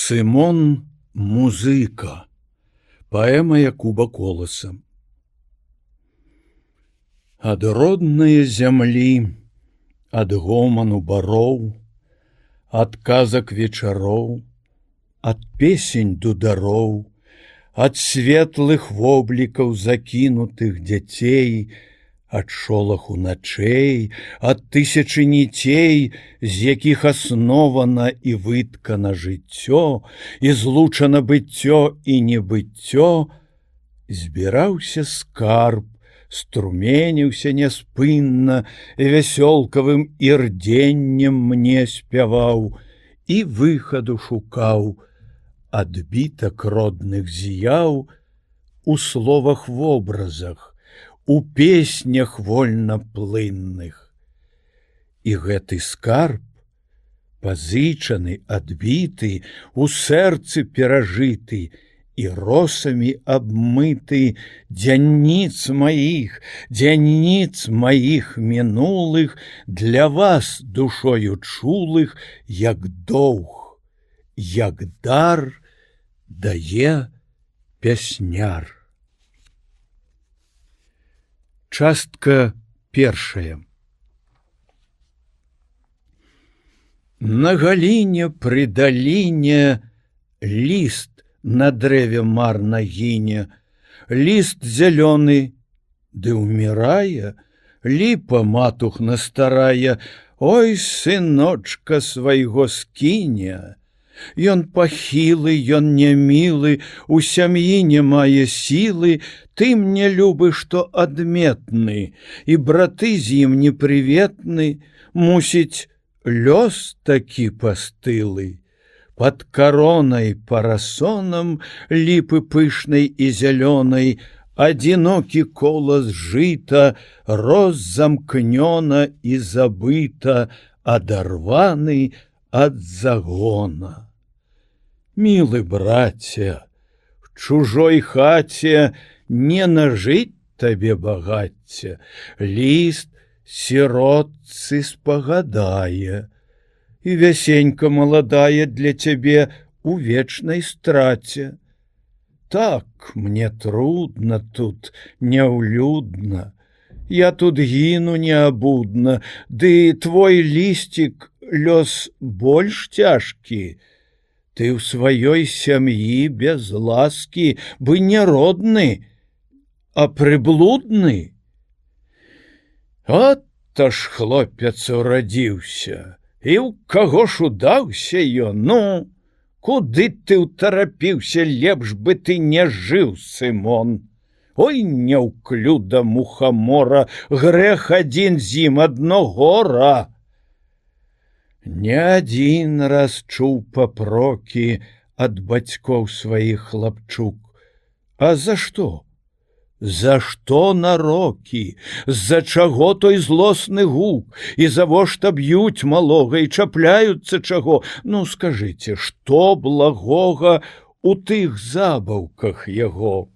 Сымон Музыка. Паэма Якуба Коласа. Ад роднае зямлі, ад гоману бароў, ад казак вечароў, ад песень дудароў, ад светлых воблікаў закінутых дзяцей, ад шолаху начэй, ад тысячы ніцей, з якіх аснована і выткана жыццё, і злучана быццё і небыццё, збіраўся скарб, струменіўся няспынна, вясёлкавым ірдзеннем мне спяваў, і выхаду шукаў, адбітак родных з'яў у словах вобразах, у песнях вольнаплынных. І гэты скарб, пазычаны, адбіты, у сэрцы перажыты і росамі абмыты дзянніц маіх мінулых, для вас, душою чулых, як доўг, як дар дае пясняр. Частка першая. На галіне пры даліне ліст на дрэве марна гіне, ліст зялёны, ды ўмірае, ліпа матухна старая, ой, сыночка свайго скіне. Ён пахілы, ён нямілы, у сям'і не мае сілы, ты мне любы, што адметны, і браты з ім непрыветны, мусіць, лёс такі пастылы. Пад каронай парасонам ліпы пышнай і зялёнай адзінокі колас жыта рос замкнёна і забыта, адарваны ад загона. Мілы браце, в чужой хаце не нажыць табе багацця, ліст сіротцы спагадае, і вясенька маладая для цябе у вечнай страце. Так, мне трудна тут, няўлюдна, я тут гіну неабудна, ды твой лісцік лёс больш цяжкі. Ты ў сваёй сям'і без ласкі, бы не родны, а прыблудны. От то ж хлопец урадзіўся, і ў каго ж удаўся ён, ну, куды ты ўтарапіўся, лепш бы ты не жыў, Сымон. Ой, няўклюда мухамора, грэх адзін з ім, адно гора. Не адзін раз чуў папрокі ад бацькоў сваіх хлапчук. А за што? За што нарокі? З-за чаго той злосны гук? І завошта б'юць малога і чапляюцца чаго? Ну, скажыце, што благога у тых забаўках яго?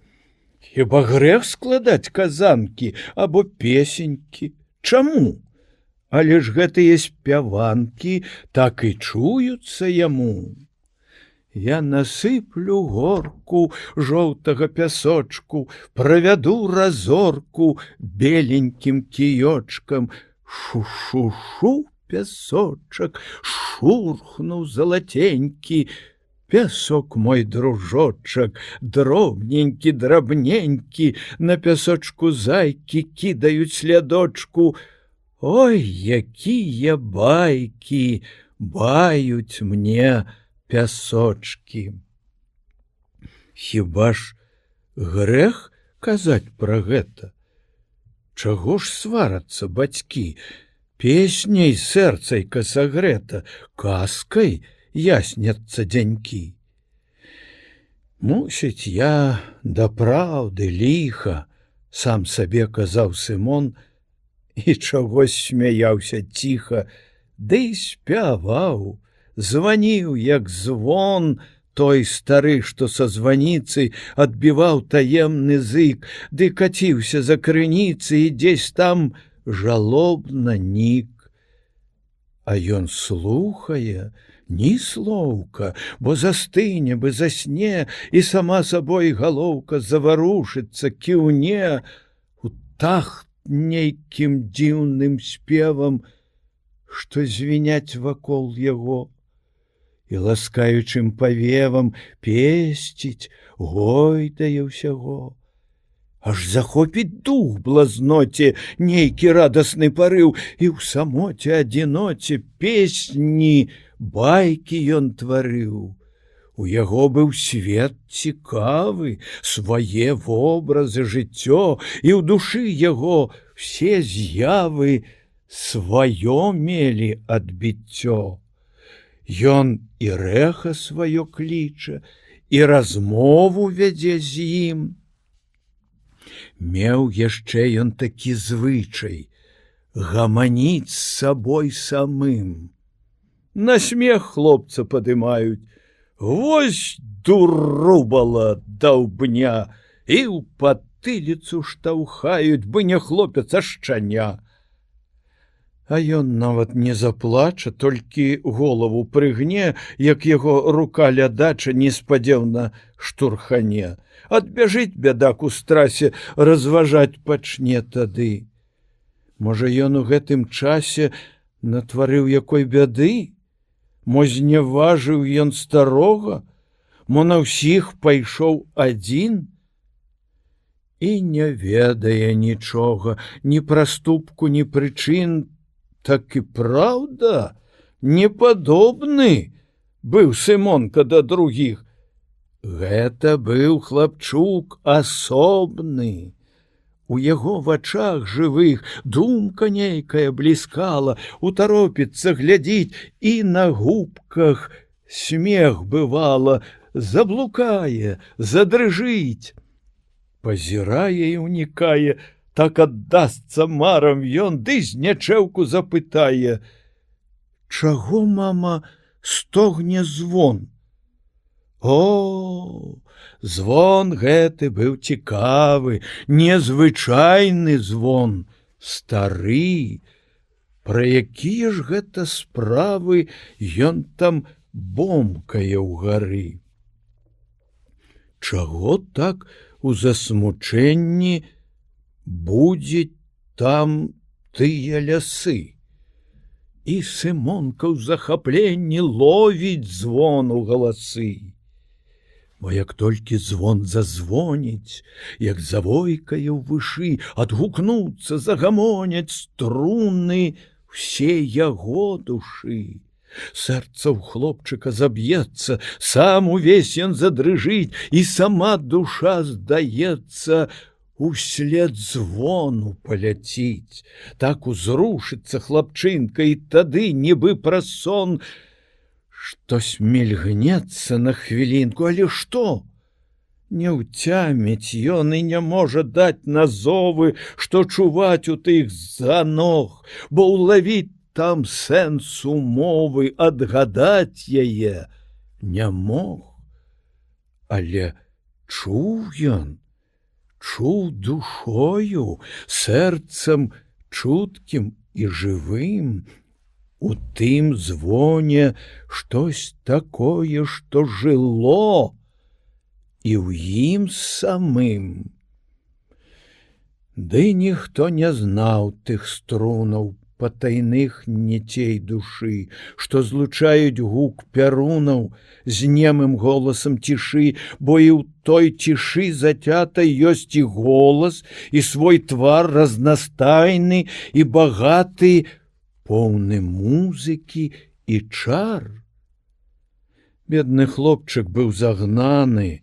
Хіба грэх складаць казанкі або песенькі? Чаму? Але ж гэтыя спяванкі так і чуюцца яму. Я насыплю горку жоўтага пясочку, правяду разорку беленькім кіёчкам, шу-шу-шу пясочак, шурхнуў залатенькі, пясок мой дружочак, дробненькі, драбненькі, на пясочку зайкі кідаюць слядочку. Ой, якія байкі баюць мне пясочкі. Хіба ж грэх казаць пра гэта? Чаго ж сварацца бацькі? Песняй сэрцайка сагрэта, казкай ясняцца дзянькі. Мусіць, я да праўды ліха, сам сабе казаў Сымон, і чагось смяяўся ціха, ды спяваў, званіў, як звон, той стары, што са званіцы адбіваў таемны зык, ды каціўся за крыніцы і дзесь там жалобна нік. А ён слухае, ні слоўка, бо застыне бы засне, і сама сабой галоўка заварушыцца, кіўне у тахт нейкім дзіўным спевам, што звіняць вакол яго, і ласкаючым павевам песціць, гойдае ўсяго. Аж захопіць дух блазноце нейкі радасны парыў, і ў самоце адзіноце песні, байкі ён тварыў. У яго быў свет цікавы, свае вобразы, жыццё, і ў душы яго все з'явы сваё мелі адбіццё. Ён і рэха сваё кліча, і размову вядзе з ім. Меў яшчэ ён такі звычай гаманіць з сабой самым. На смех хлопца падымаюць: «Вось дурубала даўбня!» і ў патыліцу штаўхаюць, бы не хлопец, а шчаня. А ён нават не заплача, толькі голову прыгне, як яго рука лядача неспадзеўна штурхане. Адбяжыць бядак у страсе, разважаць пачне тады. Можа, ён у гэтым часе натварыў якой бяды? Мо зневажыў ён старога? Мо на ўсіх пайшоў адзін? І не ведае нічога, ні праступку, ні прычын. Так і праўда, непадобны быў Сымонка да другіх. Гэта быў хлапчук асобны. У яго вачах жывых думка нейкая бліскала, утаропіцца глядзіць, і на губках смех бывала, заблукае, задрыжыць. Пазірае і ўнікае, так аддасца марам ён, ды з нячэўку запытае: «Чаго, мама, стогне звон?» О, звон гэты быў цікавы, незвычайны звон, стары. Пра якія ж гэта справы ён там бомкае ўгары? Чаго так у засмучэнні будзе там тыя лясы? І Сымонка ў захапленні ловіць звону галасы. Бо як толькі звон зазвоніць, як завойкае ўвышы, адгукнуцца, загамоняць струны ўсе яго душы. Сэрца ў хлопчыка заб'ецца, сам увесь ён задрыжыць, і сама душа, здаецца, услед звону паляціць. Так узрушыцца хлапчынка, і тады, нібы праз сон, штось мільгнецца на хвілінку, але што? Не ўцяміць ён і не можа даць назовы, што чуваць у тых заног, бо ўлавіць там сэнс умовы, адгадаць яе не мог. Але чуў ён, чуў душою, сэрцам чуткім і жывым, у тым звоне штось такое, што жыло і ў ім самым. Ды ніхто не знаў тых струнаў, патайных ніцей душы, што злучаюць гук пярунаў з немым голасам цішы, бо і ў той цішы зацятай ёсць і голас, і свой твар разнастайны і багаты, поўны музыкі і чар. Бедны хлопчык быў загнаны,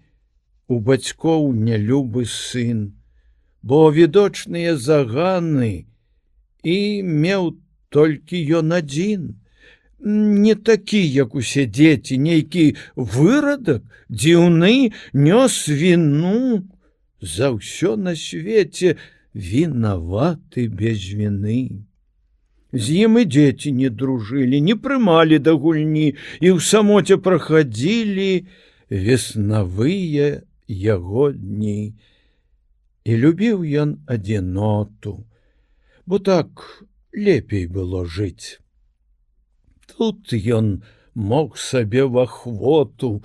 у бацькоў нялюбы сын, бо відочныя заганы, і меў толькі ён адзін. Не такі, як усе дзеці, нейкі вырадак, дзіўны, нёс віну, за ўсё на свеце вінаваты без віны. З ім і дзеці не дружылі, не прымалі да гульні, і ў самоце прахадзілі веснавыя яго дні. І любіў ён адзіноту, бо так лепей было жыць. Тут ён мог сабе в ахвоту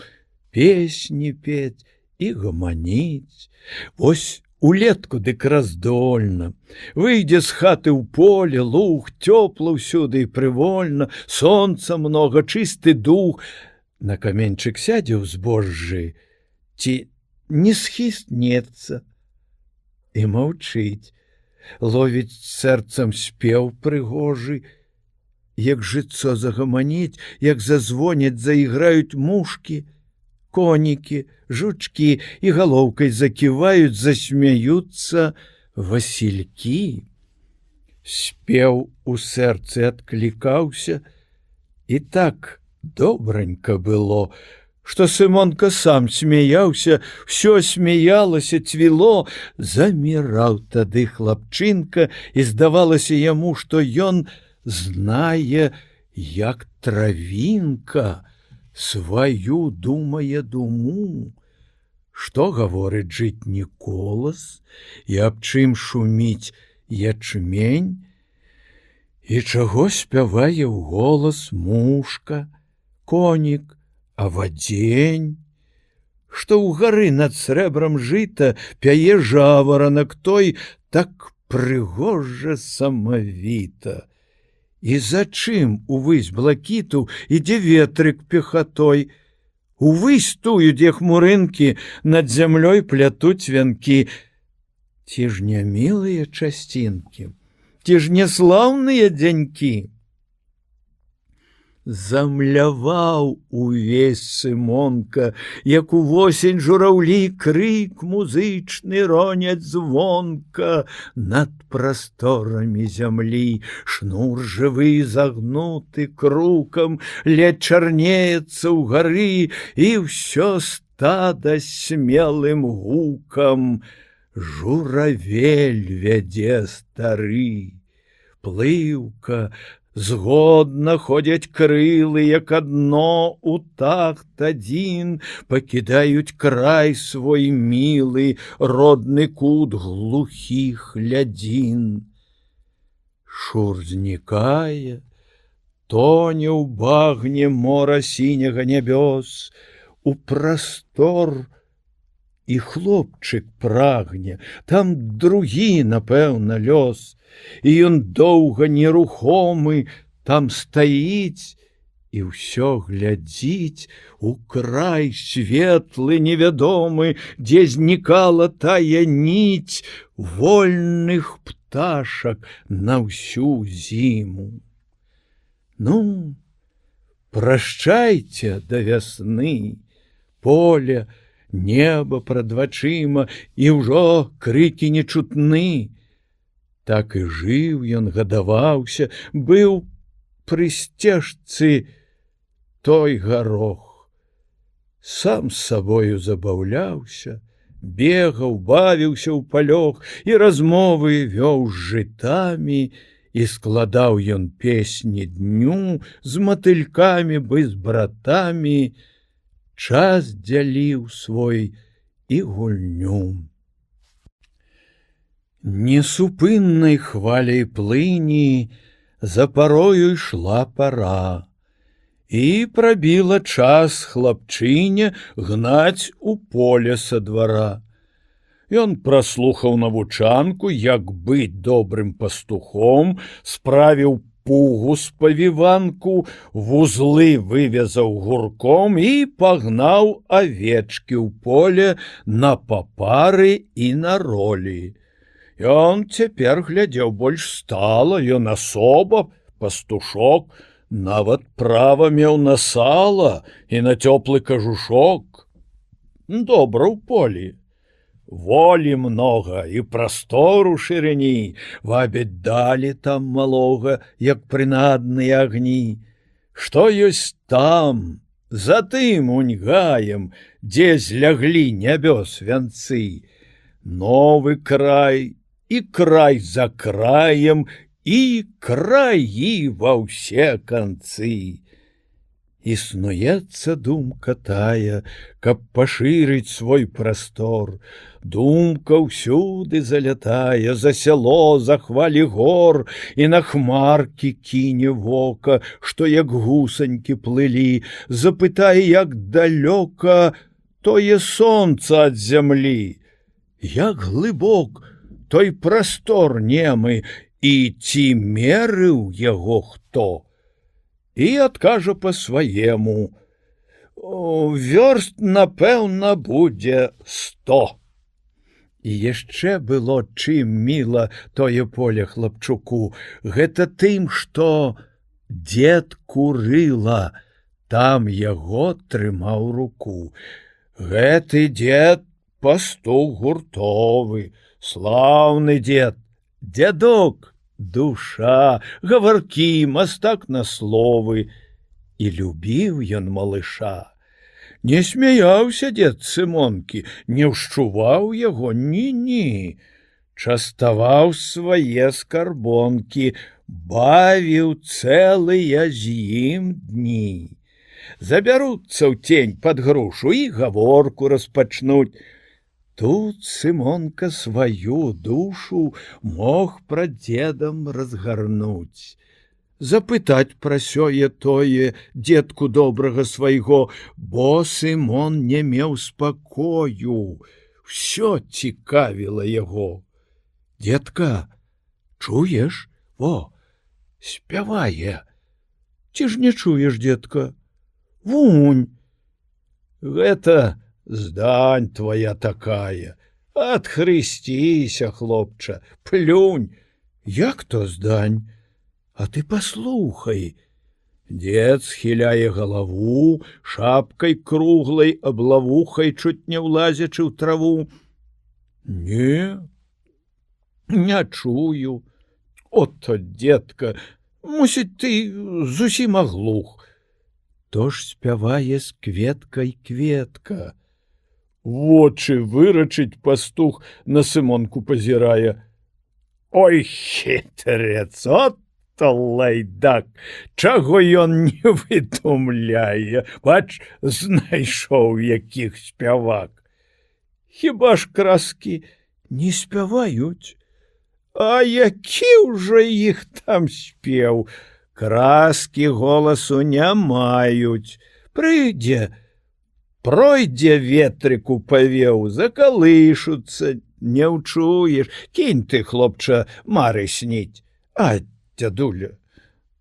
песні пець і гаманіць. Вось улетку дык раздольна, выйдзе з хаты ў поле, луг, цёпла ўсюды і прывольна, сонца много, чысты дух, на каменьчык сядзе ў збожжы, ці не схіснецца і маўчыць, ловіць сэрцам спеў прыгожы, як жыццё загаманіць, як зазвоняць, заіграюць мушкі, конікі, жучкі і галоўкай заківаюць, засмяюцца васількі. Спеў у сэрцы адклікаўся, і так добранька было, што Сымонка сам смяяўся, всё смяялася, цвіло, заміраў тады хлапчынка, і здавалася яму, што ён знае, як травінка сваю думае думу, што гаворыць жытні колас, і аб чым шуміць ячмень, і чаго спявае ў голас мушка, конік, авадзень, што ў гары над срэбрам жыта пяе жаваранак той так прыгожа самавіта. І зачым увысь блакіту ідзе ветрык пехатой, увысь тую, дзе хмурынкі над зямлёй плятуць вянкі. Ці ж не мілыя часцінкі, ці ж не слаўныя дзянькі? Замляваў увесь Сымонка, як увосень жураўлі крык музычны роняць звонка над прасторамі зямлі. Шнур жывы загнуты крукам ледь чарнеецца ўгары, і ўсё стада смелым гукам журавель вядзе стары. Плыўка, згодна ходзяць крылы, як адно у такт адзін, пакідаюць край свой мілы, родны кут глухіх лядзін. Шур знікае, тоне ў багне мора сіняга нябёс, у прастор і хлопчык прагне, там другі, напэўна, лёс. І ён доўга нерухомы там стаіць і ўсё глядзіць у край светлы невядомы, дзе знікала тая ніць вольных пташак на ўсю зіму. Ну, прашчайце да вясны, поле, неба прад вачыма, і ўжо крыкі не чутны. Так і жыў ён, гадаваўся, быў пры сцежцы той гарох. Сам з сабою забаўляўся, бегаў, бавіўся ў палёг і размовы вёў з жытамі, і складаў ён песні дню з матылькамі бы з братамі, час дзяліў свой і гульню. Несупыннай хваляй плыні за парою ішла пара, і прабіла час хлапчыне гнаць у поле са двара. Ён праслухаў навучанку, як быць добрым пастухом, справіў пугу спавіванку, вузлы вывязаў гурком і пагнаў авечкі ў поле на папары і на ролі. Ён цяпер глядзеў больш стала, ён асоба, пастушок, нават права меў на сала і на цёплы кажушок. Добра ў полі. Волі многа і прастору шырыні, вабяць далі там малога, як прынадныя агні. Што ёсць там, за тым уньгаем, дзе зляглі нябёс вянцы? Новы край, і край за краем, і краі ва ўсе канцы. Існуецца думка тая, каб пашырыць свой прастор. Думка ўсюды залятае, за сяло, за хвалі гор, і на хмаркі кіне вока, што як гусанькі плылі, запытае, як далёка тое сонца ад зямлі. Як глыбок той прастор немы, і ці мерыў яго хто? І адкажа па-сваему: вёрст, напэўна, будзе 100. І яшчэ было чым міла тое поле хлапчуку. Гэта тым, што дзед курыла, там яго трымаў руку. Гэты дзед пастух гуртовы, слаўны дзед, дзядок, душа, гаваркі, мастак на словы. І любіў ён малыша. Не смяяўся дзед Сымонкі, не ўшчуваў яго, ні-ні. Частаваў свае скарбонкі, бавіў цэлыя з ім дні. Забяруцца ў тень пад грушу і гаворку распачнуць. Тут Сымонка сваю душу мог пра дзедам разгарнуць. Запытаць пра сёе тое дзедку добрага свайго, бо Сымон не меў спакою, усё цікавіла яго. Дзедка, чуеш? Во, спявае. Ці ж не чуеш, дзедка? Вунь. Гэта здань твоя такая. Адхрысціся, хлопча, плюнь. Як то здань? А ты паслухай. Дзед схіляе галаву, шапкай круглай аблавухай, чуць не ўлазячы ў траву. Не чую. Ото, дзедка, мусіць, ты зусім аглух. То ж спявае з кветкай кветка. Вочы вырачыць пастух, на Сымонку пазірае. Ой, хітрец, от лайдак, чаго ён не выдумляе, бач, знайшоў якіх спявак. Хіба ж краскі не спяваюць? А які ўжо іх там спеў? Краскі голасу не маюць. Пройдзе ветрыку павеў, закалышуцца, не ўчуеш. Кінь ты, хлопча, мары сніць. А, дядуля,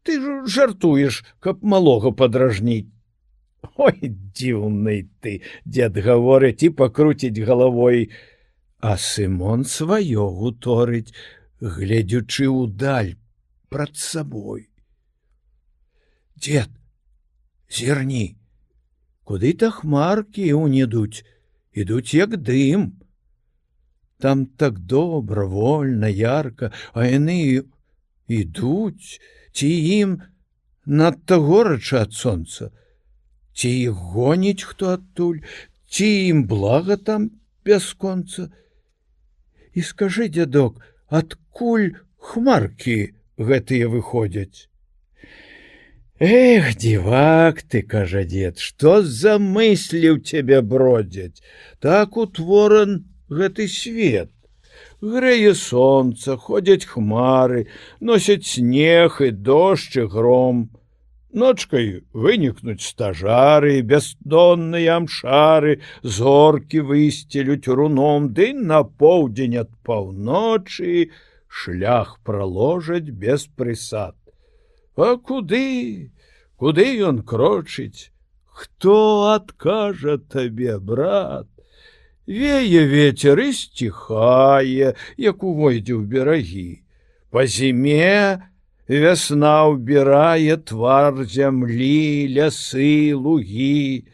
ты ж жартуеш, каб малога падражніць. Ой, дзіўны ты, дзед гаворыць і пакруціць галавой. А Сымон сваё гуторыць, гледзячы ўдаль прад сабой. Дзед, зірні, куды-то хмаркі ўнь ідуць як дым. Там так добра, вольна, ярка, а яны ідуць, ці ім надта горача ад сонца, ці іх гоніць хто адтуль, ці ім блага там бясконца. І скажы, дзядок, адкуль хмаркі гэтыя выходзяць? Эх, дзівак ты, кажа дзед, што за мыслі ў цябе бродзяць? Так утворан гэты свет. Грэе сонца, ходзяць хмары, носяць снег і дождж і гром. Ночкай вынікнуць стажары, бяздонныя амшары, зоркі высцелюць руном, ды на поўдзень ад паўночы шлях праложаць без прысад. А куды ён крочыць? Хто адкажа табе, брат? Вее ветер і сціхае, як увойдзе ў берагі. Па зіме вясна ўбірае твар зямлі, лясы, лугі.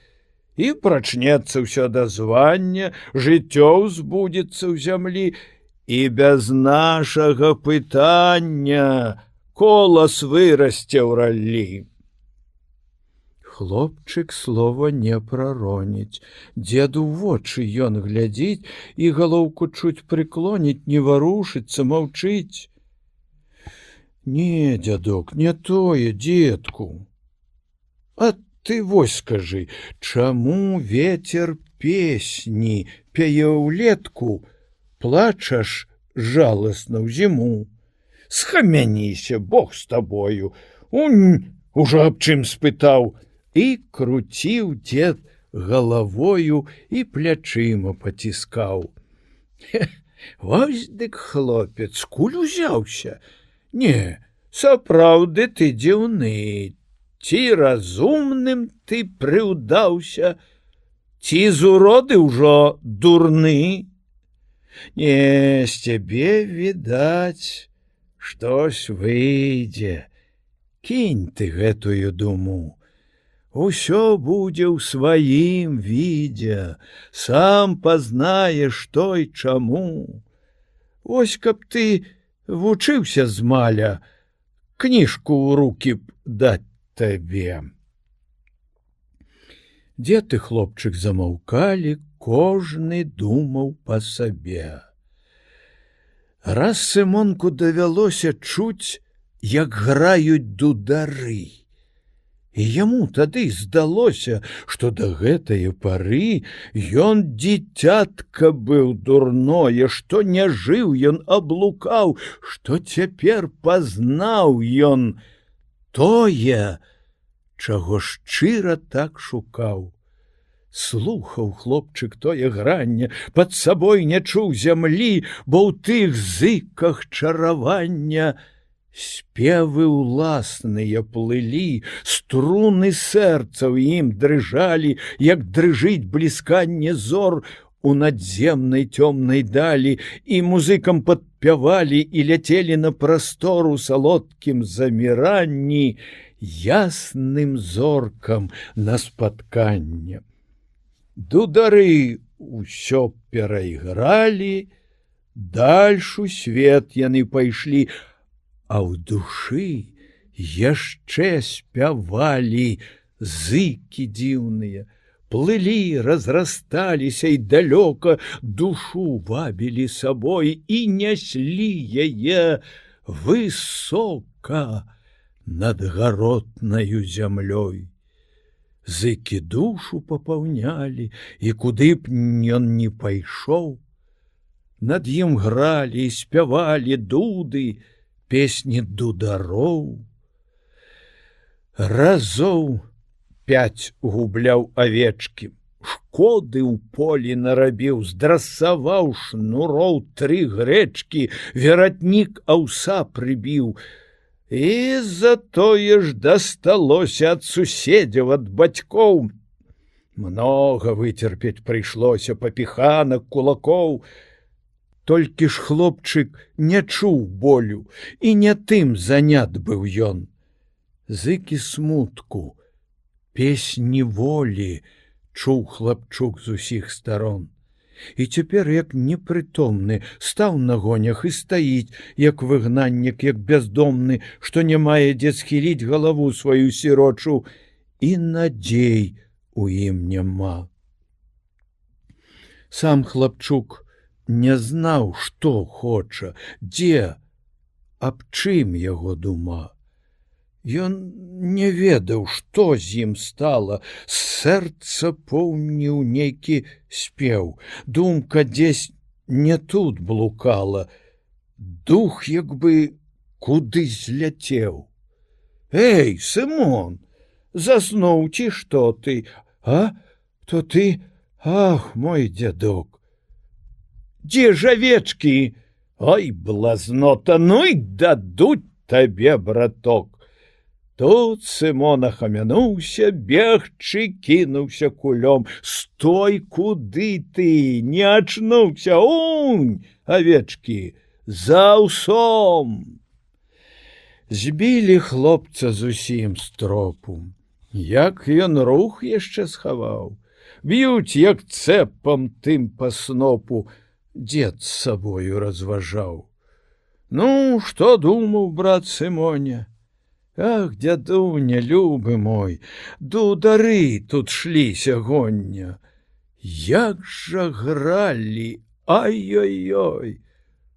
І прачнецца ўсё да звання, жыццё ўзбудзецца ў зямлі, і без нашага пытання колас вырасце ў раллі. Хлопчык слова не прароніць. Дзеду вочы ён глядзіць і галоўку чуць прыклоніць, не варушыцца, маўчыць. Не, дзядок, не тое, дзедку. А ты вось скажы, чаму ветер песні пяе ўлетку, плачаш жаласна ў зіму? Схамяніся, Бог з табою, ужо аб чым спытаў, і круціў дзед галавою і плячыма паціскаў. Вось дык хлопец, куль узяўся? Не, сапраўды ты дзіўны, ці разумным ты прыўдаўся, ці з уроды ўжо дурны? Не, з цябе, відаць, штось выйдзе. Кінь ты гэтую думу. Усё будзе ў сваім відзе, сам пазнаеш што і чаму. Вось каб ты вучыўся з маля, кніжку ў рукі б даць табе. Дзед і хлопчык замаўкалі, кожны думаў па сабе. Раз Сымонку давялося чуць, як граюць дудары. І яму тады здалося, што да гэтае пары ён дзіцятка быў дурное, што не жыў ён, а блукаў, што цяпер пазнаў ён тое, чаго шчыра так шукаў. Слухаў хлопчык тое гранне, пад сабой не чуў зямлі, бо ў тых зыках чаравання спевы ўласныя плылі, струны сэрца ў ім дрыжалі, як дрыжыць блісканне зор у надземнай цёмнай далі, і музыкам падпявалі і ляцелі на прастору салодкім заміранні, ясным зоркам на спатканне. Дудары ўсё перайгралі, дальш у свет яны пайшлі, а ў душы яшчэ спявалі зыкі дзіўныя, плылі, разрасталіся і далёка душу вабілі сабой і няслі яе высока над гаротнаю зямлёй. Зыкі душу папаўнялі, і куды б ён не пайшоў, над ім гралі і спявалі дуды, песні дудароў. Разоў 5 губляў авечкі, шкоды ў полі нарабіў, здрасаваў шнуроў 3 грэчкі, вератнік аўса прыбіў. І затое ж дасталося ад суседзяў, ад бацькоў. Многа выцерпець прыйшлося папіханак, кулакоў. Толькі ж хлопчык не чуў болю, і не тым занят быў ён. Зыкі смутку, песні волі чуў хлапчук з усіх старон. І цяпер, як непрытомны, стаў на гонях і стаіць, як выгнаннік, як бяздомны, што не мае дзе схіліць галаву сваю сірочу, і надзей у ім няма. Сам хлапчук не знаў, што хоча, дзе, аб чым яго дума. Ён не ведаў, што з ім стала, сэрца поўніў нейкі спеў, думка дзесь не тут блукала, дух як бы куды зляцеў. Эй, Сымон, заснуў ці што ты? А, то ты, ах, мой дзядок. Дзе ж авечкі? Ой, блазнота, ну і дадуць табе, браток. Тут Сымон ахамянуўся, бегчы кінуўся кулём. Стой, куды ты? Не ачнуўся, унь, авечкі, за ўсом. Збілі хлопца зусім з тропу. Як ён рух яшчэ схаваў. Б'юць, як цэпам тым па снопу, дзед з сабою разважаў. Ну, што думаў брат Сымоня? Ах, дзядуня, любы мой, дудары тут шлі сягоння. Як жа гралі, ай-ой-ой.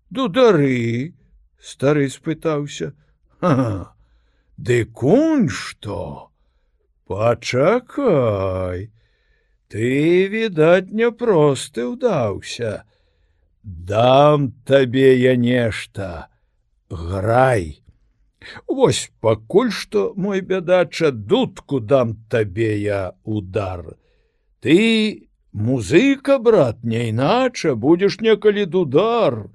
Дудары? Стары спытаўся. Ха, ды кунь што? Пачакай, ты, відаць, няпросты ўдаўся. Дам табе я нешта, грай. Вось пакуль што, мой бядача, дудку дам табе я удар. Ты музыка, брат, не інача, будзеш некалі дудар.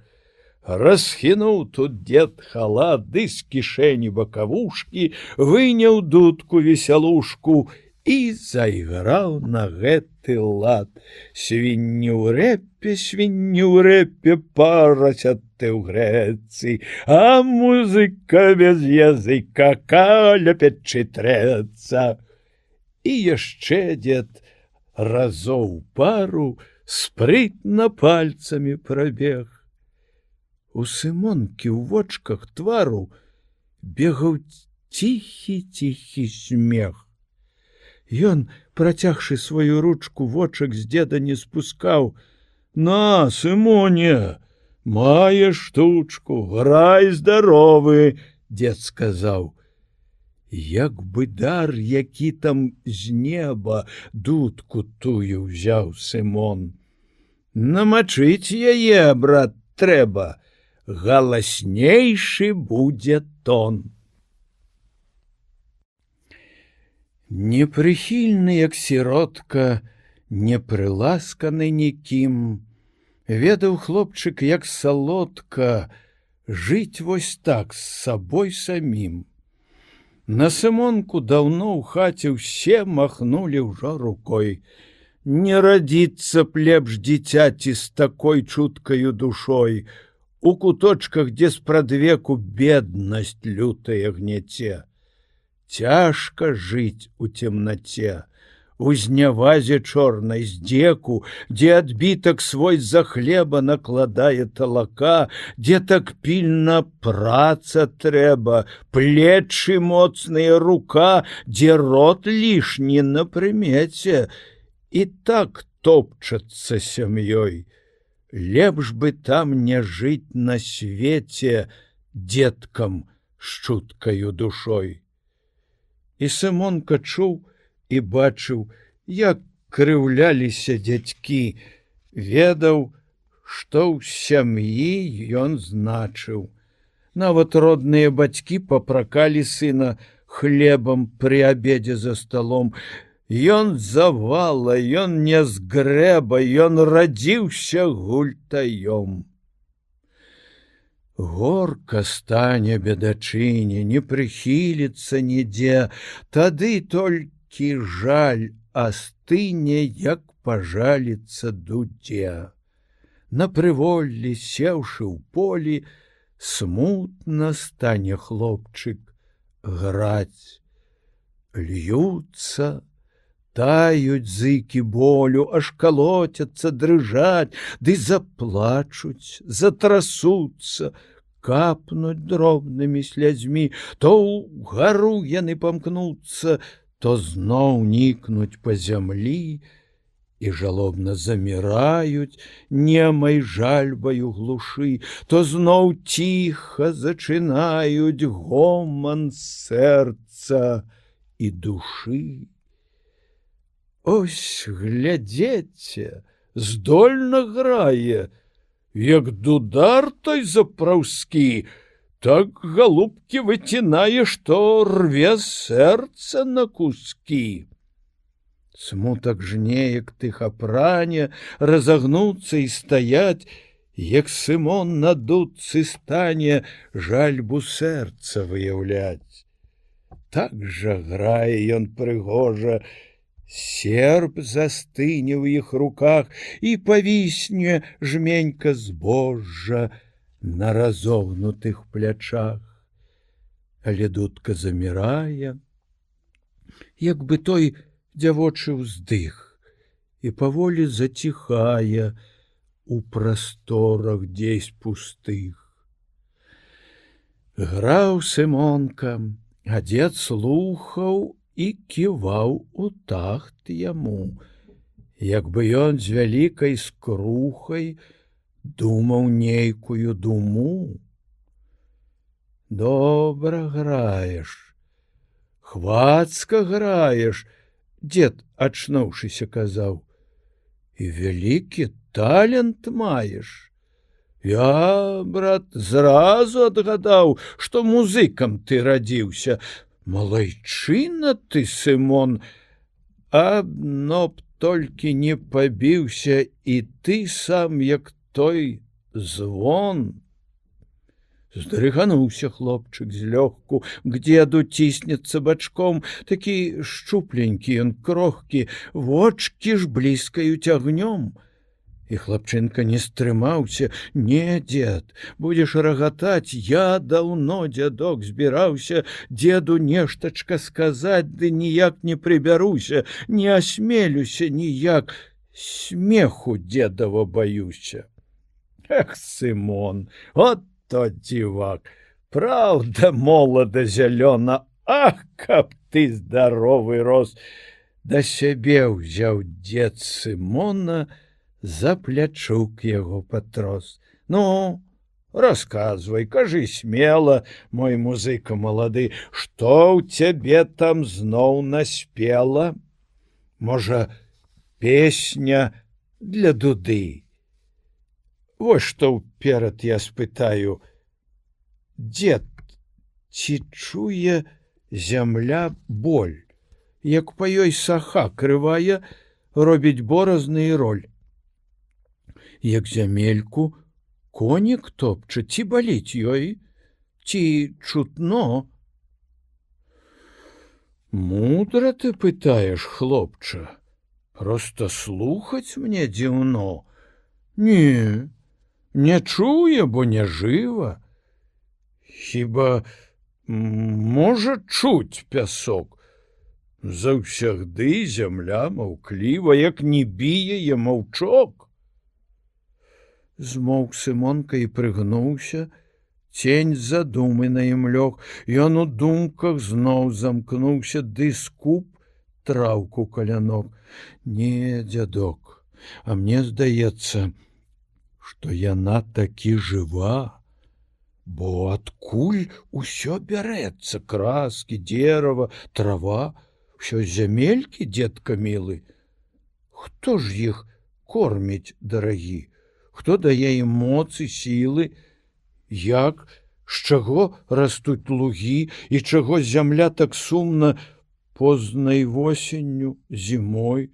Расхінуў тут дед халат, ды з кішэні бакавушкі выняў дудку весялушку і зайграў на гэты лад. Свінні ў рэпе, парасяты ў грэцы, а музыка без языка каля печы трэцца. І яшчэ дед разоў пару спрытна пальцамі прабег. У Сымонкі ў вочках твару бегаў ціхі смех. Ён, працягшы сваю ручку, вочак з деда не спускаў. На, Сымоне, маеш штучку, грай здаровы, дед сказаў. Як бы дар, які там з неба дудку тую ўзяў Сымон. Намачыць яе, брат, трэба, галаснейшы будзе тон. Непрыхільны, як сіротка, не прыласканы нікім, ведаў хлопчык, як салодка, жыць вось так з сабой самім. На Сымонку даўно ў хаце ўсе махнулі ўжо рукой. Не радзіцца б лепш дзіцяці з такой чуткаю душой, у куточках, дзе спрадвеку беднасць лютая гняце. Цяжка жыць у цемнаце, у знявазе чорнай здзеку, дзе адбітак свой за хлеба накладае талака, дзе так пільна праца трэба, плечы моцныя, рука, дзе рот лішні на прымеце, і так топчацца сям'ёй. Лепш бы там не жыць на свеце дзеткам з чуткаю душой. І Сымонка чуў і бачыў, як крыўляліся дзядзькі, ведаў, што ў сям'і ён значыў. Нават родныя бацькі папракалі сына хлебам пры абедзе за сталом. Ён завала, ён не згрэба, ён радзіўся гультаём. Горка стане бедачыне, не прыхіліцца нідзе, тады толькі жаль астыне, як пажаліцца дудзе. На прыволлі, сеўшы ў полі, смутна стане хлопчык граць. Льюцца, таюць зыкі болю, аж калоцяцца, дрыжаць, ды заплачуць, затрасуцца, капнуць дробнымі слязьмі, то ўгару яны памкнуцца, то зноў нікнуць па зямлі і жалобна заміраюць немай жальбаю глушы, то зноў ціха зачынаюць гоман сэрца і душы. Ось, глядзеце, здольна грае, як дудар той запраўскі, так, галубкі, выцінае, што рве сэрца на кускі. Смутак жне, як тыхапране, разагнуцца і стаяць, як Сымон на дудцы стане жальбу сэрца выяўляць. Так жа грае ён прыгожа, серп застыне ў іх руках і павісне жменька збожжа на разогнутых плячах. Але дудка замірае, як бы той дзявочы ўздых, і паволі заціхае у прасторах дзесь пустых. Граў Сымонка, а дзед слухаў і ківаў у такт яму, як бы ён з вялікай скрухай думаў нейкую думу. Добра граеш, хвацка граеш, дзед, ачнуўшыся, казаў. І вялікі талент маеш. Я, брат, зразу адгадаў, што музыкам ты радзіўся. Малайчына ты, Сымон, адно б толькі не пабіўся і ты сам, як той звон. Здрыгануўся хлопчык злёгку, к дзеду ціснецца бачком, такі шчупленькі ён, крохкі, вочкі ж бліскаюць агнём. І хлапчынка не стрымаўся. Не, дзед, будзеш рагатаць, я даўно, дзядок, збіраўся дзеду нештачка сказаць, ды ніяк не прыбяруся, не асмелюся ніяк, смеху дзедава баюся. Эх, Сымон, от то дзівак, праўда, молада зялёна, ах, каб ты здаровы рос. Да сябе ўзяў дзед Сымона, за плячук яго патрос. Ну, расказвай, кажы смела, мой музыка малады, што ў цябе там зноў наспела? Можа, песня для дуды? Вось што ўперад я спытаю. Дзед, ці чуе зямля боль, як па ёй саха крывая, робіць боразны і роль? Як зямельку конік топча, ці баліць ёй, ці чутно? Мудра ты пытаеш, хлопча, проста слухаць мне дзіўно. Не, не чуе, бо не жыва. Хіба можа чуць пясок? Заўсягды зямля маўкліва, як не б'е яе маўчок. Змоўк Сымонка і прыгнуўся, цень задумы на ім лёг, ён у думках зноў замкнуўся, ды скуп траўку каля ног. Не, дзядок, а мне здаецца, што яна такі жыва, бо адкуль усё бярэцца, краскі, дзерава, трава, усё зямелькі, дзедка мілы. Хто ж іх корміць, дарагі? Хто дае ім моцы, сілы? Як, з чаго растуць лугі, і чаго зямля так сумна познай восенню, зімой?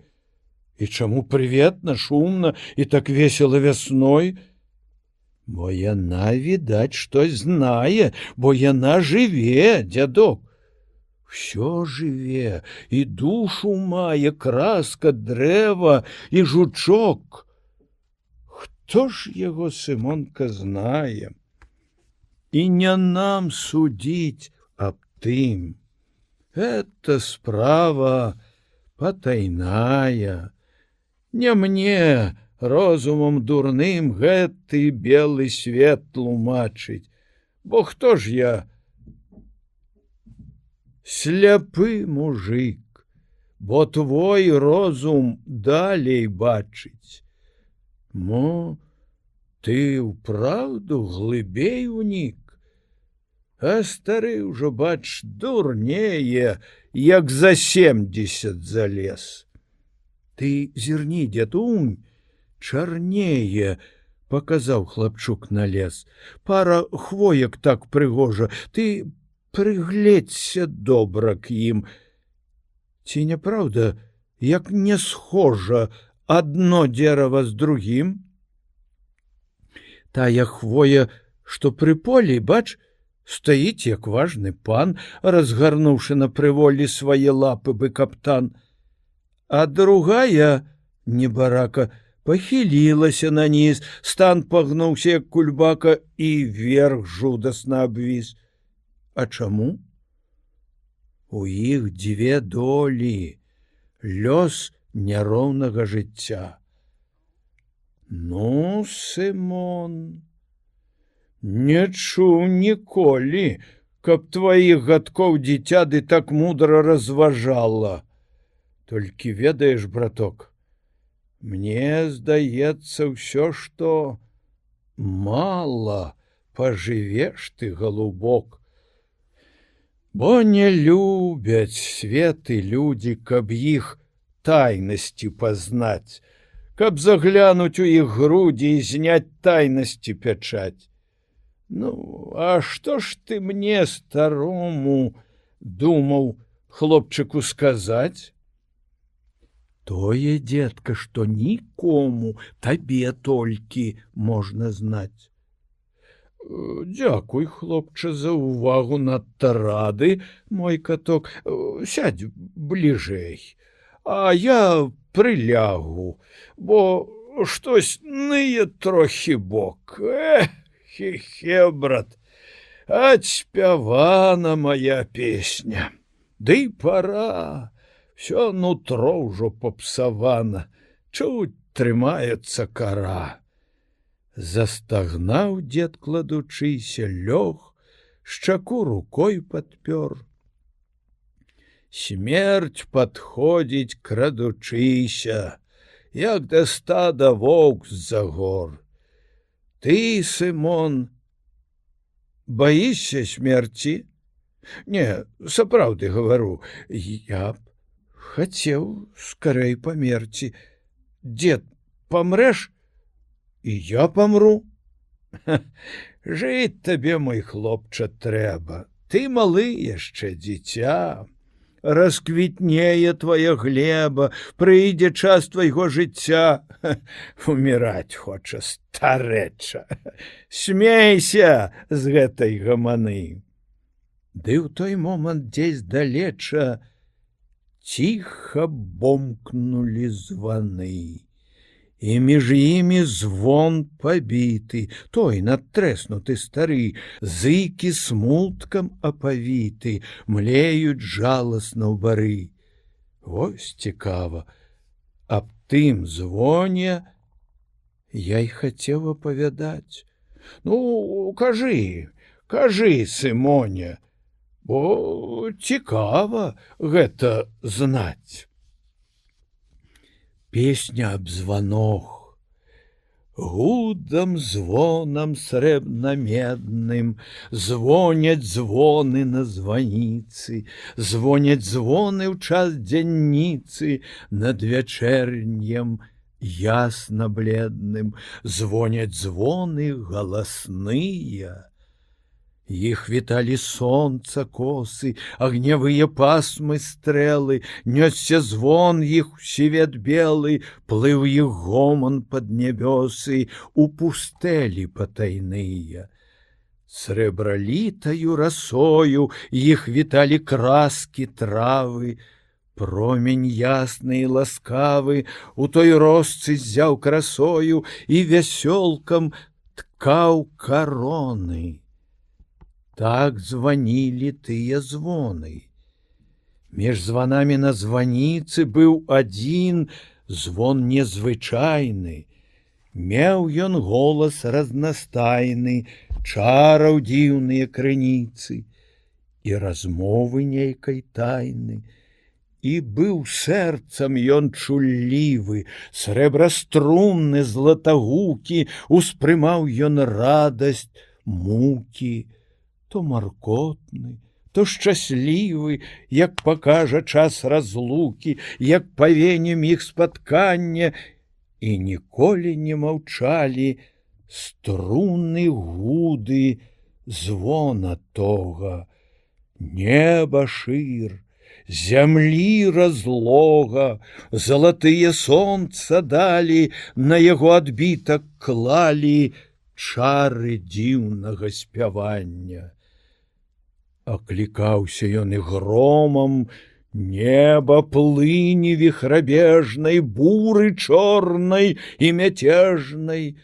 І чаму прыветна, шумна і так весела вясной? Бо яна, відаць, штось знае, бо яна жыве, дзядок. Всё жыве, і душу мае, краска, дрэва і жучок. Хто ж яго, Сымонка, знае? І не нам судзіць аб тым. Это справа патайная. Не мне, розумам дурным, гэты белы свет тлумачыць. Бо хто ж я? Сляпы мужик, бо твой розум далей бачыць. Мо, ты ўпраўду глыбей унік, а стары ўжо, бач, дурнее, як за 70 залез. Ты зірні, дзядунь, чарнее, паказаў хлапчук на лес. Пара хвоек так прыгожа, ты прыгледзься добра к ім. Ці няпраўда, як не схожа адно дзерава з другім? Тая хвоя, што пры полі, бач, стаіць, як важны пан, разгарнуўшы на прыволі свае лапы бы каптан. А другая, небарака, пахілілася наніз, стан пагнуўся, як кульбака, і верх жудасна абвіс. А чаму? У іх дзве долі, лёс няроўнага жыцця. Ну, Сымон, не чуў ніколі, каб тваіх гадкоў дзіця ды так мудра разважала. Толькі ведаеш, браток, мне здаецца ўсё, што мала пажывеш ты, галубок. Бо не любяць свет і людзі, каб іх тайнасці пазнаць, каб заглянуць у іх грудзі і зняць тайнасці пячаць. Ну, а што ж ты мне, старому, думаў, хлопчыку, сказаць? Тое, дзетка, што нікому, табе толькі можна знаць. Дзякуй, хлопча, за ўвагу, надта рады, мой каток. Сядь бліжэй, а я прылягу, бо штось ные трохі бок. Хе-хе, брат, адспявана моя песня. Ды пора. Всё нутро ўжо попсавана, чуць трымаецца кара. Застагнаў дзед, кладучыся, лёг, шчаку рукой падпёр. Смерць падходзіць, крадучыся, як да стада воўк з-за гор. Ты, Сымон, баішся смерці? Не, сапраўды гавару, я б хацеў скарэй памерці. Дзед, памрэш? І я памру. Жыць табе, мой хлопча, трэба. Ты малы яшчэ, дзіця. Расквітнее твоя глеба, прыйдзе час твайго жыцця. Уміраць хоча, старэча. Смейся з гэтай гаманы. Ды ў той момант дзесь далеча ціха бомкнулі званы. І між імі звон пабіты, той надтрэснуты стары, зыкі смуткам апавіты, млеюць жаласна ў бары. Вось цікава, аб тым звоне я й хацеў апавядаць. Ну, кажы, Сымоне, бо цікава гэта знаць. Песня аб званох. Гудам звонам срэбна-медным звоняць звоны на званіцы, звоняць звоны ў час дзянніцы над вячэрнем ясна-бледным, звоняць звоны галасныя. Іх віталі сонца косы, агнявыя пасмы стрэлы, нёсся звон іх у свет белы, плыў іх гоман пад нябёсы у пустэлі патайныя. Срэбралітаю расою іх віталі краскі травы, промень ясны і ласкавы у той росцы зяў красою і вясёлкам ткаў кароны. Так званілі тыя звоны. Між званамі на званіцы быў адзін звон незвычайны. Меў ён голас разнастайны, чараў дзіўныя крыніцы і размовы нейкай тайны. І быў сэрцам ён чуллівы, срэбраструнны, златагукі, успрымаў ён радасць, мукі, то маркотны, то шчаслівы, як пакажа час разлукі, як павенем іх спаткання, і ніколі не маўчалі струны гуды звона тога. Неба шыр, зямлі разлога, залатыя сонца далі, на яго адбітак клалі чары дзіўнага спявання. Аклікаўся ён і громам, неба плыні віхрабежнай, буры чорнай і мяцежнай,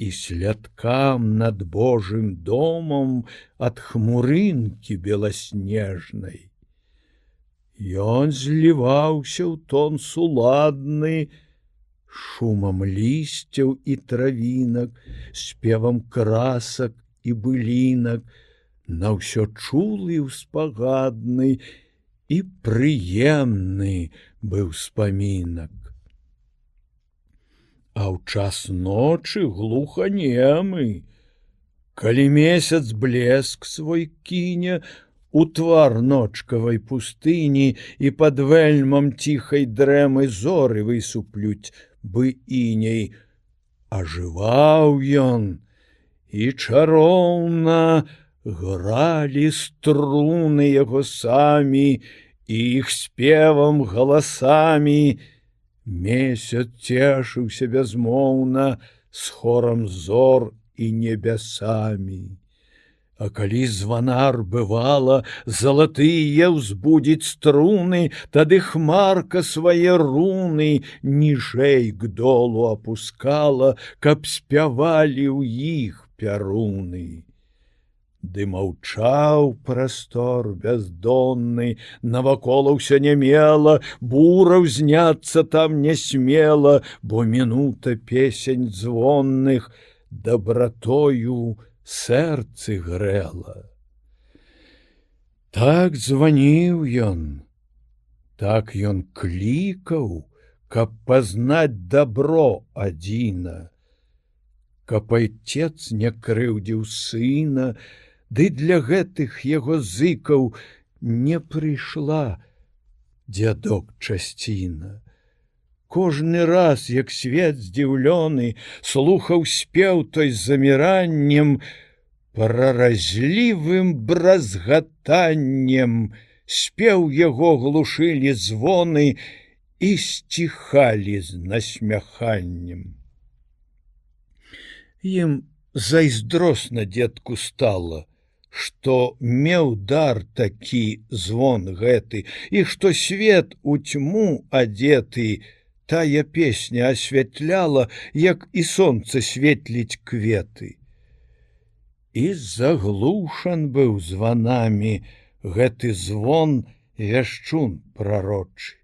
і слядкам над Божым домам ад хмурынкі беласнежнай. Ён зліваўся ў тон суладны, шумам лісцяў і травінак, спевам красак і былінак, на ўсё чулы і ўспагадны і прыемны быў спамінак. А ў час ночы глуханемы, калі месяц блеск свой кіне у твар ночкавай пустыні, і пад вельмам ціхай дрэмы зоры высуплюць бы іней. Ажываў ён, і чароўна гралі струны яго самі, і іх спевам галасамі. Месяц цешыўся бязмоўна з хорам зор і небясамі. А калі званар, бывала, залатыя ўзбудзіць струны, тады хмарка свае руны ніжэй к долу апускала, каб спявалі ў іх пяруны. Ды маўчаў прастор бяздонны, навакол ўсё нямела, бура ўзняцца там не смела, бо мінута песень звонных дабратою сэрцы грэла. Так званіў ён, так ён клікаў, каб пазнаць дабро адзіна, каб айцец не крыўдзіў сына, ды для гэтых яго зыкаў не прыйшла дзядок часціна. Кожны раз, як свет здзіўлёны, слухаў спеў той з заміраннем, праразлівым бразгатаннем спеў яго глушылі звоны і сціхалі з насмяханнем. Ім зайздросна дзедку стала, што меў дар такі звон гэты, і што свет у тьму адзеты, тая песня асвятляла, як і сонца светліць кветы. І заглушан быў званамі гэты звон вяшчун прарочы.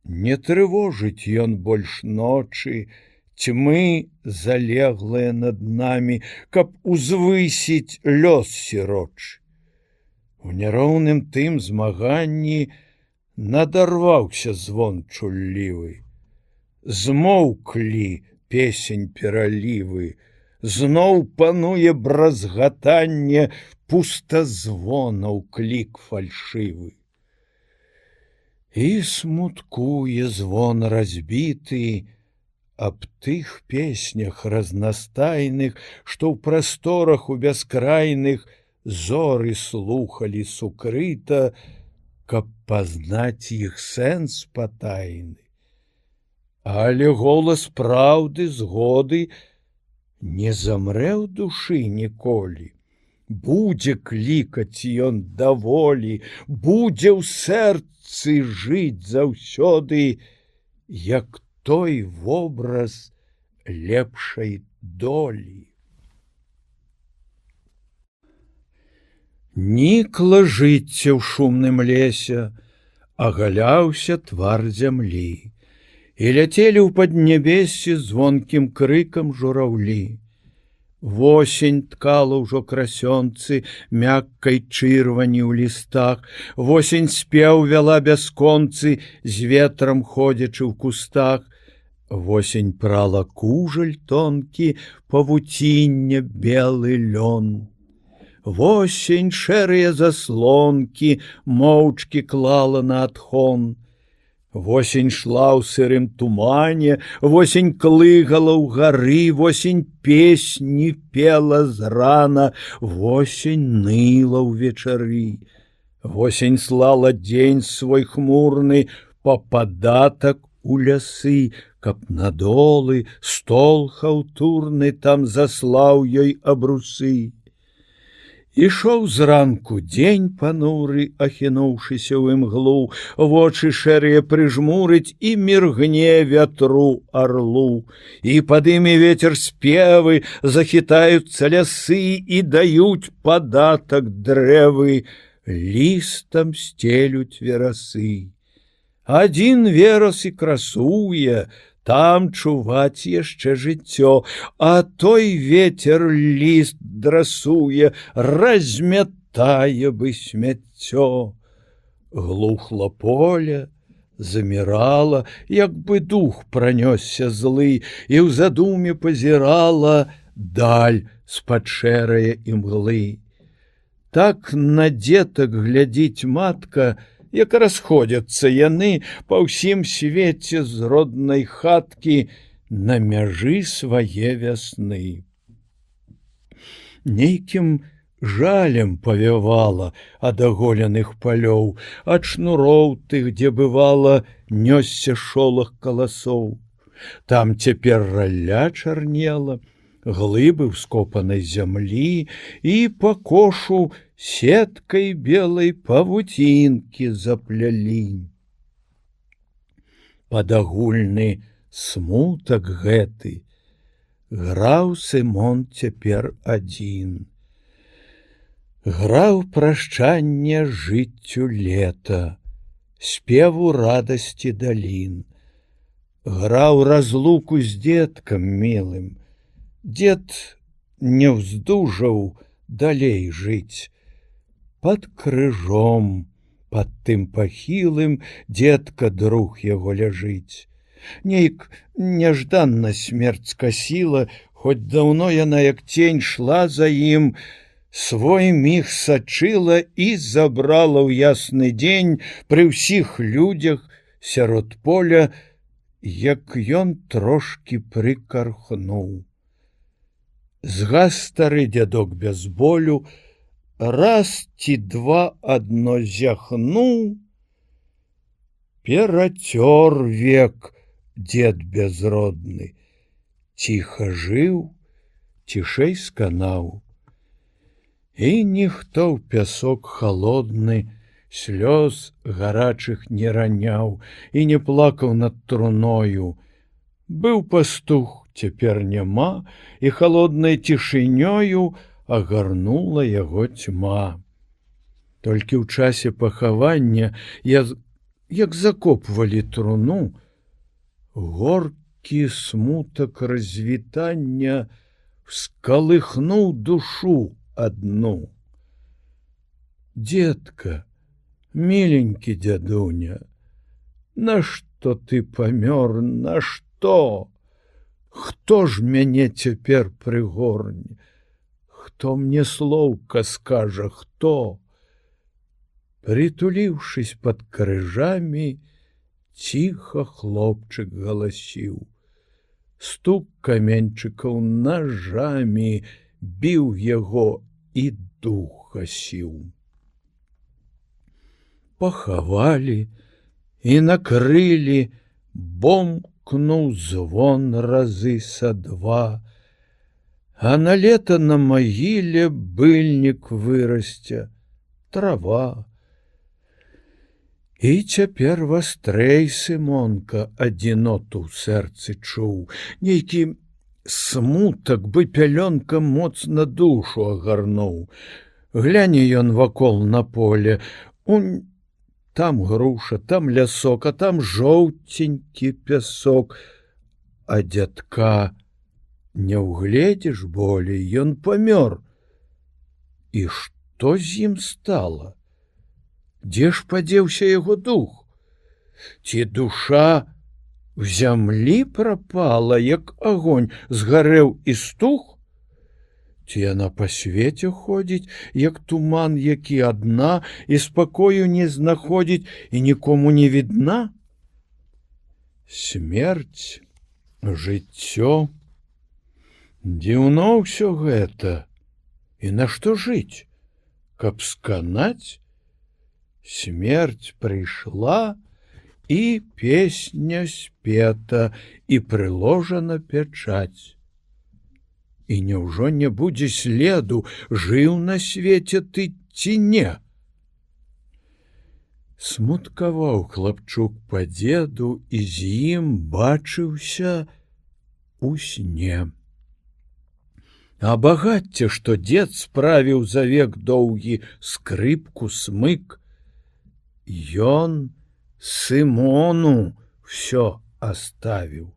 Не трывожыць ён больш ночы, тьмы залеглыя над намі, каб узвысіць лёс сірочы. У няроўным тым змаганні надарваўся звон чуллівы. Змоўклі песень пералівы, зноў пануе бразгатанне пустазвонаў клік фальшывы. І смуткуе звон разбіты аб тых песнях разнастайных, што ў прасторах у бяскрайных зоры слухалі сукрыта, каб пазнаць іх сэнс патайны. Але голас праўды, згоды не замрэ ў душы ніколі. Будзе клікаць ён даволі, будзе ў сэрцы жыць заўсёды, як той вобраз лепшай долі. Нікла жыцця ў шумным лесе, агаляўся твар зямлі, і ляцелі ў паднябессі звонкім крыкам жураўлі. Восень ткала ўжо красёнцы мяккай чырвані ў лістах, восень спеў вяла бясконцы з ветрам ходзячы ў кустах, восень прала кужаль тонкі, павуціння белы лён. Восень шэрыя заслонкі моўчкі клала на адхон. Восень шла ў сырым тумане, восень клыгала ў гары, восень песні пела зрана, восень ныла ўвечары. Восень слала дзень свой хмурны па падатак у лясы, каб на долы стол хаўтурны там заслаў ёй абрусы. Ішоў зранку дзень пануры, ахінуўшыся ў імглу, вочы шэрыя прыжмурыць і міргне вятру арлу. І падыме вецер спевы, захітаюцца лясы і даюць падатак дрэвы, лістам сцелюць верасы. Адзін верас і красуе, там чуваць яшчэ жыццё, а той ветер ліст драсуе, размятае бы смяццё. Глухла поле, замірала, як бы дух пранёсся злы, і ў задуме пазірала даль з-пад шэрае імглы. Так на дзетак глядзіць матка, як расходзяцца яны па ўсім свеце з роднай хаткі на мяжы свае вясны. Нейкім жалем павявала ад аголеных палёў, ад шнуроў тых, дзе бывала нёсся шолах каласоў. Там цяпер ралля чарнела, глыбы ўскопанай зямлі і па кошу сеткай белай павуцінкі заплялі. Пад агульны смутак гэты граў Сымон цяпер адзін. Граў прашчанне жыццю лета, спеву радасці далін. Граў разлуку з дзеткам мілым. Дзед не ўздужаў далей жыць. Пад крыжом, пад тым пахілым, дзедка друг яго ляжыць. Нейк няжданна смерць скасіла, хоць даўно яна, як цень, шла за ім, свой міг сачыла і забрала ў ясны дзень пры ўсіх людзях сярод поля, як ён трошкі прыкархнуў. Згас стары дзядок без болю, раз ці два адно зяхнуў, перацёр век дзед безродны, ціха жыў, цішэй сканаў. І ніхто ў пясок халодны слёз гарачых не раняў і не плакаў над труною. Быў пастух, цяпер няма, і халоднай цішынёю агарнула яго цьма. Толькі ў часе пахавання, як закопвалі труну, горкі смутак развітання вскалыхнуў душу адну. Дзедка, міленькі дзядуня, нашто ты памёр, нашто? Хто ж мяне цяпер прыгорне? Хто мне слоўка скажа, хто? Притуліўшись пад крыжамі, ціха хлопчык галасіў. Стук каменьчыкаў нажамі біў яго і дух гасіў. Пахавалі і накрылі, бомкнуў звон разы са два, а на лета на магіле быльнік вырасце, трава. І цяпер вастрэй Сымонка адзіноту ў сэрцы чуў, нейкі смутак бы пялёнка моцна душу агарнуў. Гляне ён вакол на поле, там груша, там лясок, а там жоўценькі пясок, а дзядка не ўгледзіш болей, ён памёр. І што з ім стала? Дзе ж падзеўся яго дух? Ці душа в зямлі прапала, як агонь згарэў і стух? Ці яна па свеце ходзіць, як туман, які адна, і спакою не знаходзіць і нікому не відна? Смерць, жыццё, дзіўно ўсё гэта. І нашто жыць? Каб сканаць? Смерць прыйшла, і песня спета, і прыложана пячаць. І няўжо не будзе следу, жыў на свеце ты ці не? Смуткаваў хлапчук па дзеду і з ім бачыўся у сне. А багацце, што дзед справіў за век доўгі, скрыпку, смык, ён Сымону всё аставіў.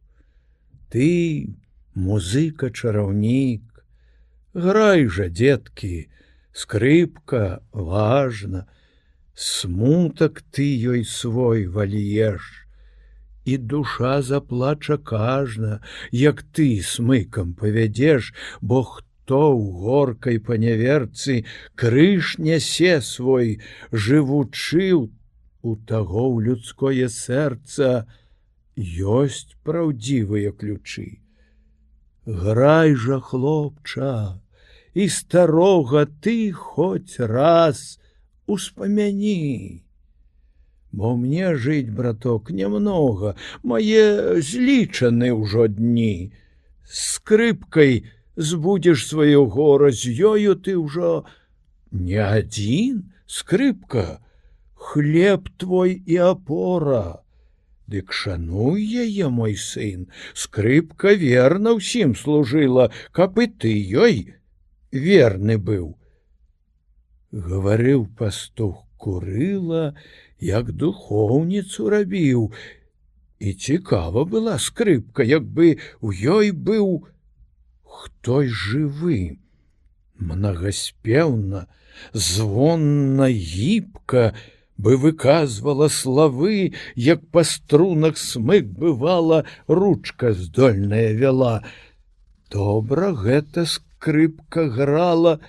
Ты, музыка-чараўнік, грай жа, дзеткі, скрыпка важна, смутак ты ёй свой вальеш, і душа заплача кажна, як ты смыкам павядзеш, бо хто ў горкай паняверцы крыж нясе свой, жывучы у таго ў людское сэрца ёсць праўдзівыя ключы. Грай жа, хлопча, і старога ты хоць раз успамяні. Бо мне жыць, браток, нямнога, мае злічаны ўжо дні. Скрыпкай збудзеш сваё гора, з ёю ты ўжо не адзін, скрыпка, хлеб твой і апора. Дык шануй яе, мой сын, скрыпка верна ўсім служыла, каб і ты ёй верны быў. Гаварыў пастух курыла, як духоўніцу рабіў, і цікава была скрыпка, як бы у ёй быў хтось жывы. Мнагаспеўна, звонна, гібка бы выказвала славы, як па струнах смык бывала, ручка здольная вяла. Добра гэта скрыпка грала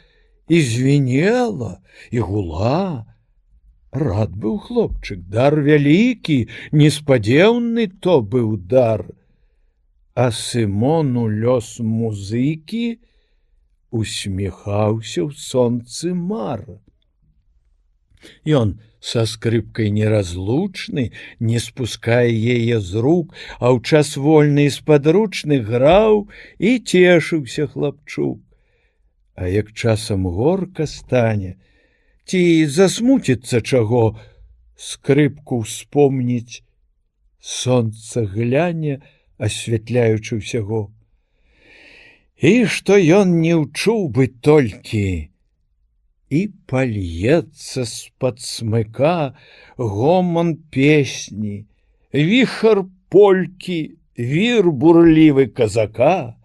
і звінела, і гула. Рад быў хлопчык, дар вялікі, неспадзеўны то быў дар. А Сымону лёс музыкі усміхаўся ў сонцы мар. Ён са скрыпкай неразлучны, не спускае яе з рук, а ў час вольны і спадручны граў і цешыўся хлапчук. А як часам горка стане, ці засмуціцца чаго, скрыпку ўспомніць, сонца гляне, асвятляючы ўсяго. І што ён не ўчуў бы толькі, і пальецца з-пад смыка гоман песні, віхар полькі, вір бурлівы казака.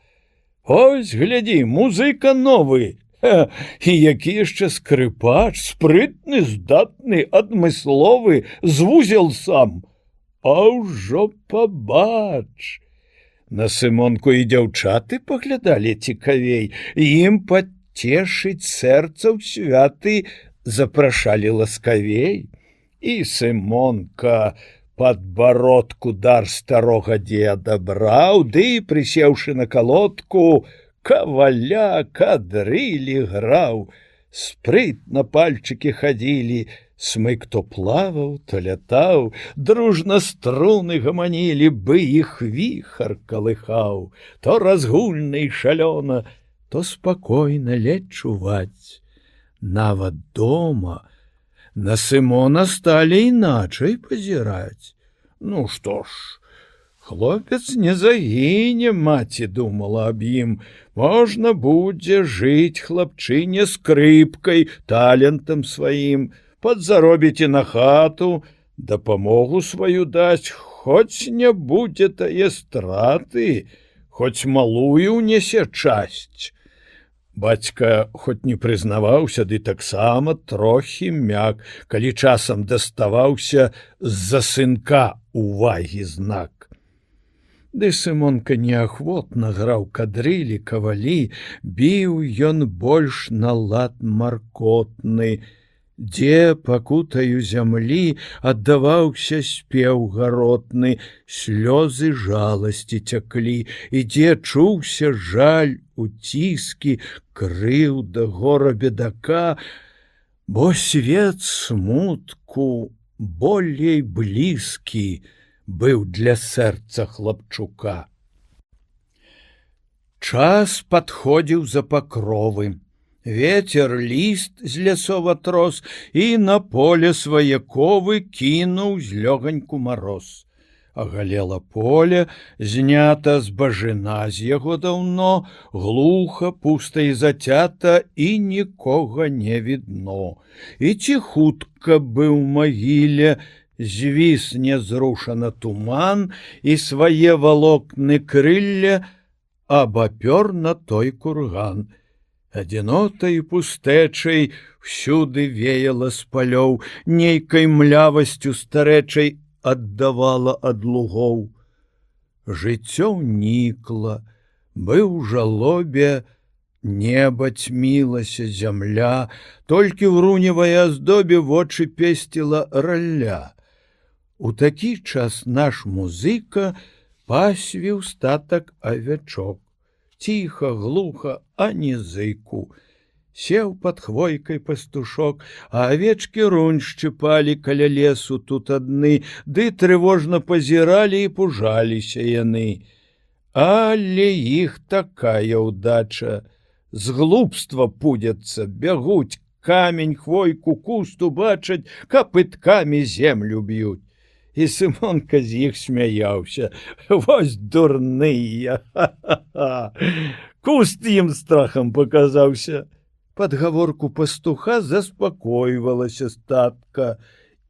Ось, глядзі, музыка новы, і які яшчэ скрыпач, спрытны, здатны, адмысловы, звузел сам. А ўжо пабач. На Сымонку і дзяўчаты паглядалі цікавей, ім пацешыць сэрцаў святы запрашалі ласкавей. І Сымонка падбародку дар старога дзеда браў, ды, прысеўшы на калодку, каваля, кадрылі граў. Спрытна пальчыкі хадзілі, смык то плаваў, то лятаў, дружна струны гаманілі, бы іх віхар калыхаў, то разгульна і шалёна, то спакойна ледь чуваць. Нават дома на Сымона сталі іначай пазіраць. Ну што ж, хлопец не загіне, маці думала аб ім, можна будзе жыць хлапчыне скрыпкай, талентам сваім, падзаробіць і на хату, дапамогу сваю даць, хоць не будзе тае страты, хоць малую ўнесе часць. Бацька хоць не прызнаваўся, ды таксама трохі мяк, калі часам даставаўся з-за сынка увагі знак. Ды Сымонка неахвотна граў кадрылі, кавалі, біў ён больш на лад маркотны, дзе пакутаю зямлі аддаваўся спеў гаротны, слёзы жаласці цяклі, і дзе чуўся жаль, уціскі, крыўда, гора бедака, бо свет смутку болей блізкі быў для сэрца хлапчука. Час падходзіў за пакровы. Ветер ліст з лясова трос, і на поле свае ковы кінуў злёганьку мароз. Агалела поле, знята з бажына з яго даўно, глуха, пуста і зацята, і нікога не відно. І ці хутка быў магіле, звіс нязрушана туман, і свае валокны крылля абапёр на той курган. Адзінотай пустэчай всюды веяла з палёў, нейкай млявасцю старэчай аддавала ад лугоў. Жыццё ўнікла, быў жалобе Неба цьмілася зямля, толькі ў руневай аздобе вочы песціла ралля. У такі час наш музыка пасвіў статак авячок. Ціха, глуха, ані зыку. Сеў пад хвойкай пастушок, а авечкі рунь шчыпалі каля лесу тут адны, ды трывожна пазіралі і пужаліся яны. Але іх такая ўдача. З глупства пудзяцца, бягуць, камень, хвойку, куст убачаць, капыткамі землю б'юць. І Сымонка з іх смяяўся. Вось дурныя! Ха-ха-ха! Куст ім страхам паказаўся. Пад гаворку пастуха заспакойвалася статка,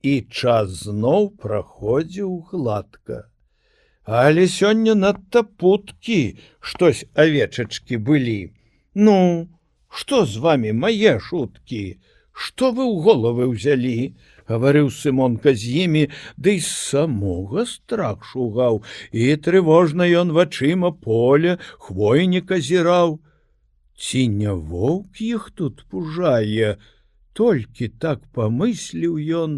і час зноў праходзіў гладка. Але сёння надта путкі штось авечачкі былі. Ну, што з вамі, мае шуткі? Што вы ў головы ўзялі? Гаварыў Сымонка з імі, ды й самога страх шугаў, і трывожна ён вачыма поле хвойнік азіраў. Ці не воўк іх тут пужае? Толькі так памысліў ён.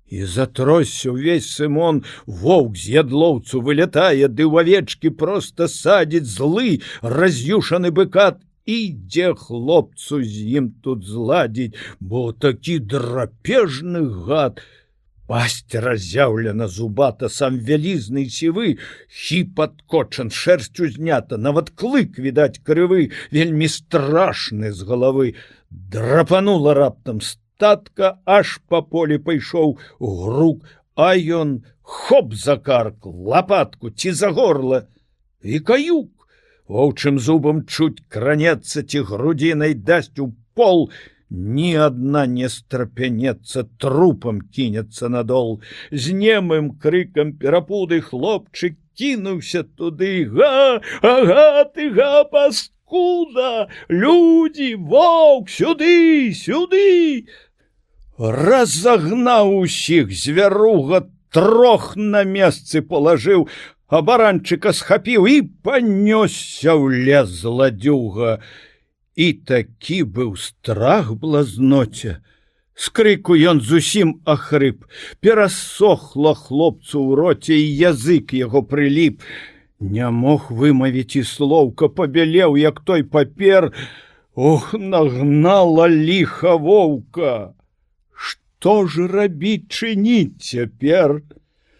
І затросся ўвесь Сымон, воўк з ядлоўцу вылятае, ды ў авечкі проста садзіць злы, раз'юшаны быкат, ідзе хлопцу з ім тут зладзіць, бо такі драпежны гад. Пасць разяўлена зубата, сам вялізны сівы, хіп адкочан, шэрсць узнята, нават клык, відаць, крывы, вельмі страшны з галавы. Драпанула раптам статка, аж па полі пайшоў грук, а ён хоп за карк, лапатку ці за горла, і каюк. Воўчым зубам чуць кранецца, ці грудзінай дасць у пол, ні адна не страпянецца, трупам кінецца надол. З немым крыкам перапуды хлопчык кінуўся туды. Га, ага, ты га, паскуда! Людзі, воўк, сюды, сюды! Разагнаў усіх, звяруга трох на месцы палажыў, а баранчыка схапіў і панёсся ў лес зладзюга. І такі быў страх блазноце. З крыку ён зусім ахрып, перасохла хлопцу ў роце, і язык яго прыліп. Не мог вымавіць і слоўка, пабялеў, як той папер. Ох, нагнала ліха воўка! Што ж рабіць, чыніць цяпер?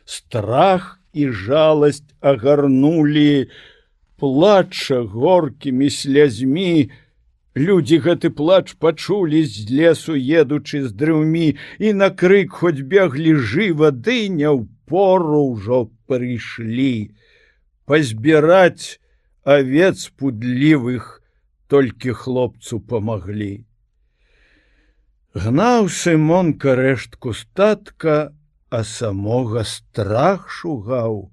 Страх і жаласць агарнулі, плача горкімі слязьмі. Людзі гэты плач пачулі з лесу, едучы з дрыўмі, і на крык хоць беглі жыва, ды не ў пору ўжо прыйшлі. Пазбіраць авец пудлівых толькі хлопцу памаглі. Гнаў Сымонка рэштку статка, а самога страх шугаў.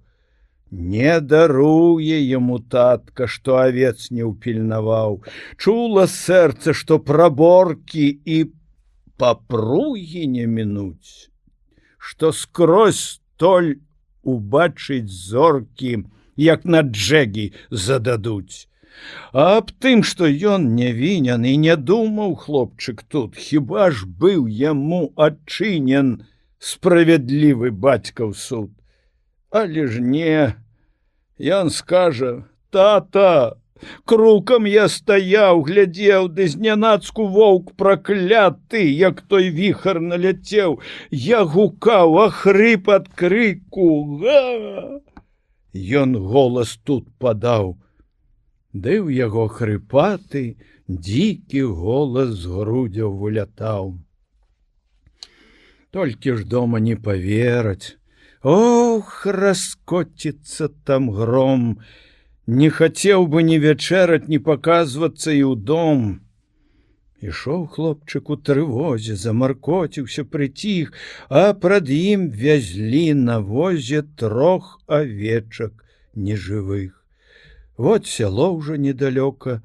Не даруе яму татка, што авец не ўпільнаваў. Чула сэрца, што праборкі і папругі не мінуць, што скрозь столь убачыць зоркі, як на джэгі зададуць. А аб тым, што ён нявінен, і не думаў хлопчык тут, хіба ж быў яму адчынен справядлівы бацькаў суд. Але ж не, ён скажа: тата, крукам я стаяў, глядзеў, ды знянацку воўк пракляты, як той віхар наляцеў. Я гукаў, ахрып ад крыку, га! Ён голас тут падаў, ды ў яго хрыпаты, дзікі голас з грудзяў вылятаў. Толькі ж дома не павераць. Ох, раскоціцца там гром. Не хацеў бы ні вечераць, ні паказвацца і ў дом. Ішоў хлопчык у трывозе, замаркоціўся, прыціх, а прад ім вязлі на возе трох авечак нежывых. Вот сяло ўжо недалёка.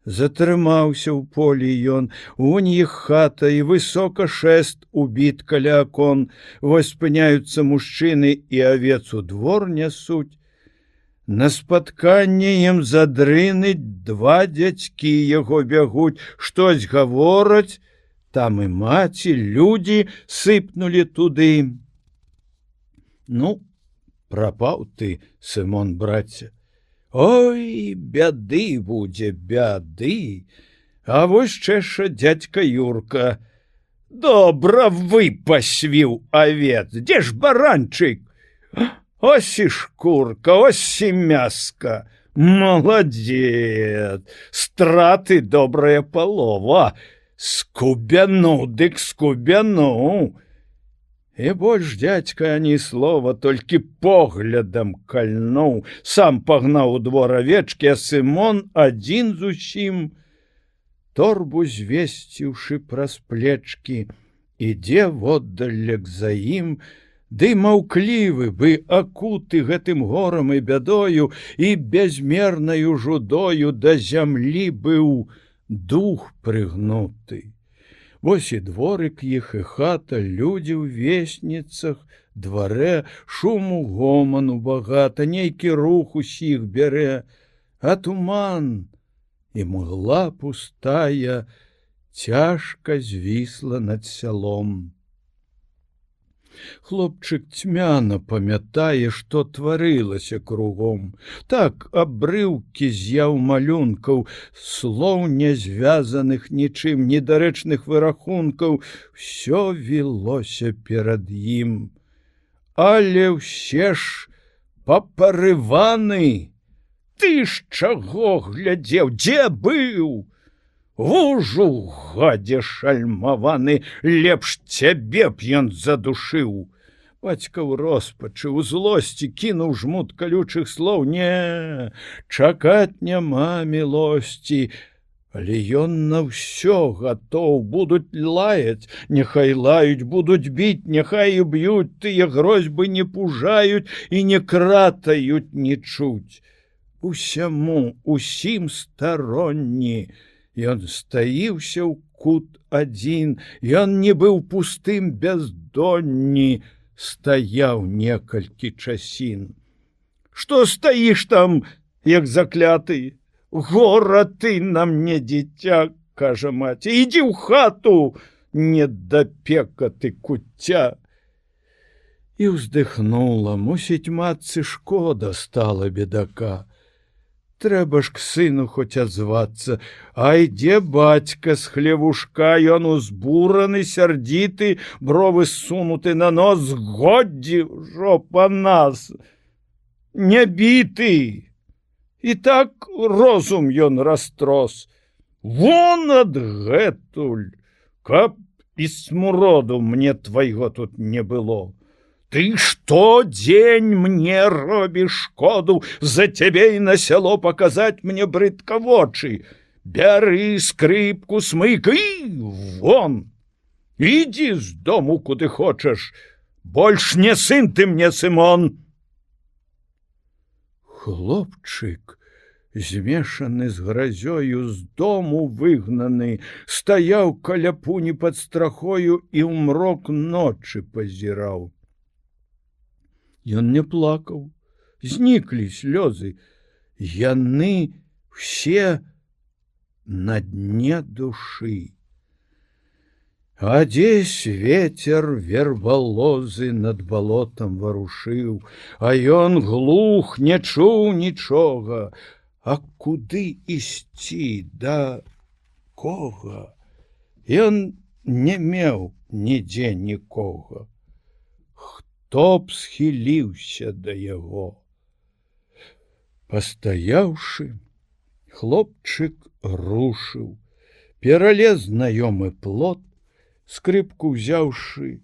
Затрымаўся ў полі ён, унь іх хата, і высока шэст убіт каля акон. Вось спыняюцца мужчыны, і авец у двор нясуць. На спатканне ім задрыны два дзядзькі яго бягуць, штось гавораць, там і маці, людзі сыпнулі туды. Ну, прапаў ты, Сымон, браце. Ой, бяды будзе, бяды. А вось чэша дзядзька Юрка. Добра выпасвіў авец, дзе ж баранчык? Ось і шкурка, ось і мяска. Маладзец, страты добрая палова. Скубяну, дык скубяну. І больш дзядзька ані слова, толькі поглядам кальнуў. Сам пагнаў у двор авечкі, а Сымон адзін зусім, торбу звесціўшы праз плечкі, ідзе воддалек за ім, ды маўклівы бы, акуты гэтым горам і бядою і безмернаю жудою да зямлі быў дух прыгнуты. Вось і дворык іх, і хата, людзі ў весніцах, дварэ, шуму гоману багата, нейкі рух усіх бярэ, а туман і мгла пустая цяжка звісла над сялом. Хлопчык цьмяна памятае, што тварылася кругом. Так абрыўкі з'яў малюнкаў, слоў не звязаных нічым, недарэчных вырахункаў, усё вілося перад ім. Але ўсе ж папарываны. Ты ж чаго глядзеў, дзе быў? Вужу, гадзе шальмаваны, лепш цябе б ён задушыў. Бацька ў роспачы, у злосці кінуў жмут калючых слоў. Не, чакаць няма мілосці, але ён на ўсё гатоў. Будуць лаяць, няхай лаюць, будуць біць, няхай і б'юць, тыя грозьбы не пужаюць і не кратаюць, не чуць. Усяму, усім старонні. Ён стаіўся ў кут адзін, ён не быў пустым бяздонні, стаяў некалькі часін. Што стаіш там, як закляты? Гора ты на мне, дзіця, кажа маці, ідзі ў хату, недапека ты куцця. І ўздыхнула, мусіць, матцы шкода стала бедака. Трэба ж к сыну хоць азвацца. Ай, дзе бацька з хлевушка, ён узбураны, сярдзіты, бровы ссунуты на нос. Годдзі ўжо па нас, не біты. І так розум ён растрос. Вон адгэтуль, каб і смуроду мне твайго тут не было. Ты штодзень мне робіш шкоду, за цябе і на сяло паказаць мне брыдка вочы. Бяры скрыпку, смык і вон. Ідзі з дому, куды хочаш. Больш не сын ты мне, Сымон. Хлопчык, змешаны з гразёю, з дому выгнаны, стаяў каля пуні пад страхою і ў мрок ночы пазіраў. Ён не плакаў, зніклі слёзы, яны ўсе на дне душы. А дзесь ветер вербалозы над балотам варушыў, а ён глух, не чуў нічога. А куды ісці, да кога? Ён не меў нідзе нікога. Хто б схіліўся да яго? Пастаяўшы, хлопчык рушыў, пералез знаёмы плот, скрыпку ўзяўшы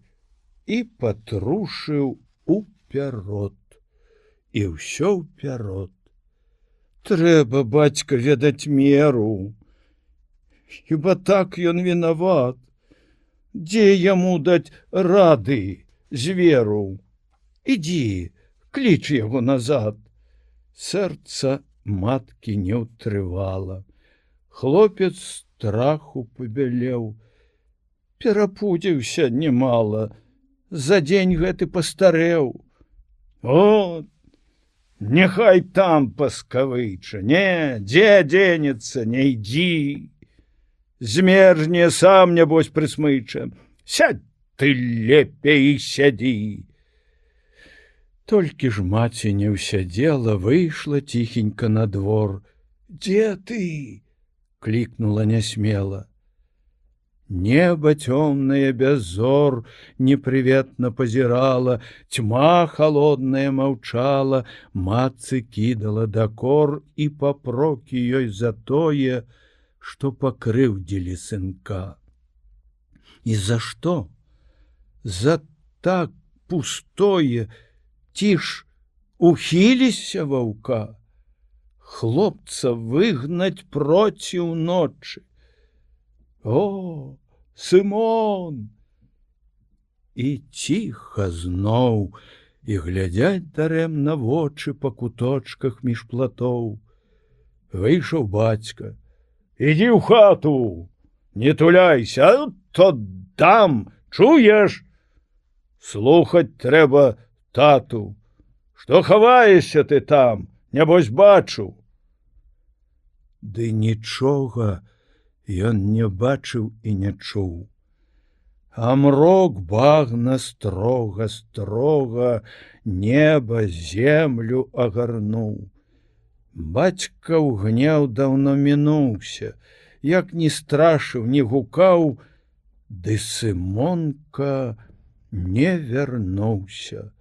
і патрушыў уперод. І ўсё ўперод. Трэба, бацька, ведаць меру. Хіба так ён вінават? Дзе яму даць рады зверу? Ідзі, кліч яго назад. Сэрца маткі не ўтрывала. Хлопец страху пабялеў. Перапудзіўся немала. За дзень гэты пастарэў. О, Няхай там паскавыча, не, дзе дзенецца, не ідзі. Змерзне, сам, нябось, прысмыча. Сядь ты лепей сядзі. Толькі ж маці не ўсядзела, выйшла ціхенька на двор. Дзе ты? Клікнула нясмела. Неба цёмнае без зор непрыветна пазірала, тьма холодная маўчала, матцы кідала дакор і папрокі ёй за тое, што пакрыўдзілі сынка. І за што? За так пустое, ці ж ухіліся ваўка? Хлопца выгнаць проціў ночы. О, Сымон! І ціха зноў, і глядзяць дарэмна вочы па куточках між платоў. Выйшаў бацька. Ідзі ў хату, не туляйся, а то дам, чуеш? Слухаць трэба тату. Што хаваешся ты там, нябось бачу. Ды нічога ён не бачыў і не чуў. А мрок багна строга неба землю агарнуў. Бацька ў гнеў даўно мінуўся, як ні страшыў, ні гукаў, ды Сымонка не вярнуўся.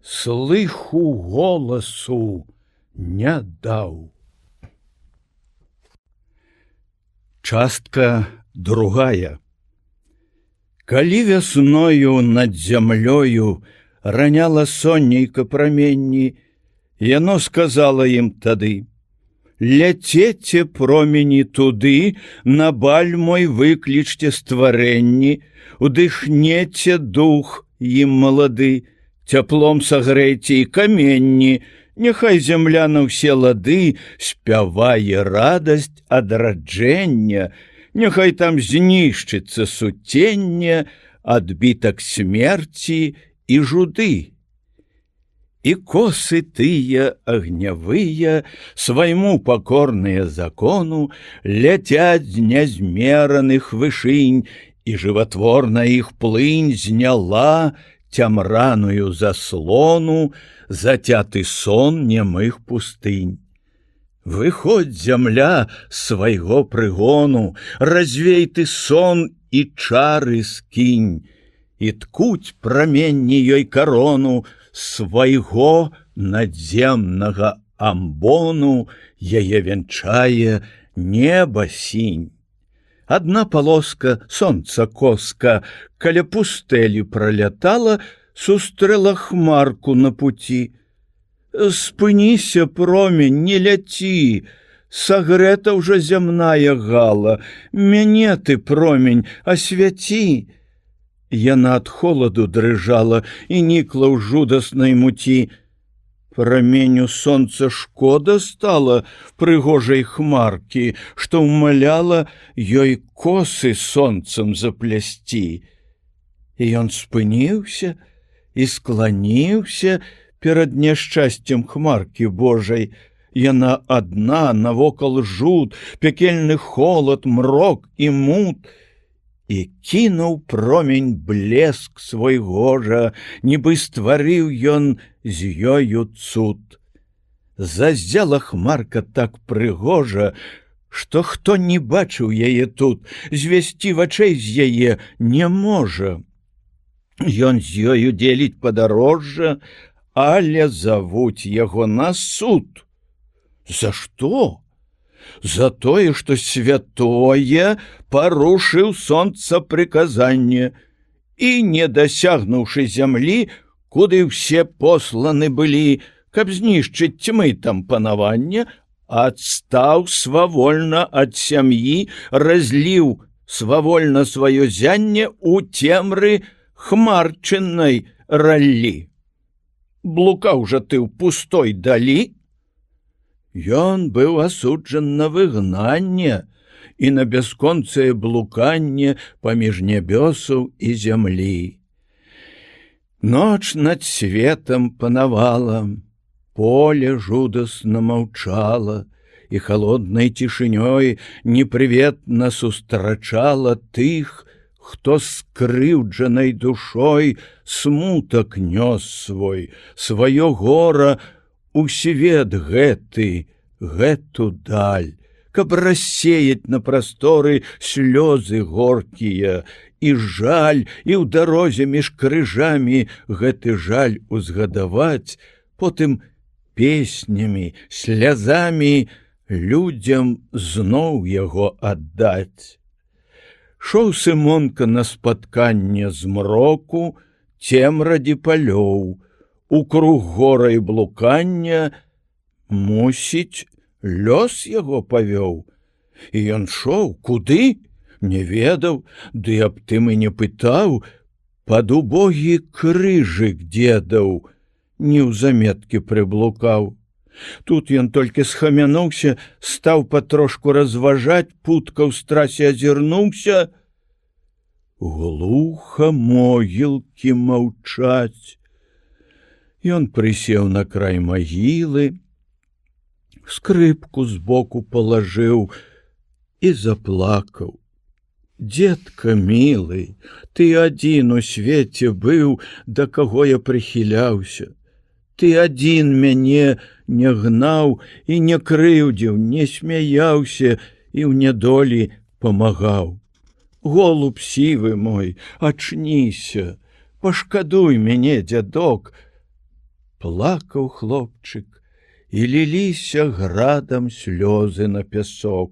Слыху голасу не даў. Частка другая. Калі вясною над зямлёю раняла сонейка праменні, яно сказала ім тады: ляцеце промені туды, на баль мой выклічце стварэнні, удыхнеце дух ім малады, цяплом сагрэйце і каменні, няхай зямля на ўсе лады спявае радасць адраджэння, няхай там знішчыцца суценне, адбітак смерці і жуды. І косы тыя агнявыя, свайму пакорныя закону, ляцяць з нязмераных вышынь, і жыватворна іх плынь зняла цямраную заслону, зацяты сон нямых пустынь. Выходзь, зямля, свайго прыгону, развей ты сон і чары скінь, і ткуць праменні ёй карону свайго надземнага амбону, яе вянчае неба сінь. Адна полоска, сонца коска, каля пустэлі пролятала, сустрэла хмарку на пуці. Спыніся, промень, не ляці, сагрэта ўжо зямная гала, мяне ты, промень, асвяці. Яна ад холаду дрыжала і нікла ў жудаснай муці. Праменю сонца шкода стала прыгожай хмаркі, што ўмаляла ёй косы сонцам заплясці. І ён спыніўся і скланіўся перад няшчасцем хмаркі Божай. Яна адна, навокал жуд, пекельны холад, мрок і мут. І кінуў промень блеск свой гожа, нібы стварыў ён з ёю цуд. Заззяла хмарка так прыгожа, што хто не бачыў яе тут, звесці вачэй з яе не можа. Ён з ёю дзеліць падарожжа, але завуць яго на суд. За што? За тое, што святое парушыў сонца прыказанне і, не дасягнуўшы зямлі, куды ўсе посланы былі, каб знішчыць тьмы там панавання, адстаў свавольна ад сям'і, разліў свавольна сваё зянне ў цемры хмарчыннай раллі. Блукаў жа ты ў пустой далі. Ён быў асуджан на выгнанне і на бясконцае блуканне паміж нябёсаў і зямлі. Ноч над светам панавала, Поле жудасна маўчала, і халоднай цішынёй непрыветна сустрачала тых, хто скрыўджанай душой смутак нёс сваё гора у свет гэту даль, каб рассеять на прасторы слёзы горкія, і жаль, і ў дарозе між крыжамі гэты жаль узгадаваць, потым песнямі, слязамі людзям зноў яго аддаць. Шоў Сымонка на спатканне змроку, цемрадзі палёў, у круг гора і блукання, мусіць, лёс яго павёў. І ён шоў, куды? Не ведаў, ды аб тым і не пытаў, пад убогі крыжык дзедаў, неўзаметкі прыблукаў. Тут ён толькі схамянуўся, стаў патрошку разважаць, путка ў страсе азірнуўся. Глуха могілкі маўчаць. Ён прысеў на край магілы, скрыпку збоку палажыў і заплакаў. Дзедка мілы, ты адзін у свеце быў, да каго я прыхіляўся. Ты адзін мяне не гнаў і не крыўдзіў, не смяяўся і ў нядолі памагаў. Голуб сівы мой, ачніся, пашкадуй мяне, дзядок. Плакаў хлопчык, і ліліся градам слёзы на пясок.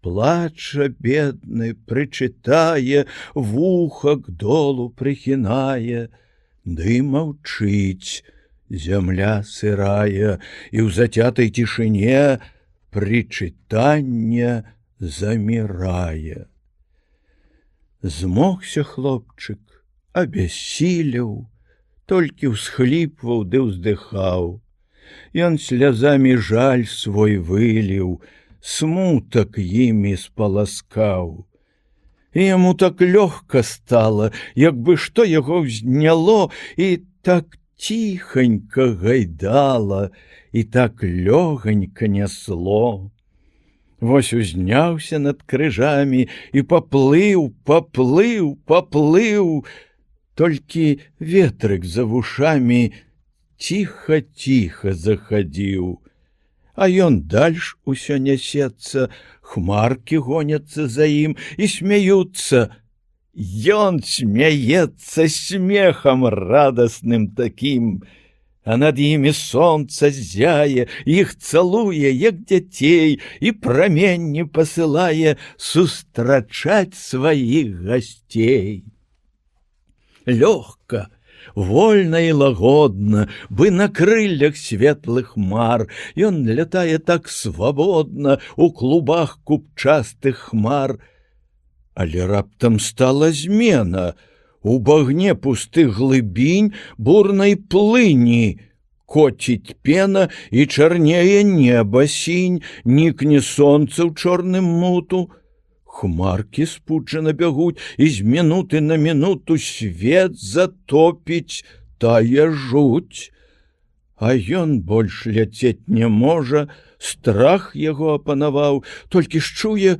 Плача бедны, прычытае, вуха к долу прыхінае, ды маўчыць зямля сырая, і ў зацятай цішыне прычытання замірае. Змогся хлопчык, абяссілеў, толькі ўсхліпваў ды ўздыхаў. Ён слязамі жаль свой выліў, смутак імі спаласкаў. І яму так лёгка стала, як бы што яго ўзняло, і так ціханька гайдала, і так лёганька нясло. Вось узняўся над крыжамі і паплыў, толькі ветрык за вушамі ціха-ціха захадзіў. А ён дальш усё нясецца, хмаркі гоняцца за ім і смяюцца. Ён смяецца смехам радасным такім, а над імі сонца зяе, іх цалуе, як дзяцей, і праменні пасылае сустрачаць сваіх гасцей. Лёгка, вольна і лагодна, бы на крыллях светлых хмар, ён лятае так свабодна у клубах купчастых хмар. Але раптам стала змена, у багне пустых глыбінь бурнай плыні коціць пена, і чарнее неба сінь, нікне сонца ў чорным муту. Хмаркі спуджана бягуць, і з мінуты на мінуту свет затопіць тая жуть. А ён больш ляцець не можа, страх яго апанаваў, толькі ж чуе: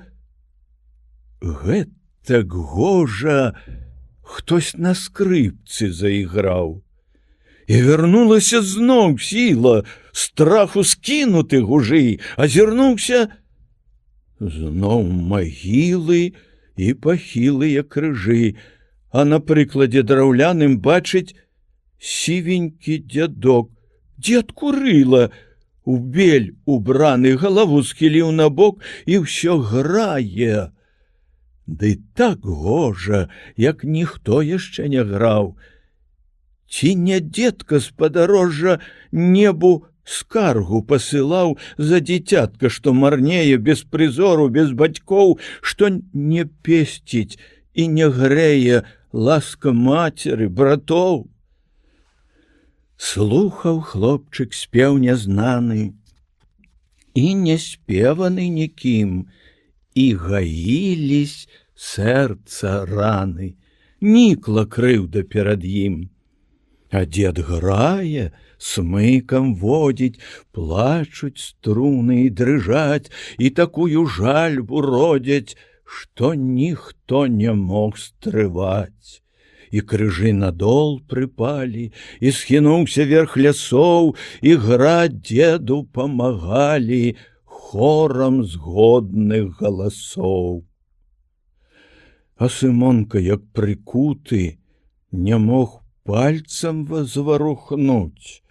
гэтак гожа хтось на скрыпцы заіграў. І вярнулася зноў сіла, страху скінуты гужы, азірнуўся. Зноў магілы і пахілыя крыжы, а на прыкладзе драўляным бачыць сівенькі дзядок. Дзед Курыла, у бель убраны, галаву схіліў набок і ўсё грае. Ды так гожа, як ніхто яшчэ не граў. Ці не дзедка з падарожжа небу скаргу пасылаў за дзіцятка, што марнее без прызору, без бацькоў, што не песціць і не грэе ласка мацеры, братоў. Слухаў хлопчык спеў нязнаны і не спеваны нікім, і гаілісь сэрца раны, нікла крыўда перад ім. А дзед грае, смыкам водзіць, плачуць струны і дрыжаць, і такую жальбу родзяць, што ніхто не мог стрываць. І крыжы надол прыпалі, і схінуўся верх лясоў, і граць дзеду памагалі хорам згодных галасоў. А Сымонка, як прыкуты, не мог пальцам зварухнуць,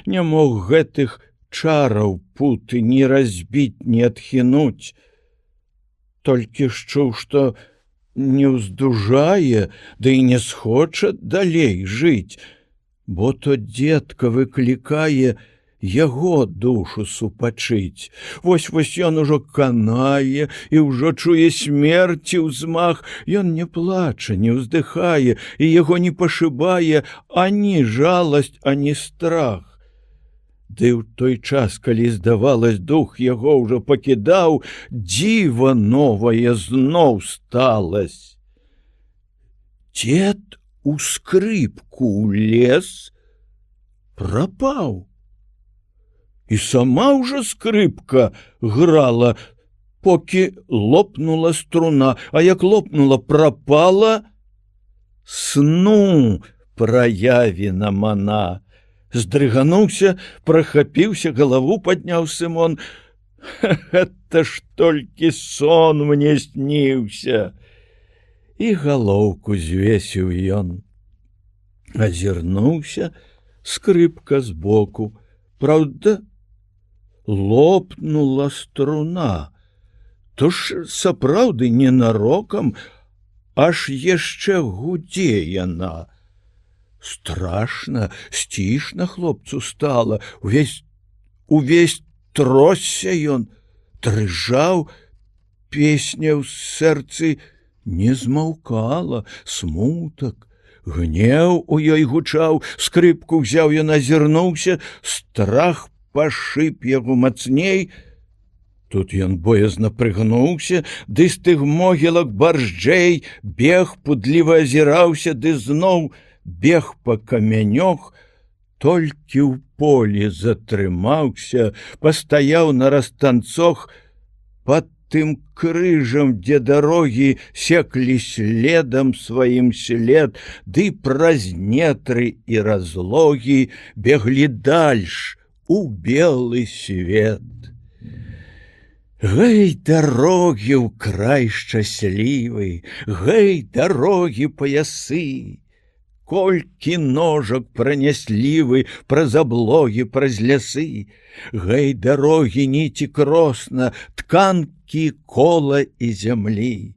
не мог гэтых чараў путы ні разбіць, ні адхінуць. Толькі чуў, што не ўздужае, ды і не схоча далей жыць, бо то дзедка выклікае яго душу супачыць. Вось ён ужо канае і ўжо чуе смерці ўзмах. Ён не плача, не ўздыхае, і яго не пашыбае ані жаласць, ані страх. Ды ў той час, калі, здавалось, дух яго ўжо пакідаў, дзіва новае зноў сталось. Дзед у скрыпку ўлез, прапаў. І сама ўжо скрыпка грала, покі лопнула струна, а як лопнула, прапала. Сну праявіна мана. Здрыгануўся, прахапіўся, галаву падняў Сымон. Гэта ж толькі сон мне сніўся. І галоўку звесіў ён. Азірнуўся, скрыпка збоку. Праўда, лопнула струна. То ж сапраўды ненарокам, аж яшчэ гудзе яна. Страшна, сцішна хлопцу стала, увесь тросся ён, дрыжаў, песня ў сэрцы не змаўкала, смутак, гнеў у ёй гучаў, скрыпку ўзяў ён, азірнуўся, страх пашыб яго мацней. Тут ён боязна прыгнуўся, ды з тых могілак баржджэй бег, пудліва азіраўся, ды зноў бег па камянёх, толькі ў полі затрымаўся, пастаяў на растанцох пад тым крыжам, дзе дарогі секлі следам сваім след, ды праз нетры і разлогі беглі дальш у белы свет. Гэй, дарогі ў край шчаслівы, гэй, дарогі паясы, колькі ножак пранеслі вы праз аблогі, праз лясы, гэй, дарогі ніці кросна, тканкі кола і зямлі.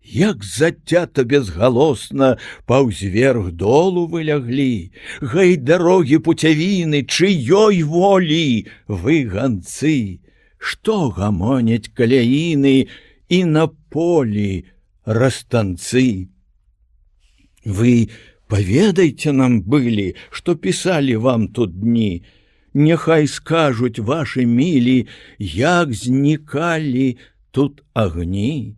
Як зацята безгалосна паўз верх долу вы ляглі, гэй, дарогі пуцявіны, чыёй волі вы ганцы, што гамоняць каляіны і на полі растанцы. Вы паведайце нам былі, што пісалі вам тут дні, няхай скажуць вашы мілі, як знікалі тут агні.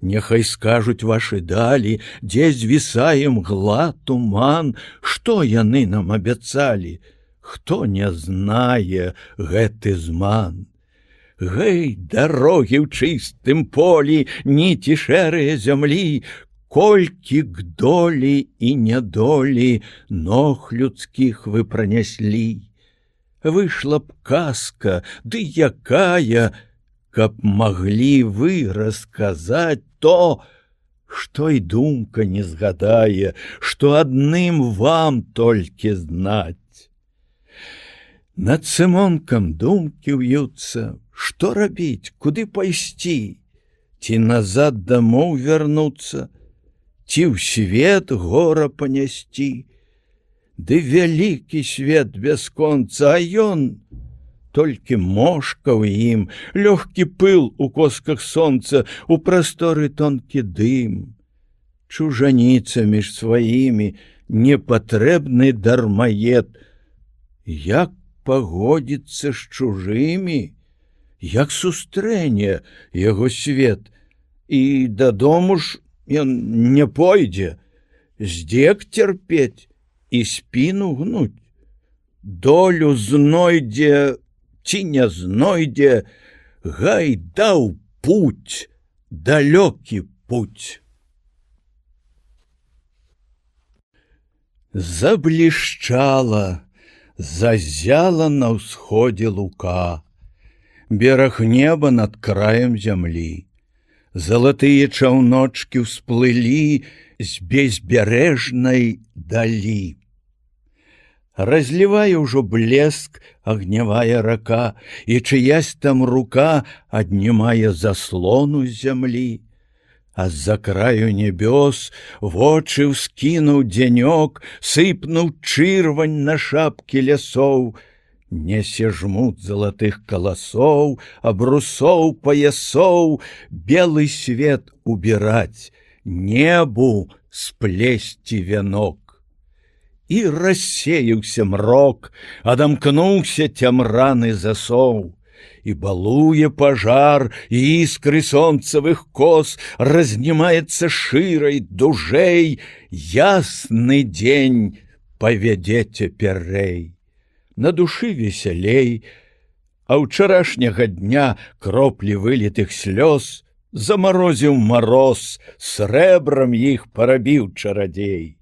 Няхай скажуць вашы далі, дзе звісае мгла, туман, што яны нам абяцалі, хто не знае гэты зман. Гэй, дарогі ў чыстым полі, ніці шэрыя зямлі, колькі к долі і нядолі ног людскіх вы пранеслі. Выйшла б казка, ды якая, каб маглі вы расказаць то, што і думка не згадае, што адным вам толькі знаць. Над Сымонкам думкі в'юцца, што рабіць, куды пайсці, ці назад дамоў вярнуцца, ці ў свет гора панясці. Ды вялікі свет бясконца, а ён толькі мошка ў ім, лёгкі пыл у косках сонца, у прасторы тонкі дым. Чужаніца між сваімі, непатрэбны дармаед. Як пагодзіцца з чужымі, як сустрэне яго свет, і дадому ж ён не пойдзе, здзек цярпець і спіну гнуць. долю знойдзе ці не знойдзе, гайда ў путь, далёкі путь. Заблішчала, зазяла на ўсходзе лука, бераг неба над краем зямлі. Залатыя чаўночкі ўсплылі з безбярэжнай далі. Разлівае ўжо блеск агнявая рака, і чыясь там рука аднімае заслону з зямлі. А з-за краю нябёс вочы ўскінуў дзянёк, сыпнуў чырвань на шапкі лясоў, несе жмут залатых каласоў, абрусоў, паясоў, белы свет убіраць, небу сплесці вянок. І рассеяўся мрок, адамкнуўся цямраны засоў, і балуе пажар, і іскры сонцавых кос, разнімаецца шырай, дужэй, ясны дзень павядзе цяперэй. На душы весялей, а ўчарашняга дня кроплі вылітых слёз замарозіў мароз, срэбрам іх парабіў чарадзей.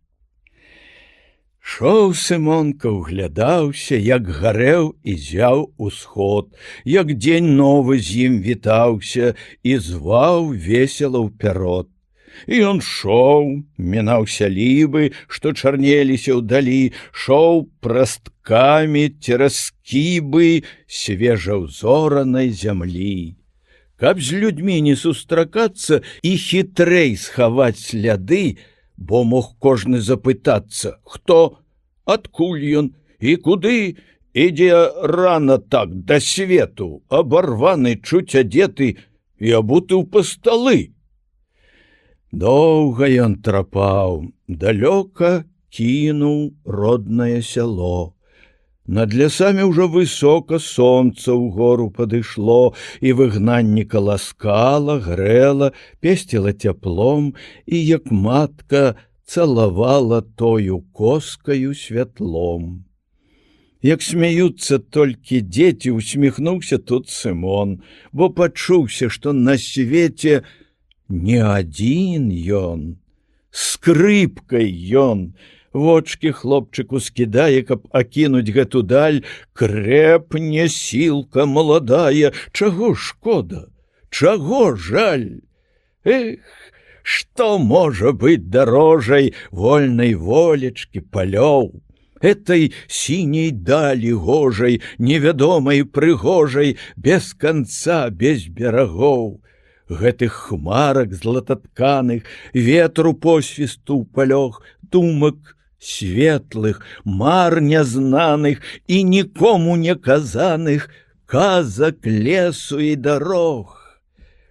Шоў Сымонка, углядаўся, як гарэў і зяў усход, як дзень новы з ім вітаўся і зваў весела ўперод. І ён шоў, мінаў сялібы, што чарнеліся ўдалі, шоў прасткамі цераз скібы свежаўзоранай зямлі. Каб з людзьмі не сустракацца і хітрэй схаваць сляды, бо мог кожны запытацца, хто, адкуль ён і куды, ідзе рана так да свету, абарваны, чуць адзеты і абуты ў пасталы. Доўга ён трапаў, далёка кінуў роднае сяло. Над лясамі ўжо высока сонца ўгору падышло, і выгнанніка ласкала, грэла, песціла цяплом, і, як матка, цалавала тою коскаю святлом. Як смяюцца толькі дзеці, усміхнуўся тут Сымон, бо пачуўся, што на свеце не адзін ён, скрыпкай ён. Вочки хлопчыку скідае, каб акінуць гэту даль, крэпне сілка маладая, чаго шкода, чаго жаль? Эх, што можа быць дарожай вольнай волечкі палёў, этой сіняй далі гожай, невядомай прыгожай, без канца, без берагоў, гэтых хмарак злататканых, ветру посвісту палёг, думак светлых, мар нязнаных і нікому не казаных, казак лесу і дарог.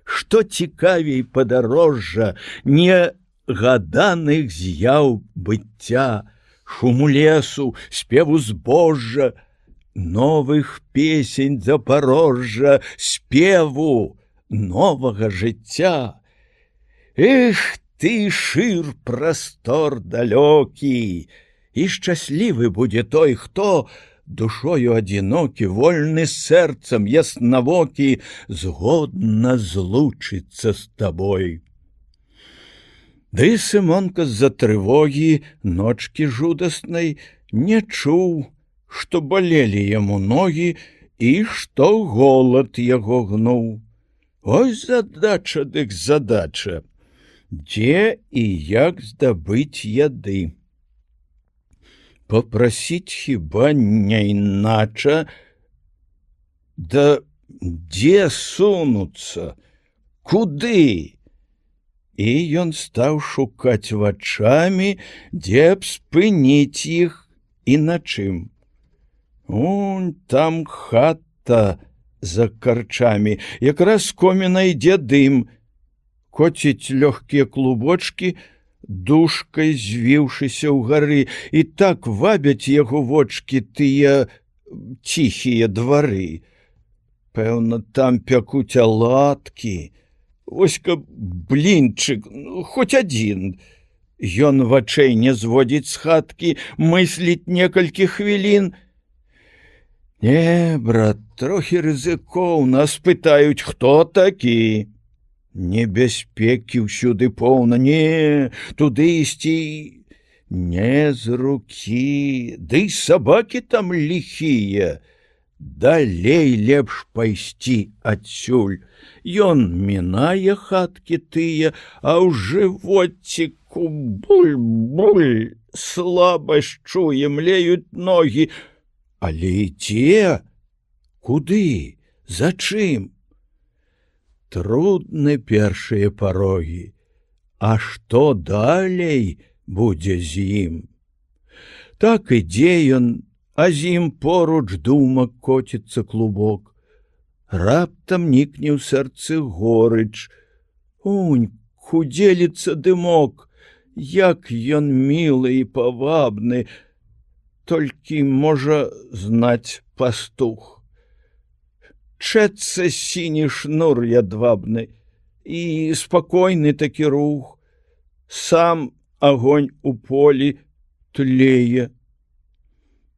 Што цікавей падарожжа негаданых з'яў быцця, шуму лесу, спеву збожжа, новых песень Запорожжа, спеву новага жыцця. Эх, ты шыр прастор далёкі, і шчаслівы будзе той, хто душою адзінокі, вольны сэрцам яснавокі, згодна злучыцца з табой. Ды Сымонка з-за трывогі ночкі жудаснай не чуў, што балелі яму ногі і што голад яго гнуў. Ой, задача дык задача, дзе і як здабыць яды? Папрасіць хіба не інача, да дзе сунуцца, куды? І ён стаў шукаць вачамі, дзе б спыніць іх і на чым. Унь там хата за карчамі, якраз з коміна ідзе дым, коціць лёгкія клубочкі, душкай звіўшыся ўгары, і так вабяць яго вочкі тыя ціхія двары. Пэўна, там пякуць аладкі, вось каб блінчык, хоць адзін. Ён вачэй не зводзіць з хаткі, мысліць некалькі хвілін, Не, брат, трохі рызыкоўна, спытаюць, хто такі. Небяспекі ўсюды поўна, не, туды ісці не з рукі, ды сабакі там ліхія. Далей лепш пайсці адсюль. Ён мінае хаткі тыя, а ў жывоціку буль-буль, слабасць чуе, млеюць ногі. Але ідзе? Куды? Зачым? Трудны першыя парогі. А што далей будзе з ім? Так ідзе ён, а з ім поруч думак коціцца клубок. Раптам нікне ў сэрцы горыч. Уньку, дзеліцца дымок, як ён мілы і павабны, толькі можа знаць пастух. Чэцца сіні шнур ядвабны, і спакойны такі рух. Сам агонь у полі тлее.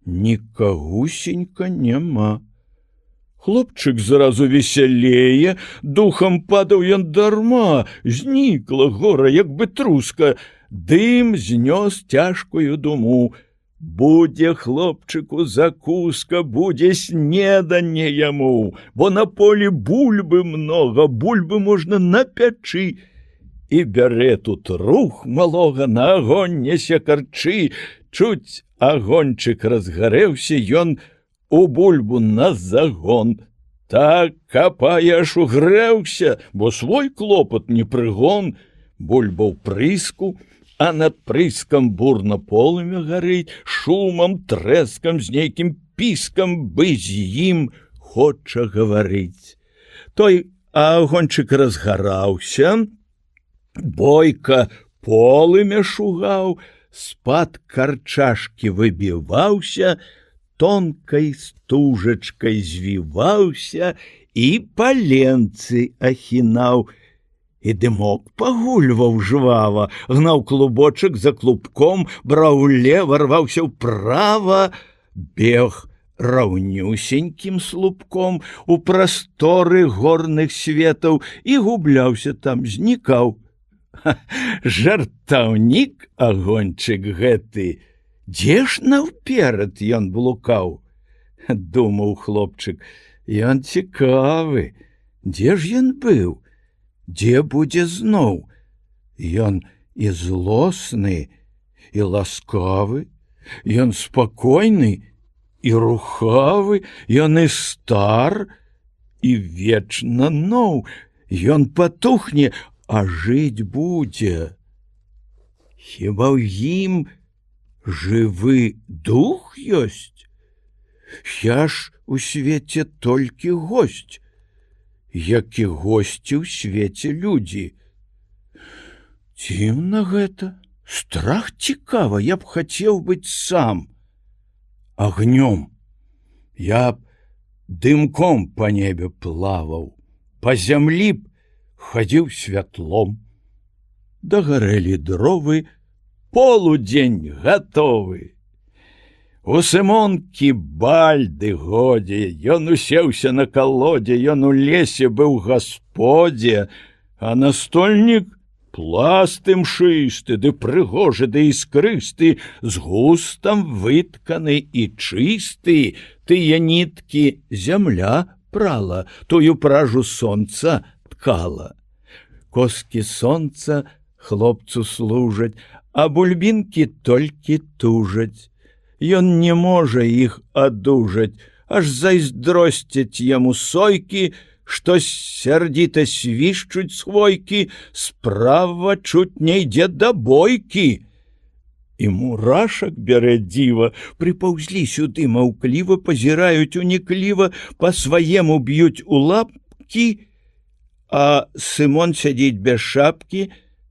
Нікагусенька няма. Хлопчык зразу весялее, духам падаў ён дарма, знікла гора, як бы труска, дым знёс цяжкую думу. Будзе хлопчыку закуска, будзе снеданне яму, бо на полі бульбы многа, бульбы можна напячы. І бярэ тут рух малога, на агонь несе карчы, чуць агоньчык разгарэўся, ён у бульбу на загон. Так капае, аж угрэўся, бо свой клопат не прыгон. Бульба ў прыску, а над прыскам бурна полымя гарыць, шумам, трэскам, з нейкім піскам, бы з ім хоча гаварыць. Той агоньчык разгараўся, бойка полымя шугаў, з-пад карчашкі выбіваўся, тонкай стужачкай звіваўся і паленцы ахінаў. І дымок пагульваў жвава, гнаў клубочак за клубком, браў улева, рваўся ўправа, бег раўнюсенькім слупком у прасторы горных светаў і губляўся там, знікаў. Жартаўнік агоньчык гэты, дзе ж наўперад ён блукаў? Думаў хлопчык, ён цікавы, дзе ж ён быў? Дзе будзе зноў? Ён і злосны, і ласкавы, ён спакойны і рухавы, ён і стар, і вечна ноў, ён патухне, а жыць будзе. Хіба ў ім жывы дух ёсць? Я ж у свеце толькі госць, як і госці ў свеце людзі. Дзіўна гэта, страх цікава, я б хацеў быць сам. Агнём, я б дымком па небе плаваў, па зямлі б хадзіў святлом. Дагарэлі дровы, полудзень гатовы. У Сымонкі бальды годзе, ён усеўся на калодзе, ён у лесе быў гасподзе, а настольнік пласты мшысты, ды прыгожы, ды іскрысты, з густам вытканы і чысты, тыя ніткі зямля прала, тую пражу сонца ткала. Коскі сонца хлопцу служаць, а бульбінкі толькі тужаць. Ён не можа іх адужаць, аж зайздросцяць яму сойкі, што сярдзіта свішчуць хвойкі, справа чуць не ідзе да бойкі. І мурашак бярэ дзіва, прыпаўзлі сюды маўкліва, пазіраюць унікліва, па-сваему б'юць у лапкі, а Сымон сядзіць без шапкі,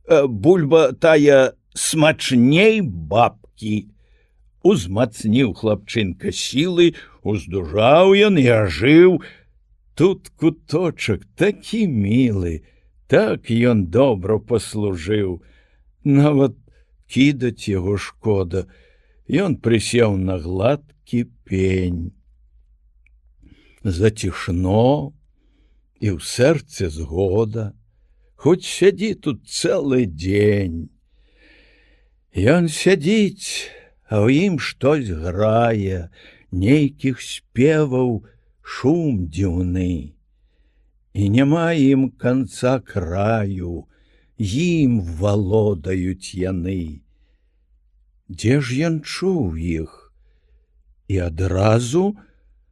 бульба тая смачней бабкі. Узмацніў хлапчынка сілы, уздужаў ён і ажыў. Тут куточак такі мілы, так ён добра паслужыў. Нават кідаць яго шкода, ён прысеў на гладкі пень. Зацішно, і ў сэрцы згода, хоць сядзі тут цэлы дзень. Ён сядзіць, а ў ім штось грае, нейкіх спеваў шум дзіўны. І няма ім канца краю, ім валодаюць яны. Дзе ж ён чуў іх? І адразу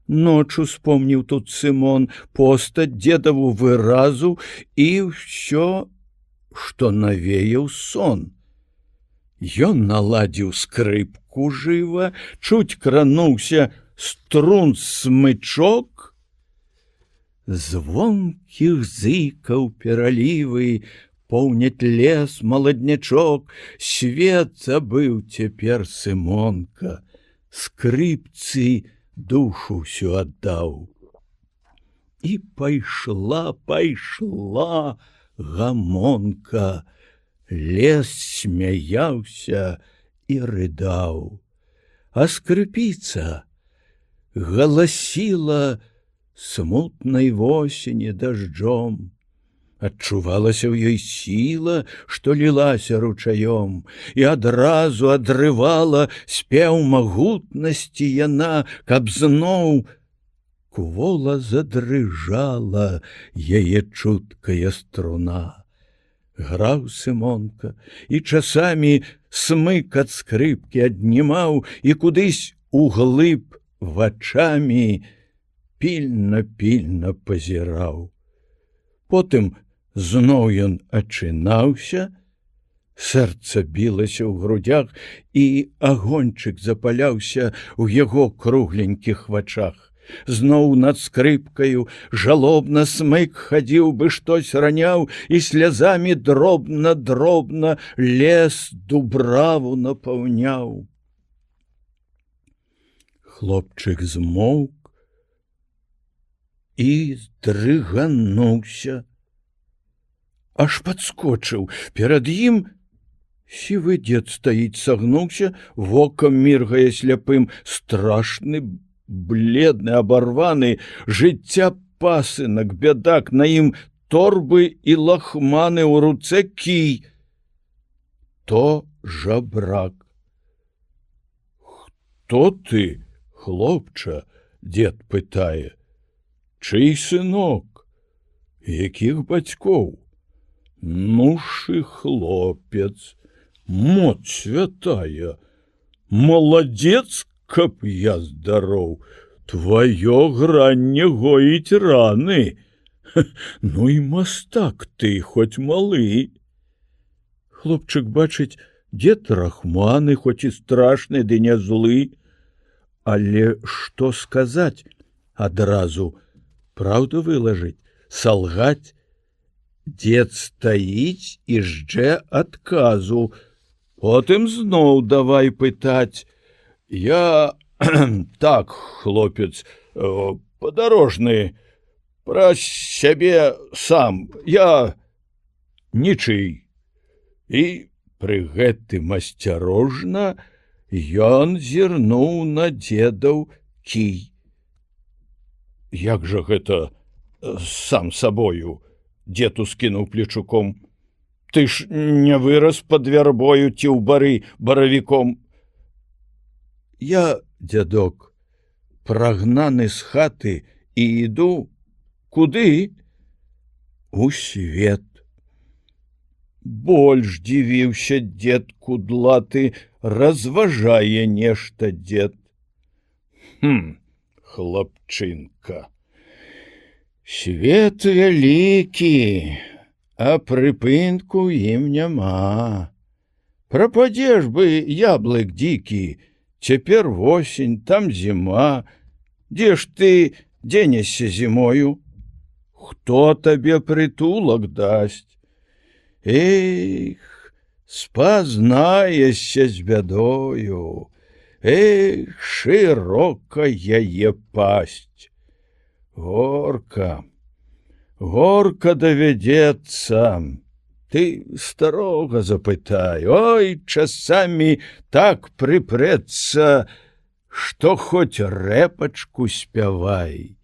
ночу спомніў тут Сымон постаць дзедаву выразу і ўсё, што навеяў сон. Ён наладзіў скрыпку жыва, чуць крануўся струн смычок. Звонкіх зыкаў пералівы поўняць лес маладнячок. Свет забыў цяпер Сымонка, скрыпцы душу ўсю аддаў. І пайшла гамонка, лес смяяўся і рыдаў. А скрыпіца галасіла смутнай восені дажджом. Адчувалася ў ёй сіла, што лілася ручаём, і адразу адрывала спеў магутнасці яна, каб зноў квола задрыжала яе чуткая струна. Граў Сымонка, і часамі смык ад скрыпкі аднімаў і кудысь углыб вачамі пільна пазіраў. Потым зноў ён ачынаўся, сэрца білася ў грудях, і агоньчык запаляўся ў яго кругленькіх вачах. Зноў над скрыпкаю жалобна смык хадзіў бы штось раняў, і слязамі дробна лес дубраву напаўняў. Хлопчык змоўк і здрыгануўся. Аж падскочыў. Перад ім сівы дзед стаіць, сагнуўся, вокам міргае сляпым, страшны, бледны, абарваны, жыцця пасынак, бядак, на ім торбы і лахманы, ў руцэ кій. То жабрак. Хто ты, хлопча? Дзед пытае. Чый сынок? Якіх бацькоў? Ну ж і хлопец, моц святая, маладзец, каб я здароў, тваё гранне гоіць раны. Ну і мастак ты, хоць малы. Хлопчык бачыць, дзед рахманы, хоць і страшны, ды не злы. Але што сказаць адразу? Праўду вылажыць, салгаць? Дзед стаіць і ждзе адказу. Потым зноў давай пытаць. Я так, хлопец, падарожны, пра сябе сам, я нічый. І пры гэтым асцярожна ён зірнуў на дзедаў кій. Як жа гэта сам сабою? Дзед ускінуў плечуком. Ты ж не вырас пад вярбою ці ў бары баравіком. Я, дзядок, прагнаны з хаты і іду. Куды? У свет. Больш дзівіўся дзед кудлаты, разважае нешта дзед. Хлапчынка. Свет вялікі, а прыпынку ім няма. Прападзе ж бы яблык дзікі, цяпер восень, там зіма. Дзе ж ты дзенешся зімою? Хто табе прытулак дасць? Эх, спазнаешся з бядою. Эх, шырока яе пасць. Горка давядзецца. Ты старога запытай. Ой, часамі так прыпрэцца, што хоць рэпачку спявай.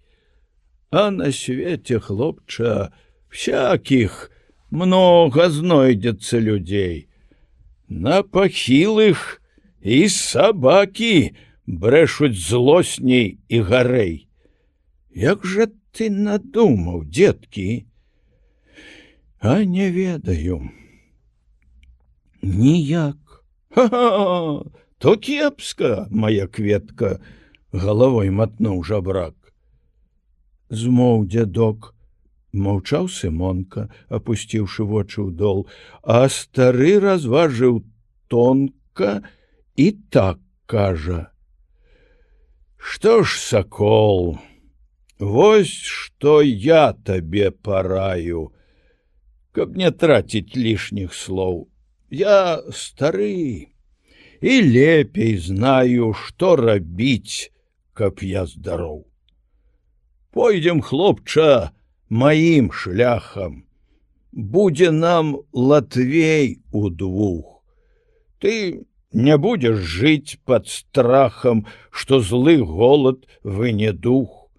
А на свете, хлопча, всяких много знойдется людей. На пахілых і сабакі брэшуць злосней і гарэй. Як жа ты надумаў, дзеткі? А не ведаю. Ніяк. Ха-ха, то кепска, моя кветка, галавой матнуў жабрак. Змоў дзядок, маўчаў Сымонка, апусціўшы вочы ў дол, а стары разважыў тонка і так кажа: «Што ж, сакол, вось што я табе параю, каб не траціць лішніх слоў. Я стары і лепей знаю, што рабіць, каб я здароў. Пойдзем, хлопча, маім шляхам. Будзе нам латвей удвух. Ты не будзеш жыць пад страхам, што злы голад выне дух.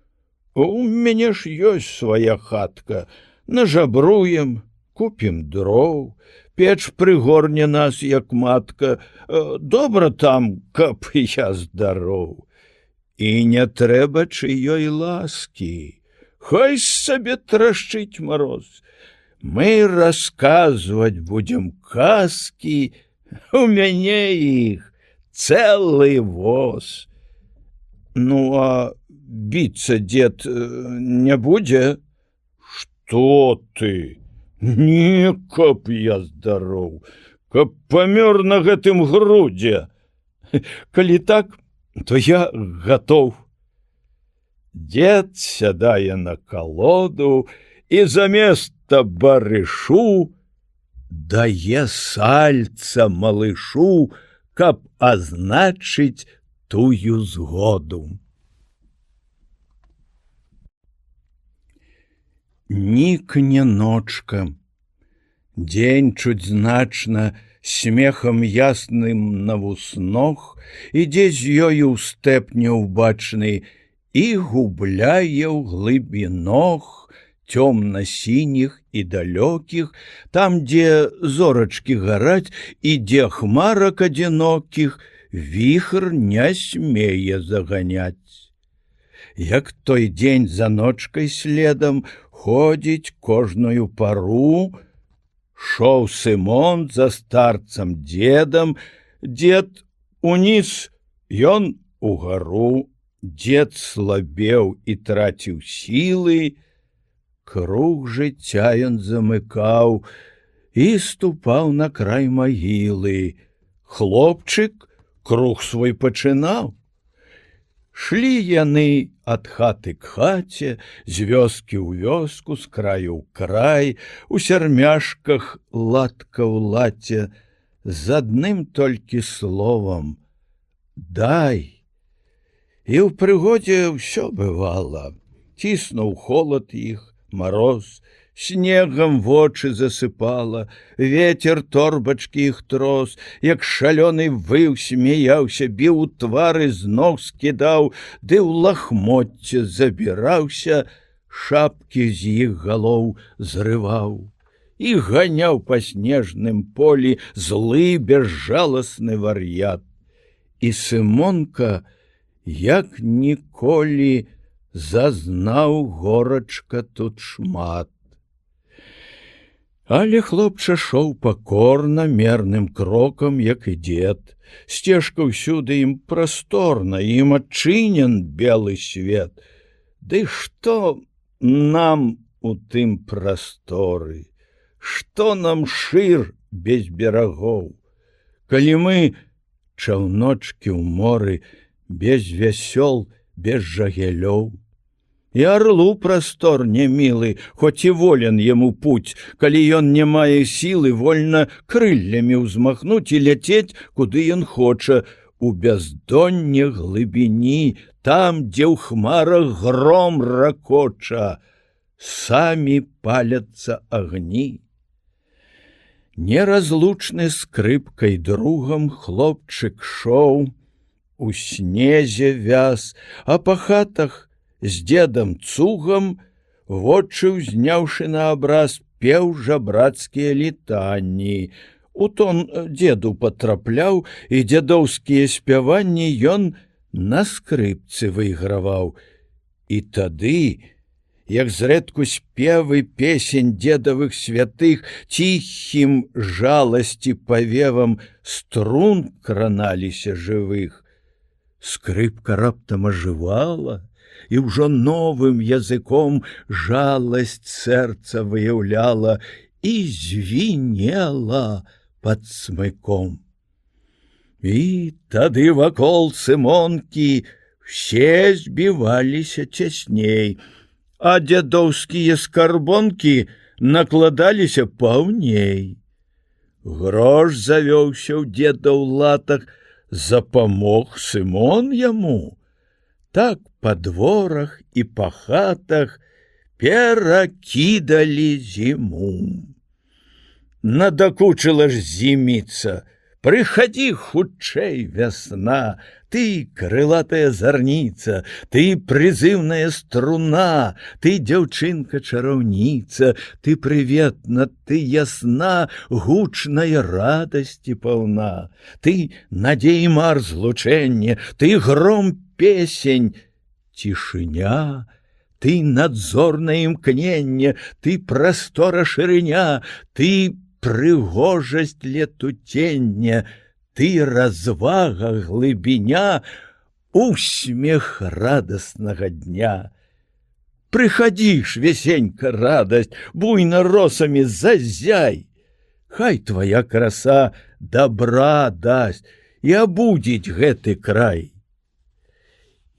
У мяне ж ёсць свая хатка, нажабруем, купім дроў, печ прыгорне нас, як матка. Добра там, каб я здароў. І не трэба чыёй ласкі, хай сабе трашчыць мароз. Мы расказваць будзем казкі, у мяне іх цэлы воз. Ну, а біцца дзед не будзе? Што ты? Не, каб я здароў, каб памёр на гэтым грудзе. Калі так, то я гатоў. Дзед сядае на калоду і заместа барышу дае сальца малышу, каб азначыць тую згоду. Нікне ночка, дзень чуць значна, смехам ясным на вуснох, ідзе з ёю ў стэп няўбачны і губляе ў глыбінох, цёмна-сініх і далёкіх, там, дзе зорачкі гараць і дзе хмарак адзінокіх віхр не смее заганяць. Як той дзень за ночкай следам ходзіць кожную пару, шоў Сымон за старцам дзедам, дзед уніз, ён угару, дзед слабеў і траціў сілы, круг жыцця ён замыкаў і ступаў на край магілы. Хлопчык круг свой пачынаў. Шлі яны ад хаты к хаце, з вёскі ў вёску, з краю ў край, у сярмяшках латка ў лаце, з адным толькі словам «дай». І ў прыгодзе ўсё бывала. Ціснуў холад іх, мароз, снегам вочы засыпала, ветер торбачкі іх трос, як шалёны выў, смяяўся, біў у твары, з ног скідаў, ды ў лахмоцце забіраўся, шапкі з іх галоў зрываў. І ганяў па снежным полі злы безжаласны вар'ят. І Сымонка, як ніколі, зазнаў горачка тут шмат. Але хлопча шоў пакорна, мерным крокам, як і дзед. Сцежка ўсюды ім прасторна, ім адчынен белы свет. Ды што нам у тым прасторы? Што нам шыр без берагоў? Калі мы чаўночкі ў моры, без вясёл, без жагелёў. І арлу прастор не мілы, хоць і волен яму путь, калі ён не мае сілы вольна крыллямі ўзмахнуць і ляцець, куды ён хоча, у бяздонне глыбіні, там, дзе ў хмарах гром ракоча, самі паляцца агні. Неразлучны скрыпкай другам хлопчык шоў, у снезе вяз, а па хатах з дзедам цугам, вочы ўзняўшы на абраз, пеў жабрацкія літанні. У тон дзеду патрапляў, і дзядоўскія спяванні ён на скрыпцы выйграваў. І тады, як зрэдку спевы песень дзедавых святых ціхім жаласці павевам струн краналіся жывых, скрыпка раптам ажывала, і ўжо новым языком жаласць сэрца выяўляла і звінела пад смыком. І тады вакол Сымонкі все збіваліся цясней, а дзядоўскія скарбонкі накладаліся паўней. Грош завёўся ў дзеда ў латах, запамог Сымон яму. Так па дворах і па хатах перакідалі зіму. Надакучыла ж зіміца, прыхадзі хутчэй вясна, ты крылатая зарніца, ты прызыўная струна, ты дзяўчынка-чараўніца, ты прыветна, ты ясна, гучнай радасці паўна, ты надзеі мар злучэнне, ты гром песень, цішыня, ты надзорнае імкненне, ты прастора шырыня, ты прыгожасць летуцення, ты развага глыбіня, усмех радаснага дня. Прыхадзіш, весенька радасць, буйна росамі зазяй, хай твоя краса добра дасць і абудзіць гэты край.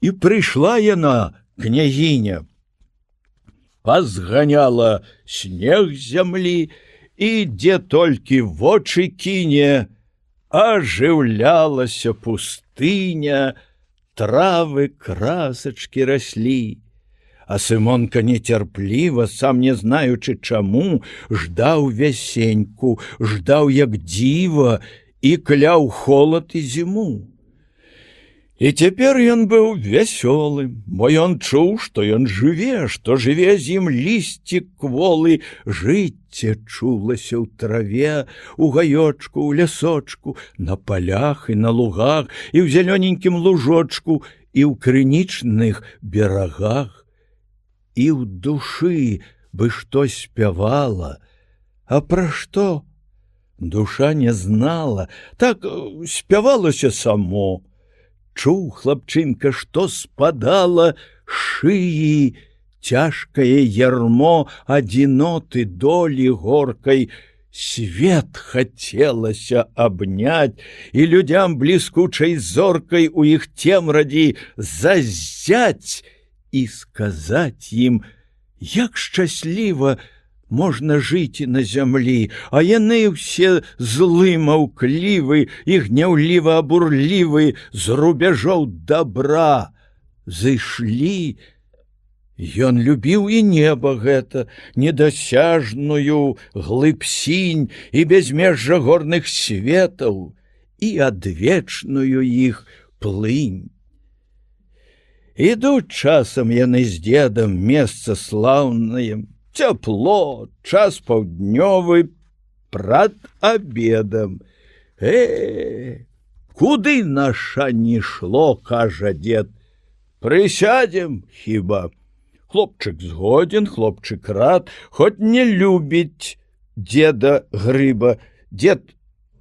І прыйшла яна, княгіня, пазганяла снег з зямлі, і дзе толькі вочы кіне, ажыўлялася пустыня, травы, красачкі раслі. А Сымонка нецярпліва, сам не знаючы чаму, ждаў вясеньку, ждаў як дзіва і кляў холад і зіму. І цяпер ён быў вясёлым, бо ён чуў, што ён жыве, што жыве з ім лісцік кволы, жыццё чулася ў траве, у гаёчку, у лясочку, на палях і на лугах, і ў зялёненькім лужочку, і ў крынічных берагах. І ў душы бы штось спявала, а пра што? Душа не знала, так спявалася само. Чуў хлапчынка, што спадала шыі цяжкае ярмо адзіноты долі горкай. Свет хацелася абняць, і людзям бліскучай зоркай у іх цемрадзі заззяць і сказаць ім, як шчасліва можна жыць на зямлі, а яны ўсе злы маўклівы і гняўліва абурлівы з рубяжоў добра зышлі. Ён любіў і неба гэта, недасяжную глыб сінь і бязмежжа горных светаў, і адвечную іх плынь. Ідуць часам яны з дзедам месца слаўнае, цяпло, час паўднёвы, прад абедам. Куды наша не шло, кажа дзед, прысядзем хіба. Хлопчык згоден, хлопчык рад, хоць не любіць дзеда грыба. Дзед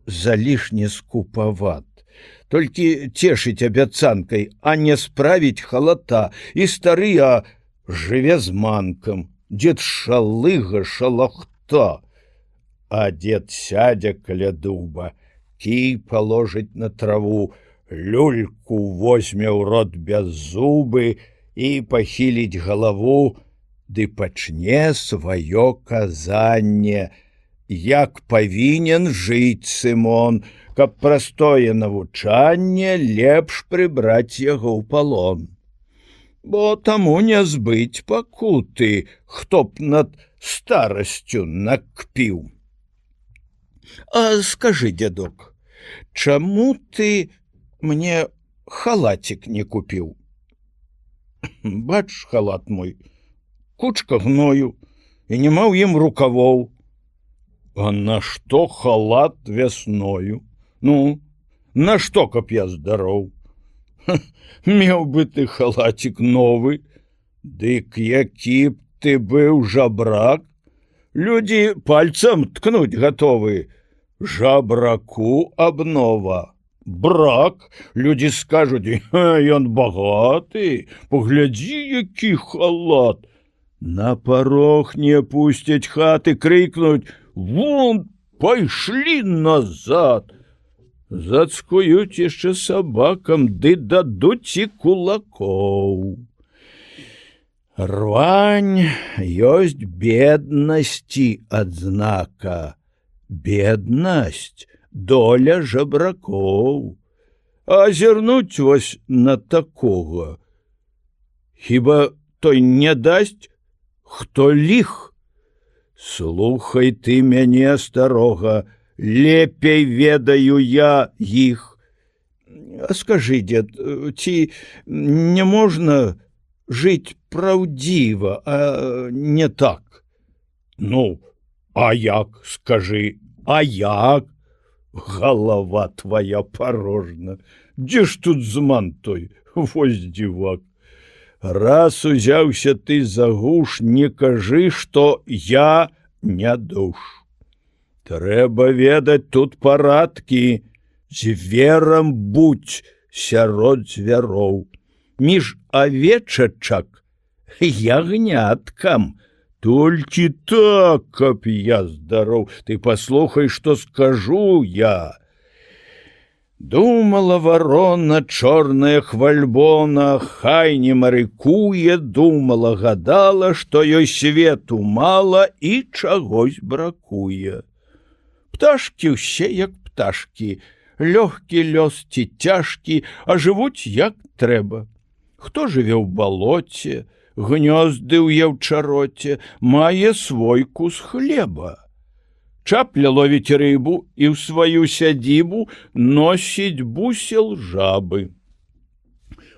залішне скупават, толькі цешыць абяцанкай, а не справіць халата, і стары, а жыве з манкам. Дзед шалыга, шалахта, а дзед сядзе каля дуба, кій паложыць на траву, люльку возьме ў рот без зубы і пахіліць галаву, ды пачне сваё казанне, як павінен жыць Сымон, каб простое навучанне лепш прыбраць яго ў палон. Бо таму не збыць пакуты, хто б над старасцю накпіў. А скажы, дзядок, чаму ты мне халацік не купіў? Бач, халат мой, кучка гною, і няма ў ім рукавоў. А нашто халат вясною? Ну, нашто, каб я здароў? Меў бы ты халацік новы, дык які б ты быў жабрак, людзі пальцам ткнуць гатовы. Жабраку абнова. Брак, людзі скажуць, ён багаты, паглядзі, які халат. На парог не пусцяць хаты, крыкнуць: вон, пайшлі назад. Зацкуюць яшчэ сабакам, ды дадуць і кулакоў. Рвань ёсць беднасці адзнака. Беднасць — доля жабракоў. А азірнуць вось на такога. Хіба той не дасць, хто ліх? Слухай ты мяне, старога, лепей ведаю я іх. А скажы, дзед, ці не можна жыць праўдзіва, а не так? Ну, а як, скажы, а як? Галава твоя порожна. Дзе ж тут зман той? Вось дзівак. Раз узяўся ты за гуш, не кажы, што я не душ. Трэба ведаць тут парадкі. Зверам будь сярод звяроў. Між авечачак ягняткам. Толькі так, каб я здароў. Ты паслухай, што скажу я. Думала варона чорная хвальбона, хай не марыкуе, думала, гадала, што ёй свету мала і чагось бракуе. Пташкі ўсе як пташкі, лёгкі лёс ці цяжкі, а жывуць як трэба. Хто жыве ў балоце, гнёзды ў яўчароце, мае свойку з хлеба. Чапля ловіць рыбу і ў сваю сядзібу носіць бусел жабы.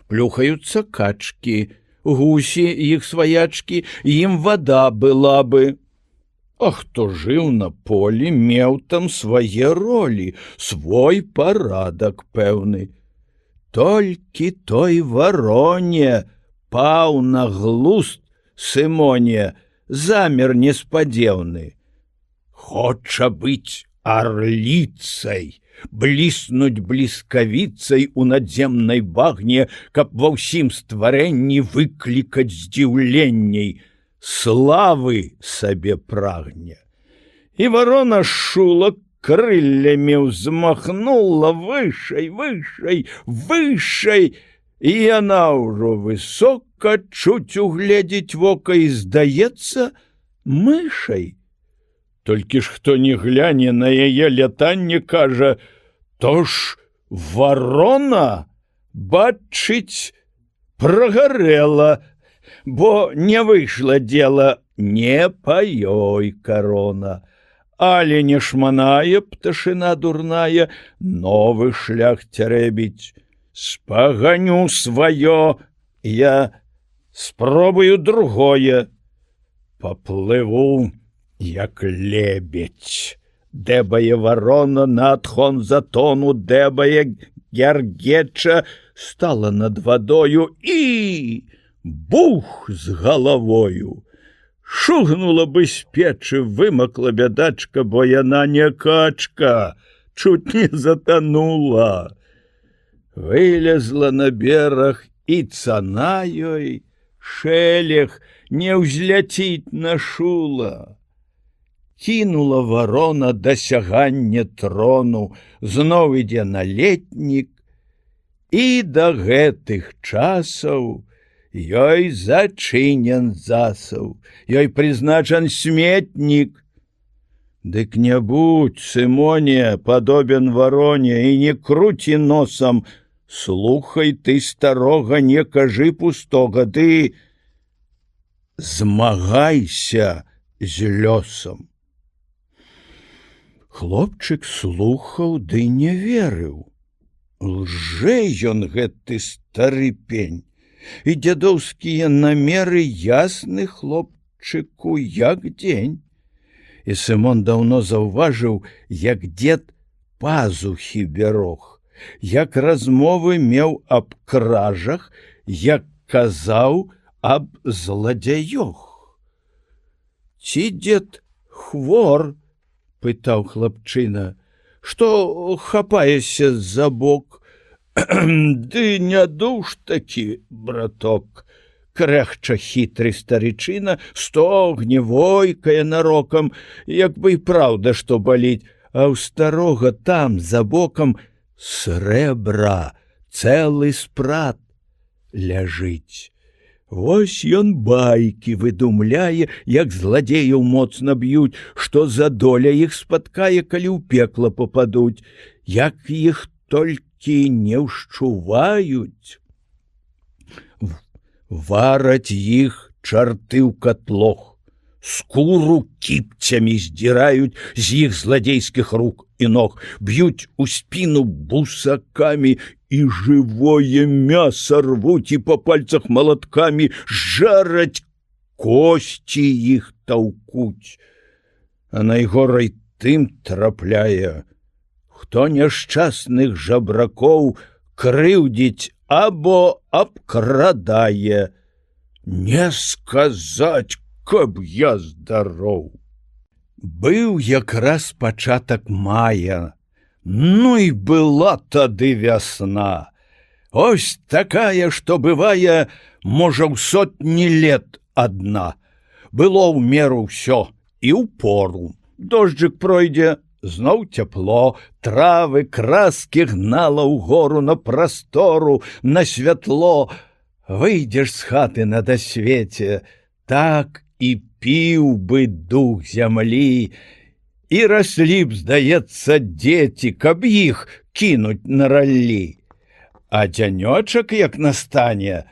Плюхаюцца качкі, гусі, іх сваячкі, ім вада была бы. А хто жыў на полі, меў там свае ролі, свой парадак пэўны. Толькі той вароне паў на глузд Сымоне замер неспадзеўны. Хоча быць арліцай, бліснуць бліскавіцай у надземнай багне, каб ва ўсім стварэнні выклікаць здзіўленняй, славы сабе прагне. І варона шула, крыллямі ўзмахнула вышэй, вышэй, вышэй, і яна ўжо высока чуць угледзець вока і, здаецца, мышай. Толькі ж хто не гляне на яе лятанне, кажа: то ж варона, бачыць, прагарэла, бо не выйшла дзела, не па ёй карона. Але не шманае пташына дурная, новы шлях цярэбіць. Спаганю сваё, я спробую другое. Поплыву, як лебедь. Дебає ворона на отхон затону, дебає гергеча стала над водою і бух з головою. Шугнула бы з печы, вымакла бядачка, бо яна не качка, чуть не затонула. Вылезла на бераг, і цана ёй, шелег, не ўзляціць на шула. Кінула ворона дасягання трону, зноў ідзе на летнік, і да гэтых часаў ёй зачынен засаў, ёй прызначан сметнік. Дык не будь, Сымоне, падобен вароне, і не круці носам, слухай ты старога, не кажы пустога, ты змагайся з лёсам. Хлопчык слухаў, ды не верыў. Лжэ ён, гэты стары пень. і дзядоўскія намеры ясны хлопчыку, як дзень. І Сымон даўно заўважыў, як дзед пазухі бярог, як размовы меў аб кражах, як казаў аб зладзяёх. «Ці дзед хвор?» – пытаў хлапчына. «Што хапаешся за бок?» «Ды не душ такі, браток!» – крэхча хітры старычына, стогне, войкае нарокам, як бы і праўда, што баліць, а ў старога там, за бокам, срэбра, цэлы спрат ляжыць. Вось ён байкі выдумляе, як зладзеяў моцна б'юць, што за доля іх спаткае, калі ў пекла пападуць, як іх толькі не ўшчуваюць. Вараць іх чарты ў катлох, скуру кіпцямі здзіраюць з іх зладзейскіх рук і ног, б'юць у спіну бусакамі і жывое мяса рвуць і па пальцах малаткамі жараць, косці іх таўкуць. А найгорай тым трапляе, хто няшчасных жабракоў крыўдзіць або абкрадае. Не сказаць, каб я здароў. Быў якраз пачатак мая. Ну і была тады вясна. Ось такая, што бывае, можа, ў сотні лет адна. Было ў меру ўсё і ў пору. Дожджык пройдзе, зноў цяпло, травы, краскі гнала ўгору на прастору, на святло. Выйдзеш з хаты на дасвеце, так і піў бы дух зямлі, і раслі б, здаецца, дзеці, каб іх кінуць на раллі. А дзянёчак, як настане,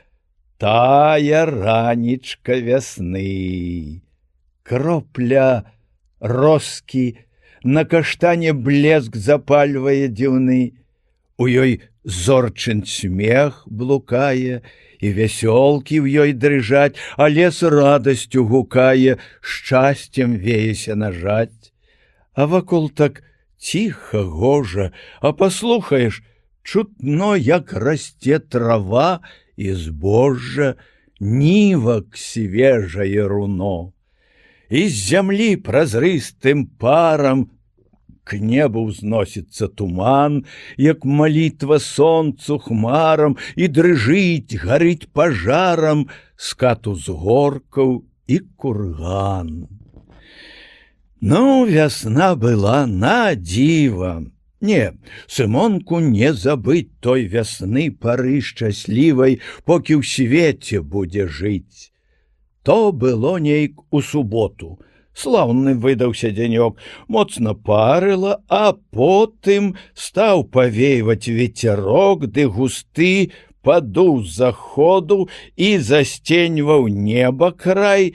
тая ранічка вясны. Кропля роскі на каштане блеск запальвае дзіўны, у ёй зорчын смех блукае, і вясёлкі ў ёй дрыжаць, а лес радасцю гукае, шчасцем вееся нажаць. А вакол так ціха, гожа, а паслухаеш, чутно, як расце трава і збожжа, нівак свежае руно. І з зямлі празрыстым парам к небу ўзносіцца туман, як малітва сонцу хмарам, і дрыжыць, гарыць пажарам скат узгоркаў і курган. Ну, вясна была на дзіва. Не, Сымонку не забыць той вясны пары шчаслівай, покі ў свеце будзе жыць. То было нейк у суботу. Слаўны выдаўся дзянёк, моцна парыла, а потым стаў павейваць вецярок, ды густы падуў з заходу і засценьваў неба край.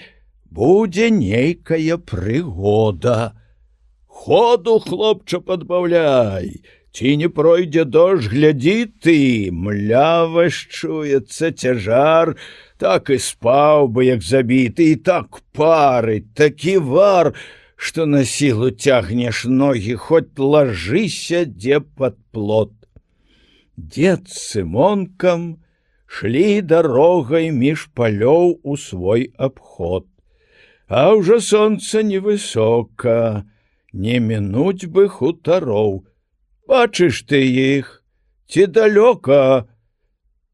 Будзе нейкая прыгода. Ходу, хлопча, падбаўляй, ці не пройдзе дождж, глядзі ты, млява чуецца цяжар, так і спаў бы, як забіты, і так парыць, такі вар, што на сілу цягнеш ногі, хоць лажыся дзе пад плот. Дзед з Сымонкам шлі дарогай між палёў у свой абход. А ўжо сонца невысока, не мінуць бы хутароў. Бачыш ты іх, ці далёка?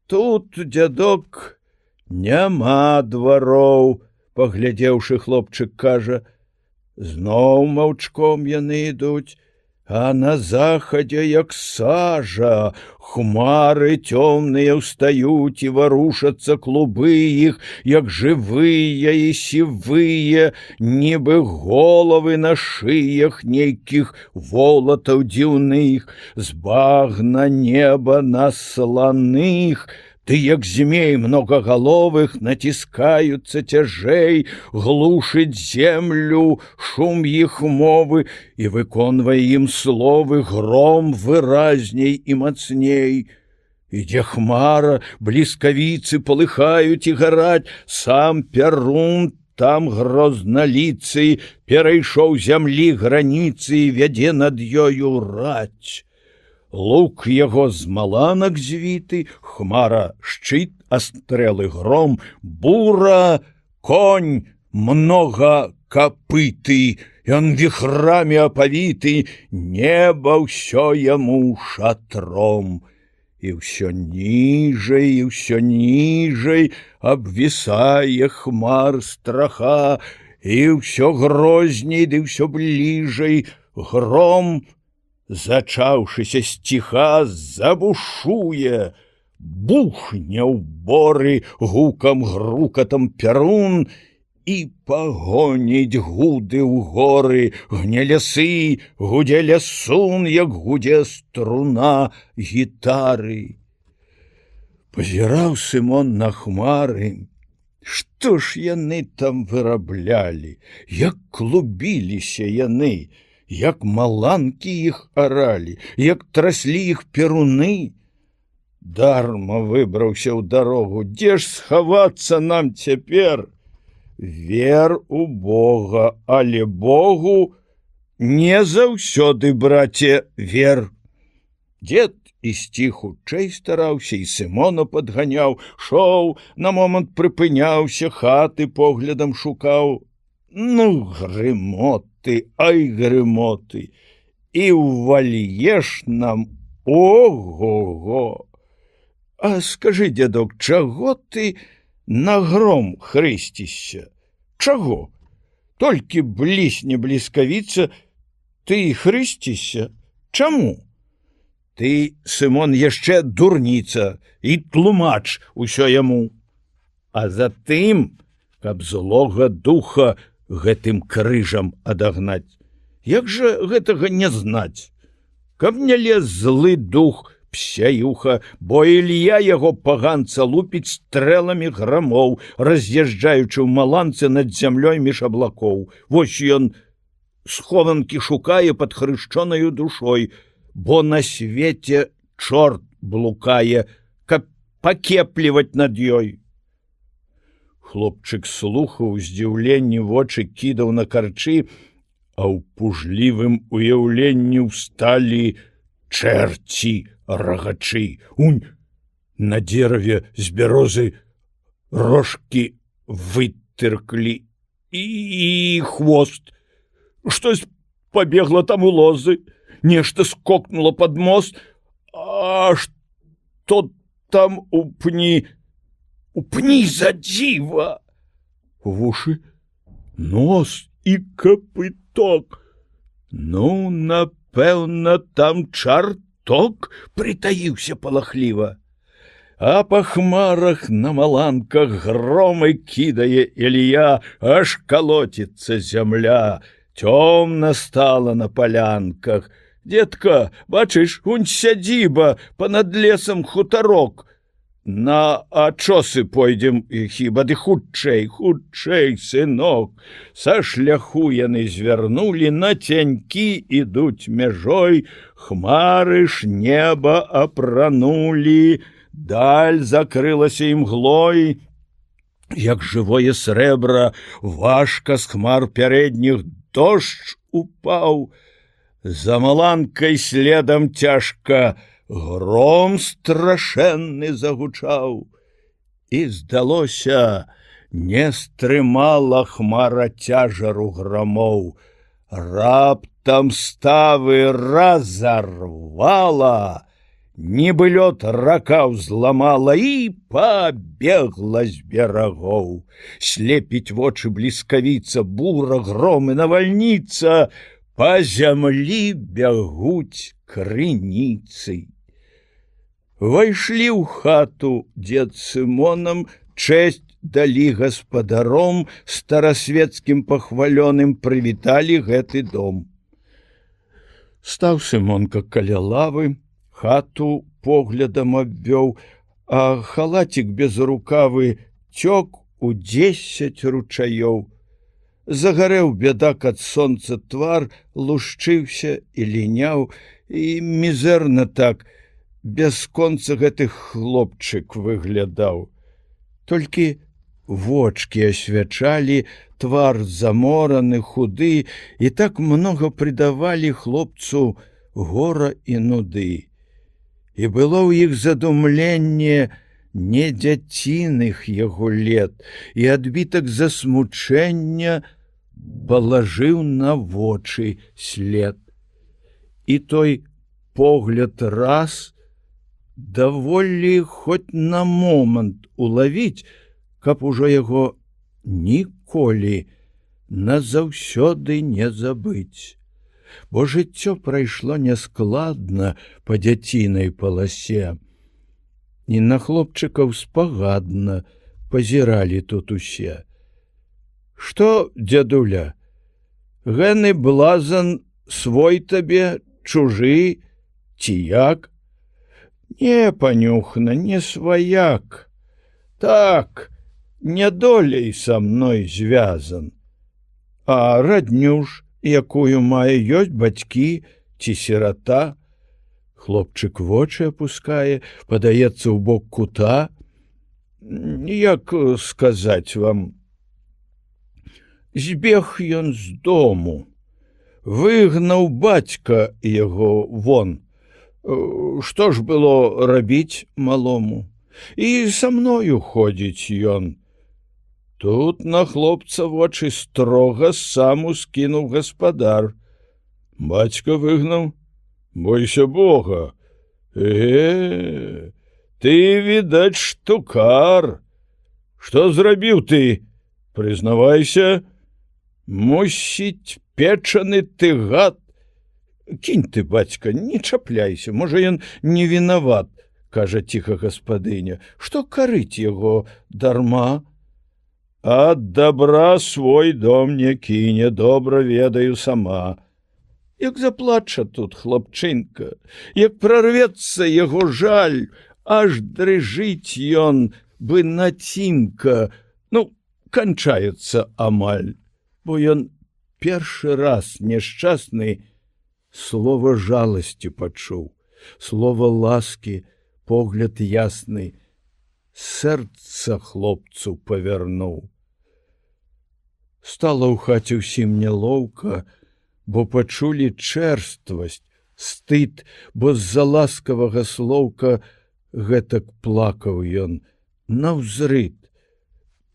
Тут, дзядок, няма двароў, паглядзеўшы, хлопчык кажа. Зноў маўчком яны ідуць, а на захадзе, як сажа, хмары цёмныя ўстаюць і варушацца клубы іх, як жывыя і сівыя, нібы головы на шыях нейкіх волатаў дзіўных, з багна неба насланых, ты, як змей многагаловых, націскаюцца цяжэй, глушыць землю шум іх мовы і выконвае ім словы гром выразней і мацней. Ідзе хмара, бліскавіцы палыхаюць і гараць, сам Перун там грозноліцы перайшоў зямлі граніцы і вядзе над ёю раць. Лук яго з маланак звіты, хмара шчыт, а стрэлы гром, бура, конь много капыты, ён віхрамі апавіты, неба ўсё яму шатром. І ўсё ніжэй, і ўсё ніжэй абвісае хмар страха, і ўсё грозней, ды ўсё бліжэй гром, зачаўшыся сціха, забушуе, бухне ў боры гукам грукатам Перун і пагоніць гуды ў горы, гне лясы, гудзе лясун, як гудзе струна гітары. Пазіраў Сымон на хмары. Што ж яны там выраблялі, як клубіліся яны, як маланкі іх аралі, як траслі іх перуны. Дарма выбраўся ў дарогу, дзе ж схавацца нам цяпер? Вер у Бога, але Богу не заўсёды, браце, вер. Дзед ісці хутчэй стараўся, і Сымона падганяў, шоў, на момант прыпыняўся, хаты поглядам шукаў. Ну, грымоты, ай грымоты, і ўвальеш нам, ого-го. А скажы, дзядок, чаго ты на гром хрысцішся? Чаго? Толькі блісне бліскавіца, ты і хрысцішся? Чаму? Ты, Сымон, яшчэ дурніца і тлумач усё яму. А затым, каб злога духа гэтым крыжам адагнаць. Як жа гэтага не знаць? Каб не лез злы дух, псяюха, бо Ілья яго паганца лупіць стрэламі грамоў, раз'язджаючы ў маланцы над зямлёй між аблакоў. Вось ён схованкі шукае пад хрышчонаю душой, бо на свеце чорт блукае, каб пакепліваць над ёй. Хлопчык слухаў, здзіўленні вочы кідаў на карчы, а ў пужлівым уяўленні ўсталі чэрці рагачы. Унь, на дзераве з бярозы рожкі вытырклі і хвост. Штось пабегла там у лозы, нешта скокнула пад мост, а што там у пні? У пні за дзіва! Вушы, нос і капыток. Ну, напэўна, там чарток прытаіўся палахліва. А па хмарах на маланках громы кідае Ілья, аж калоціцца зямля, цёмна стала на палянках. Дзедка, бачыш, унь сядзіба, панад лесам хутарок. На ачосы пойдзем, хіба ды хутчэй, хутчэй, сынок. Са шляху яны звярнулі, на цянькі ідуць мяжой, хмары ж неба апранулі, даль закрылася імглой. Як жывое срэбра, важка з хмар пярэдніх дождж упаў. За маланкай следам цяжка гром страшэнны загучаў. І здалося, не стрымала хмара цяжару грамоў. Раптам ставы разарвала, нібы лёд рака ўзламала і пабегла з берагоў. Слепіць вочы бліскавіца, бура, гром і навальніца, па зямлі бягуць крыніцы. Вайшлі ў хату дзед Сымонам, чэсць далі гаспадаром, старасвецкім пахвалёным прывіталі гэты дом. Стаў Сымонка каля лавы, хату поглядам абвёў, а халацік без рукавы цёк у 10 ручаёў. Загарэў бядак ад сонца твар, лушчыўся і ліняў, і мізэрна так, бясконца гэты хлопчык выглядаў. Толькі вочки асвячалі, твар замораны, худы, і так многа прыдавалі хлопцу гора і нуды. І было ў іх задумленне не дзяціных яго лет, і адбітак засмучэння палажыў на вочы след. І той погляд раз даволі хоць на момант улавіць, каб ужо яго ніколі назаўсёды не забыць. Бо жыццё прайшло няскладна па дзяцінай паласе, і на хлопчыкаў спагадна пазіралі тут усе. Што, дзядуля, гэны блазан свой табе, чужы, ці як? Не, панюхна, не сваяк. Так, нядолей са мной звязан. А радню ж, якую мае, ёсць бацькі ці сірата? Хлопчык вочы апускае, падаецца ў бок кута. Як сказаць вам? Збег ён з дому. Выгнаў бацька яго вон. Што ж было рабіць малому? І са мною ходзіць ён. Тут на хлопца вочы строга сам ускінуў гаспадар. Бацька выгнаў? Бойся Бога. Ты, відаць, штукар. Што зрабіў ты? Прызнавайся. Мусіць, печаны ты гад. Кінь ты, бацька, не чапляйся, можа, ён не вінават, кажа ціха гаспадыня. Што карыць яго дарма? Ад добра свой дом не кіне, добра ведаю сама. Як заплача тут хлопчынка, як прорвецца яго жаль, аж дрыжыць ён, бы націнка, канчаецца амаль, бо ён першы раз няшчасны слова жаласці пачуў, слова ласкі, погляд ясны, сэрца хлопцу павярнуў. Стала ў хаце ўсім нялоўка, бо пачулі чэрствасць, стыд, бо з-за ласкавага слоўка гэтак плакаў ён наўзрыд.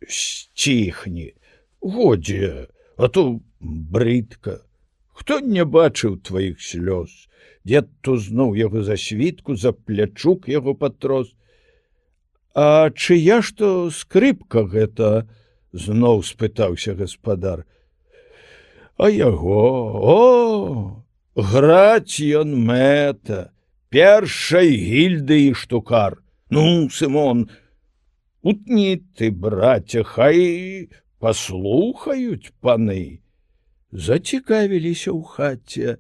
Сціхні, годзе, а то брыдка. Хто не бачыў тваіх слёз? Дзед тузнуў яго за світку, за плячук яго патрос. А чыя што скрыпка гэта? Зноў спытаўся гаспадар. А яго, граць ён мэта, першай гільдыі штукар. Ну, Сымон, утні ты, браце, хай паслухаюць паны. Зацікавіліся ў хаце,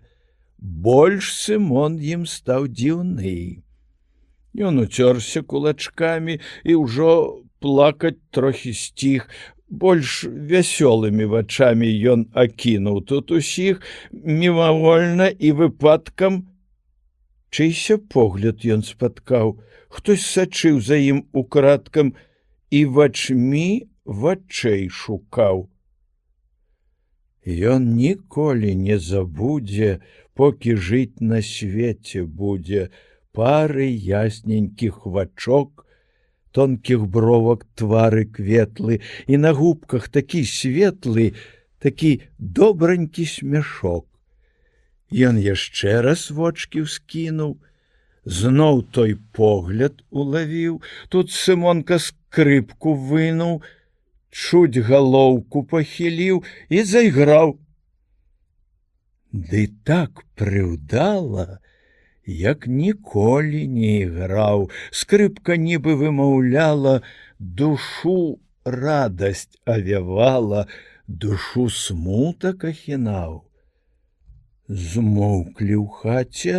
больш Сымон ім стаў дзіўны. Ён уцёрся кулачкамі і ўжо плакаць трохі сціх, больш вясёлымі вачамі ён акінуў тут усіх, мімавольна і выпадкам. Чыйся погляд ён спаткаў, хтось сачыў за ім украдкам і вачмі вачэй шукаў. Ён ніколі не забудзе, покі жыць на свеце будзе, пары ясненькіх вачок, тонкіх бровак твары кветлы, і на губках такі светлы, такі добранькі смяшок. Ён яшчэ раз вочкі ўскінуў, зноў той погляд улавіў, тут Сымонка скрыпку вынуў, чуць галоўку пахіліў і зайграў. Ды так прыўдала, як ніколі не іграў, скрыпка нібы вымаўляла, душу радасць авявала, душу смутак ахінаў. Змоўклі ў хаце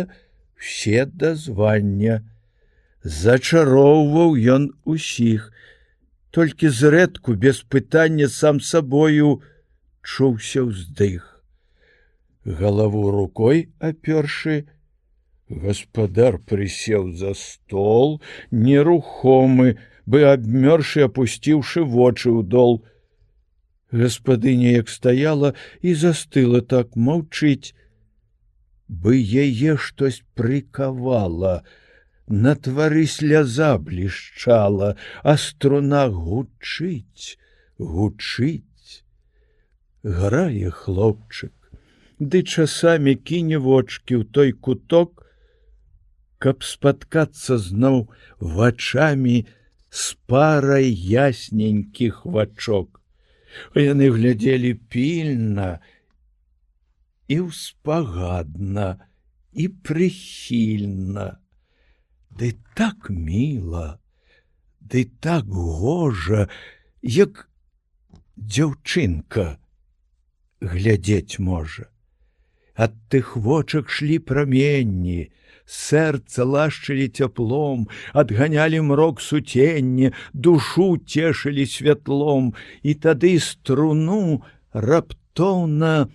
все дазвання, зачароўваў ён усіх, толькі зрэдку, без пытання сам сабою, чуўся ўздых. Галаву рукой апёршы, Гаспадар прысеў за стол, нерухомы, бы абмёрзшы, апусціўшы вочы ў дол. Гаспадыня як стаяла і застыла, так маўчыць, бы яе штось прыкавала. На твары сляза блішчала, а струна гучыць, гучыць. Грае хлопчык, ды часамі кіне вочкі ў той куток, каб спаткацца зноў вачамі з парай ясненькіх вачок. Яны глядзелі пільна і ўспагадна, і прыхільна. Ды так міла, ды так гожа, як дзяўчынка глядзець можа. Ад тых вочак шлі праменні, сэрца лашчылі цяплом, адганялі мрок суценне, душу цешылі святлом, і тады струну раптоўна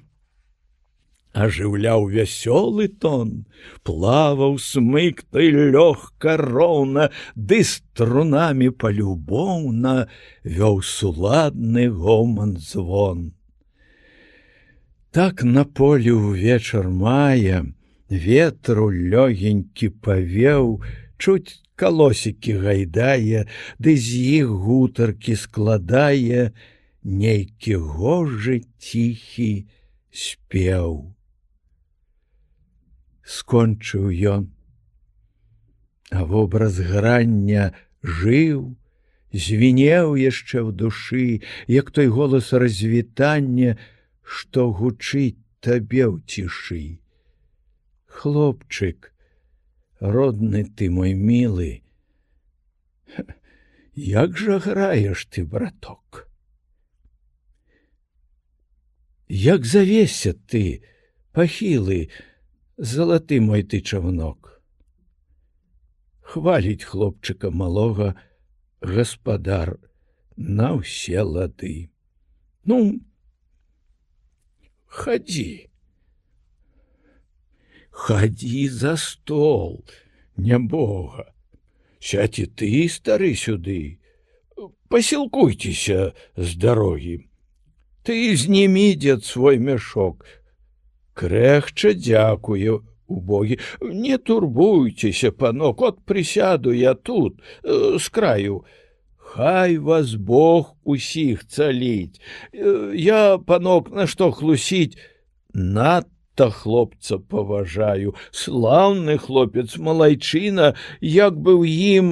ажыўляў вясёлы тон, плаваў смыктай лёгка роўна, ды струнамі палюбоўна вёў суладны гоман звон. Так на полі ўвечар мая ветру лёгенькі павеў, чуць калосікі гайдае, ды з іх гутаркі складае нейкі гожы ціхі спеў. Скончыў ён, а вобраз грання жыў, звінеў яшчэ ў душы, як той голас развітання, што гучыць табе ў цішы. Хлопчык, родны ты мой мілы, як жа граеш ты, браток? Як завеся ты, пахілы, залаты мой ты чаўнок. Хваліць хлопчыка малога гаспадар на ўсе лады. Ну, хадзі, хадзі за стол, нябога. Сядзь і ты, стары, сюды. Пасілкуйцеся з дарогі. Ты знімі, дзед, свой мяшок. Крэхча дзякуе убогі. Не турбуйцеся, панок, от прысяду я тут, з краю. Хай вас Бог усіх цаліць. Я, панок, на што хлусіць, надта хлопца паважаю. Слаўны хлопец, малайчына, як бы ў ім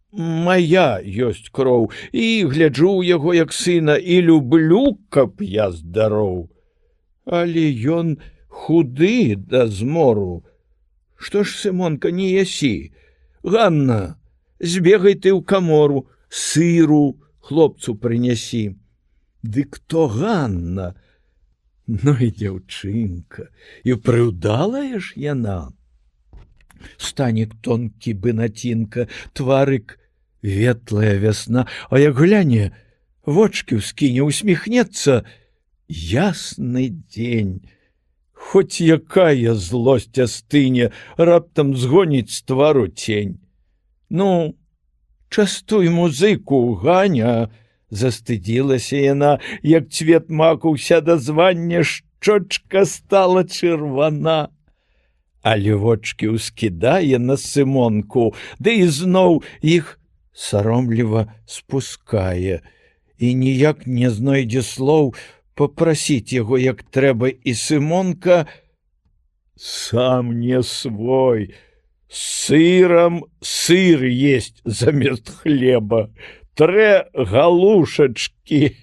моя ёсць кроў, і гляджу ў яго як сына, і люблю, каб я здароў. Але ён худы да змору. Што ж, Сымонка, не ясі? Ганна, збегай ты ў камору, сыру хлопцу прынясі. Дык то Ганна? Ну і дзяўчынка, і прыўдалая ж яна. Станік тонкі бынацінка, тварык ветлая вясна, а як гляне, вочкі ўскіне, усміхнецца, ясны дзень. Хоць якая злосць астыне, раптам згоніць з твару цень. Ну, частуй музыку, Ганя, застыдзілася яна, як цвет маку ўся да звання, шчочка стала чырвана. Але вочкі ўскідае на Сымонку, ды ізноў іх саромліва спускае, і ніяк не знойдзе слоў папрасіць яго як трэба, і Сымонка сам не свой, сырам сыр есть замест хлеба, трэ галушачкі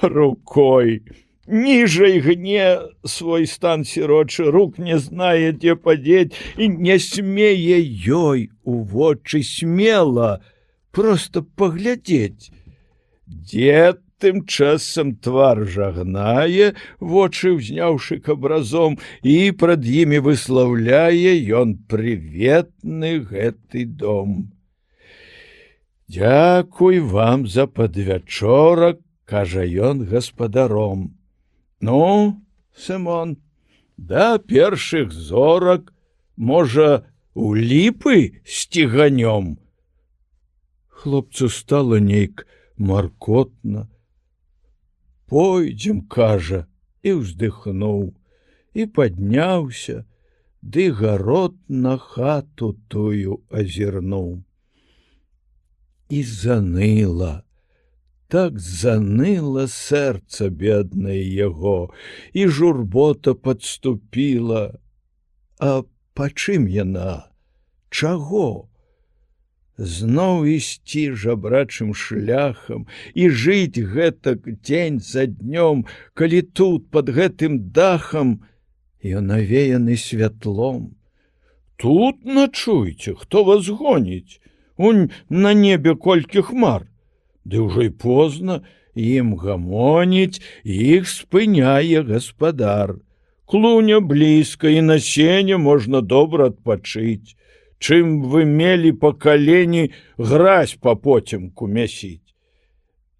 рукой. Ніжай гне свой стан сірочы, рук не знае, дзе падзець, і не смее ёй у вочы смела проста паглядзець. Дзед тым часам твар жагнае, вочы ўзняўшы к абразом, і прад імі выслаўляе ён прыветны гэты дом. Дзякуй вам за падвячорак, кажа ён гаспадаром. Ну, Сымон, да першых зорак, можа, у ліпы сціганём. Хлопцу стала нейк маркотна. Пойдзем, кажа, і ўздыхнуў, і падняўся, ды гарод на хату тую азірнуў. І заныла, так заныла сэрца беднае яго, і журбота падступіла. А пачым яна? Чаго? Зноў ісці жабрачым шляхам і жыць гэтак дзень за днём, калі тут, пад гэтым дахам, ён навеяны святлом. Тут начуйце, хто вас гоніць? Унь на небе колькі хмар. Ды ўжо й позна, ім гамоніць, іх спыняе гаспадар. Клуня блізка, і на сене можна добра адпачыць. Чым вы мелі па калені гразь па поцемку мясіць.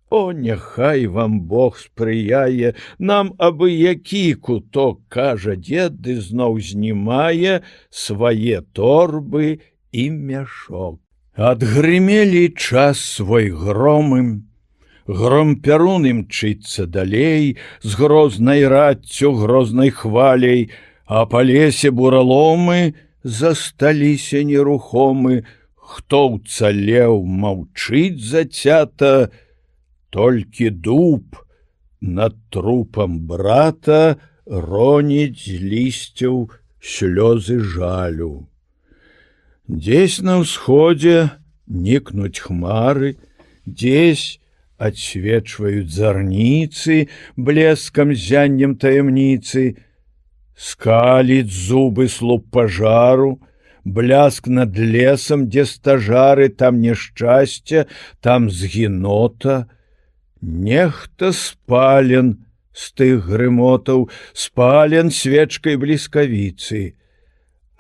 О, няхай вам Бог спрыяе, нам абы які куток, кажа дзед, ды зноў знімае свае торбы і мяшок. Адгрымелі час свой громым, гром пярун імчыцца далей, з грознай раццю, грознай хваляй, а па лесе бураломы засталіся нерухомы, хто ўцалеў, маўчыць зацята, толькі дуб над трупам брата роніць з лісцяў слёзы жалю. Дзесь на ўсходзе нікнуць хмары, дзесь адсвечваюць зарніцы блескам зяннем таямніцы, скаліць зубы слуп пажару, бляск над лесам, дзе стажары, там няшчасця, там згінота. Нехта спален з тых грымотаў, спален свечкай бліскавіцы,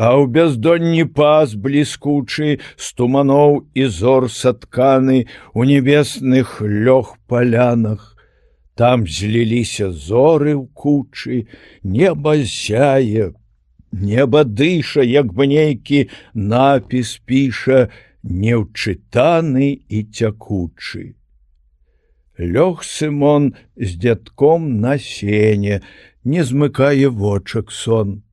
а ў бяздонні пас бліскучы з туманоў і зор сатканы у небесных лёг палянах. Там зліліся зоры ў кучы, неба зяе, неба дыша, як бы нейкі напіс піша, неўчытаны і цякучы. Лёг Сымон з дзядком на сене, не змыкае вочак сон.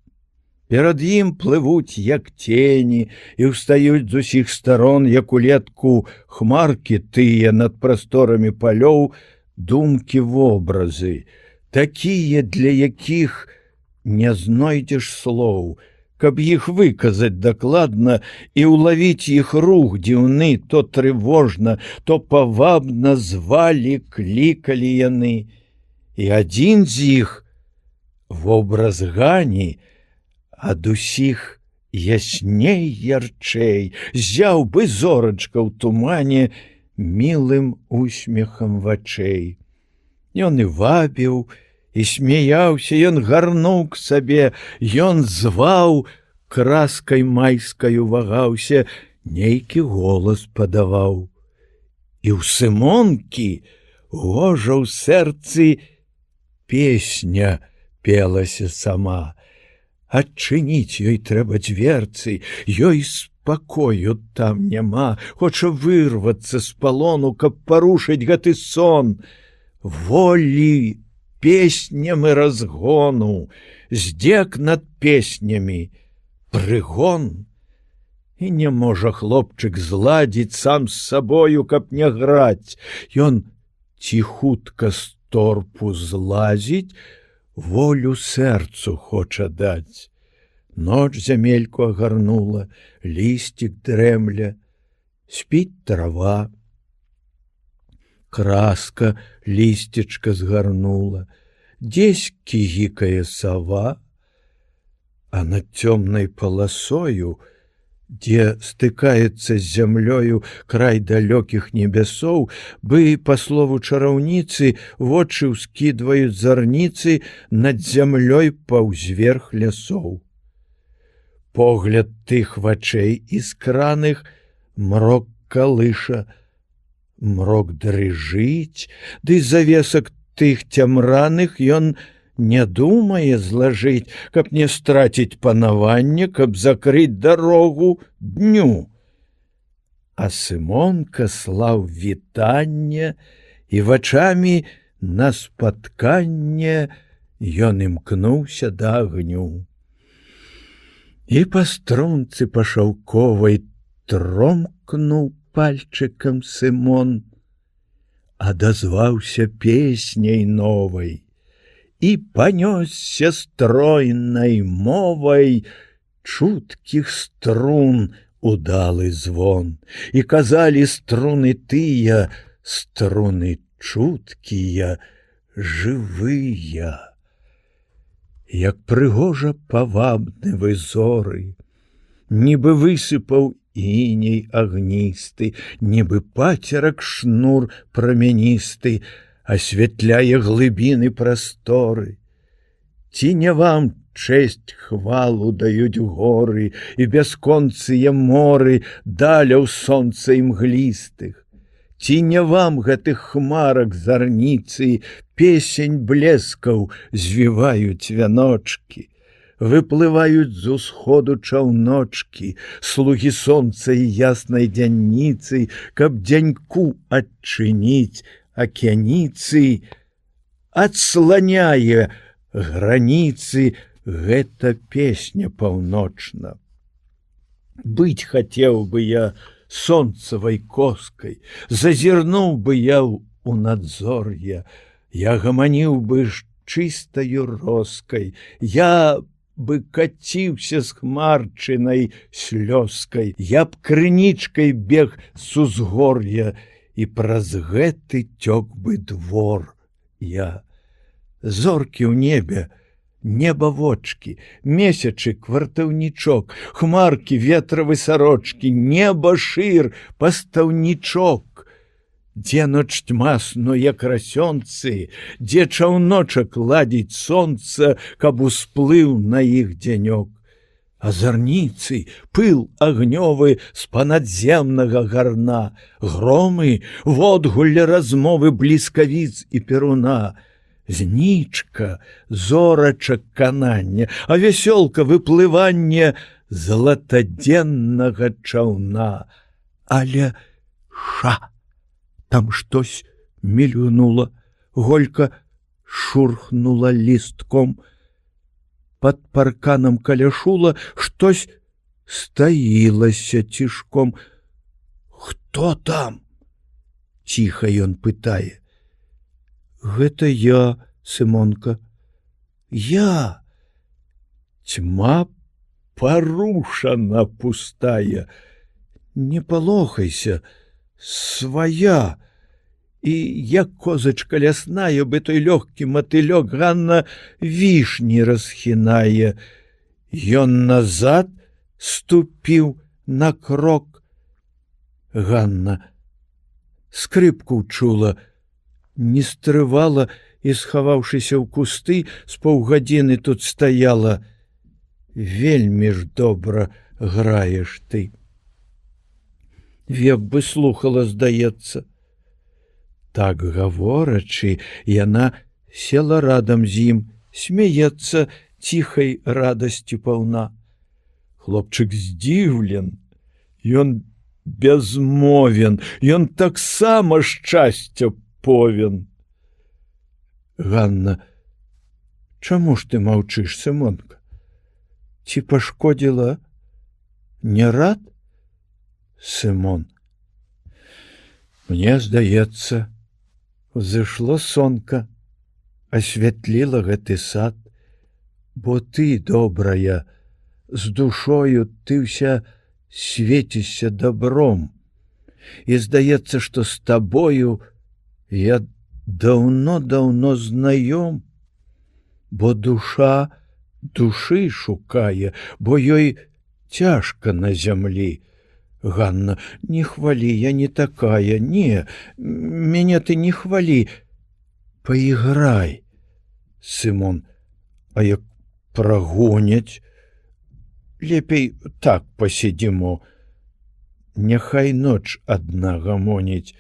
Перад ім плывуць, як тені, і ўстаюць з усіх старон, як улетку хмаркі тыя над прасторамі палёў, думкі вобразы, такія, для якіх не знойдзеш слоў, каб іх выказаць дакладна і ўлавіць іх рух дзіўны, то трывожна, то павабна звалі, клікалі яны. І адзін з іх, вобраз Гані, ад усіх ясней ярчэй, зяў бы зорачка ў тумане мілым усмехам вачэй. Ён і вабіў, і смяяўся, ён гарнуў к сабе, ён зваў, краскай майскаю вагаўся, нейкі голас падаваў. І ў Сымонкі гожа ў сэрцы песня пелася сама. Адчыніць ёй трэба дзверцы, ёй спакою там няма, хоча вырвацца з палону, каб парушыць гэты сон. Волі, песням і разгону, здзек над песнямі, прыгон. І не можа хлопчык зладзіць сам з сабою, каб не граць. Ён ціхутка з торпу злазіць, волю сэрцу хоча даць. Ноч зямельку агарнула, лісцік дрэмля, спіць трава. Краска лісцечка згарнула, дзесь кігікае сава, а над цёмнай паласою, дзе стыкаецца з зямлёю край далёкіх небясоў, бы, па слову чараўніцы, вочы ўскідваюць зарніцы над зямлёй паўзверх лясоў. Погляд тых вачэй искраных мрок калыша, мрок дрыжыць, ды завесак тых цямраных ён не думае злажыць, каб не страціць панаванне, каб закрыць дарогу дню. А Сымонка слаў вітанне, і вачамі на спатканне ён імкнуўся да агню. І па струнцы па шаўковай тромкнуў пальчыкам Сымон, адазваўся песняй новай і панёсся стройнай мовай чуткіх струн удалы звон. І казалі струны тыя, струны чуткія, жывыя. Як прыгожа павабны вы зоры, нібы высыпаў іней агністы, нібы пацерак шнур прамяністы, асвятляе глыбіны прасторы. Ці не вам чэсць хвалу даюць горы і бясконцыя моры даляў сонца імглістых? Ці не вам гэтых хмарак зарніцы песень блескаў звіваюць вяночкі? Выплываюць з усходу чаўночкі, слугі сонца і яснай дзянніцы, каб дзяньку адчыніць акяніцы. Адсланяе граніцы гэта песня паўночна. Быць хацеў бы я сонцавай коскай, зазірнуў бы я у надзор'е, я гаманіў бы ж чыстаю роскай, я бы каціўся з хмарчынай слёзкай, я б крынічкай бег з узгор'я, і праз гэты цёк бы двор я. Зоркі ў небе, неба вочки, месячык вартаўнічок, хмаркі ветравы сарочкі, неба шыр пастаўнічок. Дзе ноч тьма снуе красёнцы, дзе чаўночак ладзіць сонца, каб усплыў на іх дзянёк. Азарніцы, пыл агнёвы з панадземнага гарна, громы, водгулля размовы бліскавіц і перуна, знічка, зорачак канання, а вясёлка выплывання златадзеннага чаўна. Але ша! Там штось мільгнула, голька шурхнула лістком. Пад парканам каля шула штось стаілася цішком. Хто там? Ціха ён пытае. Гэта я, Сымонка. Я. Тьма парушана пустая. Не палохайся, свая. І як козачка лясная, бы той лёгкі матылёк Ганна вішні расхінае. Ён назад ступіў на крок. Ганна скрыпку чула, не стрывала і, схаваўшыся ў кусты, з паўгадзіны тут стаяла. Вельмі ж добра граеш ты. Век бы слухала, здаецца. Так гаворачы, яна села радам з ім, смяецца ціхай радасцю паўна. Хлопчык здзіўлен, ён безмовен, ён таксама шчасця повен. Ганна, чаму ж ты маўчыш, Сымонка? Ці пашкодзіла? Не рад? Сымон. Мне здаецца, узышло сонка, асвятліла гэты сад, бо ты, добрая, з душою ты ўся свецішся добром. І здаецца, што з табою я даўно-даўно знаём, бо душа душы шукае, бо ёй цяжка на зямлі. Ганна, не хвалі, я не такая, не, мяне ты не хвалі, поиграй. Сымон, а як прагоняць? Лепей так посидимо. Няхай ноч адна гамоніць,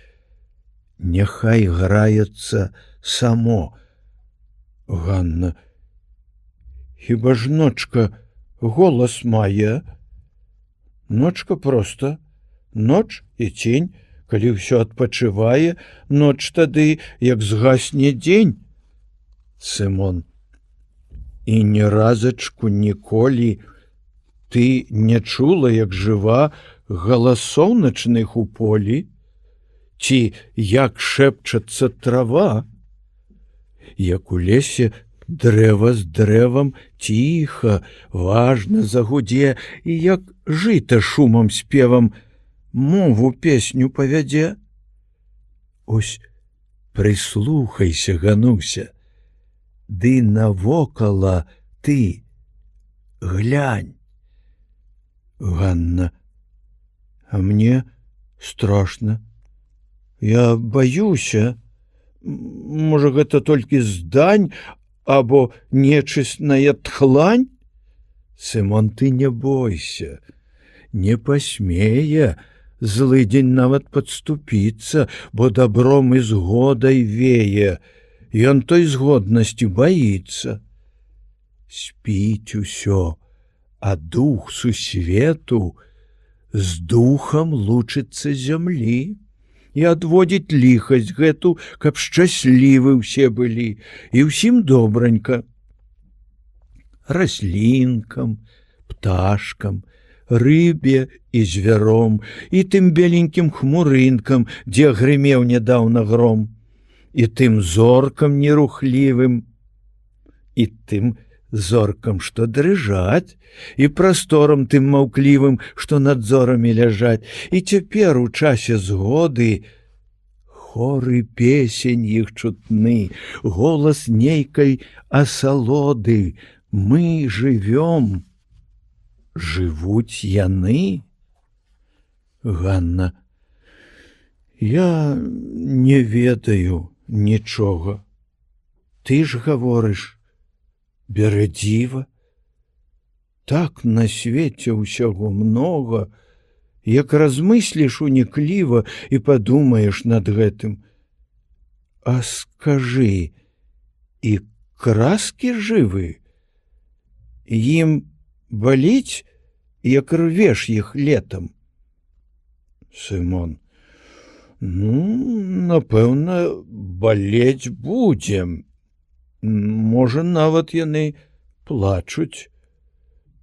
няхай граецца само. Ганна. Хіба ж ночка голас мае? Ночка проста. Ноч і цень, калі ўсё адпачывае, ноч тады, як згасне дзень. Сымон. І ні разачку ніколі ты не чула, як жыва галасоў начных у полі? Ці як шэпчацца трава? Як у лесе дрэва з дрэвам ціха, важна загудзе, і як жыта шумам спевам мову песню павядзе? Ось прыслухайся, Гануся, ды навокала ты глянь. Ганна. А мне страшна. Я баюся. Можа, гэта толькі здань або нечысная тхлань? Сымон, ты не бойся. Не пасмее злыдзень нават падступіцца, бо добром і згодай вее. Ён той згоднасці баіцца. Спіць усё, а дух сусвету з духам лучыцца зямлі і адводзіць ліхасць гэту, каб шчаслівы ўсе былі, і ўсім добранька. Раслінкам, пташкам, рыбе і звяром, і тым беленькім хмурынкам, дзе грымеў нядаўна гром, і тым зоркам нерухлівым, і тым зоркам, што дрыжаць, і прасторам тым маўклівым, што над зорамі ляжаць. І цяпер у часе згоды хоры песень іх чутны, голас нейкай асалоды. Мы жывём, жывуць яны. Ганна. Я не ведаю нічога. Ты ж гаворыш, бярэ дзіва. Так на свеце ўсяго многа, як размысліш унікліва і падумаеш над гэтым. А скажы, і краскі жывы? Ім баліць, як рвеш іх летам? Сымон. Напэўна, балець будзем. Можа, нават яны плачуць.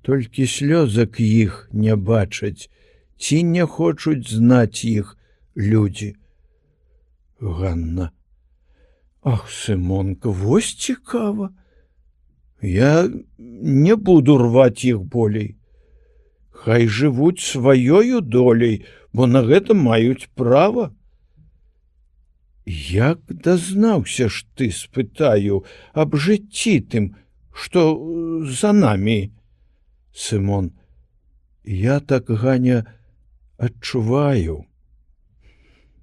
Толькі слёзак іх не бачаць, ці не хочуць знаць іх людзі. Ганна. Ах, Сымонка, вось цікава. Я не буду рваць іх болей. Хай жывуць сваёю долей, бо на гэта маюць права. Як дазнаўся ж ты, спытаю, аб жыцці тым, што за намі? Сымон. Я так, Ганя, адчуваю.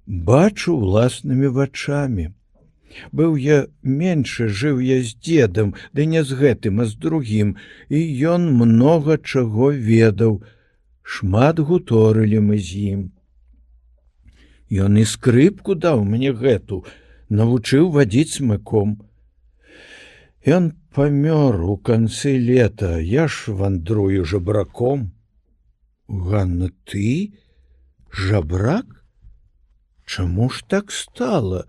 Бачу ўласнымі вачамі. Быў я меншы, жыў я з дзедам, ды не з гэтым, а з другім, і ён многа чаго ведаў. Шмат гуторылі мы з ім. Ён і скрыпку даў мне гэту, навучыў вадзіць смыком. Ён памёр у канцы лета, я ж вандрую жабраком. Ганна, ты? Жабрак? Чаму ж так стала?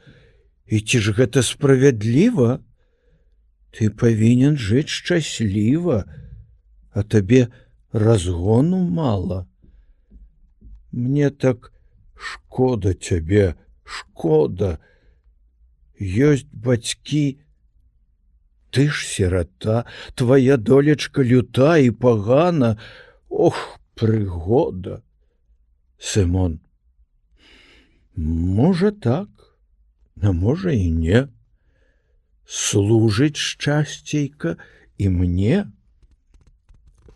І ці ж гэта справядліва? Ты павінен жыць шчасліва, а табе разгону мала. Мне так шкода цябе, шкода. Ёсць бацькі. Ты ж сірата, твая долечка люта і пагана. Ох, прыгода. Сымон. Можа так, а можа і не. Служыць шчасцейка і мне.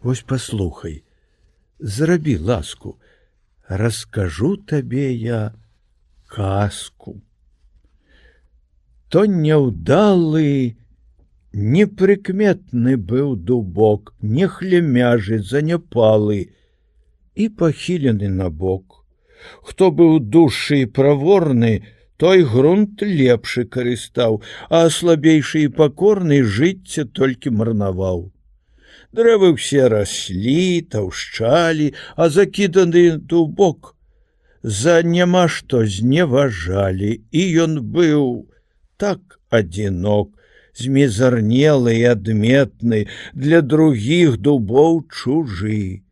Вось паслухай, зрабі ласку, раскажу табе я казку. То няўдалы, непрыкметны быў дубок, нехлемяжы, заняпалы і пахілены на бок. Хто быў дужшы і праворны, той грунт лепшы карыстаў, а слабейшы і пакорны жыцця толькі марнаваў. Дрэвы ўсе раслі, таўшчалі, а закіданы дубок за няма што зневажалі, і ён быў так адзінок, змізарнелы і адметны, для другіх дубоў чужы.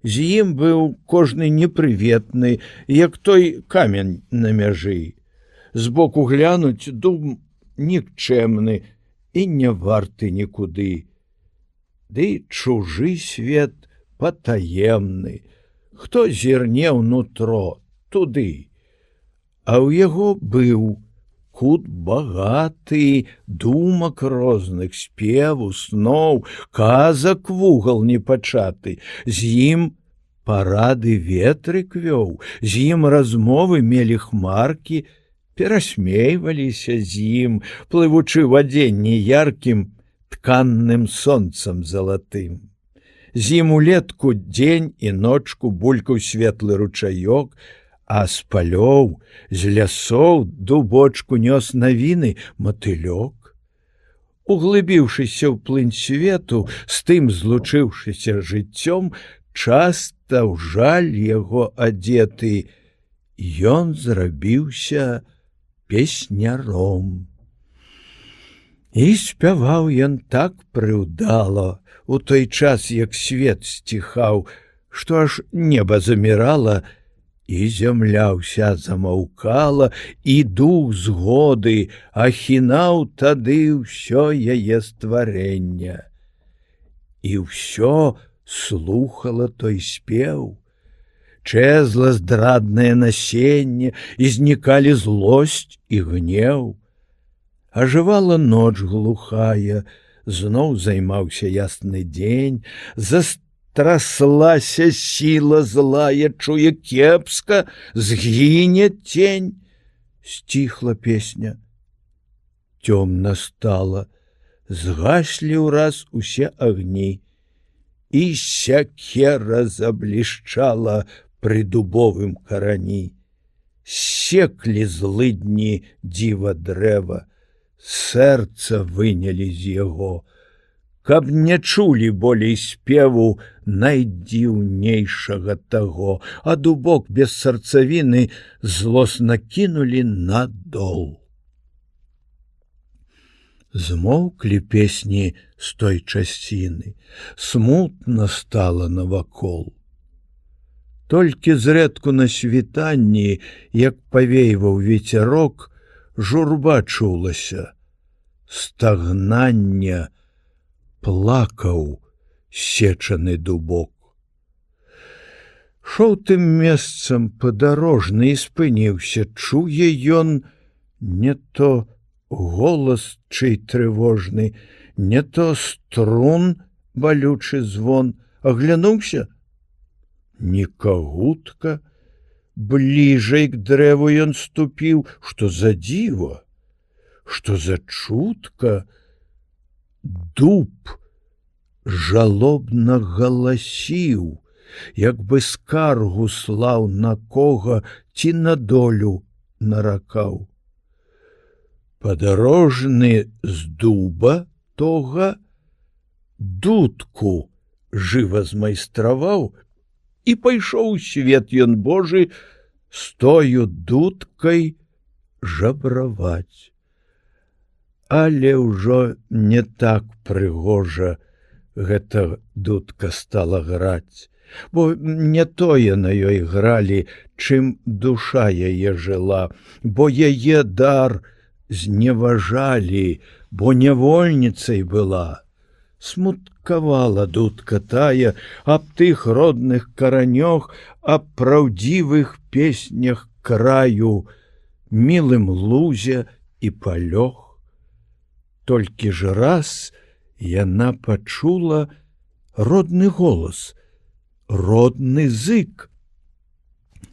З ім быў кожны непрыветны, як той камень на мяжы. Збоку глянуць дуб нікчэмны і не варты нікуды. Ды чужы свет патаемны, хто зірне ўнутро туды. А ў яго быў кут багаты, думак розных, спеву, сноў, казак вугал непачаты. З ім парады ветрык вёў, з ім размовы мелі хмаркі, перасмейваліся з ім, плывучы ў адзенні яркім тканным сонцам залатым. З ім улетку дзень і ночку булькаў светлы ручаёк, а з палёў, з лясоў дубочку нёс навіны матылёк. Углыбіўшыся ў плынь свету, з тым злучыўшыся жыццём, часта ў жаль яго адзеты, ён зрабіўся песняром. І спяваў ён так прыўдала, у той час, як свет сціхаў, што аж неба замірала, і зямля ўся замаўкала, і дух згоды ахінаў тады ўсё яе стварэнне. І ўсё слухала той спеў. Чэзла здраднае насенне, і знікалі злосць і гнеў. Ажывала ноч глухая, зноў займаўся ясны дзень, застраслася сіла злая, чуе кепска, згіне тень. Сціхла песня, цёмна стала, згаслі ўраз усе агні, і сякера заблішчала пры дубовым карані. Секлі злыдні дзіва дрэва, сэрца вынялі з яго, каб не чулі болей спеву найдзіўнейшага таго, а дубок без сарцавіны злосна кінулі на дол. Змоўклі песні з той часціны, смутна стала навакол. Толькі зрэдку на світанні, як павейваў вецярок, журба чулася, стагнання, плакаў сечаны дубок. Шоў тым месцам падарожны і спыніўся, чуе ён не то голас чый трывожны, не то струн балючы звон. Аглянуўся, не кагутка, бліжэй к дрэву ён ступіў, што за дзіва, што за чутка. Дуб жалобна галасіў, як бы скаргу слаў на кога ці на долю наракаў. Падарожны з дуба тога дудку жыва змайстраваў, і пайшоў у свет ён Божы з тою дудкай жабраваць. Але ўжо не так прыгожа гэта дудка стала граць, бо не тое на ёй гралі, чым душа яе жыла, бо яе дар зневажалі, бо нявольніцай была. Смуткавала дудка тая аб тых родных каранёх, аб праўдзівых песнях краю, мілым лузе і палёх. Толькі ж раз яна пачула родны голас, родны зык.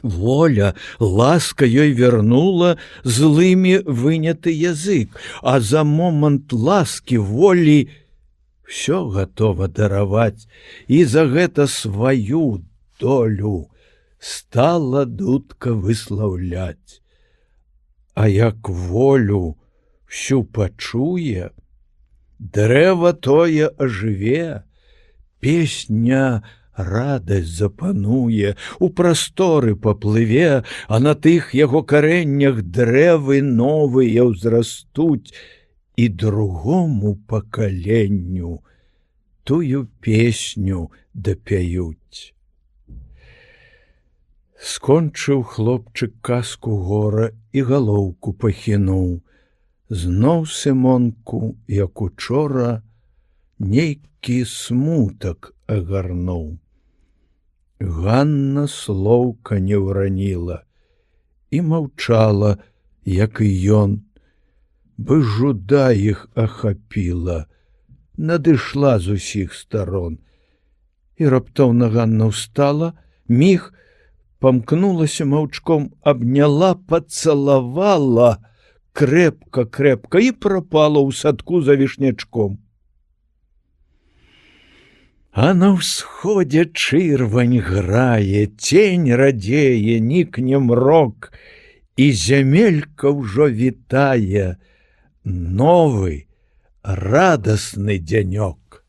Воля, ласка ёй вярнула злымі выняты язык, а за момант ласкі волі всё гатова дараваць, і за гэта сваю долю стала дудка выслаўляць. А як волю всю пачуе, дрэва тое ажыве, песня радасць запануе, у прасторы паплыве, а на тых яго карэннях дрэвы новыя ўзрастуць, і другому пакаленню тую песню дапяюць. Скончыў хлопчык казку гора і галоўку пахінуў. Зноў Сымонку, як учора, нейкі смутак агарнуў. Ганна слоўка не ўраніла і маўчала, як і ён, бы жуда іх ахапіла, надышла з усіх старон. І раптоўна Ганна ўстала, міг, памкнулася маўчком, абняла, пацалавала крэпка-крэпка і прапала ў садку за вішнячком. А на ўсходзе чырвань грае, цень радзее, нікне мрок, і зямелька ўжо вітае новы радасны дзянёк.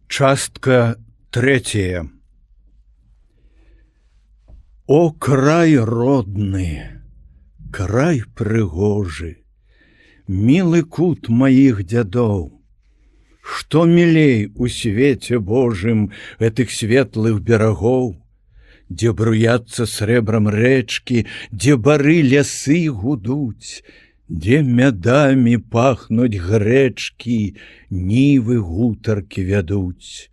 Частка 3. О, край родны, край прыгожы, мілы кут маіх дзядоў, што мілей у свеце Божым гэтых светлых берагоў, дзе бруяцца срэбрам рэчкі, дзе бары лясы гудуць, дзе мядамі пахнуць грэчкі, нівы гутаркі вядуць.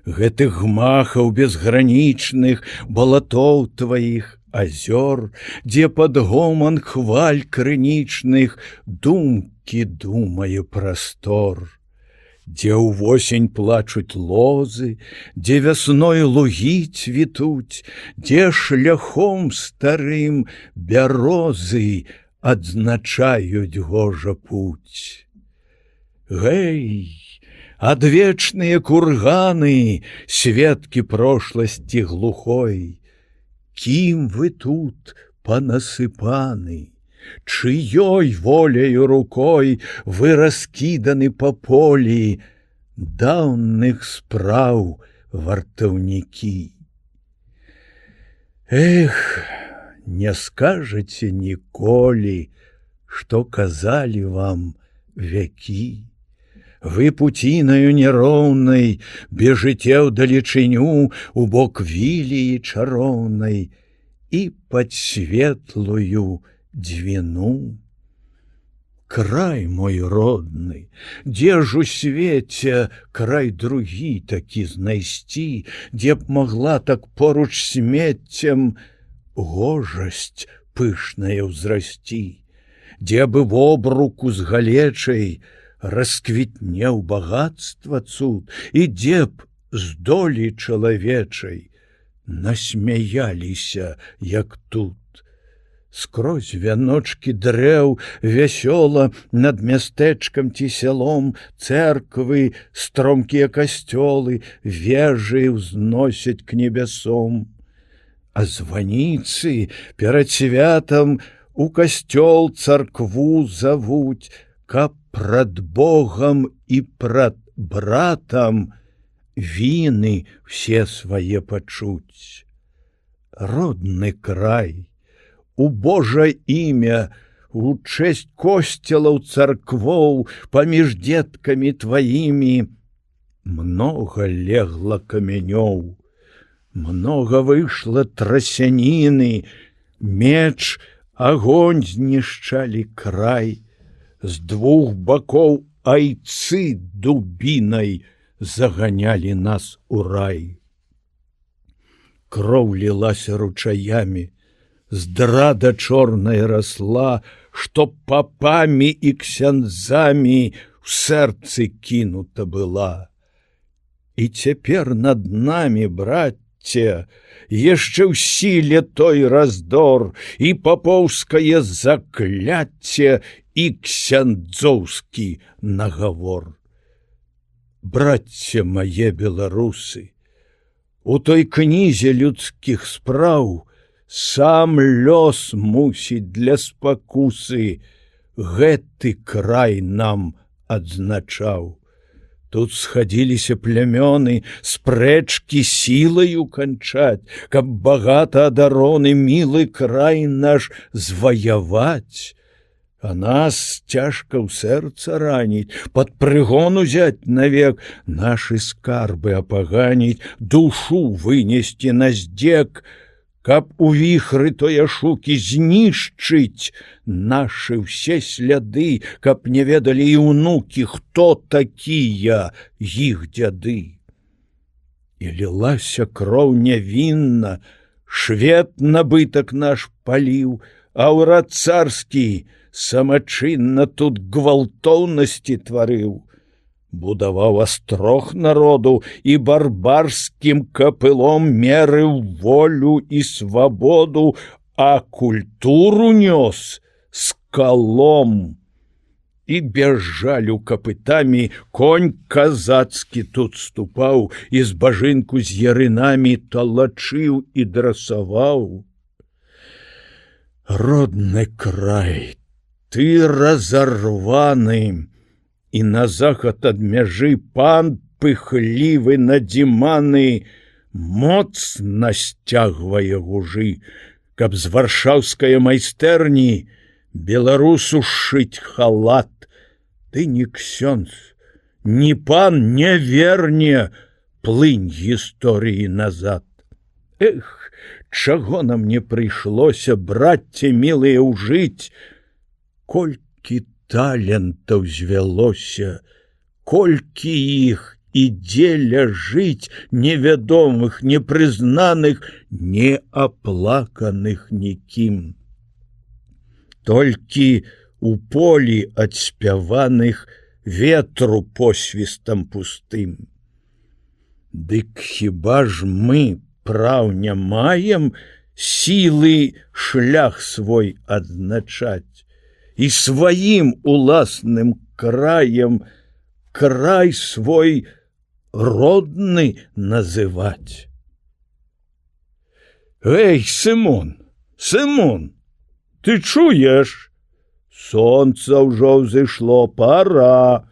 Гэтых гмахаў безгранічных, балатоў тваіх, азёр, дзе пад гоман хваль крынічных думкі думае прастор, дзе ўвосень плачуць лозы, дзе вясной лугі цвітуць, дзе шляхом старым бярозы адзначаюць гожа путь. Гэй, адвечныя курганы, сведкі прошласці глухой, кім вы тут панасыпаны, чыёй воляю рукой вы раскіданы па полі даўных спраў вартаўнікі. Эх, не скажаце ніколі, што казалі вам вякі. Вы пуцінаю няроўнай бежыце ўдалечыню у бок віліі чароўнай і пад светлую дзвіну. Край мой родны, дзе ж у свеце край другі такі знайсці, дзе б магла так поруч смеццем гожасць пышная ўзрасці, дзе бы вобруку з галечай расквітнеў багатства цуд, і дзе б з долі чалавечай насмяяліся, як тут. Скрозь вяночкі дрэў вясёла над мястэчкам ці сялом, цэрквы, стромкія касцёлы, вежы ўзносяць к небясом. А званіцы перад святам у касцёл царкву завуць, каб прад Богам і прад братам віны все свае пачуць. Родны край, у Божа імя, у чэсць косцелаў царквоў, паміж деткамі тваімі многа легла камянёў, многа выйшла трасяніны, меч, агонь знішчалі край, з двух бакоў айцы дубінай заганялі нас у рай. Кроў лілася ручаямі, здрада чорная расла, што папамі і ксяндзамі ў сэрцы кінута была. І цяпер над намі, братце, яшчэ ў сіле той раздор, і папоўскае закляцце, і ксяндзоўскі нагавор. Братце мае беларусы, у той кнізе людскіх спраў сам лёс мусіць для спакусы гэты край нам адзначаў. Тут схадзіліся плямёны спрэчкі сілаю канчаць, каб багата адароны мілы край наш зваяваць. А нас цяжка ў сэрца раніць, пад прыгон узяць навек, нашы скарбы апаганіць, душу вынесці на здзек, каб у віхры тое шукі знішчыць нашы ўсе сляды, каб не ведалі і ўнукі, хто такія іх дзяды. І лілася кроў нявінна, швед набытак наш паліў, а ўрад царскі самачынна тут гвалтоўнасці тварыў. Будаваў астрог народу і барбарскім капылом мерыў волю і свабоду, а культуру нёс скалом. І без жалю капытамі конь казацкі тут ступаў, і збажынку з ярынамі талачыў і драсаваў. Родны край, ты разорваны, і на захад ад мяжы пан пыхлівы надзіманы моцна сцягвае гужы, каб з варшаўскае майстэрні беларусу шыць халат. Ты ні ксёндз, ні пан не верне плынь гісторыі назад. Эх, чаго нам не прыйшлося, брацце мілыя, ўжыць, колькі талентаў звялося, колькі іх ідзе ляжыць, невядомых, непрызнаных, неаплаканых нікім. Толькі у полі адспяваных ветру посвістам пустым. Дык хіба ж мы праў не маем сілы шлях свой адзначаць і сваім уласным краем край свой родны называць? Эй, Сымон, Сымон, ты чуеш? Сонца ўжо ўзышло, пора.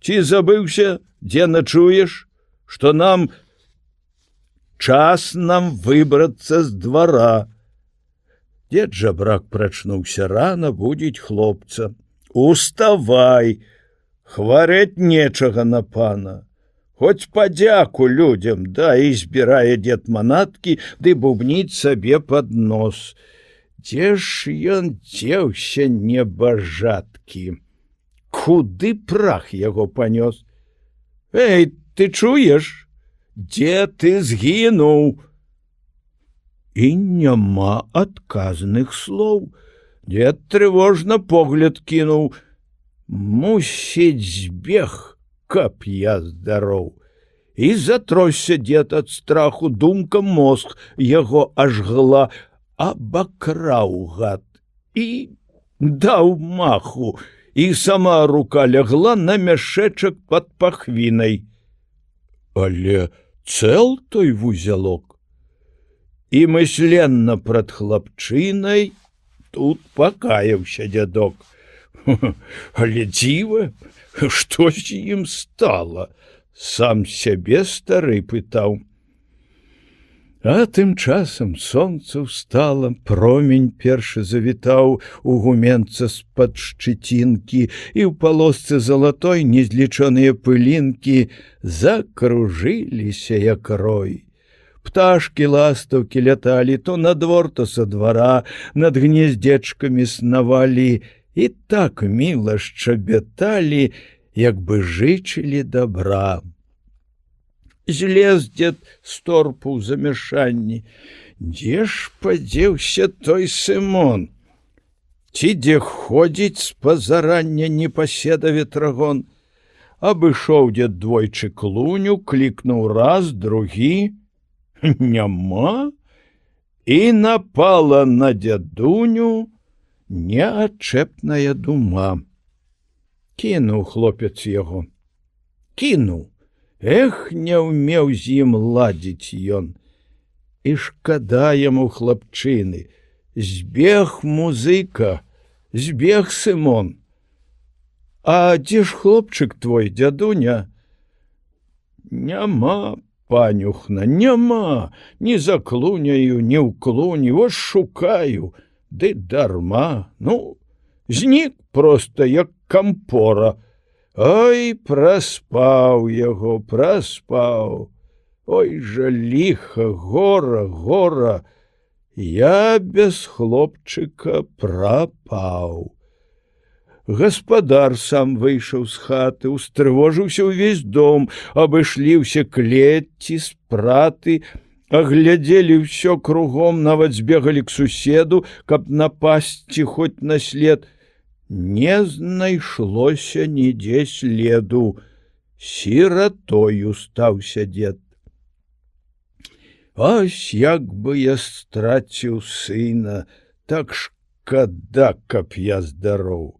Ці забыўся, дзе начуеш, што нам час выбрацца з двара? Дед жабрак прачнуўся рана будзіць хлопца. Уставай, хварэць нечага на пана. Хоць падзяку людзям, да і збірае дед манаткі, ды бубніць сабе пад нос. Дзе ж ён дзеўся, небажаткі? Куды прах яго панёс? Эй, ты чуеш? Дзе ты згінуў? І няма адказных слоў. Дед трывожна погляд кінуў. Мусіць, збег, каб я здароў. І затросся дед ад страху, думка мозг яго ажгла, абакраў гад і даў маху, і сама рука лягла на мяшэчак пад пахвінай. Але цэл той вузелок. І мысленна прад хлапчынай тут пакаяўся дзядок. Але дзіва, што з ім стала? Сам сябе стары пытаў. А тым часам сонца ўстала, промень першы завітаў у гуменца з-пад шчыцінкі, і ў палосцы залатой незлічоныя пылінкі закружыліся, як рой. Пташкі ластаўкі ляталі то на двор, то са двара, над гнездзечкамі снавалі і так міла шчабяталі, як бы жычылі добра. Злез дед з торпу ў замяшанні. Дзе ж падзеўся той Сымон? Ці дзе ходзіць з пазарання непаседа ветрагон? Абышоў дед двойчы клуню, клікнуў раз, другі. Няма, і напала на дзядуню неадчэпная дума. Кінуў хлопец яго. Кінуў. Эх, не ўмеў з ім ладзіць ён. і шкада яму хлапчыны. Збег музыка, збег Сымон. А дзе ж хлопчык твой, дзядуня? Няма, панюхна, няма, ні за клуняю, ні ў клуні, вось шукаю, ды дарма, ну, знік проста, як кампора. Ой, праспаў яго, праспаў. Ой жа ліха, гора, гора, я без хлопчыка прапаў. Гаспадар сам выйшаў з хаты, устрывожыўся ўвесь дом, абышлі ўсе клетці, спраты, аглядзелі ўсё кругом, нават збегалі к суседу, каб напасці хоць на след. Не знайшлося нідзе следу. Сіратою стаўся дзед. Ось як бы я страціў сына, так шкада, каб я здароў.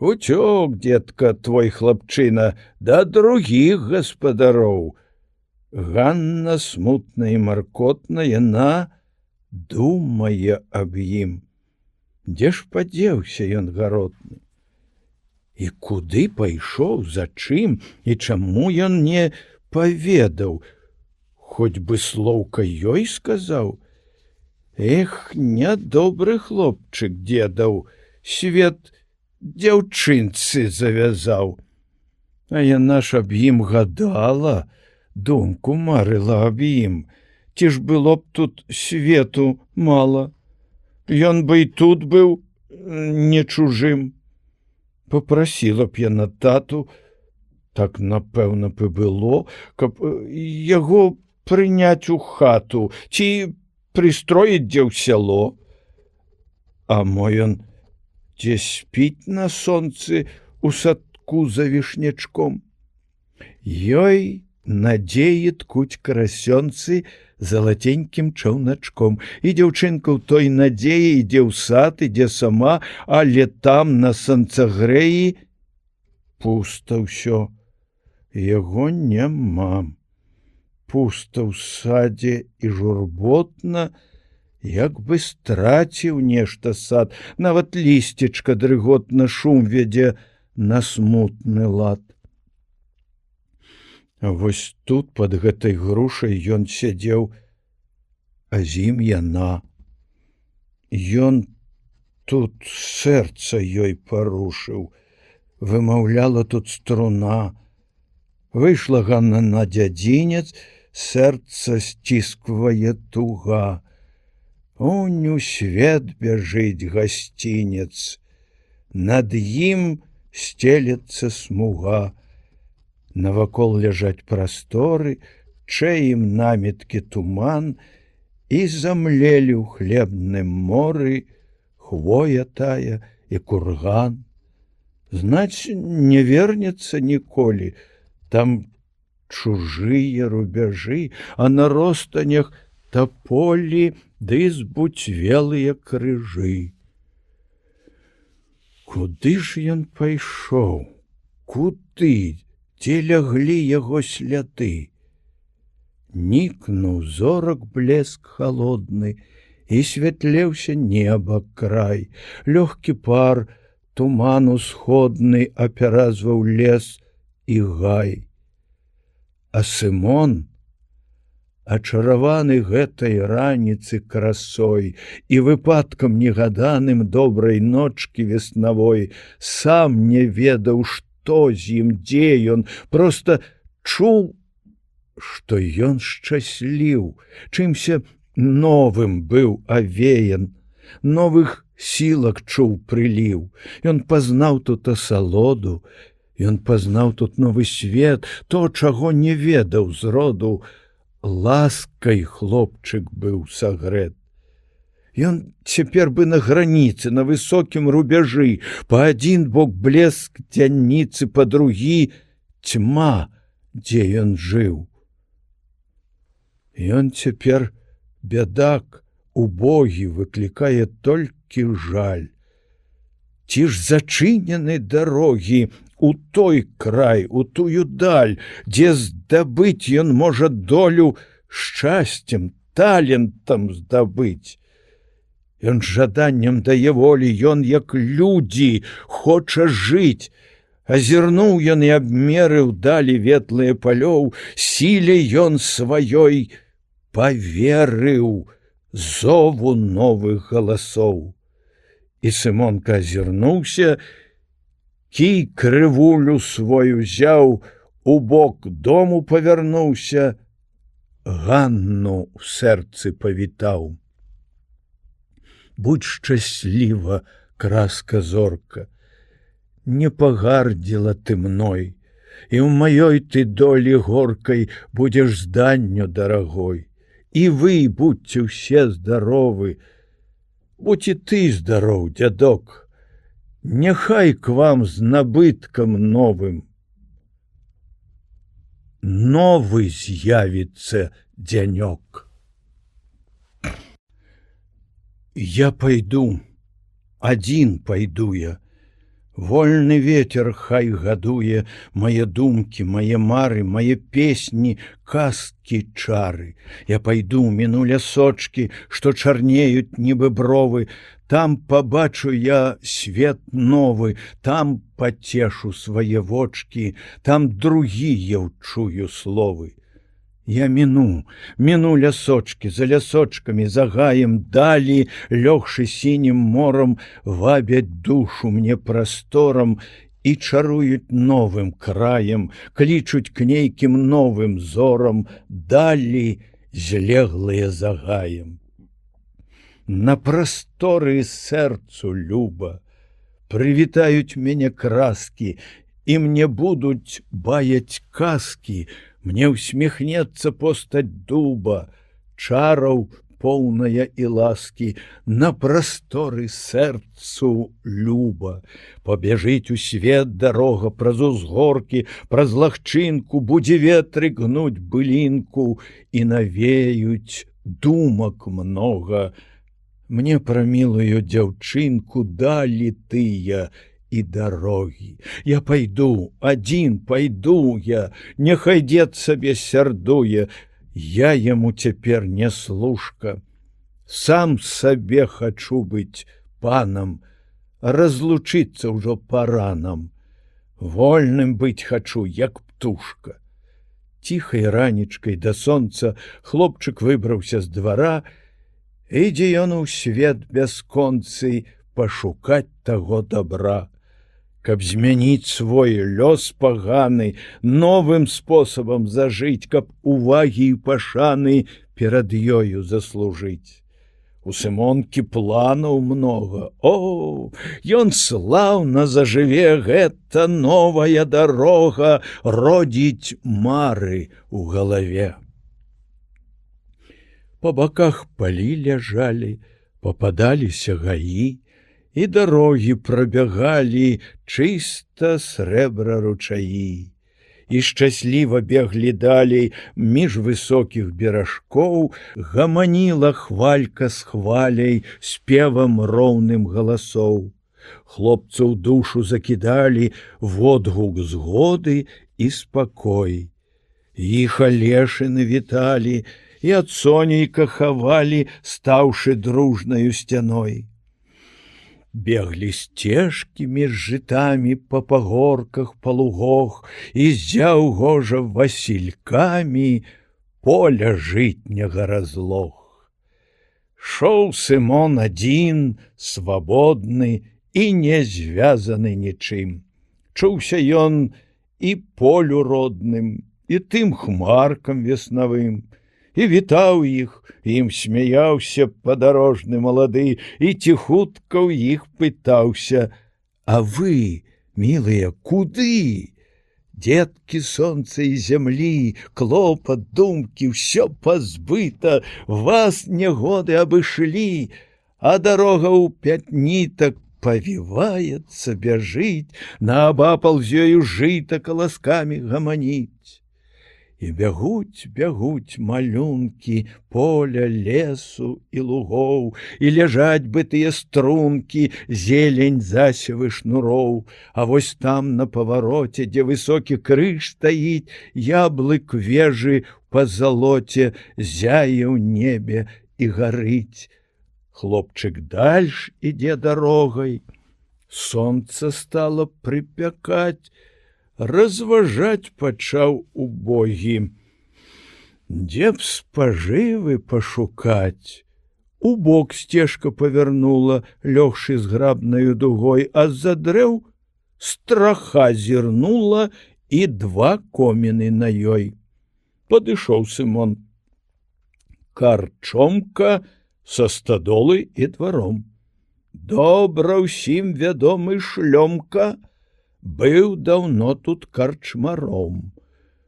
Уцёк, дзедка, твой хлапчына, да другіх гаспадароў. Ганна смутна і маркотна, яна думае аб ім. Дзе ж падзеўся ён гаротны? І куды пайшоў, за чым, і чаму ён не паведаў? Хоць бы слоўка ёй сказаў. Эх, нядобры хлопчык дзедаў, свет дзяўчынцы завязаў. А яна ж аб ім гадала, думку марыла аб ім. Ці ж было б тут свету мала? Ён бы і тут быў не чужым. Попрасіла б яна тату, так, напэўна, б і было, каб яго прыняць у хату ці прыстроіць дзе ў сяло. А мо ён дзе спіць на сонцы у садку за вішнячком. Ёй надзеі ткуць карасёнцы залатенькім чаўначком. І дзяўчынка ў той надзеі ідзе ў сад, ідзе сама, але там на санцагрэі пуста ўсё. Яго няма. Пуста ў садзе і журботна, як бы страціў нешта сад, нават лісцечка дрыготна шум вядзе на смутны лад. А вось тут пад гэтай грушай ён сядзеў, а з ім яна. Ён тут сэрца ёй парушыў, вымаўляла тут струна. Выйшла Ганна на дзядзінец, сэрца сцісквае туга. Унь у свет бяжыць гасцінец, над ім сцелецца смуга. Навакол ляжаць прасторы, чэем наміткі туман, і замлелі ў хлебным моры хвоя тая і курган. Знаць, не вернецца ніколі, там чужыя рубяжы, а на ростанях таполі ды збуцвелыя крыжы. Куды ж ён пайшоў? Куды? Дзе ляглі яго сляды? Нікнуў зорак блеск халодны, і святлеўся неба край. Лёгкі пар, туман усходны апяразваў лес і гай. А Сымон, ачараваны гэтай раніцы красой і выпадкам негаданым добрай ночкі веснавой, сам не ведаў, што з ім, дзе ён, проста чуў, што ён шчасліў, чымся новым быў авеян, новых сілак чуў прыліў. Ён пазнаў тут асалоду, ён пазнаў тут новы свет, то, чаго не ведаў зроду. Ласкай хлопчык быў сагрэт. Ён цяпер бы на граніцы, на высокім рубяжы, па адзін бок блеск дзянніцы, па другі цьма, дзе ён жыў. Ён цяпер бядак, убогі, выклікае толькі жаль. Ці ж зачынены дарогі у той край, у тую даль, дзе здабыць ён можа долю шчасцем, талентам здабыць. Ён жаданнем дае волі, ён, як людзі, хоча жыць. Азірнуў ён і абмерыў далі ветлыя палёў, сіле ён сваёй паверыў зову новых галасоў. І Сымонка азірнуўся, кій крывулю свою узяў, у бок дому павярнуўся, Ганну ў сэрцы павітаў. Будь шчасліва, краска зорка, не пагардзіла ты мной, і ў маёй ты долі горкай будзеш зданню дарагой. І вы будьце ўсе здаровы, будь і ты здароў, дзядок, няхай к вам з набыткам новым. Новы з'явіцца дзянёк. Я пайду, адзін пайду я. Вольны ветер хай гадуе мае думкі, мае мары, мае песні, казкі, чары. Я пайду, міну лясочкі, што чарнеюць нібы бровы, там пабачу я свет новы, там пацешу свае вочкі, там другія ўчую словы. Я міну лясочкі, за лясочкамі, за гаем, далі, лёгшы сінім морам, вабяць душу мне прасторам і чаруюць новым краем, клічуць к нейкім новым зорам, далі злеглыя за гаем. На прасторы сэрцу люба прывітаюць мяне краскі, і мне будуць баяць казкі, мне усміхнецца постаць дуба, чараў поўная і ласкі, на прасторы сэрцу люба. Пабяжыць у свет дарога праз узгоркі, праз лагчынку, будзе ветры гнуць былінку, і навеюць думак многа. Мне пра мілую дзяўчынку далі тыя і дарогі. Я пайду, адзін пайду я, няхай дзед сабе сярдуе, я яму цяпер не служка. Сам сабе хачу быць панам, разлучыцца ўжо пара нам. Вольным быць хачу, як птушка. Ціхай ранічкай да сонца хлопчык выбраўся з двара, ідзе ён у свет бясконцы пашукаць таго добра. Каб змяніць свой лёс паганы, новым спосабам зажыць, каб увагі і пашаны перад ёю заслужыць. У Сымонкі планаў многа. О, ён слаўна зажыве, гэта новая дарога родзіць мары ў галаве. Па баках палі ляжалі, пападаліся гаі, і дарогі прабягалі чыста срэбра ручаі. І шчасліва беглі далей між высокіх беражкоў, гаманіла хвалька з хваляй спевам роўным галасоў. Хлопцаў душу закідалі водгук згоды і спакой. Іх алешыны віталі і ад сонейка хавалі, стаўшы дружнаю сцяной. Беглі сцежкі між жытамі па пагорках, па лугох, і ззяў гожа васількамі поля жытняга разлог. Шоў Сымон адзін, свабодны і не звязаны нічым. Чуўся ён і полю родным, і тым хмаркам веснавым, і вітаў іх, ім смяяўся падарожны малады, і ціхутка ў іх пытаўся: а вы, мілыя, куды? Дзеткі сонца і зямлі, клопат, думкі, ўсё пазбыта, вас нягоды абышлі, а дарога ў 5 нітак павіваецца, бяжыць, наабапал з ёю жыта каласкамі гаманіць. І бягуць малюнкі поля, лесу і лугоў, і ляжаць бы тыя стрункі, зелень засевы шнуроў. А вось там на павароце, дзе высокі крыж стаіць, яблык вежы па залоце зяе ў небе і гарыць. Хлопчык дальш ідзе дарогай, сонца стала прыпякаць, разважаць пачаў убогі. Дзе б спажывы пашукаць? Убок сцежка павярнула, лёгшы зграбнаю дугой, а з-за дрэў страха зірнула і 2 коміны на ёй. Падышоў Сымон. Карчомка са стадолы і дваром. Добра ўсім вядомы Шлёмка быў даўно тут карчмаром.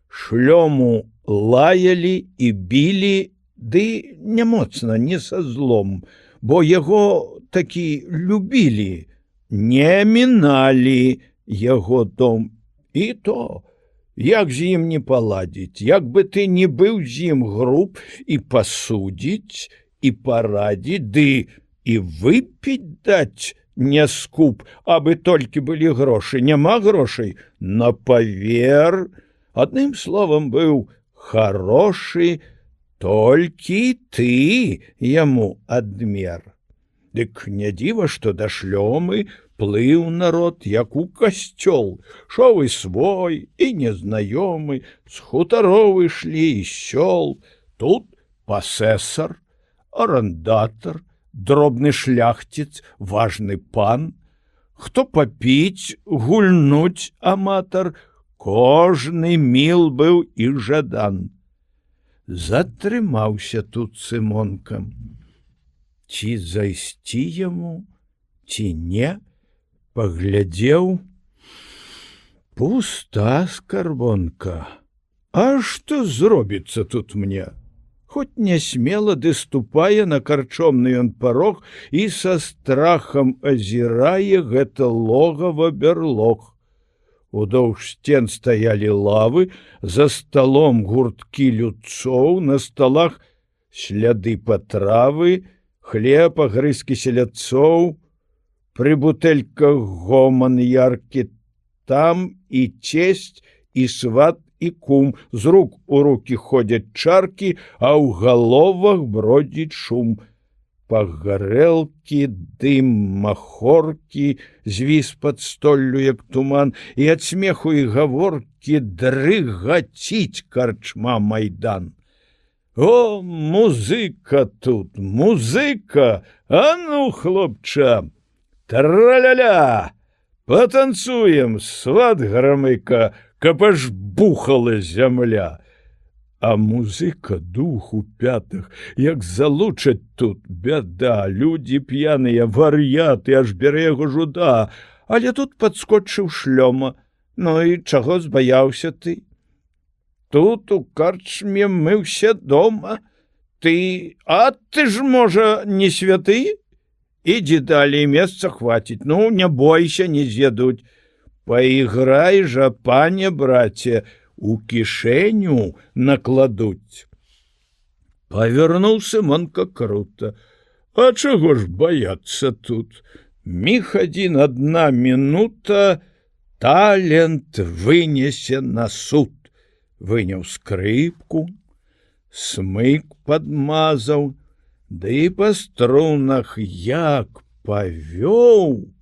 Шлёму лаялі і білі, ды не моцна, не са злом, бо яго такі любілі, не міналі яго дом. І то, як з ім не паладзіць, як бы ты не быў з ім груб, і пасудзіць, і парадзіць, ды і выпіць даць не скуп, абы толькі былі грошы. Няма грошай, на павер. Адным словам, быў харошы, толькі ты яму адмер. Дык не дзіва, што да Шлёмы плыў народ, як у касцёл. Шоў і свой, і незнаёмы, з хутароў ішлі і сёл. Тут пасэсар, арандатар, дробны шляхціц, важны пан, хто папіць, гульнуць аматар, кожны міл быў і жадан. Затрымаўся тут Сымонка. Ці зайсці яму, ці не, паглядзеў. Пуста скарбонка. А што зробіцца тут мне? Хоць не смела ды ступае на карчомны ён парог і са страхам азірае гэта логава бярлог. Удоўж сцен стаялі лавы, за сталом гурткі людцоў, на сталах сляды патравы, хлеб, агрызкі селядцоў, пры бутэльках гоман яркі, там і цесць, і сват, і кум, з рук у рукі ходзяць чаркі, а ў галовах бродзіць шум. Пагарэлкі, дым, махоркі, звіс пад столлю, як туман, і ад смеху і гаворкі дрыгаціць карчма майдан. О, музыка тут, музыка! А ну, хлопча, траля-ля! Патанцуем, сват грамыка, каб аж бухала зямля. А музыка дух у пятах, як залучаць тут, бяда, людзі п'яныя, вар'яты, аж бярэ яго жуда. Але тут падскочыў Шлёма. Ну і чаго збаяўся ты? Тут у карчме мы ўсе дома. А ты ж, можа, не святы? Ідзі далей, месца хваціць. Ну, не бойся, не з'ядуць. Паіграй жа, пане, браце, у кішэню накладуць. Павярнуў Сымонка крута. А чаго ж баяцца тут? Міг адзін адна мінута, талент вынесе на суд. Выняў скрыпку, смык падмазаў, ды па струнах як павёў.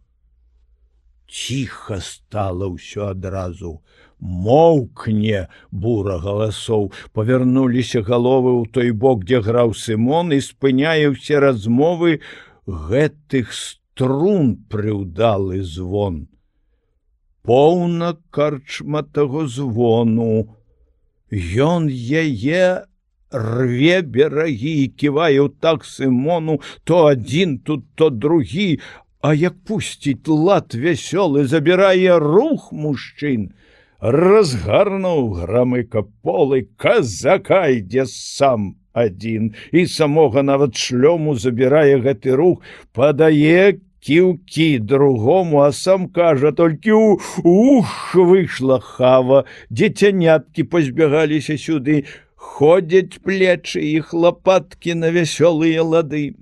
Ціха стала ўсё адразу. Моўкне бура галасоў. Павярнуліся галовы ў той бок, дзе граў Сымон, і спыняе ўсе размовы гэтых струн прыўдалы звон. Поўна карчма таго звону. Ён яе рве берагі і ківае ў так Сымону, то адзін тут, то другі, а як пусціць лад вясёлы, забірае рух мужчын. Разгарнуў грамыка полы, казака ідзе сам адзін, і самога нават Шлёму забірае гэты рух, падае кіўкі другому, а сам кажа, толькі ух, выйшла хава, дзецяняткі пазбягаліся сюды, ходзяць плечы і лапаткі на вясёлыя лады.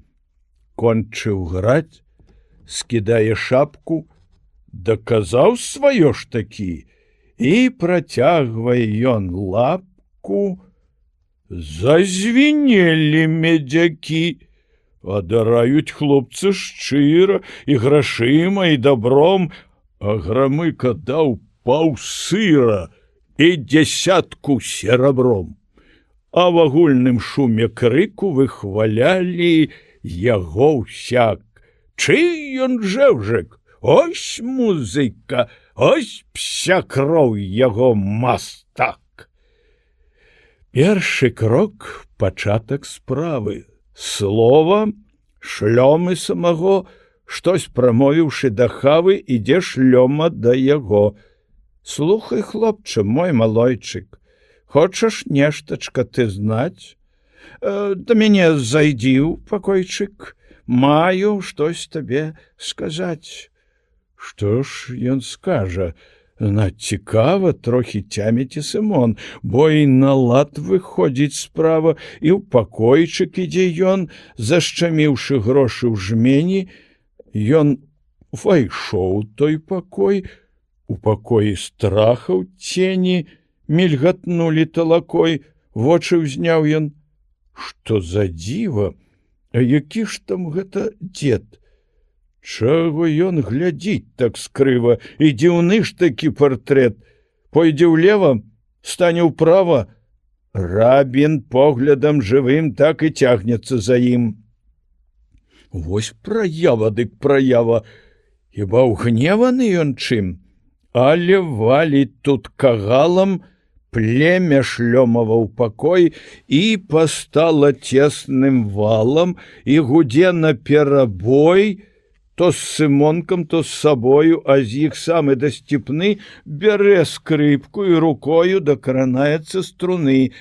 Кончыў граць, скідае шапку, даказаў сваё ж такі, і працягвае ён лапку. Зазвінелі медзякі, адараюць хлопцы шчыра і грашыма, і добром, а Грамыка даў паўсыра і 10 серабром. А в агульным шуме крыку выхвалялі яго ўсяк. Чый ён жэўжык, ось музыка, ось пся кроў яго мастак. Першы крок — пачатак справы. Слова, шлёмы самого, штось прамовіўшы да хавы, ідзе шлёма да яго. Слухай, хлопча, мой малойчык, хочаш нештачка ты знаць? Да мяне зайдзі ў пакойчык, маю штось табе сказаць. Што ж ён скажа? Цікава, трохі цяміць і Сымон, бо і на лад выходзіць справа, і ў пакойчык ідзе ён, зашчаміўшы грошы ў жмені. Ён увайшоў той пакой, у пакоі страхаў цені мільгатнулі талакой, вочы ўзняў ён. Што за дзіва, а які ж там гэта дзед? Чаго ён глядзіць так скрыва, і дзіўны ж такі партрэт. Пойдзе ўлева, стане ўправа. Рабін поглядам жывым так і цягнецца за ім. Вось праява дык праява. Хіба ўгневаны ён чым? Але валіць тут кагалам племя шлёмава ў пакой і пастала цесным валам і гудзе наперабой, то з Сымонкам, то з сабою, а з іх самы дасціпны бярэ скрыпку і рукою дакранаецца струны.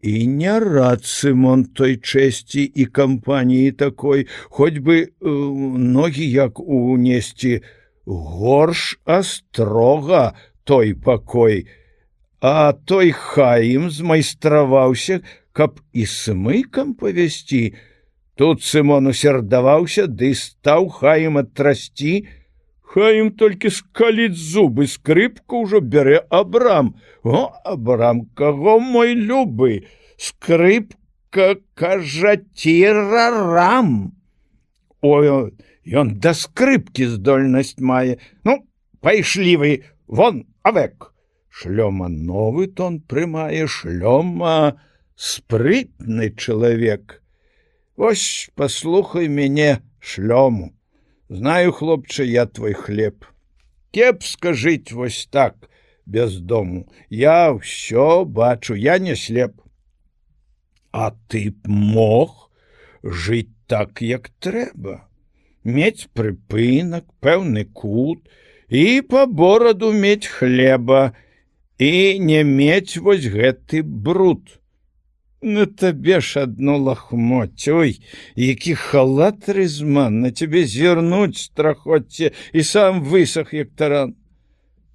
І не рад Сымон той чэсці і кампаніі такой, хоць бы ногі як унесці, горш астрога той пакой. А той Хаім змайстраваўся, каб і смыкам павесці. Тут Сымон усердаваўся, ды стаў Хаіма трасці. Хаім толькі скаліць зубы, скрыпку ўжо бярэ Абрам. О, Абрам, каго мой любы, скрыпка, кажа, цірарам. Ой, ён да скрыпкі здольнасць мае. Ну, пайшлі вы, вон, авек. Шлёма новы тон прымае, шлёма спрытны чалавек. Вось паслухай мяне, шлёму. Знаю, хлопче, я твой хлеб. Кепска жыць вось так, без дому. Я ўсё бачу, я не слеп. А ты б мог жыць так, як трэба. Мець прыпынак, пэўны кут, і па бораду мець хлеба, і не мець вось гэты бруд. На табе ж адно лахмоть, ой, які халат рызман, на цябе зірнуць страхоцце, і сам высах, як таран.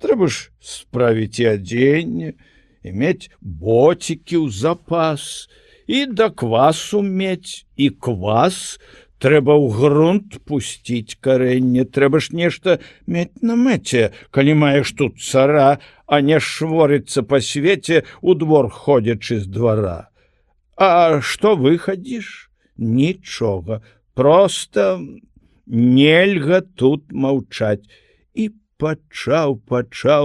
Трэба ж справіць і адзенне, і мець боцікі ў запас, і да квасу мець, і квас, трэба ў грунт пусціць карэнне, трэба ж нешта мець на мэце, калі маеш тут цара, а не шворыцца па свеце, у двор ходзячы з двара. А што выхадзіш? Нічога, проста нельга тут маўчаць. І пачаў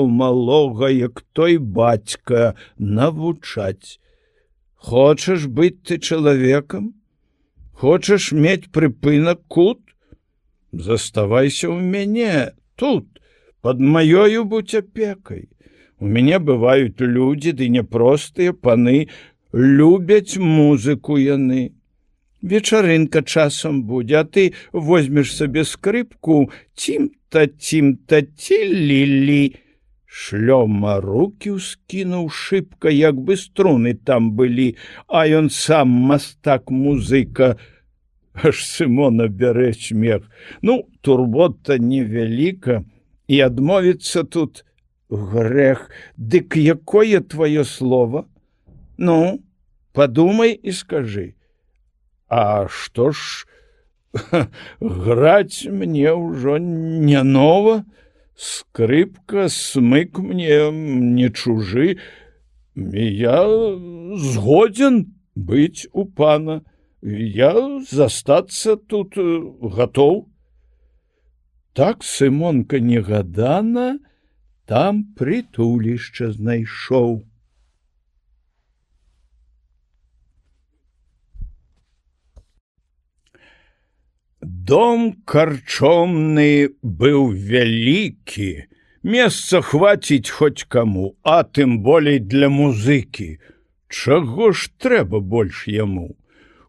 малога, як той бацька, навучаць. Хочаш быць ты чалавекам? Хочаш мець прыпынак кут? Заставайся ў мяне, тут, пад маёю будь апекай. У мяне бываюць людзі, ды няпростыя паны, любяць музыку яны. Вечарынка часам будзе, а ты возьмеш сабе скрыпку, цім-та, ці-лі-лі. Шлёма рукі ўскінуў шыбка, як бы струны там былі, а ён сам мастак-музыка. Аж Сымона бярэ смех. Ну, турбота невяліка, і адмовіцца тут грэх. Дык якое твоё слово? Ну, подумай і скажы. А што ж, граць мне ўжо не нова, скрыпка, смык мне не чужы, я згодзін быць у пана, я застацца тут гатоў. Так Сымонка негадана там прытулішча знайшоў. Дом карчомны быў вялікі, месца хваціць хоць каму, а тым болей для музыкі. Чаго ж трэба больш яму?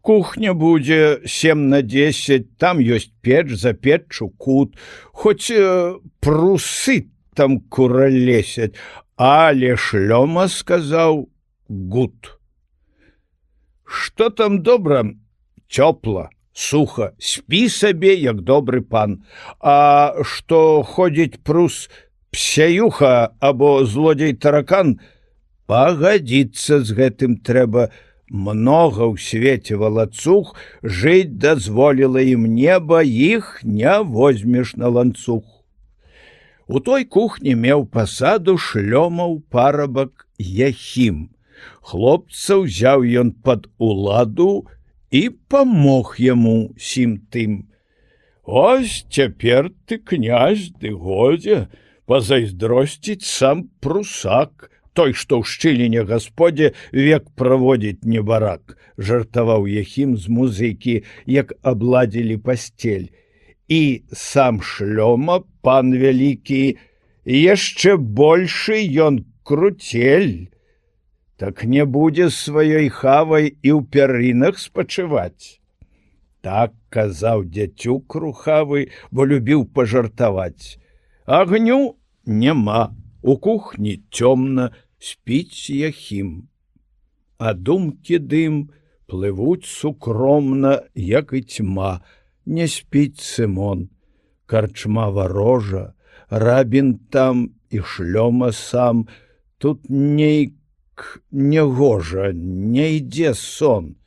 Кухня будзе 7/10, там ёсць печ, за печчу кут, хоць прусы там куралесяць, але Шлёма сказаў гуд. Што там добра? Цёпла. Суха, спі сабе, як добры пан. А што ходзіць прус псяюха або злодзей-таракан, пагадзіцца з гэтым трэба. Многа ў свеце валацуг, жыць дазволіла ім неба, іх не возьмеш на ланцуг. У той кухні меў пасаду Шлёмаў парабак Яхім. Хлопца ўзяў ён пад уладу і памог яму сім тым. Ось цяпер ты князь, ды годзе пазайздросціць сам прусак, той, што ў шчыліне гасподзе век праводзіць небарак, жартаваў Яхім з музыкі, як абладзілі пасцель. І сам Шлёма, пан вялікі, яшчэ большы ён круцель. Так не будзе сваёй хавай і ў пярынах спачываць. Так казаў дзяцюк рухавы, бо любіў пажартаваць. Агню няма, у кухні цёмна, спіць Яхім. А думкі дым плывуць сукромна, як і цьма. Не спіць Сымон, карчма варожа, рабін там і Шлёма сам. Тут нейк негожа, не ідзе сон,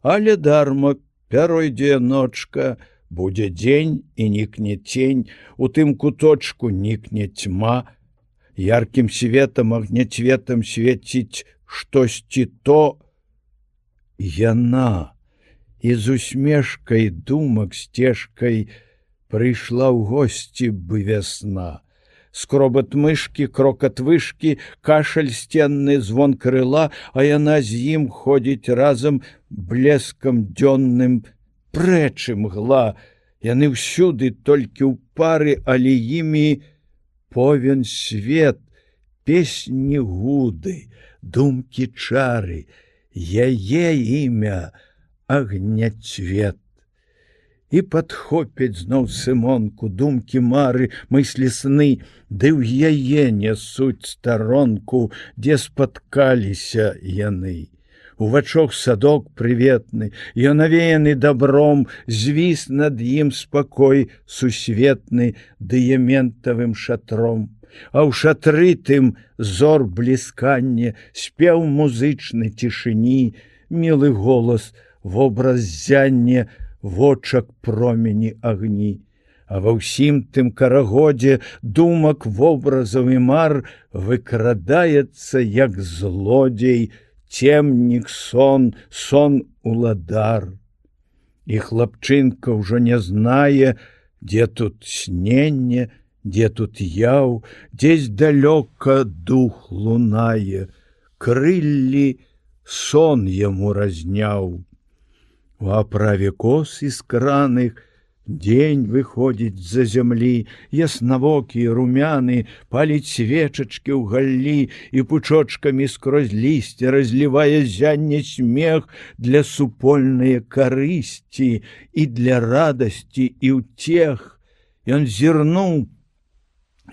але дарма пяройдзе ночка, будзе дзень і нікне цень, у тым куточку нікне цьма, яркім светам, агняцветам свеціць штосьці то. Яна і з усмешкай думак сцежкай прыйшла ў госці бы вясна. Скробат мышкі, крокат вышкі, кашаль сценны, звон крыла, а яна з ім ходзіць разам блескам дзённым, прэч імгла. Яны ўсюды толькі ў пары, але імі повен свет, песні гуды, думкі чары, яе імя агняцвет. І падхопяць зноў Сымонку думкі мары, мыслі сны, ды ў яе нясуць старонку, дзе спаткаліся яны. У вачох садок прыветны, ён авеяны дабром, звіс над ім спакой сусветны дыяментавым шатром. А ў шатры тым зор блісканне, спеў музычны цішыні, мілы голас, вобраз зянне, вочак промені агні. А ва ўсім тым карагодзе думак, вобразаў і мар выкрадаецца, як злодзей, цемнік сон, сон уладар. І хлапчынка ўжо не знае, дзе тут сненне, дзе тут яў, дзесь далёка дух лунае, крыллі сон яму разняў. У аправе кос искраных дзень выходзіць з-за зямлі, яснавокі, румяны, паліць свечачкі ў галлі і пучочкамі скрозь лісце разлівае зянне смех для супольнае карысці і для радасці і ўцех. Ён зірнуў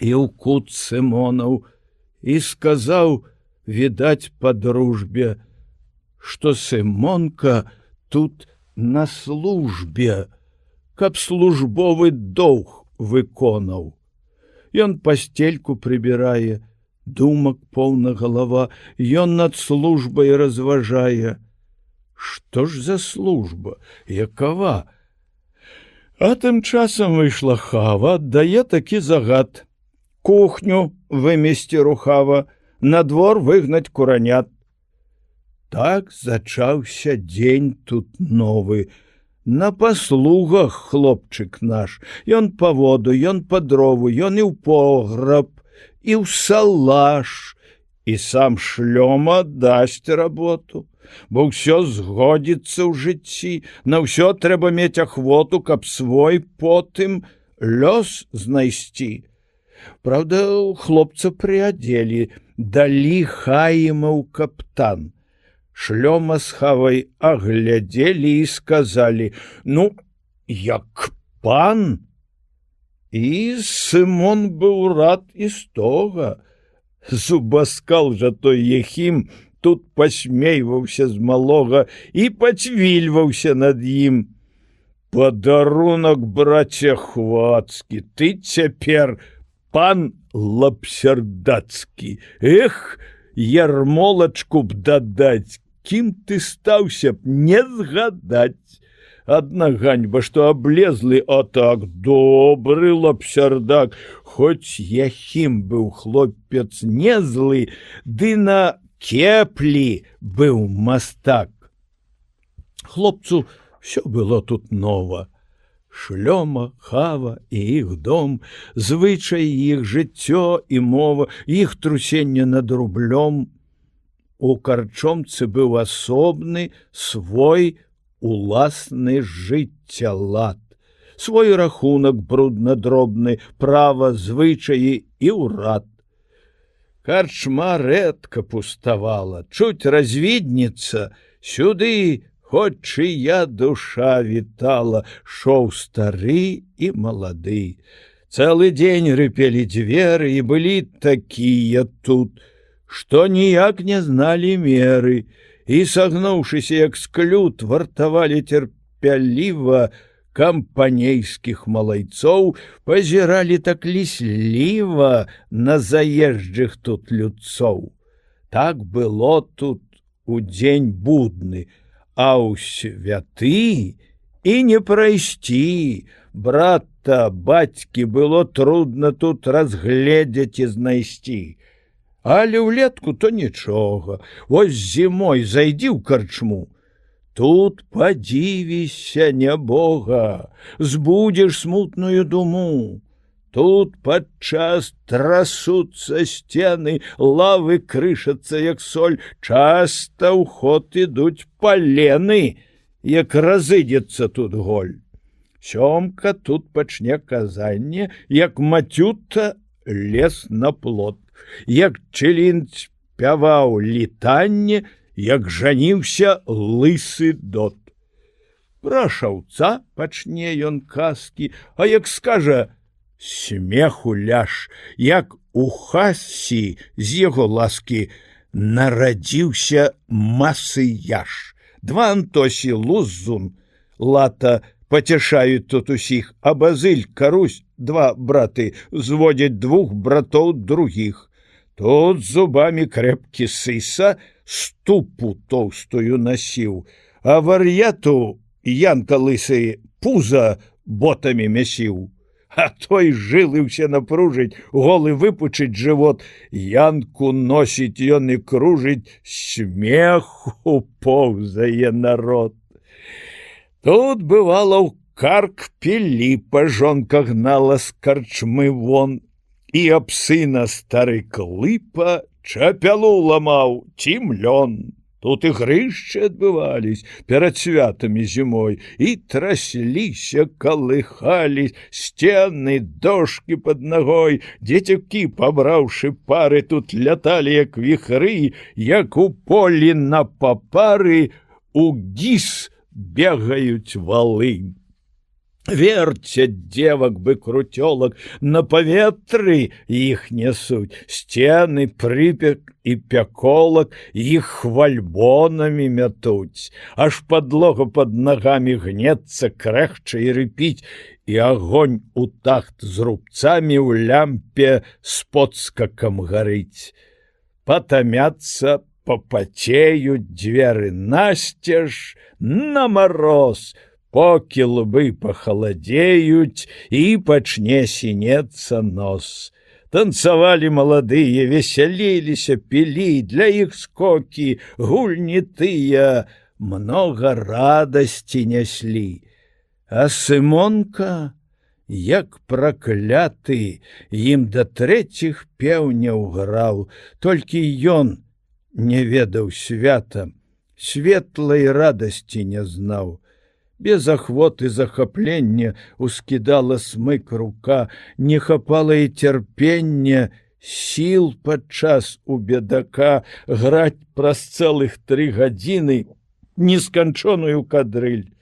і ў кут Сымонаў і сказаў, відаць па дружбе, што Сымонка тут на службе, каб службовы доўг выконаў. Ён пасцельку прыбірае, думак поўна галава, ён над службай разважае. Што ж за служба, якава? А тым часам выйшла Хава, аддае такі загад: кухню вымесці рухава, на двор выгнаць куранят. Так зачаўся дзень тут новы. На паслугах хлопчык наш, ён па воду, ён па дрову, ён і ў пограб, і ў салаш, і сам шлёма дасць работу, бо ўсё згодзіцца ў жыцці, на ўсё трэба мець ахвоту, каб свой потым лёс знайсці. Праўда, хлопца прыадзелі, далі Хаімаў каптан. Шлёма з Хавай аглядзелі і сказалі: ну, як пан. І Сымон быў рад і з тога. Зубаскал жа той Ехім тут пасмейваўся з малога і пацвільваўся над ім. Падарунак, браце хвацкі, ты цяпер пан лапсярдацкі. Эх, ярмолачку б дадаць, кім ты стаўся б, не згадаць. Адна ганьба, што аблезлы, а так добры лапсярдак. Хоць Яхім быў хлопец не злы, ды на кеплі быў мастак. Хлопцу всё было тут нова. Шлёма, Хава і іх дом, звычай іх жыццё і мова, іх трусенне над рублём. У карчомцы быў асобны, свой, уласны жыцця лад. Свой рахунак брудна-дробны, права, звычаі і ўрад. Карчма рэдка пуставала, чуць развідніца, сюды хоць чыя душа вітала, шоў стары і малады. Цэлы дзень рыпелі дзверы, і былі такія тут, што ніяк не зналі меры, і, сагнуўшыся як склют, вартавалі цярпяліва кампанейскіх малайцоў, пазіралі так лісліва на заезджых тут людцоў. Так было тут у дзень будны, а ў святы і не прайсці. Брата, бацькі было трудна тут разгледзець і знайсці. Але ўлетку то нічога. Вось зімой зайдзі ў карчму. Тут падзівіся нябога, збудзеш смутную думу. Тут падчас трасуцца сцены, лавы крышацца, як соль, часта ў ход ідуць палены, як разыдзецца тут голь. Сёмка тут пачне казанне, як Мацюта лез на плот, як Чылін спяваў літанне, як жаніўся лысы дот. Пра шаўца пачне ён казкі, а як скажа, смеху ляж, як у Хасі з яго ласкі нарадзіўся Масыяш. Два Антосі Лузун лата пацяшаюць тут усіх, а Базыль, Карусь, два браты, зводзяць двух братоў другіх. Тут зубамі крэпкі Сыса ступу тоўстую насіў, а вар'яту Янка лысы пуза ботамі мясіў. А той жылы ўсе напружыць, голы выпучыць жывот, Янку носіць ён і кружыць, смеху поўзае народ. Тут бывала ў карк Піліпа жонка гнала з карчмы вон, і аб сына стары Клыпа чапялу ламаў цімлён. Тут ігрышчы адбывались перад святамі зімой, і трасліся, калыхались сцены, дошкі пад нагой. Дзецюкі, пабраўшы пары, тут ляталі, як віхры, як у полі на папары у гіс бегаюць валы. Верцяць девак бы крутёлак, на паветры іх нясуць, сцены, прыпек і пяколак іх хвальбонамі мятуць, аж падлога пад нагамі гнецца, крэхча і рыпіць, і агонь у такт з рубцамі ў лямпе з подскакам гарыць. Патамяцца, папацеюць дзверы насцеж, на мароз, поки лбы пахаладеюць і пачне сінецца нос. Танцавалі маладыя, весяліліся, пілі, для іх скокі, гульні тыя, многа радасці няслі. А Сымонка, як пракляты, ім да трэціх пеўняў граў, толькі ён не ведаў свята, светлай радасці не знаў. Без ахвоты захаплення ускідала смык рука, не хапала і цярпення, сіл падчас у бедака граць праз цэлых 3 гадзіны несканчоную кадрыль.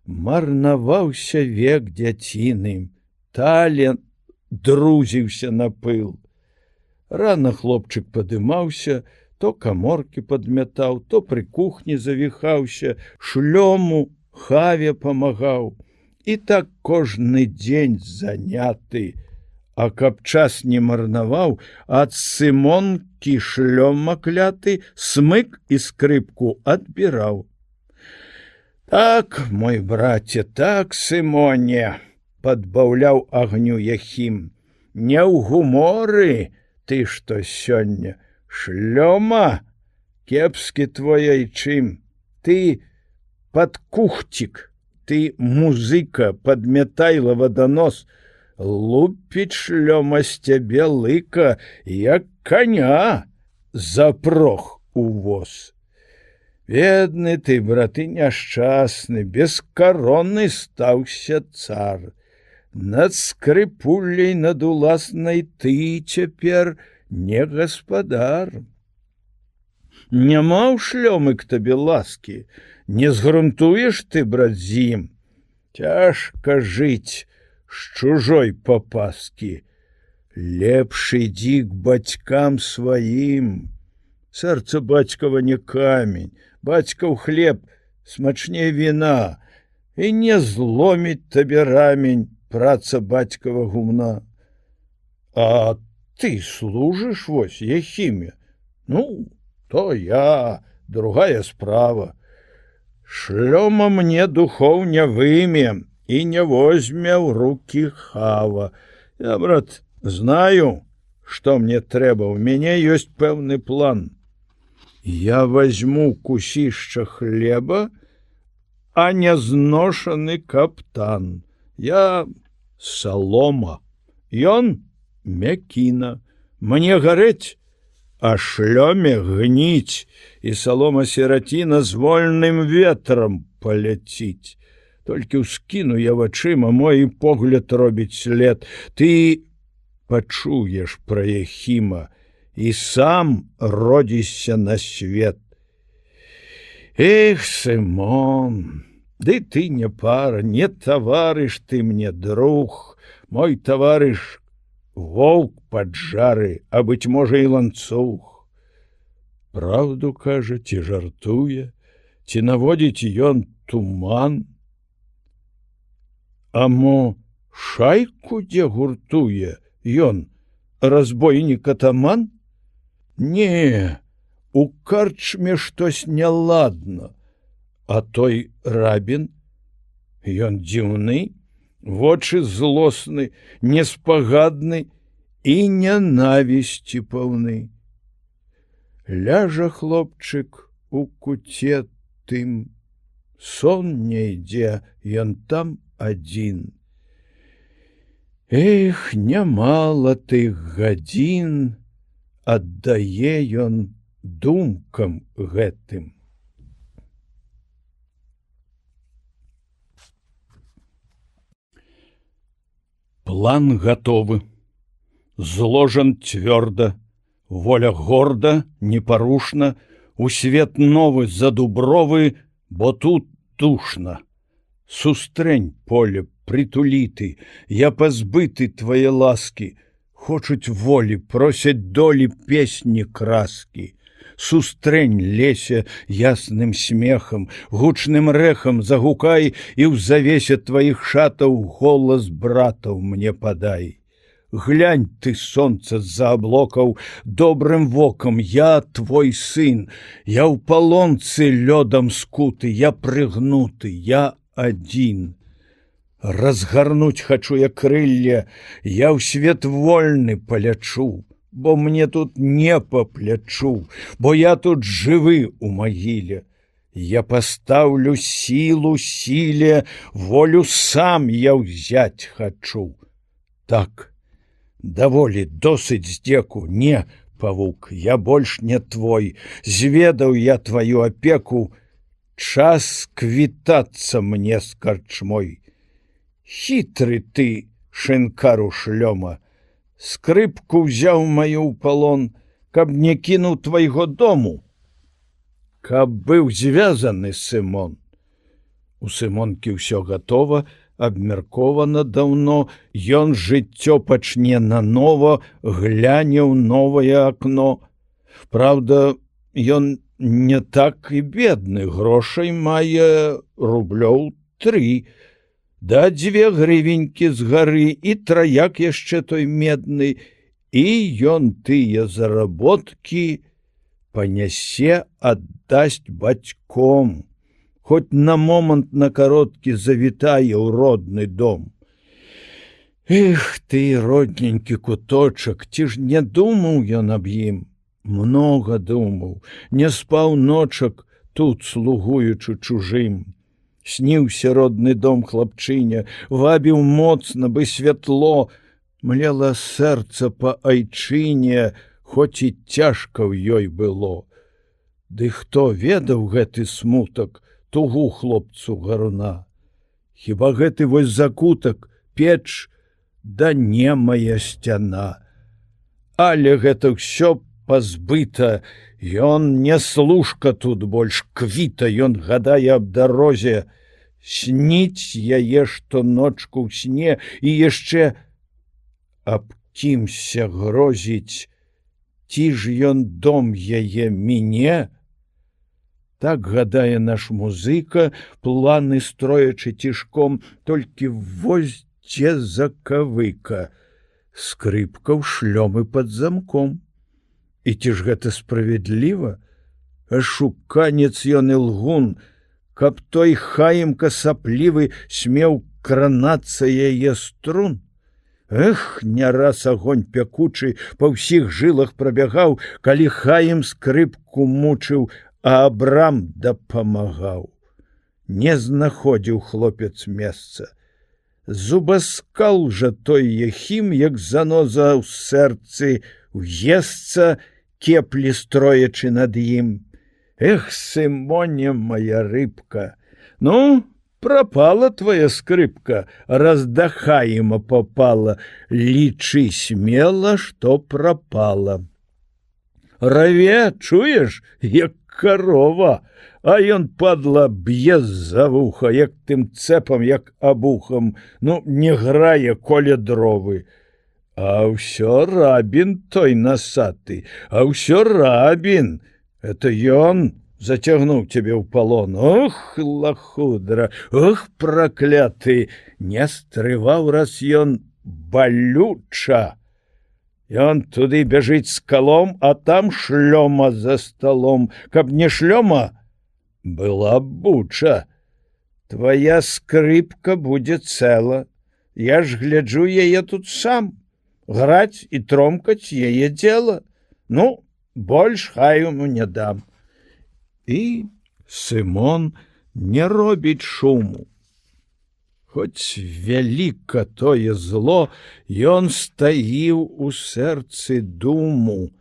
Марнаваўся век дзяціны, талент друзіўся на пыл. Рана хлопчык падымаўся, то каморкі падмятаў, то пры кухні завіхаўся, шлёму Хаве памагаў, і так кожны дзень заняты, а каб час не марнаваў, ад Сымонкі шлём макляты смык і скрыпку адбіраў. Так, мой браце, так, Сымоне, падбаўляў агню Яхім, не ў гуморы ты, што сёння, шлёма, кепскі твой айчым, ты падкухцік, ты музыка, падмятайла ваданос, лупіць шлёма з цябе лыка, як коня запрог у воз. Бедны ты, браты, няшчасны, без кароны стаўся цар. Над скрыпуляй над уласнай ты цяпер не гаспадар. Няма ў шлёмы к табе ласкі, не згрунтуеш ты, брат, з ім. Цяжка жыць з чужой папаскі. Лепш ідзі к бацькам сваім. Сэрца бацькава не камень, бацькаў хлеб смачней віна, і не зломіць табе рамень праца бацькава гумна. А ты служыш вось, Яхіме? Ну, то я, другая справа. Шлёма мне духоў не выме і не возьме ў рукі Хава. Я, брат, знаю, што мне трэба, у мяне ёсць пэўны план. Я возьму кусішча хлеба, а не зношаны каптан. Я салома, ён мякіна. Мне гарэць, а шлёме гніць, і салома сіраціна з вольным ветрам паляціць. Толькі ўскіну я вачыма, мой погляд робіць след. Ты пачуеш пра Яхіма і сам родзішся на свет. Эх, Сымон, ды ты не пара, не таварыш ты мне, друг, мой таварыш воўк паджары, а быць можа і ланцуг. Праўду кажа, ці жартуе, ці наводзіць ён туман? А мо шайку дзе гуртуе ён, разбойнік-атаман? Не, у карчме штось няладна, а той рабін, ён дзіўны, вочы злосны, неспагадны і нянавісці паўны. Ляжа хлопчык у куце тым, сон не ідзе, ён там адзін. Эх, нямала тых гадзін аддае ён думкам гэтым. План гатовы, зложан цвёрда, воля горда, непарушна, у свет новы за дубровы, бо тут душна. Сустрэнь поле притуліты, я пазбыты твае ласкі, хочуць волі, просяць долі песні краскі. Сустрэнь лесе ясным смехам, гучным рэхам загукай, і ў завесе тваіх шатаў голас братаў мне падай. Глянь ты, сонца з-за аблокаў, добрым вокам, я твой сын, я ў палонцы лёдам скуты, я прыгнуты, я адзін. Разгарнуць хачу я крылле, я ў свет вольны палячу, бо мне тут не па плячу, бо я тут жывы ў магіле. Я пастаўлю сілу сіле, волю сам я ўзяць хачу. Так, даволі, досыць здзеку, не, павук, я больш не твой, зведаў я тваю апеку, час квітацца мне з карчмой. Хітры ты, шынкару шлёма, скрыпку ўзяў маю ў палон, каб не кінуў твайго дому, каб быў звязаны Сымон. У Сымонкі ўсё гатова, абмеркована даўно, ён жыццё пачне нанова, гляне ў новае акно. Праўда, ён не так і бедны, грошай мае рублёў 3, да 2 гривенькі з гары і траяк яшчэ той медны, і ён тыя заработкі панясе, аддасць бацьком, хоць на момант на кароткі завітае ў родны дом. Эх ты, родненькі куточак, ці ж не думаў ён аб ім? Многа думаў, не спаў ночак, тут слугуючы чужым. Сніўся родны дом хлапчыня, вабіў моцна бы святло, млела сэрца па айчыне, хоць і цяжка ў ёй было. Ды хто ведаў гэты смутак, тугу хлопцу гаруна? Хіба гэты вось закутак, печ, да немая сцяна. Але гэта ўсё пазбыта, ён не служка тут больш квіта, ён гадае аб дарозе, сніць яе штоночку ў сне і яшчэ аб кімся грозіць, ці ж ён дом яе міне? Так гадае наш музыка, планы строячы цішком, толькі вось дзе закавыка, скрыпка ў шлёмы пад замком. І ці ж гэта справядліва? Ашуканец ён і лгун, каб той хаімка саплівы смеў кранацца яе струн. Эх, не раз агонь пякучы па ўсіх жылах прабягаў, калі хаім скрыпку мучыў, а Абрам дапамагаў. Не знаходзіў хлопец месца. Зубаскал жа той Яхім, як заноза ў сэрцы, уесца, кеплі строячы над ім. Эх, Сымоне, моя рыбка, ну, пропала твоя скрыпка, раз да хаіма попала, лічы смела, што пропала. Раве, чуеш, як корова, а ён, падла, б'е за вуха, як тым цэпам, як абухам, ну, не грае, коля дровы. А ўсё рабін той насаты, а ўсё рабін. Это ён зацягнуў цябе ў палон. Ох, лахудра, ох, пракляты, не стрываў раз ён балюча. Ён туды бяжыць з калом, а там шлёма за сталом. Каб не шлёма, была б буча. Твоя скрыпка будзе цэла. Я ж гляджу яе тут сам. Граць і тромкаць яе дзела. Ну, больш хай яму не дам. І Сымон не робіць шуму. Хоць вяліка тое зло, ён стаіў у сэрцы думу,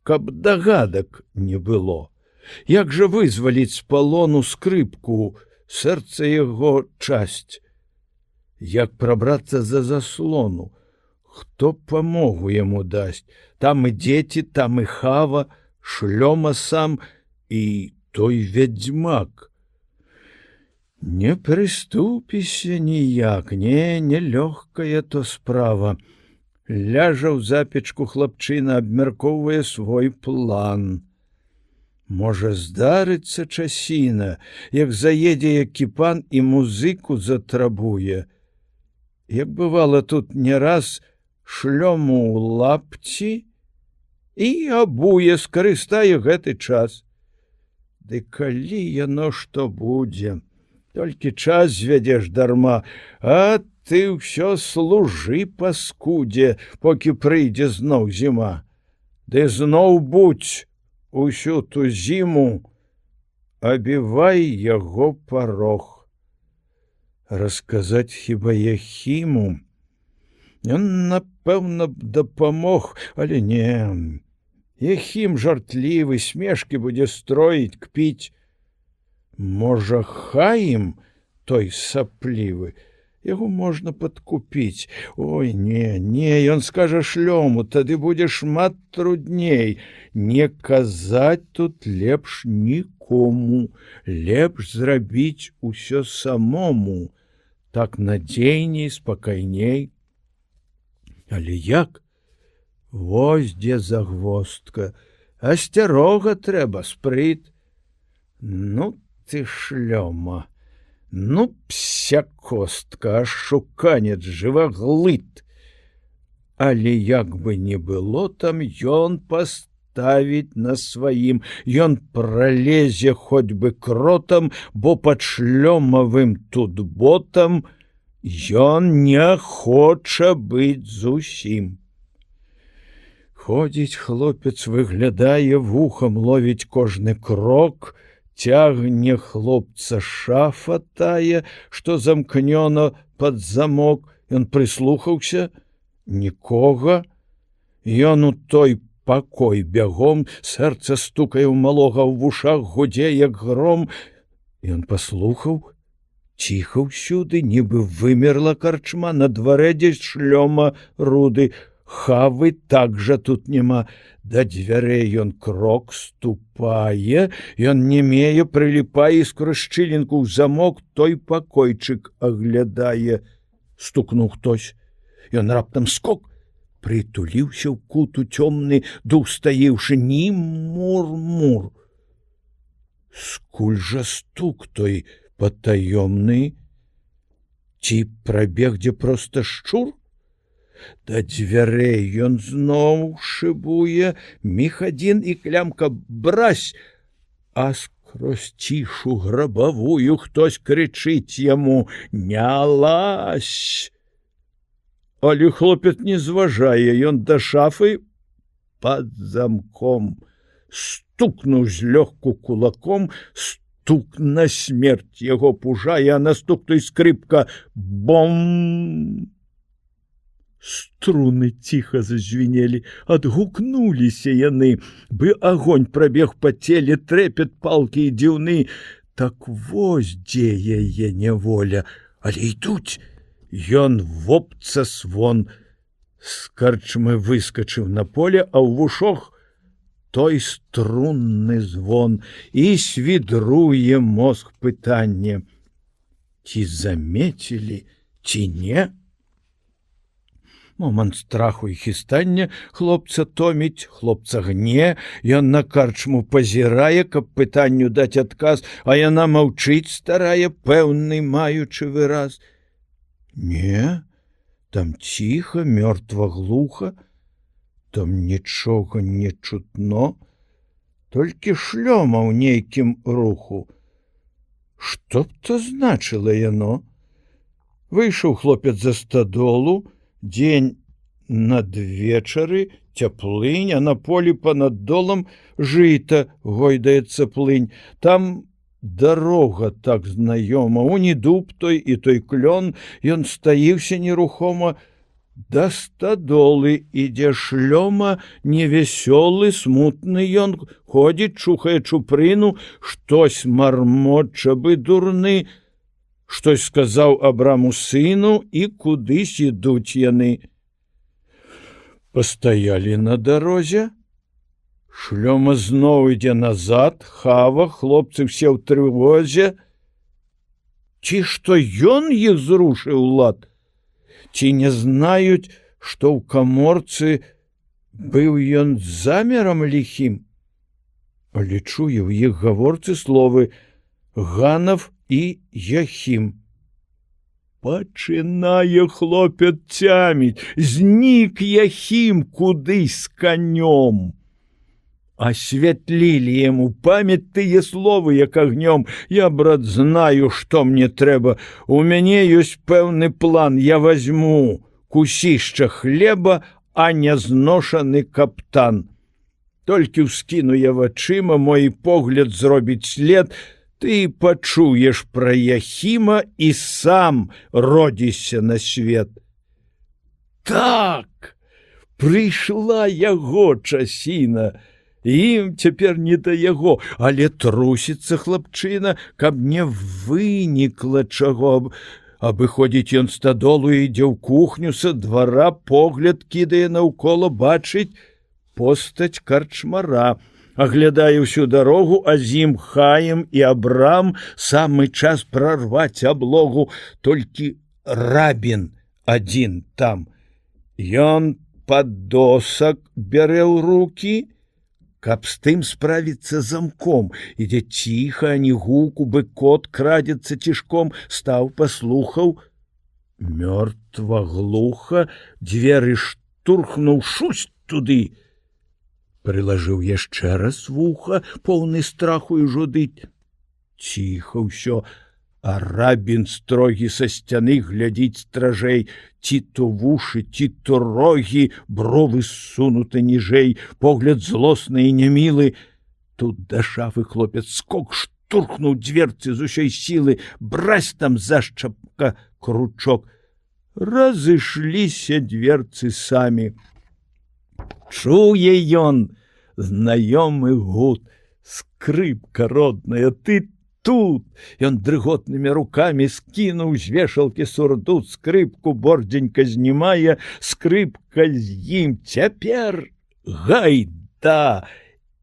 каб дагадак не было. Як жа вызваліць з палону скрыпку, сэрца яго часць? Як прабрацца за заслону? Хто памогу яму дасць? Там і дзеці, там і хава, шлёма сам і той вядзьмак. Не прыступіся ніяк, нелёгкая то справа. Ляжа ў запечку хлапчына, абмяркоўвае свой план. Можа здарыцца часіна, як заедзе екіпан і музыку затрабуе. Як бывала тут не раз, шлёму ў лапці і абуе, скарыстае гэты час. Ды калі яно што будзе? Толькі час звядзеш дарма, а ты ўсё служы паскудзе, покі прыйдзе зноў зіма. Ды зноў будзь усю ту зіму, абівай яго парог. Расказаць хіба Яхіму? Ён, напэўна, б дапамог, але не. Яхім жартлівы, смешкі будзе строіць, кпіць. Можа, Хаім той саплівы, яго можна падкупіць. Ой, не, ён скажа шлёму, тады будзе шмат трудней. Не казаць тут лепш нікому, лепш зрабіць усё самому, так надзейней, спакайней. Але як? Вось дзе загвоздка. Асцярога трэба, спрыт. Ну, ты шлёма, ну, псякостка, ашуканец, жываглыд. Але як бы не было там, ён паставіць на сваім, ён пралезе хоць бы кротам, бо пад шлёмавым тут ботам ён не хоча быць зусім. Ходзіць хлопец, выглядае вухам, ловіць кожны крок, цягне хлопца шафа тая, што замкнёна пад замок. Ён прыслухаўся, нікога. Ён у той пакой бягом, сэрца стукае ў малога, ў вушах гудзе, як гром. Ён паслухаў, ціха ўсюды, нібы вымерла карчма, на дварэ дзесь шлёма руды. Хавы так жа тут няма. Да дзвярэй ён крок ступае, ён немее, прыліпае скрозь шчылінку ў замок, той пакойчык аглядае. Стукнуў хтось. Ён раптам скок, прытуліўся ў куту цёмны, устаіўшы, ні мур-мур. Скуль жа стук той патаёмны? Ці прабег дзе проста шчур? Да дзвярэй ён зноў шыбуе, міг адзін і клямка брась, а скрозь цішу грабавую хтось крычыць яму: «Не лазь!» Але хлопец не зважае, ён да шафы пад замком. Стукнуў злёгку кулаком, стук на смерць яго пужае, а на стук той скрыпка: бом! Струны ціха зазвінелі, адгукнуліся яны, бы агонь прабег па целе, трэпет палкі і дзіўны. Так вось дзе яе няволя, але ідуць. Ён вопца свон. З карчмы выскачыў на поле, а ў вушах той струнны звон, і свідруе мозг пытанне: ці замецілі, ці не? Момант страху і хістання хлопца томіць, хлопца гне, ён на карчму пазірае, каб пытанню даць адказ, а яна маўчыць старая, пэўны маючы выраз. Не, там ціха, мёртва глуха, там нічога не чутно, толькі шлёма ў нейкім руху. Што б то значыла яно? Выйшаў хлопец за стадолу, дзень надвечары, цяплынь, а на полі панад долам жыта гойдаецца плынь. Там дарога так знаёма, уні дуб той і той клён, ён стаіўся нерухома. Да стадолы ідзе шлёма, невесёлы, смутны ён, ходзіць, чухае чупрыну, штось мармоча бы дурны. Штось сказаў Абраму сыну, і кудысь ідуць яны. Пастаялі на дарозе. Шлёма зноў ідзе назад, хава, хлопцы ўсе ў трывозе. Ці што ён іх зрушыў лад? Ці не знаюць, што ў каморцы быў ён замерам ліхім? Але чуе ў іх гаворцы словы Ганов і Яхім. Пачынае хлопец цяміць, знік Яхім кудысь з канём. Осветлили ему память тыя словы, як агнём. Я, брат, знаю, што мне трэба. У мяне ёсць пэўны план. Я возьму кусішча хлеба, а не зношаны каптан. Толькі ўскіну я вачыма, мой погляд зробіць след, ты пачуеш пра Яхіма і сам родзішся на свет. Так, прыйшла яго часіна. Ім цяпер не да яго, але трусіцца хлапчына, каб не вынікла чаго. Абыходзіць ён стадолу, ідзе ў кухню, са двара погляд кідае наўкола, бачыць постаць карчмара. Аглядае ўсю дарогу, а з ім Хаем і Абрам, самы час прарваць аблогу, толькі рабін адзін там. Ён паддосак бярэ ў рукі, каб з тым справіцца замком. Ідзе ціха, ані гуку, бы кот крадзецца цішком, стаў, паслухаў. Мёртва глуха, дзверы штурхнуў, шусь туды. Прылажыў яшчэ раз вуха, поўны страху і жуды. Ціха ўсё, а рабін строгі са сцяны глядзіць стражэй. Ці то вушы, ці то рогі, бровы ссунуты ніжэй, погляд злосны і нямілы. Тут да шафы хлопец скок, штурхнуў дверцы з усёй сілы, браць там зашчапка кручок. Разышліся дверцы самі. Чуе ён знаёмы гуд, скрыпка родная, ты тут. Ён дрыготнымі рукамі скінуў з вешалкі сурдут, скрыпку бордзенька знімае, скрыпка з ім цяпер гайда.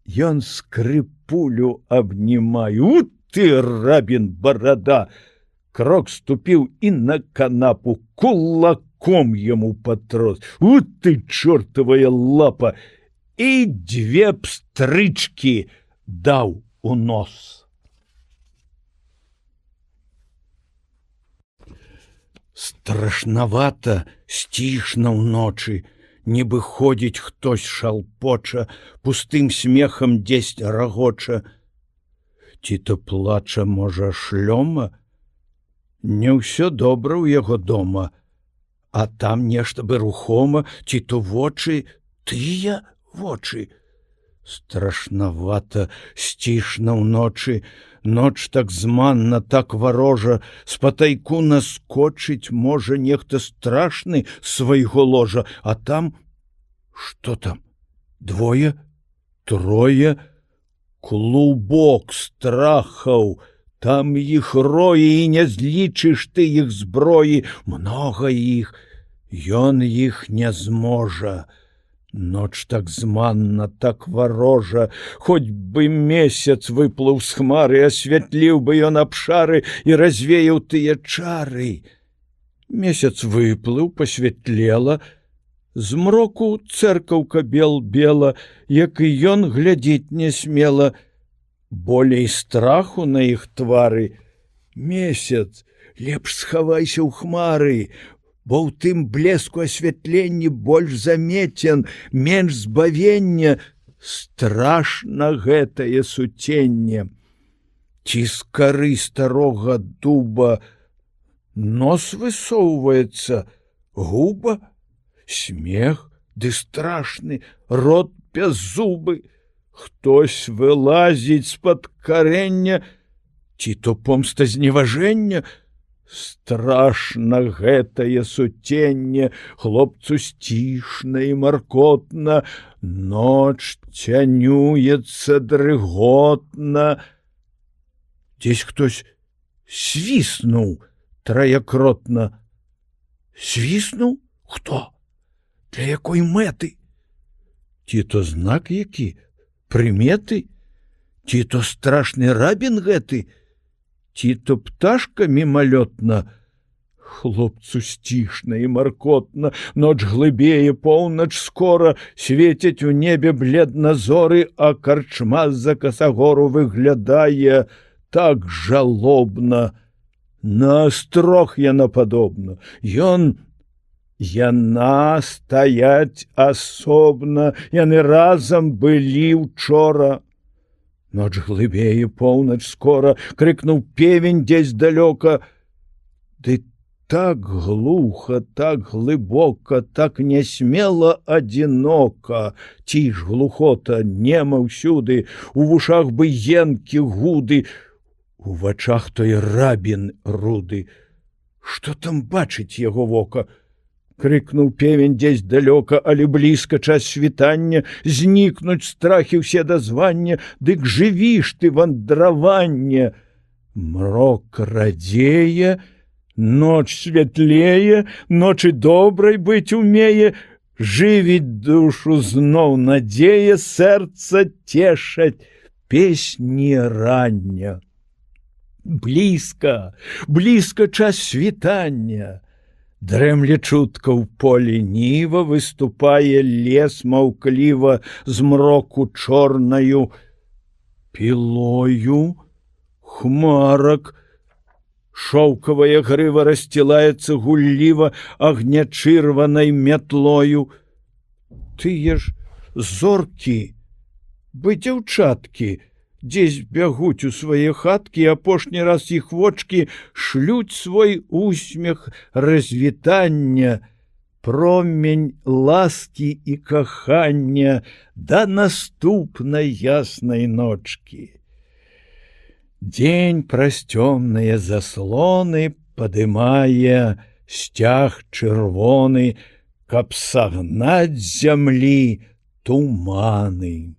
Ён скрыпулю абнімае. У ты, рабін барада! Крок ступіў і на канапу, кулаком яму патрос. У ты, чортавая лапа! І дзве пстрычкі даў у нос. Страшнавата, сцішна ўночы, нібы ходзіць хтось шалпоча, пустым смехам дзесь рагоча. Ці то плача, можа, шлёма? Не ўсё добра ў яго дома, а там нешта бы рухома, ці то вочы, тыя вочы. Страшнавата, сцішна ўночы, ноч так зманна, так варожа, спатайку наскочыць можа нехта страшны свайго ложа, а там, што там, двое, трое, клубок страхаў, там іх роі, і не злічыш ты іх зброі, многа іх, ён іх не зможа. Ноч так зманна, так варожа, хоць бы месяц выплыў з хмары, асвятліў бы ён абшары і развеяў тыя чары. Месяц выплыў, пасвятлела, змроку цэркаўка бел-бела, як і ён глядзець не смела, болей страху на іх твары. Месяц, лепш схавайся ў хмары, бо ў тым блеску асвятленні больш заметен, менш збавення, страшна гэтае суценне. Ці з кары старога дуба нос высоўваецца, губа, смех ды страшны, рот без зубы, хтось вылазіць з-пад карэння, ці то помста зневажэння. Страшна гэтае суценне, хлопцу сцішна і маркотна, ноч цянюецца дрыготна. Дзесь хтось свіснуў траякротна. Свіснуў? Хто? Для якой мэты? Ці то знак які? Прыметы? Ці то страшны рабін гэты? ці то пташка мімалётна. Хлопцу сцішна і маркотна, ноч глыбее, поўнач скора, свецяць у небе бледна зоры, а карчма з-за касагору выглядае так жалобна. На астрог яна падобна. Яна стаяць асобна, яны разам былі учора. Ноч глыбее, поўнач скора, крыкнуў певень дзесь далёка. Ды так глуха, так глыбока, так нясмела адзінока, ці ж глухота нема ўсюды, у вушах бы енкі гуды, у вачах той рабін руды. Што там бачыць яго вока? Крыкнуў певень дзесь далёка, але блізка час світання, знікнуць страхі ўсе дазвання, дык жывіш ты вандраванне. Мрок радзее, ноч святлее, ночы добрай быць умее, жывіць душу зноў надзея, сэрца цешаць песні рання. Блізка, блізка час світання. Дрэмле чутка ў полі ніва, выступае лес маўкліва з мроку чорнаю пілою хмарак. Шоўкавая грыва рассцілаецца гулліва агнячырванай мятлою. Тыя ж зоркі, бы дзяўчаткі, дзесь бягуць у свае хаткі, апошні раз іх вочкі шлюць свой усмех развітання, промень ласкі і кахання да наступнай яснай ночкі. Дзень праз цёмныя заслоны падымае сцяг чырвоны, каб сагнаць з зямлі туманы.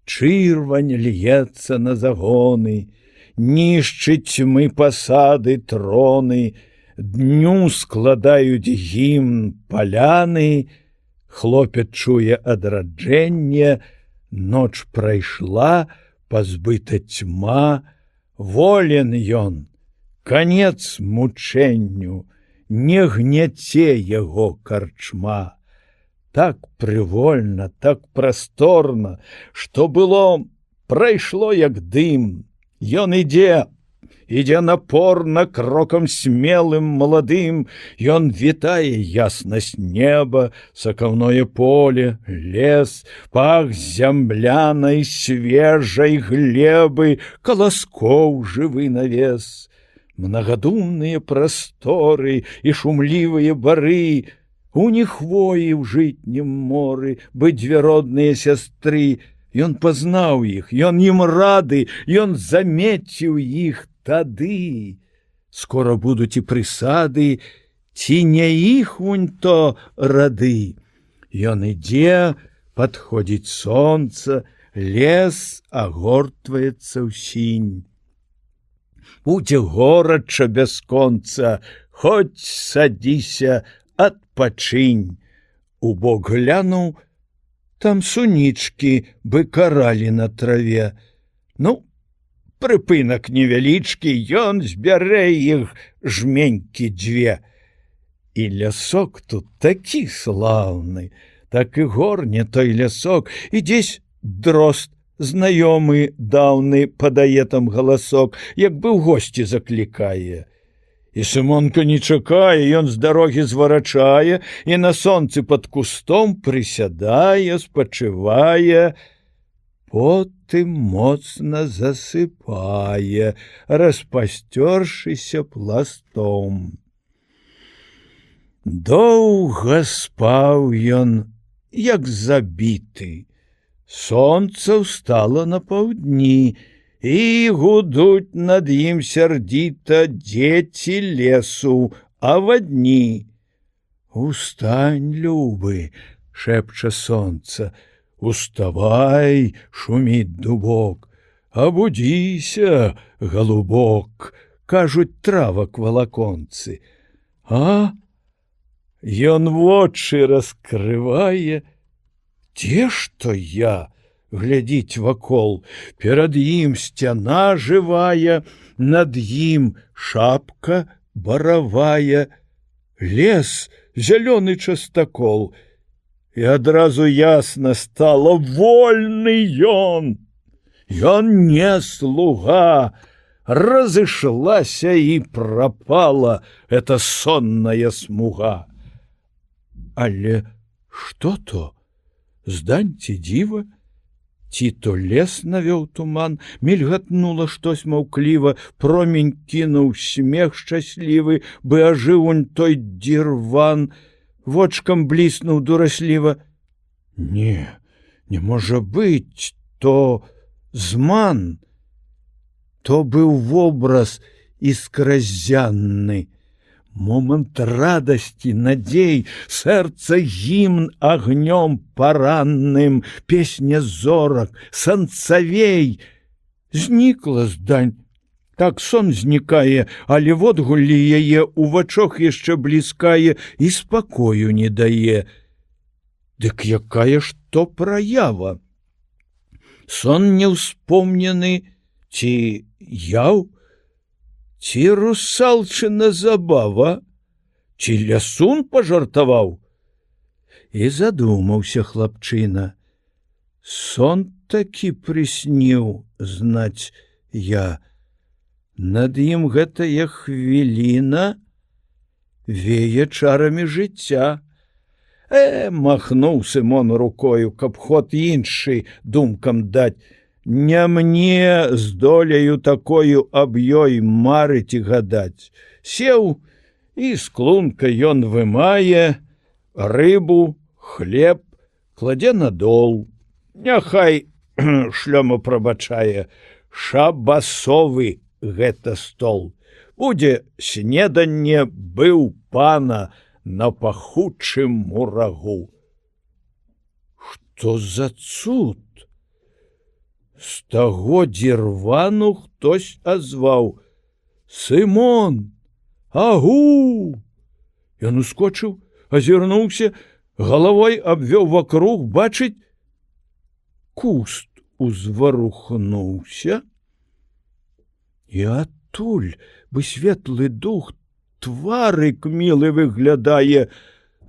Чырвань льецца на загоны, нішчыць мы пасады троны, дню складаюць гімн паляны, хлопец чуе адраджэнне, ноч прайшла, пазбыта цьма, волен ён, канец мучэнню, не гняце яго карчма. Так прывольна, так прасторна, што было, прайшло як дым. Ён ідзе напорна, крокам смелым, маладым, ён вітае яснасць неба, сакаўное поле, лес, пах зямлянай свежай глебы, каласкоў жывы навес. Мнагадумныя прасторы і шумлівыя бары, уні хвоі ў жытнім моры, бы дзве родныя сястры. Ён пазнаў іх, ён ім рады, ён замеціў іх тады. Скора будуць і прысады, ці не іх вунь то рады. Ён ідзе, падходзіць сонца, лес агортваецца ў сінь. Будзе горача бясконца, хоць садзіся, адпачынь. Убок глянуў, там сунічкі бы каралі на траве. Ну, прыпынак невялічкі, ён збярэ іх жменькі дзве. І лясок тут такі слаўны, так і горне той лясок, і дзесь дрозд знаёмы даўны падае там галасок, як бы ў госці заклікае. І Сымонка не чакае, ён з дарогі зварачае і на сонцы пад кустом прысядае, спачывае, потым моцна засыпае, распасцёршыся пластом. Доўга спаў ён, як забіты. Сонца ўстала на паўдні, і гудуць над ім сярдзіта дзеці лесу, авадні. Устань, любы, шэпча сонца, уставай, шуміць дубок, абудзіся, галубок, кажуць травак валаконцы. А? Ён вочы раскрывае. Дзе ж то я? Глядзіць вакол, перад ім сцяна жывая, над ім шапка баравая, лес, зялёны частакол. І адразу ясна стала: вольны ён! Ён не слуга! Разышлася і прапала эта сонная смуга. Але што то? Здань ці дзіва? Ці то лес навёў туман, мільгатнула штось маўкліва, промень кінуў смех шчаслівы, бы ажыў той дзірван, вочкам бліснуў дурасліва. Не, не можа быць, то зман, то быў вобраз іскразянны. Момант радасці, надзей, сэрца гімн агнём паранным, песня зорак, санцавей. Знікла здань. Так сон знікае, але водгуллі яе ў вачах яшчэ бліскае і спакою не дае. Дык якая ж то праява? Сон неўспомнены ці яў? Ці русалчына забава, ці лясун пажартаваў? І задумаўся хлапчына. Сон такі прысніў, знаць, я. Над ім гэтая хвіліна вее чарамі жыцця. Махнуў Сымон рукою, каб ход іншы думкам даць. Не мне здолею такою аб ёй марыць і гадаць. Сеў, і з клунка ён вымае рыбу, хлеб, кладзе на дол. Няхай шлёма прабачае, шабасовы гэта стол. Будзе снеданне быў пана на пахучым мурагу. Што за цуд? З таго дзірвану хтось азваў: Сымон! Агу! Ён ускочыў, азірнуўся, галавой абвёў вакруг, бачыць, куст узварухнуўся, і адтуль, бы светлы дух, тварык мілы выглядае,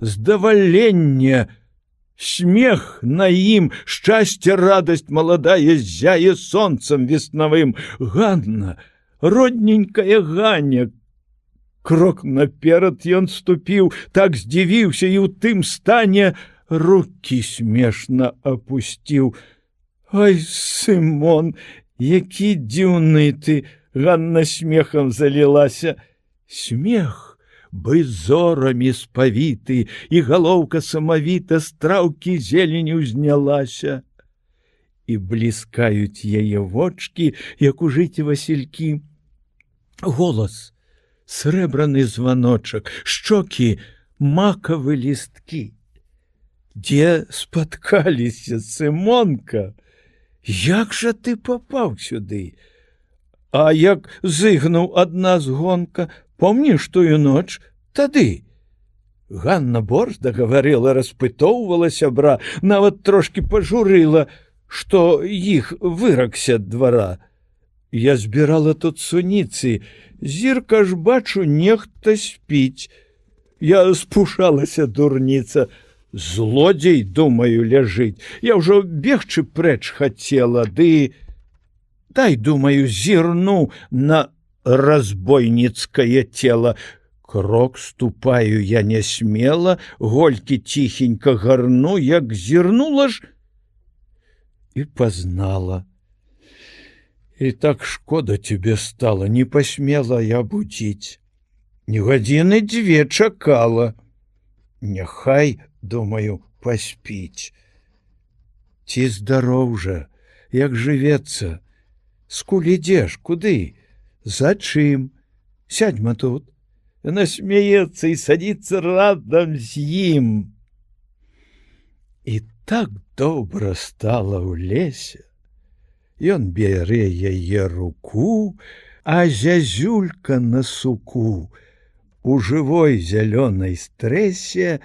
здаваленне, смех на ім, шчасце, радасць маладая зяе сонцам веснавым. Ганна, родненькая Ганя. Крок наперад ён ступіў, так здзівіўся і ў тым стане рукі смешна апусціў. Ой, Сымон, які дзіўны ты! Ганна смехам залілася. Смех бы зорамі спавіты, і галоўка самавіта з траўкі зелені ўзнялася. І бліскаюць яе вочкі, як у жыце васількі. Голас, срэбраны званочак, шчокі, макавы лісткі. Дзе спаткаліся, Сымонка? Як жа ты папаў сюды? А як зыгнуў ад нас гонка, помніш тую ноч тады? Ганна борзда гаварыла, распытоўвала сябра, нават трошкі пажурыла, што іх выракся двара. Я збірала тут суніцы, зірка ж бачу, нехта спіць. Я спушалася, дурніца. Злодзей, думаю, ляжыць. Я ўжо бегчы прэч хацела, ды... Дай, думаю, зірну на разбойніцкае цела. Крок ступаю я не смела, голькі ціхенька гарну, як зірнула ж і пазнала. І так шкода тебе стала, не посмела я будзіць. Ні гадзіны дзве чакала. Няхай, думаю, паспіць. Ці здароў жа, як жывецца? Скуль ідзеш, куды? За чым? Сядьма тут. Яна смяецца і садіцца радам з ім. І так добра стала ў лесе. Ён бярэ яе руку, а зязюлька на суку у жывой зялёнай стрэсе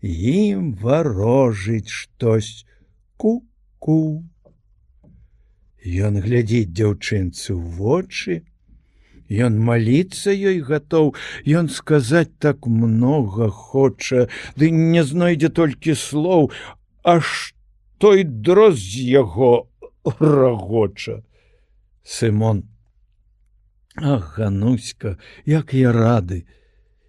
ім варожыць штось. Ку-ку. Ён глядзіць дзяўчынцы ў вочы, Ён маліцца ёй гатоў, ён сказаць так многа хоча, ды не знойдзе толькі слоў, аж той дрозд з яго рагоча. Сымон: ах, Гануська, як я рады!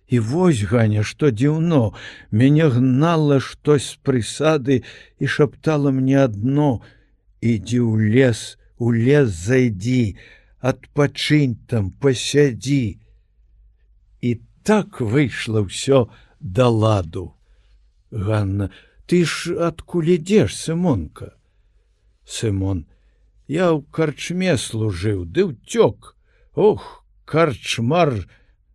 І вось, Ганя, што дзіўно, мяне гнала штось з прысады і шаптала мне адно: ідзі ў лес зайдзі, адпачынь там, пасядзі. І так выйшла ўсё да ладу. Ганна: ты ж адкуль ідзеш, Сымонка? Сымон: я ў карчме служыў, ды ўцёк. Ох, карчмар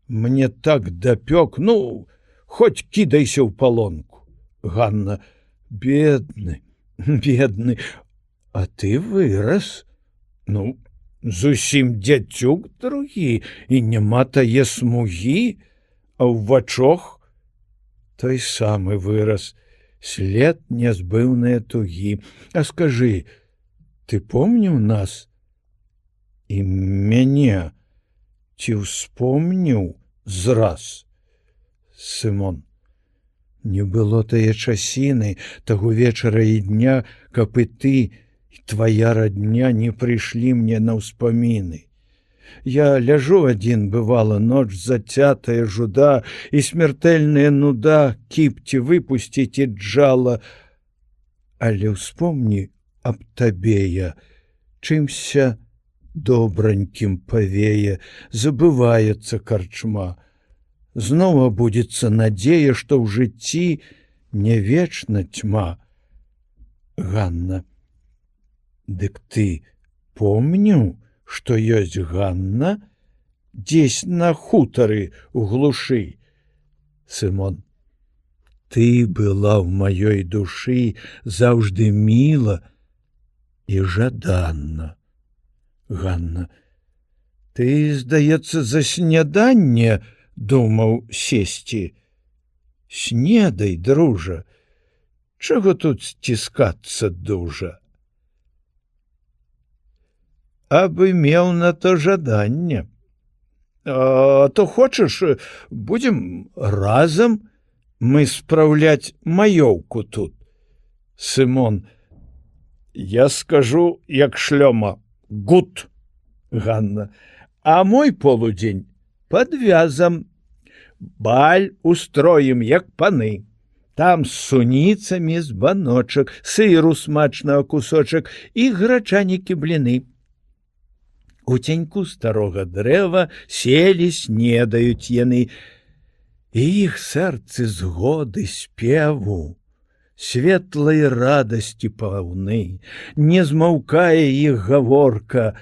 мне так дапёк, ну, хоць кідайся ў палонку. Ганна: бедны, бедны, а ты вырас. Ну, зусім дзяцюк другі, і няма тае смугі, а ў вачох той самы вырас, след нязбыўныя тугі. А скажы, ты помніў нас? І мяне ці ўспомніў зраз? Сымон: не было тае часіны, таго вечара і дня, каб і ты, і твая радня не прыйшлі мне на ўспаміны. Я ляжу адзін, бывала, ноч зацятая жуда і смертэльная нуда кіпці выпусціць і джала. Але ўспомні аб табе я, чымся добранькім павее, забываецца карчма. Зноў абудзецца надзея, што ў жыцці не вечна цьма. Ганна: дык ты помніў, што ёсць Ганна дзесь на хутары ў глушы? Сымон: ты была ў маёй душы заўжды міла і жаданна. Ганна: ты, здаецца, за сняданне думаў сесці? Снедай, дружа, чаго тут сціскацца дужа? Абы меў на то жаданне. А то хочаш, будзем разам мы спраўляць маёўку тут? Сымон: я скажу, як шлёма, гуд. Ганна: а мой полудзень подвязам. Баль устроім, як паны. Там з суніцамі збаночак, сыру смачнага кусочак і грачанікі бліны. У ценьку старога дрэва селі, снедаюць яны, і іх сэрцы згоды спеву, светлай радасці паўны, не змаўкае іх гаворка.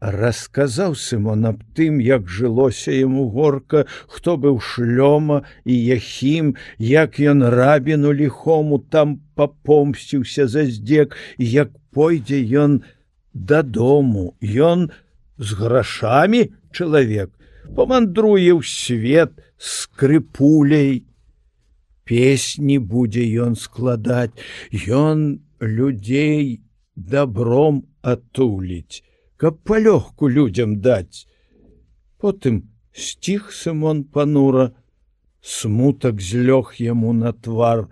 Расказаў Сымон аб тым, як жылося яму горка, хто быў шлёма і Яхім, як ён рабіну ліхому там папомсціўся за здзек, і як пойдзе ён дадому, ён з грашамі чалавек, памандруе ў свет скрыпуляй. Песні будзе ён складаць, ён людзей добром атуліць, каб палёгку людзям даць. Потым сціх Сымон панура, смутак злёг яму на твар,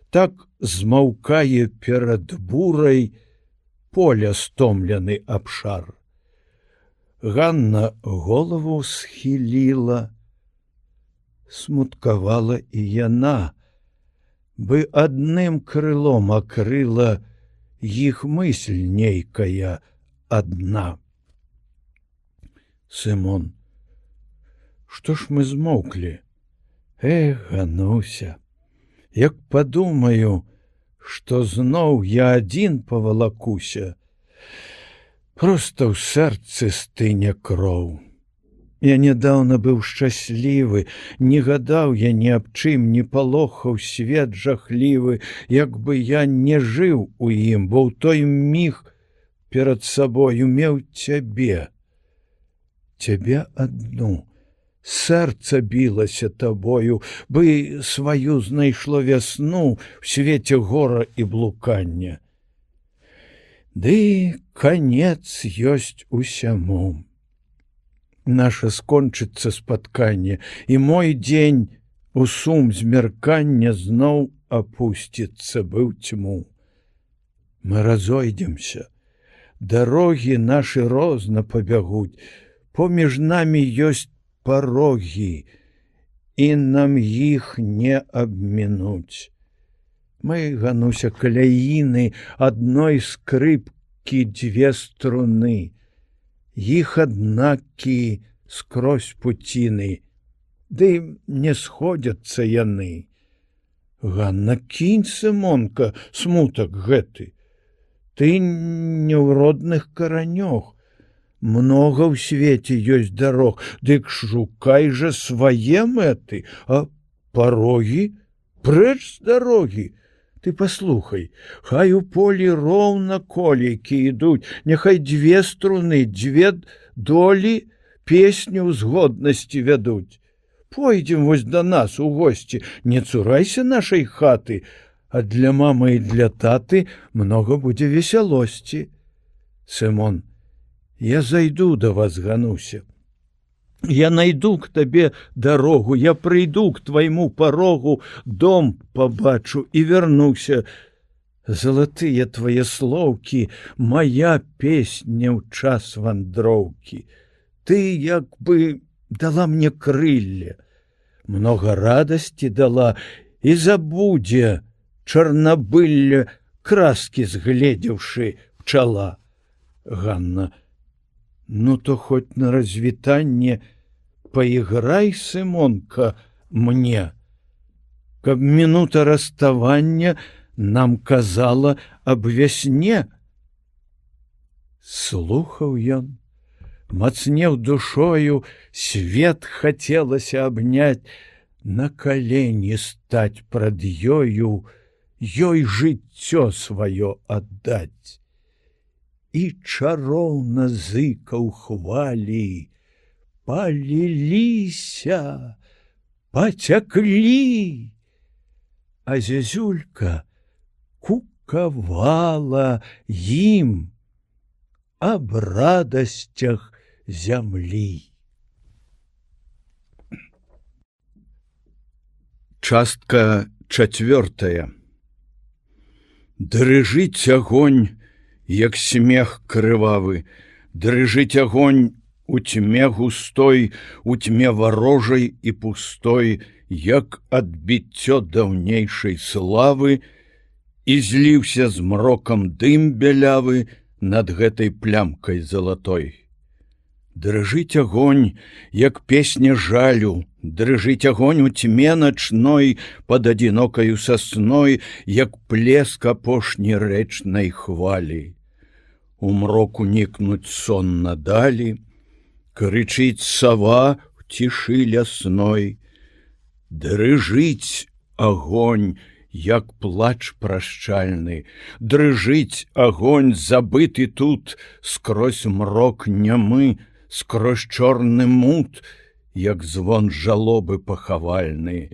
так змаўкае перад бурай поля стомлены абшар. Ганна голову схіліла, смуткавала і яна, бы адным крылом акрыла іх мысль нейкая адна. Сымон: што ж мы змоўклі? Эх, Гануся, як падумаю, што зноў я адзін павалакуся, проста ў сэрцы стыне кроў. Я нядаўна быў шчаслівы, не гадаў я ні аб чым, не палохаў свет жахлівы, як бы я не жыў у ім, бо ў той міг перад сабою меў цябе. Цябе адну, сэрца білася табою, бы сваю знайшло вясну в свеце гора і блукання. Ды канец ёсць усяму. наша скончыцца спатканне, і мой дзень у сум змяркання зноў апусціцца быў цьму. Мы разойдземся, дарогі нашы розна пабягуць, поміж намі ёсць парогі, і нам іх не абмінуць. Мы, Гануся, каляіны, адной скрыпкі дзве струны, іх аднакі скрозь пуціны, ды не сходзяцца яны. Ганна, кінь, Сымонка, смутак гэты. Ты не ў родных каранёх. Многа ў свеце ёсць дарог, дык шукай жа свае мэты, а парогі прэч з дарогі. Ты паслухай, хай у полі роўна колейкі ідуць, няхай дзве струны, дзве долі песню згоднасці вядуць. Пойдзем вось да нас у госці, не цурайся нашай хаты, а для мамы і для таты многа будзе весялосці. Сымон, я зайду да вас, Гануся. Я найду к табе дарогу, я прыйду к твайму парогу, дом побачу і вернуся. Залатыя твае слоўкі, моя песня ў час вандроўкі. Ты як бы дала мне крылле, много радасці дала, і забудзе чарнабылля, краски згледзеўшы пчала. Ганна, ну то хоть на развітанне поиграй, Сымонка, мне, каб минута расставання нам казала аб вясне. Слухаў ён, мацнеў душою, свет хацелася абнять, на калені стаць прад ёю, ёй жыццё сваё аддаць. І чароўна зыкаў хвалі паліліся, пацяклі, а зязюлька кукавала ім аб радасцях зямлі. Частка 4. Дрыжыць агонь, як смех крывавы, дрыжыць агонь у тьме густой, у тьме варожай і пустой, як адбіццё даўнейшай славы, і зліўся змрокам дым бялявы над гэтай плямкай залатой. Дрыжыць агонь, як песня жалю, дрыжыць агонь у тьме начной, пад адзінокаю сасной, як плеск апошняй рэчнай хвалі. У мроку нікнуць сон надалі, крычыць сава в цішы лясной. Дрыжыць агонь, як плач прашчальны, дрыжыць агонь, забыты тут, скрозь мрок нямы, скрозь чорны мут, як звон жалобы пахавальны,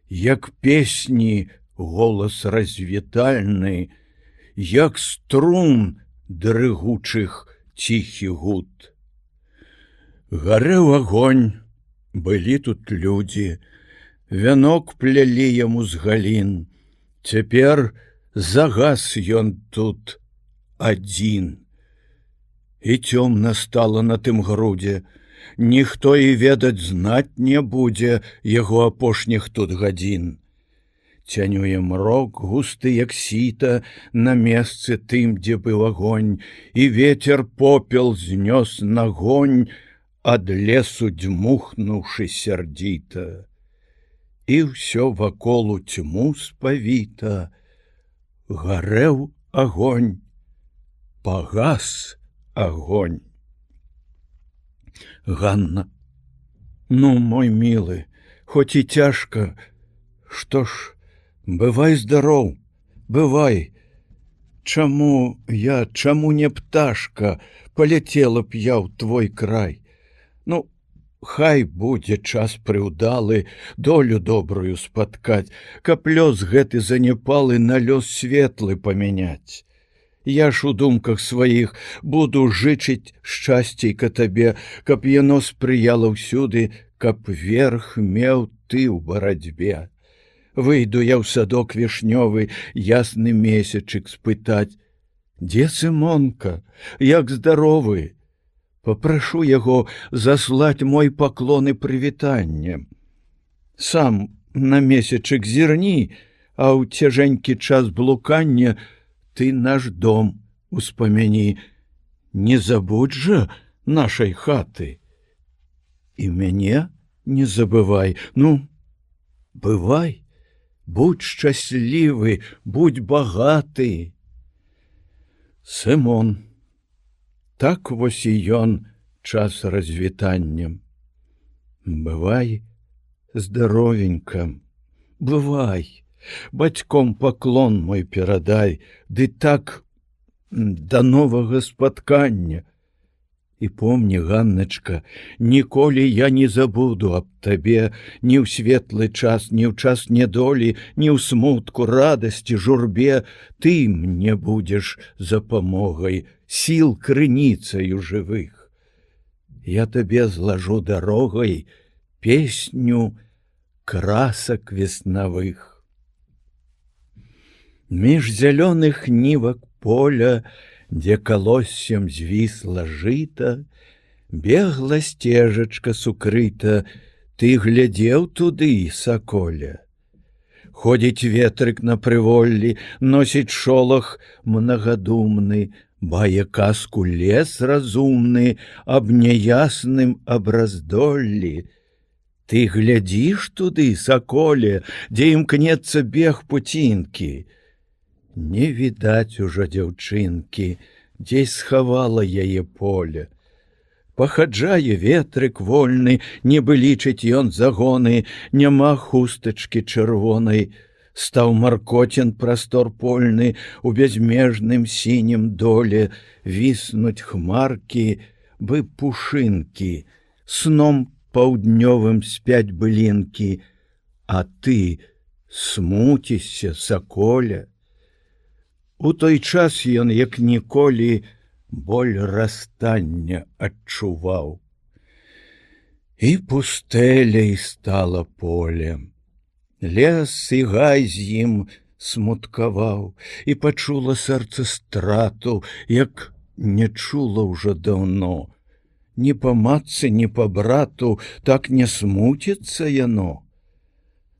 як песні голас развітальны, як струн дрыгучых ціхі гуд. Гарэў агонь, былі тут людзі, вянок плялі яму з галін, цяпер загас ён тут адзін. І цёмна стала на тым грудзе, ніхто і ведаць знаць не будзе яго апошніх тут гадзін. Цянюе мрок густы, як сіта, на месцы тым, дзе быў агонь, і ветер попел знёс нагонь, ад лесу дзьмухнуўшы сярдзіта. І ўсё вакол у цьму спавіта. Гарэў агонь, пагас агонь. Ганна, ну, мой милы, хоць і цяжка, што ж, бывай здароў, бывай. Чаму не пташка, паляцела б я ў твой край. Ну, хай будзе час прыўдалы, долю добрую спаткаць, каб лёс гэты занепалы на лёс светлы памяняць. Я ж у думках сваіх буду жычыць шчасцейка табе, каб яно спрыяла ўсюды, каб верх меў ты ў барацьбе. Выйду я ў садок вішнёвы, ясны месячык спытаць: дзе Сымонка, як здаровы? Папрашу яго заслаць мой паклон і прывітанне. Сам на месячык зірні, а ў цяжэнькі час блукання ты наш дом успамяні. Не забудь жа нашай хаты. І мяне не забывай. Ну, бывай, будь шчаслівы, будь багаты. Сымон. Так вось і ён час развітання. Бывай здаровенька, бывай, бацьком паклон мой перадай, ды так да новага спаткання. І помні, Ганначка, ніколі я не забуду аб табе ні ў светлы час, ні ў час нядолі, ні ў смутку, радасці, журбе. Ты мне будзеш запамогай, сіл крыніцаю жывых. Я табе злажу дарогай песню красак веснавых. Між зялёных нівак поля, дзе калоссем звісла жыта, бегла сцежачка сукрыта, ты глядзеў туды, саколя. Ходзіць ветрык на прыволлі, носіць шолах мнагадумны, бае казку лес разумны аб няясным абраздоллі. Ты глядзіш туды, саколе, дзе імкнецца бег пуцінкі. Не відаць ужо дзяўчынкі, дзесь схавала яе поле. Пахаджае ветрык вольны, нібы лічыць ён загоны, няма хустачкі чырвонай. Стаў маркоцін прастор польны, у бязмежным сінім доле віснуць хмаркі, бы пушынкі, сном паўднёвым спяць былінкі, а ты смуцішся, саколя. У той час ён, як ніколі, боль расстання адчуваў. І пустэлей стала полем. Лес і гай з ім смуткаваў, і пачула сэрца страту, як не чула ўжо даўно. Ні па матцы, ні па брату так не смуціцца яно.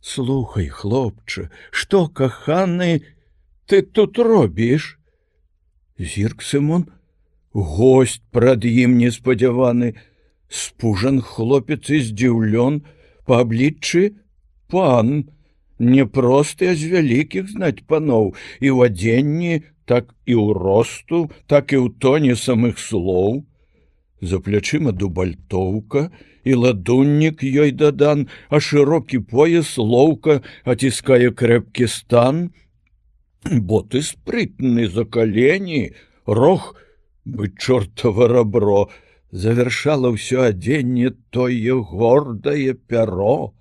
Слухай, хлопче, што, каханы, ты тут робіш? Зірк Сымон, госць прад ім неспадзяваны. Спужан хлопец і здзіўлён, па абліччы пан, не просты, а з вялікіх, знаць, паноў, і ў адзенні, так і ў росту, так і ў тоне самых слоў. За плячыма дубальтоўка, і ладуннік ёй дадан, а шырокі пояс лоўка аціскае крэпкі стан. Боты спрытны за калені, рог, бы чортава рабро, завяршала ўсё адзенне тое гордае пяро.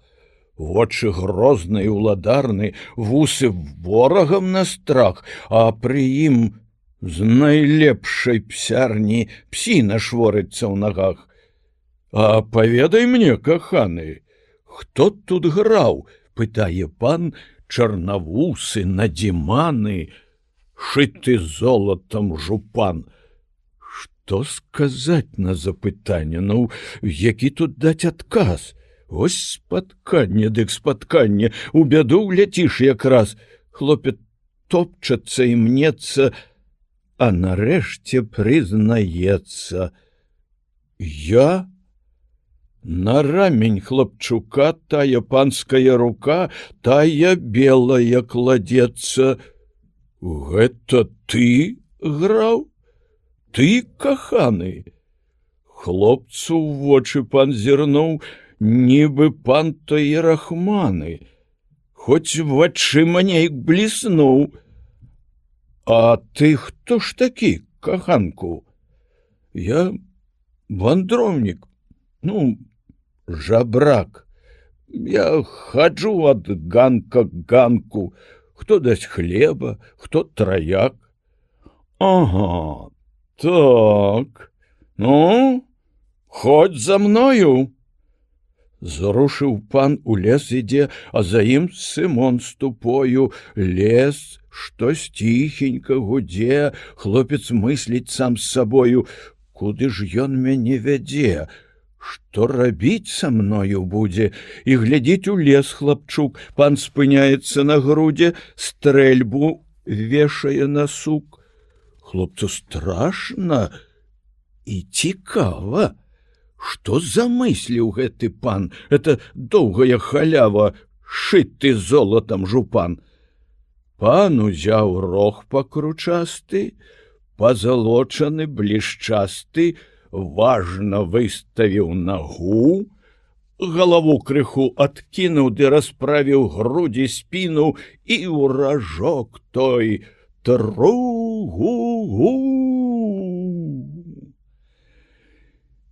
Вочы грозныя, уладарны, вусы ворагам на страх, а пры ім з найлепшай псярні псіна шворыцца ў нагах. А паведай мне, каханы, хто тут граў? Пытае пан, чарнавусы, надзіманы, шыты золатам жупан. Што сказаць на запытанне? Ну, які тут даць адказ? Ось спатканне, дык спатканне, у бяду ляціш якраз. Хлопец топчацца і мнецца, а нарэшце прызнаецца. Я? На рамень хлапчука тая панская рука, тая белая кладецца. Гэта ты граў? Ты, каханы? Хлопцу ў вочы пан зірнуў, нібы пан той рахманы, хоць вачыма нейк бліснуў. А ты хто ж такі, каханку? Я вандроўнік, ну, жабрак. Я хаджу ад ганка к ганку, хто дасць хлеба, хто траяк. Ага, так, ну, ходь за мною. Зарушыў пан у лес ідзе, а за ім Сымон з тупою. Лес, штось ціхенька гудзе, хлопец мысліць сам з сабою: куды ж ён мяне вядзе? Што рабіць са мною будзе? І глядзіць у лес хлапчук, пан спыняецца на грудзе, стрэльбу вешае на сук. Хлопцу страшна і цікава. Што замысліў гэты пан? Это доўгая халява, шыты золатам жупан. Пан узяў рог пакручасты, пазалочаны, блішчасты, важна выставіў нагу, галаву крыху адкінуў ды расправіў грудзі, спіну, і ў ражок той тру-гу-гу.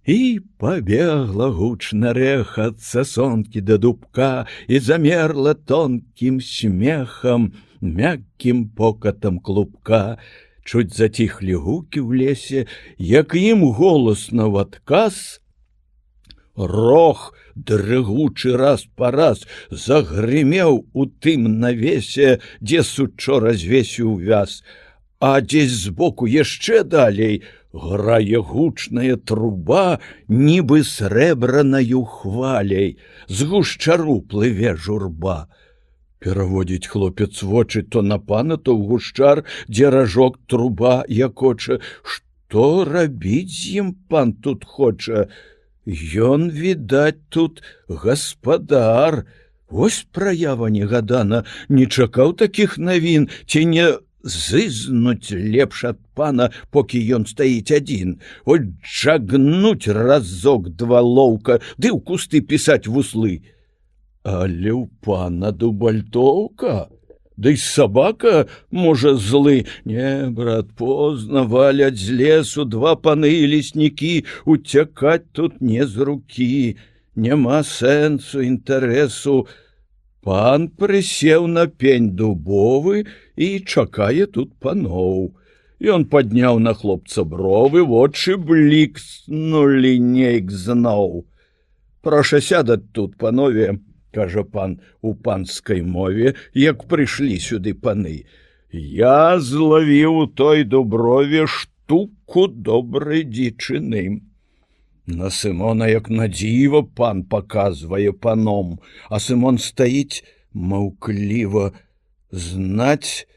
І пабегла гучна рэха ад сасонкі да дубка, і замерла тонкім смехам, мяккім покатам клубка. Чуць заціхлі гукі ў лесе, як ім голасна ў адказ. Рог, дрыгучы раз па раз, загрымеў у тым навесе, дзе сучо развесіў вяз, а дзесь збоку яшчэ далей грае гучная труба, нібы срэбранаю хваляй, з гушчару плыве журба. Пераводзіць хлопец вочы то на пана, то ў гушчар, дзе ражок труба якоча. Што рабіць з ім пан тут хоча? Ён, відаць, тут гаспадар. Вось праява негадана, не чакаў такіх навін, ці не зызнуць лепш ад пана, покі ён стаіць адзін. От жагнуць разок два лоўка, ды ў кусты пісаць вуслы. Але ў пана дубальтоўка, ды сабака, можа, злы. Не, брат, позна валяць з лесу два паны і леснікі, уцякаць тут не з рукі, няма сэнсу, інтарэсу. Пан прысеў на пень дубовы і чакае тут паноў. Ён падняў на хлопца бровы, вочы блікснулі нейк зноў. Праша сядаць тут, панове, кажа пан у панскай мове, як прыйшлі сюды паны. Я злавіў у той дуброве штуку добрай дзічыны. На Сымона, як на дзіва, пан паказвае паном, а Сымон стаіць маўкліва. Знаць,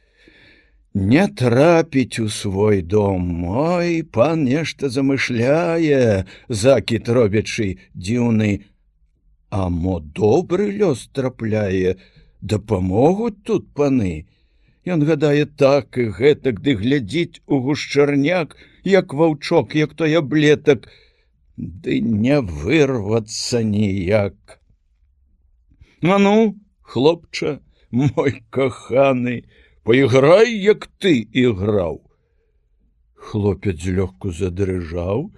не трапіць у свой дом. Ой, пан нешта замышляе, закід робячы дзіўны. А мо добры лёс трапляе, дапамогуць тут паны. Ён гадае так і гэтак, ды глядзіць у гушчарняк, як ваўчок, як той аблетак, ды не вырвацца ніяк. А ну, хлопча, мой каханы, пайграй, як ты іграў. Хлопец злёгку задрыжаў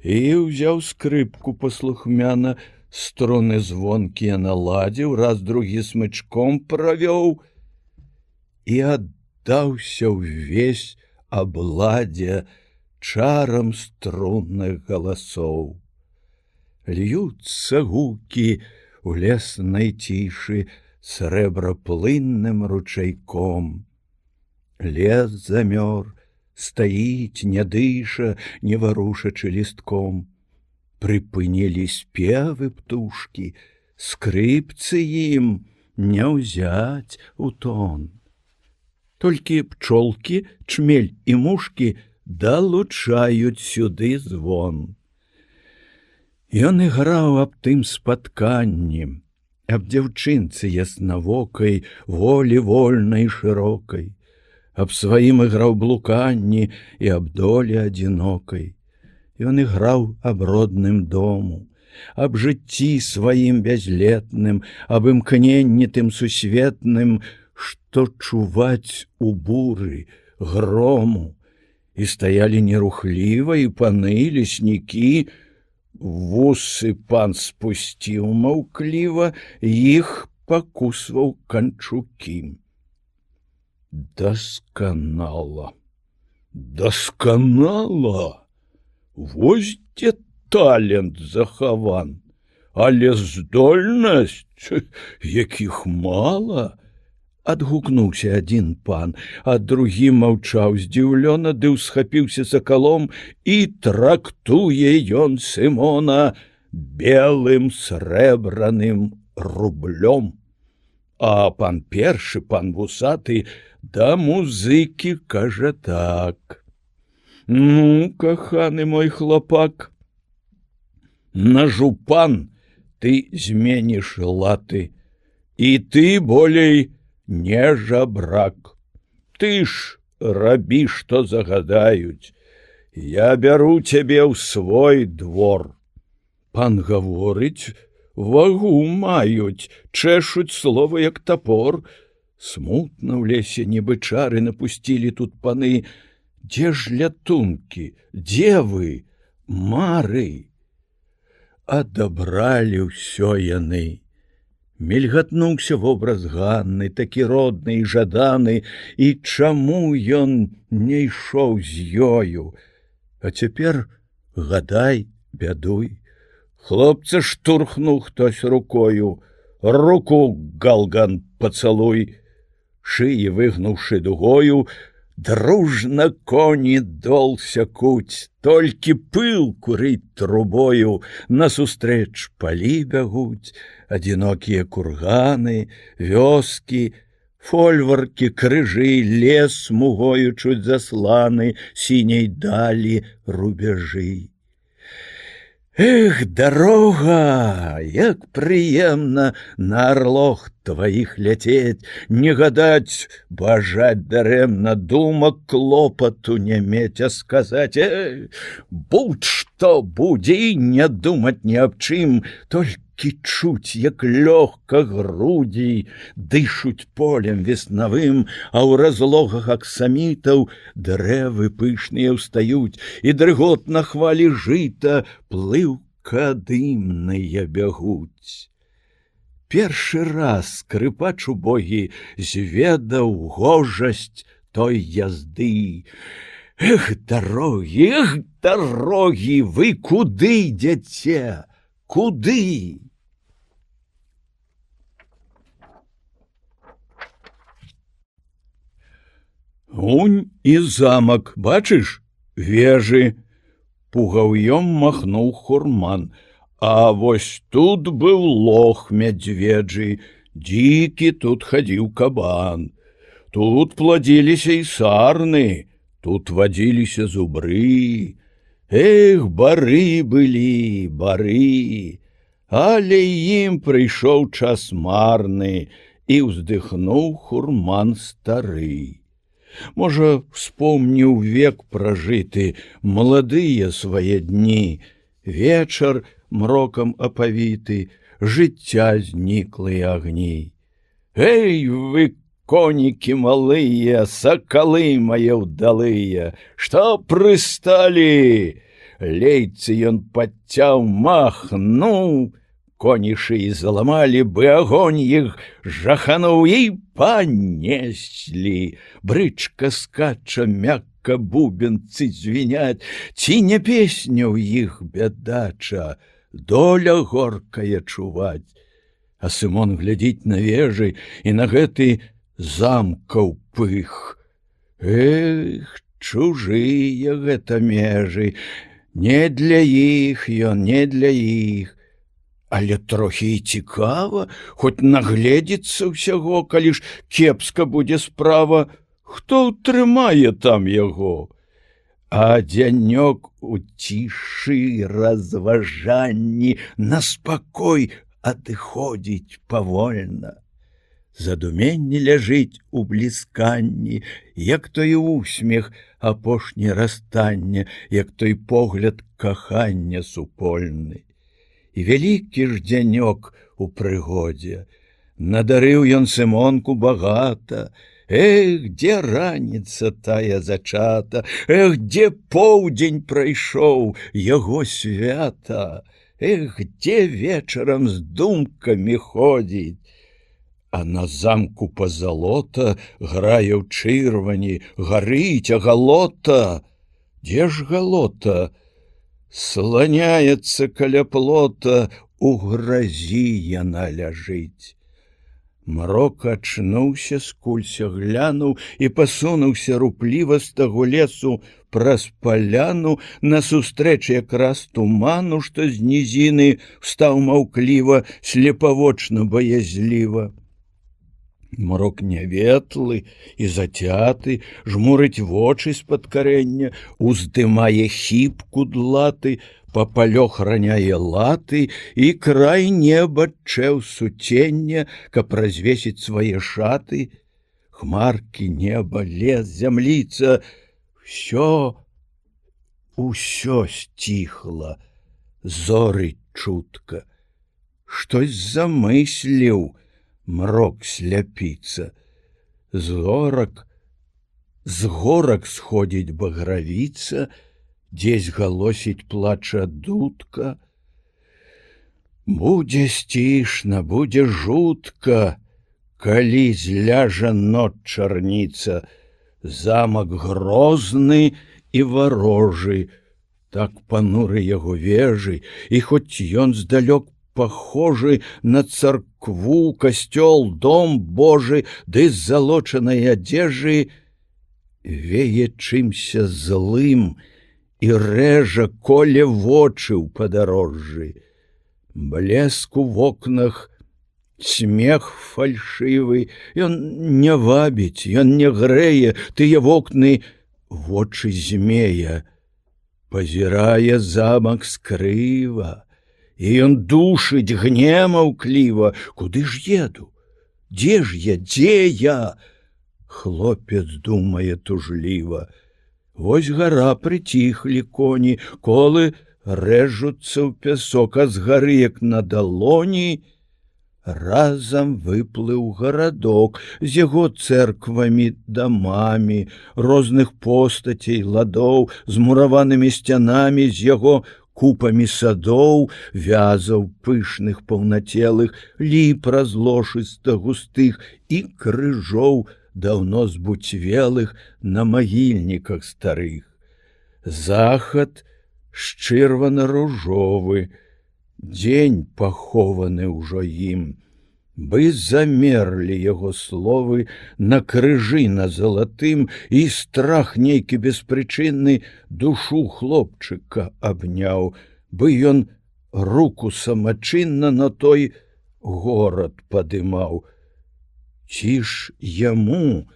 і ўзяў скрыпку паслухмяна, струны звонкія наладзіў, раз другі смычком правёў і аддаўся ўвесь абладзе чарам струнных галасоў. Льюцца гукі у леснай цішы срэбраплынным ручайком. Лес замёр, стаіць, не дыша, не варушачы лістком. Прыпынілі спевы птушкі, скрыпцы ім не ўзяць у тон. Толькі пчолкі, чмель і мушкі далучаюць сюды звон. Ён іграў аб тым спатканні, аб дзяўчынцы яснавокай, волі вольнай шырокай, аб сваім іграў блуканні і аб долі адзінокай. Ён іграў аб родным дому, аб жыцці сваім бязлетным, аб імкненні тым сусветным, што чуваць у буры, грому. І стаялі нерухліва і паны, леснікі. Вусы пан спусціў маўкліва, іх пакусваў канчукі. Дасканала. Дасканала, вось дзе талент захаван, але здольнасць, якіх мала. Адгукнуўся адзін пан, а другі маўчаў здзіўлёна, ды ўсхапіўся за калом, і трактуе ён Сымона белым срэбраным рублём. А пан першы, пан вусаты, да музыкі кажа так: «Ну, каханы мой хлопак, на жупан ты зменіш латы, і ты болей не жабрак. Ты ж рабі, што загадаюць. Я бяру цябе ў свой двор». Пан гаворыць, вагу маюць, чэшуць словы, як тапор. Смутна ў лесе, нібы чары напусцілі тут паны. Дзе ж лятункі, дзе вы, мары? Адабралі ўсё яны. Мільгатнуўся вобраз Ганны, такі родны і жаданы, і чаму ён не ішоў з ёю? А цяпер гадай, бядуй. Хлопца штурхнуў хтось рукою, руку, галган, пацалуй. Шыі выгнуўшы дугою, дружна коні дол сякуць, толькі пыл курыць трубою, насустрэч палі бягуць, адзінокія курганы, вёскі, фольваркі, крыжы, лес мугою чуць засланы, сіняй далі рубяжы. Эх, дарога, як прыемна на арлох тваіх ляцець, не гадаць, бажаць дарэмна, думак клопату не мець, а сказаць: будь-што будзе, і не думаць ні аб чым, толькі чуць, як лёгка грудзі дышуць полем веснавым, а ў разлогах аксамітаў дрэвы пышныя ўстаюць, і дрыгот на хвалі жыта плыўка дымныя бягуць. Першы раз скрыпач убогі зведаў гожасць той язды. Эх, дарогі, вы куды ідзяце? Куды? Унь і замак, бачыш, вежы. Пугаўём махнуў Хурман. А вось тут быў лог мядзведжы, дзікі тут хадзіў кабан. Тут пладзіліся і сарны, тут вадзіліся зубры. Эх, бары былі, бары, але ім прыйшоў час марны, і ўздыхнуў Хурман стары. Можа, успомніў век пражыты, маладыя свае дні, вечар мрокам апавіты, жыцця зніклыя агні. Эй, вы, конікі малыя, сакалы мае ўдалыя, што прысталі? Лейцы ён падцяў, махнуў, коні шыі заламалі, бы агонь іх жахануў, і панеслі. Брычка скача, мякка бубенцы звіняць, ці не песня ў іх бядача, доля горкая чуваць. А Сымон глядзіць на вежы і на гэты замкаў пых. Эх, чужыя гэта межы, не для іх ён, не для іх. Але трохі і цікава, хоць нагледзецца ўсяго, калі ж кепска будзе справа, хто ўтрымае там яго? А дзянёк у цішы разважанні на спакой адыходзіць павольна. Задуменне ляжыць у блісканні, як той усмех апошні расстання, як той погляд кахання супольны. І вялікі ж дзянёк у прыгодзе. Надарыў ён Сымонку багата. Эх, дзе раніца тая зачата, эх, дзе поўдзень прайшоў яго свята, эх, дзе вечарам з думкамі ходзіць. А на замку пазалота грае ў чырвані, гарыць агалота. Дзе ж галота? Сланяецца каля плота, у гразі яна ляжыць. Мрок ачнуўся, скулься глянуў і пасунуўся рупліва з таго лесу праз паляну, насустрэч якраз туману, што з нізіны встаў маўкліва, слепавочна баязліва. Мрок няветлы і зацяты, жмурыць вочы з-пад карэння, уздымае хіп кудлаты, папалёг раняе латы і край неба чэў суцення, каб развесіць свае шаты. Хмаркі, неба, лес, зямліца, усё сціхла, зоры чутка. Штось замысліў мрок сляпіца. З горак сходзіць багравіца, дзесь галосіць плача дудка. Будзе сцішна, будзе жутка, калі зляжа ноч чарніца, замак грозны і варожы, так пануры яго вежы, і хоць ён здалёк пахожы на царкву, касцёл, дом Божы, ды з залочанай адзежы, вее чымся злым і рэжа коле вочы ў падарожжы. Блеск у вокнах, смех фальшывы, ён не вабіць, ён не грэе, тыя вокны вочы змея. Пазірае замак скрыва, і ён душыць гнемаўкліва. Куды ж еду? Дзе ж я, дзе я? Хлопец думае тужліва. Вось гара прыціхлі коні, колы рэжуцца ў пясок, а з гары, як на далоні, разам выплыў гарадок з яго цэрквамі, дамамі, розных постацей, ладоў, з мураванымі сцянамі, з яго купамі садоў, вязаў пышных паўнацелых, ліп разлошыста густых і крыжоў даўно збуцвелых на магільніках старых. Захад шчырвана-ружовы, дзень пахованы ўжо ім, бы замерлі яго словы на крыжы на залатым, і страх нейкі беспрычынны душу хлопчыка абняў, бы ён руку самачынна на той горад падымаў. Ці ж яму,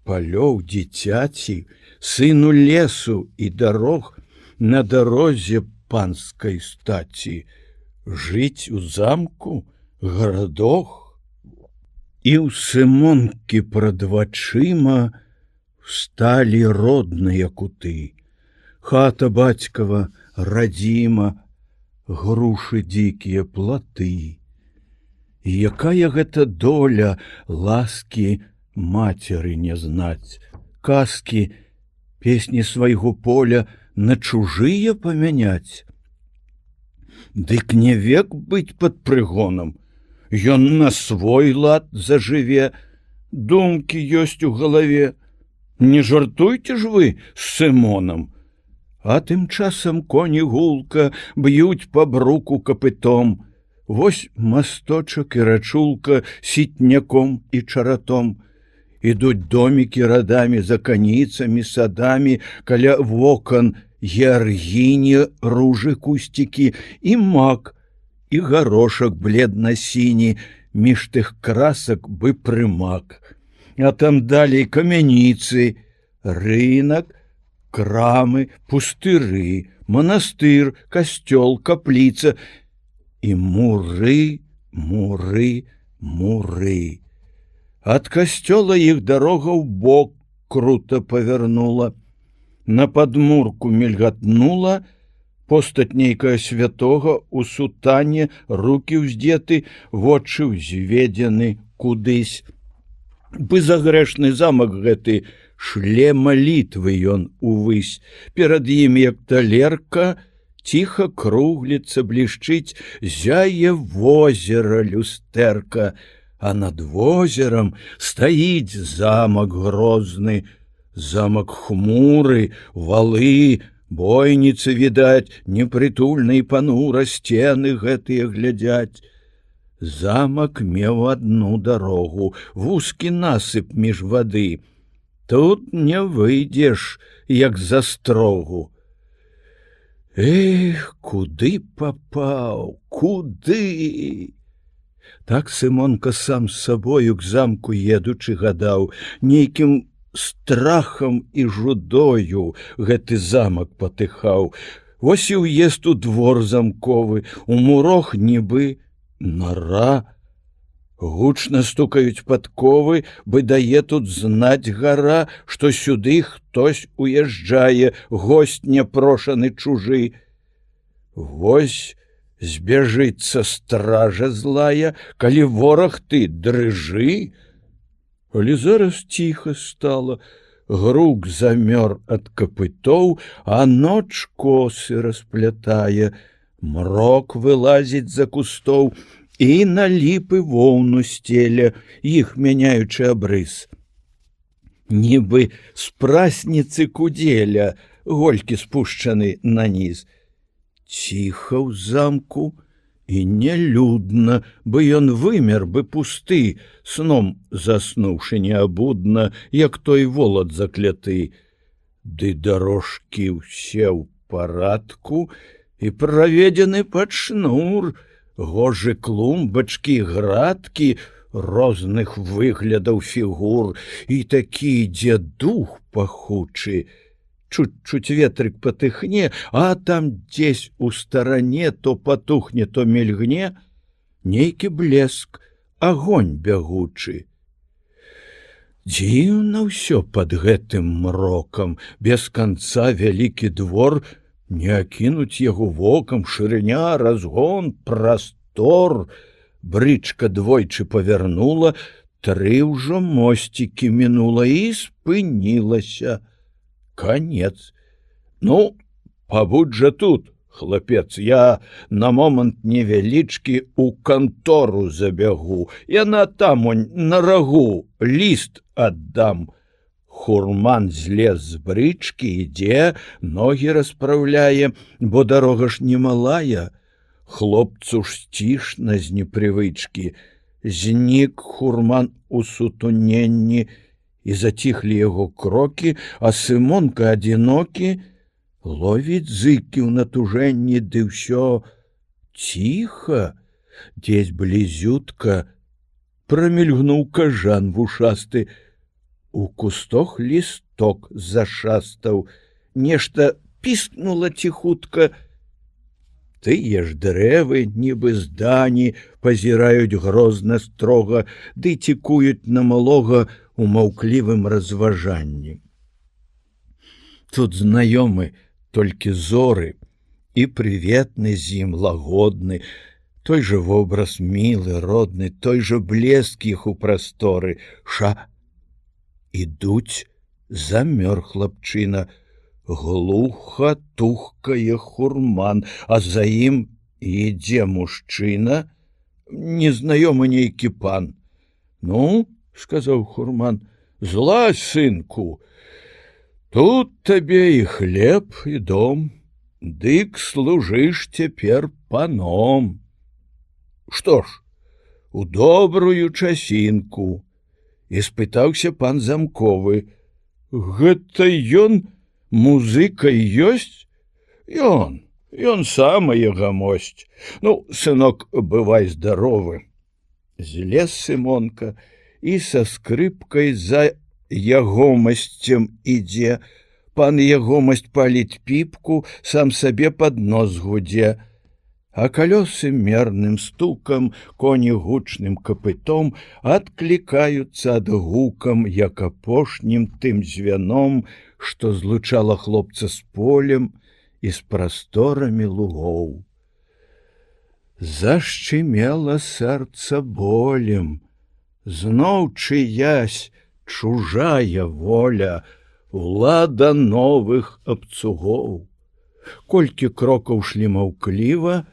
палёў дзіцяці, сыну лесу і дарог, на дарозе панскай стаці, жыць у замку, гарадок? І ў Сымонкі прад вачыма всталі родныя куты. Хата бацькава радзіма, грушы дзікія платы. І якая гэта доля ласкі мацеры не знаць, казкі, песні свайго поля на чужыя памяняць. Дык не век быць пад прыгонам, ён на свой лад зажыве, думкі ёсць у галаве. Не жартуйце ж вы з Сымонам. А тым часам коні гулка б'юць па бруку капытом. Вось масточак і рачулка сітняком і чаратом. Ідуць домікі радамі за каніцамі, садамі, каля вокон геаргіні, ружы кусцікі і мак, і гарошак бледна-сіні, між тых красак бы прымак. А там далей камяніцы, рынак, крамы, пустыры, манастыр, касцёл, капліца і муры, муры, муры. Ад касцёла іх дарога ў бок крута павярнула. На падмурку мільгатнула постаць нейкая святога у сутане, рукі ўздзеты, вочы ўзведзены кудысь. Бы за грэшны замак гэты шле малітвы ён увысь. Перад ім, як талерка, ціха кругліцца, блішчыць, зяе возера люстэрка, а над возерам стаіць замак грозны, замак хмуры, валы, бойніцы відаць, непрытульна і панура сцены гэтыя глядзяць. Замак меў адну дарогу, вузкі насып між вады. Тут не выйдзеш, як за строгу. Эх, куды папаў, куды? Так Сымонка сам з сабою к замку едучы гадаў, нейкім страхам і жудою гэты замак патыхаў. Вось і ўезд у двор замковы, у мурох нібы нара. Гучна стукаюць падковы, бы дае тут знаць гара, што сюды хтось уязджае, госць няпрошаны чужы. Вось збяжыцца стража злая, калі вораг ты, дрыжы. Але зараз ціха стала, грук замёр ад капытоў, а ноч косы расплятае, мрок вылазіць за кустоў, і на ліпы воўну сцеля, іх мяняючы абрыс. Нібы з прасніцы кудзеля голькі спушчаны наніз. Ціха ў замку і нялюдна, бы ён вымер бы пусты, сном заснуўшы неабудна, як той волат закляты. Ды дарожкі ўсе ў парадку і праведзены пад шнур, гожы клумбачкі, градкі, розных выглядаў фігур, і такі ідзе дух пахучы. Чуть-чуть ветрык патыхне, а там дзесь у старане то патухне, то мільгне, нейкі блеск, агонь бягучы. Дзіўна ўсё пад гэтым мрокам, без канца вялікі двор, не акінуць яго вокам, шырыня, разгон, прастор. Брычка двойчы павярнула, 3 ўжо мосцікі мінула і спынілася. Конец. Ну, пабудь жа тут, хлапец, я на момант невялічкі у кантору забягу. Яна там, на рагу, ліст аддам. Хурман злез з брычкі, ідзе, ногі распраўляе, бо дарога ж немалая. Хлопцу ж сцішна з непрывычкі. Знік Хурман у сутуненні, і заціхлі яго крокі, а Сымонка адзінокі ловіць зыкі ў натужэнні, ды ўсё ціха, дзесь блізютка прамільгнуў кажан вушасты. У кустох лісток зашастаў, нешта піскнула ціхутка. Тыя ж дрэвы, нібы здані, пазіраюць грозна строга, ды цікуюць на малога у маўклівым разважанні. Тут знаёмы толькі зоры, і прыветны з ім лагодны, той жа вобраз мілы, родны, той жа блеск іх у прасторы. Ідуць, замёр хлапчына, глуха тухкае Хурман, а за ім ідзе мужчына, незнаёмы нейкі пан. Ну, сказаў Хурман, злазь, сынку, тут табе і хлеб, і дом, дык служыш цяпер паном. Што ж, у добрую часінку. І спытаўся пан замковы: гэта ён музыка ёсць? Ён самая гамосць. Ну, сынок, бывай здаровы. Злез Сымонка і са скрыпкай за ягомасцем ідзе. Пан ягомасць паліць піпку, сам сабе пад нос гудзе. А калёсы мерным стукам, коні гучным капытом адклікаюцца адгукам, як апошнім тым звяном, што злучала хлопца з полем і з прасторамі лугоў. Зашчымела сэрца болем, зноў чыясь чужая воля, улада новых абцугоў. Колькі крокаў шлі маўкліва,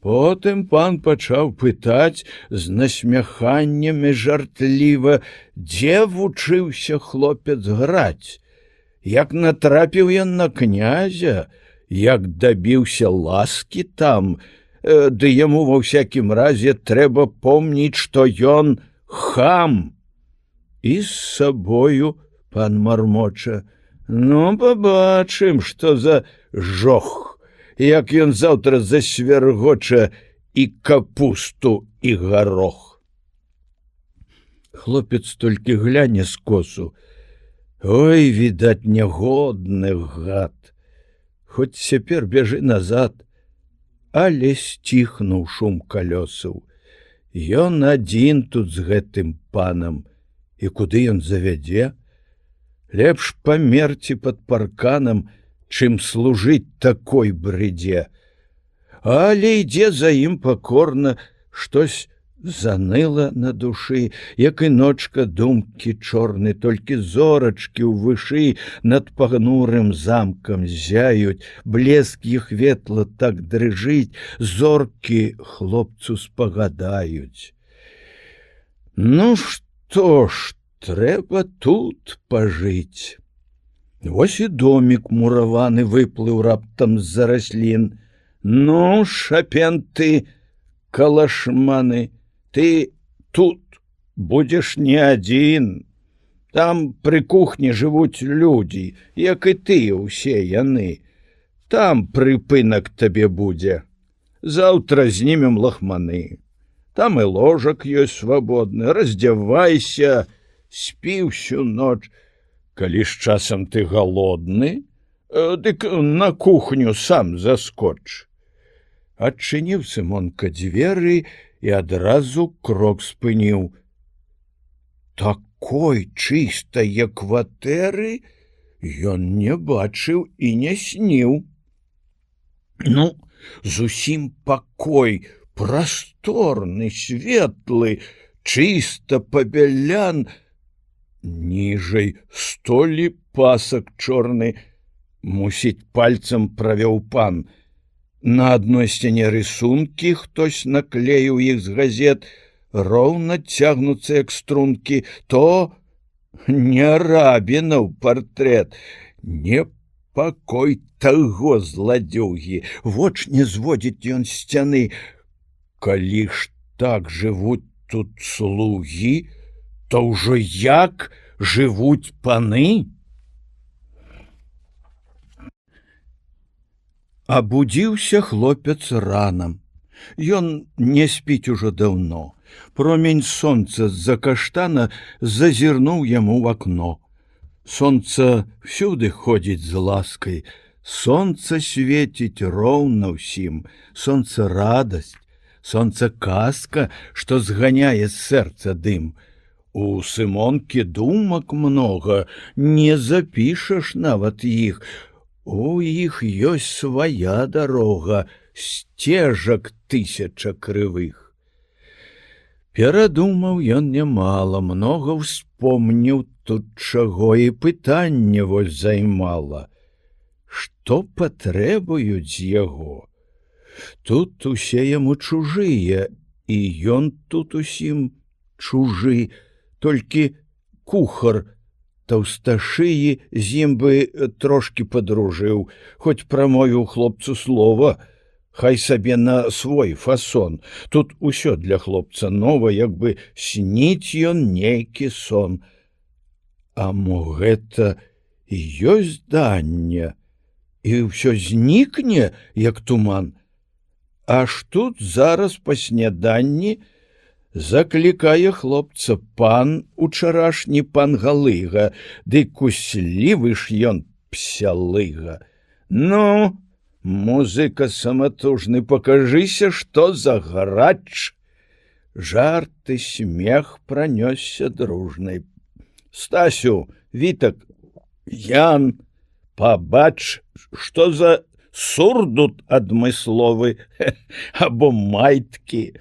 Потым пан пачаў пытаць з насмяханнем і жартліва, дзе вучыўся хлопец граць, як натрапіў ён на князя, як дабіўся ласкі там, ды яму ва ўсякім разе трэба помніць, што ён хам. І з сабою пан мармоча: ну, пабачым, што за жох, як ён заўтра засвяргоча і капусту, і гарох. Хлопец толькі гляне скосу: ой, відаць, нягодны гад. Хоць цяпер бяжы назад, але сціхнуў шум калёсаў. Ён адзін тут з гэтым панам, і куды ён завядзе? Лепш памерці пад парканам, чым служыць такой брыдзе. Але ідзе за ім пакорна, штось заныла на душы, як і ночка думкі чорны, толькі зорачкі ўвышы над панурым замкам зяюць, блеск іх ветла так дрыжыць, зоркі хлопцу спагадаюць. Ну што ж, трэба тут пажыць. Вось і домік мураваны выплыў раптам з-за раслін. Ну, шапенты, калашманы, ты тут будзеш не адзін. Там пры кухні жывуць людзі, як і ты, усе яны. Там прыпынак табе будзе. Заўтра знімем лахманы. Там і ложак ёсць свабодны, раздзявайся, спі ўсю ноч. Калі з часам ты галодны, дык на кухню сам заскоч. Адчыніў Сымонка дзверы і адразу крок спыніў. Такой чыстае кватэры ён не бачыў і не сніў. Ну, зусім пакой, прасторны, светлы, чыста пабялян. Ніжэй столі пасак чорны, мусіць, пальцам правёў пан. На адной сцяне рысункі, хтось наклеіў іх з газет, роўна цягнуцца як стрункі, то не рабінаў партрэт, не пакой таго зладзюгі, воч не зводзіць ён сцяны. Калі ж так жывуць тут слугі, то ўжо як жывуць паны? Абудзіўся хлопец ранам. Ён не спіць ужо даўно. Промень сонца з-за каштана зазірнуў яму ў акно. Сонца всюды ходзіць з ласкай. Сонца свеціць роўна ўсім. Сонца радасць, сонца казка, што зганяе з сэрца дым. У Сымонкі думак многа, не запішаш нават іх. У іх ёсць свая дарога, сцежак тысяча крывых. Перадумаў ён нямала, многа ўспомніў тут чаго, і пытанне вось займала. Што патребуюць з яго? Тут усе яму чужыя, і ён тут усім чужы. Толькі кухар таўсташыі з ім бы трошкі падружыў, хоць прамовіў хлопцу слова, хай сабе на свой фасон. Тут усё для хлопца нова, як бы сніць ён нейкі сон. А мо гэта ёсць данне, і ўсё знікне, як туман. Аж тут зараз па сняданні заклікае хлопца пан, учарашні пан Галыга, ды куслівы ж ён псялыга. Ну, музыка саматужны, пакажыся, што за грач. Жарты, смех пранёсся дружнай. Стасю, Вітак, Ян, пабач, што за сурдут адмысловы, або майткі.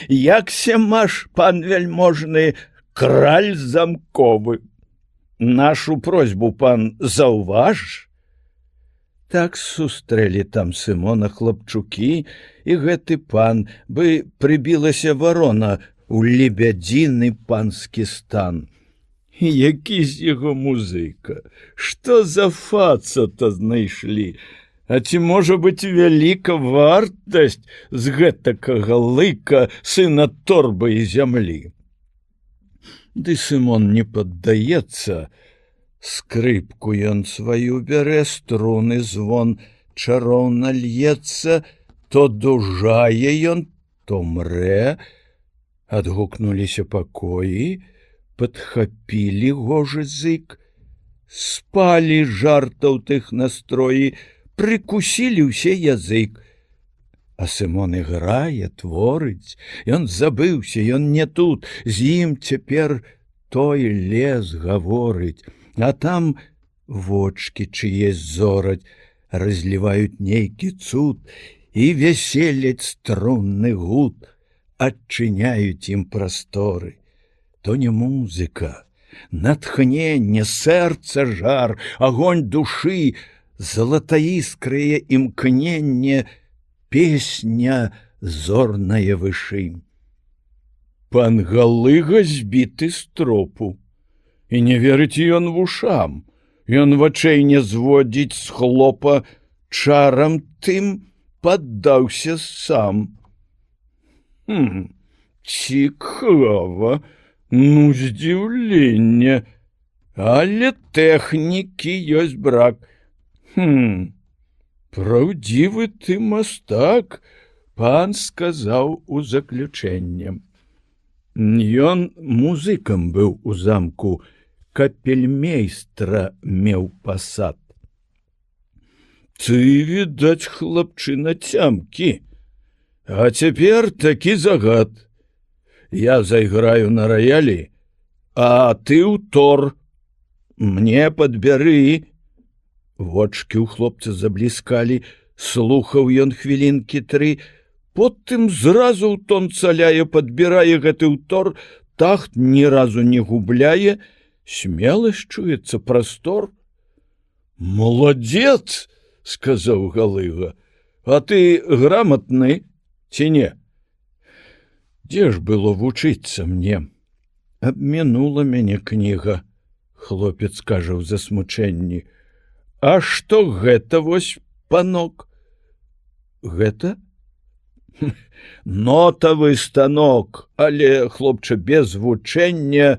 Як се маш, пан вельможны, краль замковы. Нашу просьбу, пан, заўваж? Так сустрэлі там Сымона хлапчукі, і гэты пан, бы прыбілася варона у лебядзіны панскі стан. Які з яго музыка, што за фацата знайшлі, а ці можа быць вяліка вартасць з гэтакага лыка сына торбы і зямлі. Ды Сымон не паддаецца, скрыпку ён сваю бярэ, струны звон чароўна льецца, то дужае ён, то мрэ. Адгукнуліся пакоі, падхапілі гожы зык, спалі жартаў тых настроі, прыкусілі ўсе язык. А Сымон іграе, творыць, ён забыўся, ён не тут, з ім цяпер той лес гаворыць. А там вочки чые зораць, разліваюць нейкі цуд, і вяселяць струнны гуд, адчыняюць ім прасторы. То не музыка, натхненне, сэрца жар, агонь душы, залатаіскрые імкненне, песня зорная вышынь. Пан Галыга збіты з тропу. І не верыць ён вушам, ён вачэй не зводзіць з хлопа, чарам тым паддаўся сам. Цікава, ну, здзіўленне, але тэхнікі ёсць брак. Праўдзівы ты мастак, пан сказаў у заключэнне. Ён музыкам быў у замку, капельмейстра меў пасад. Ты, відаць, хлапчына цямкі, а цяпер такі загад. Я зайграю на раялі, а ты ў тор. Мне падбяры. Вочкі ў хлопца забліскалі, слухаў ён хвілінкі 3, потым зразу ў тон цаляе, падбірае гэты ўтор, тахт ні разу не губляе, смеласць чуецца, прастор. Маладзец, сказаў Галыга, а ты грамотны ці не? Дзе ж было вучыцца мне? Абмінула мяне кніга, хлопец кажа ў засмучэнні. А што гэта вось, панок? Гэта? Нотавы станок, але, хлопча, без вучэння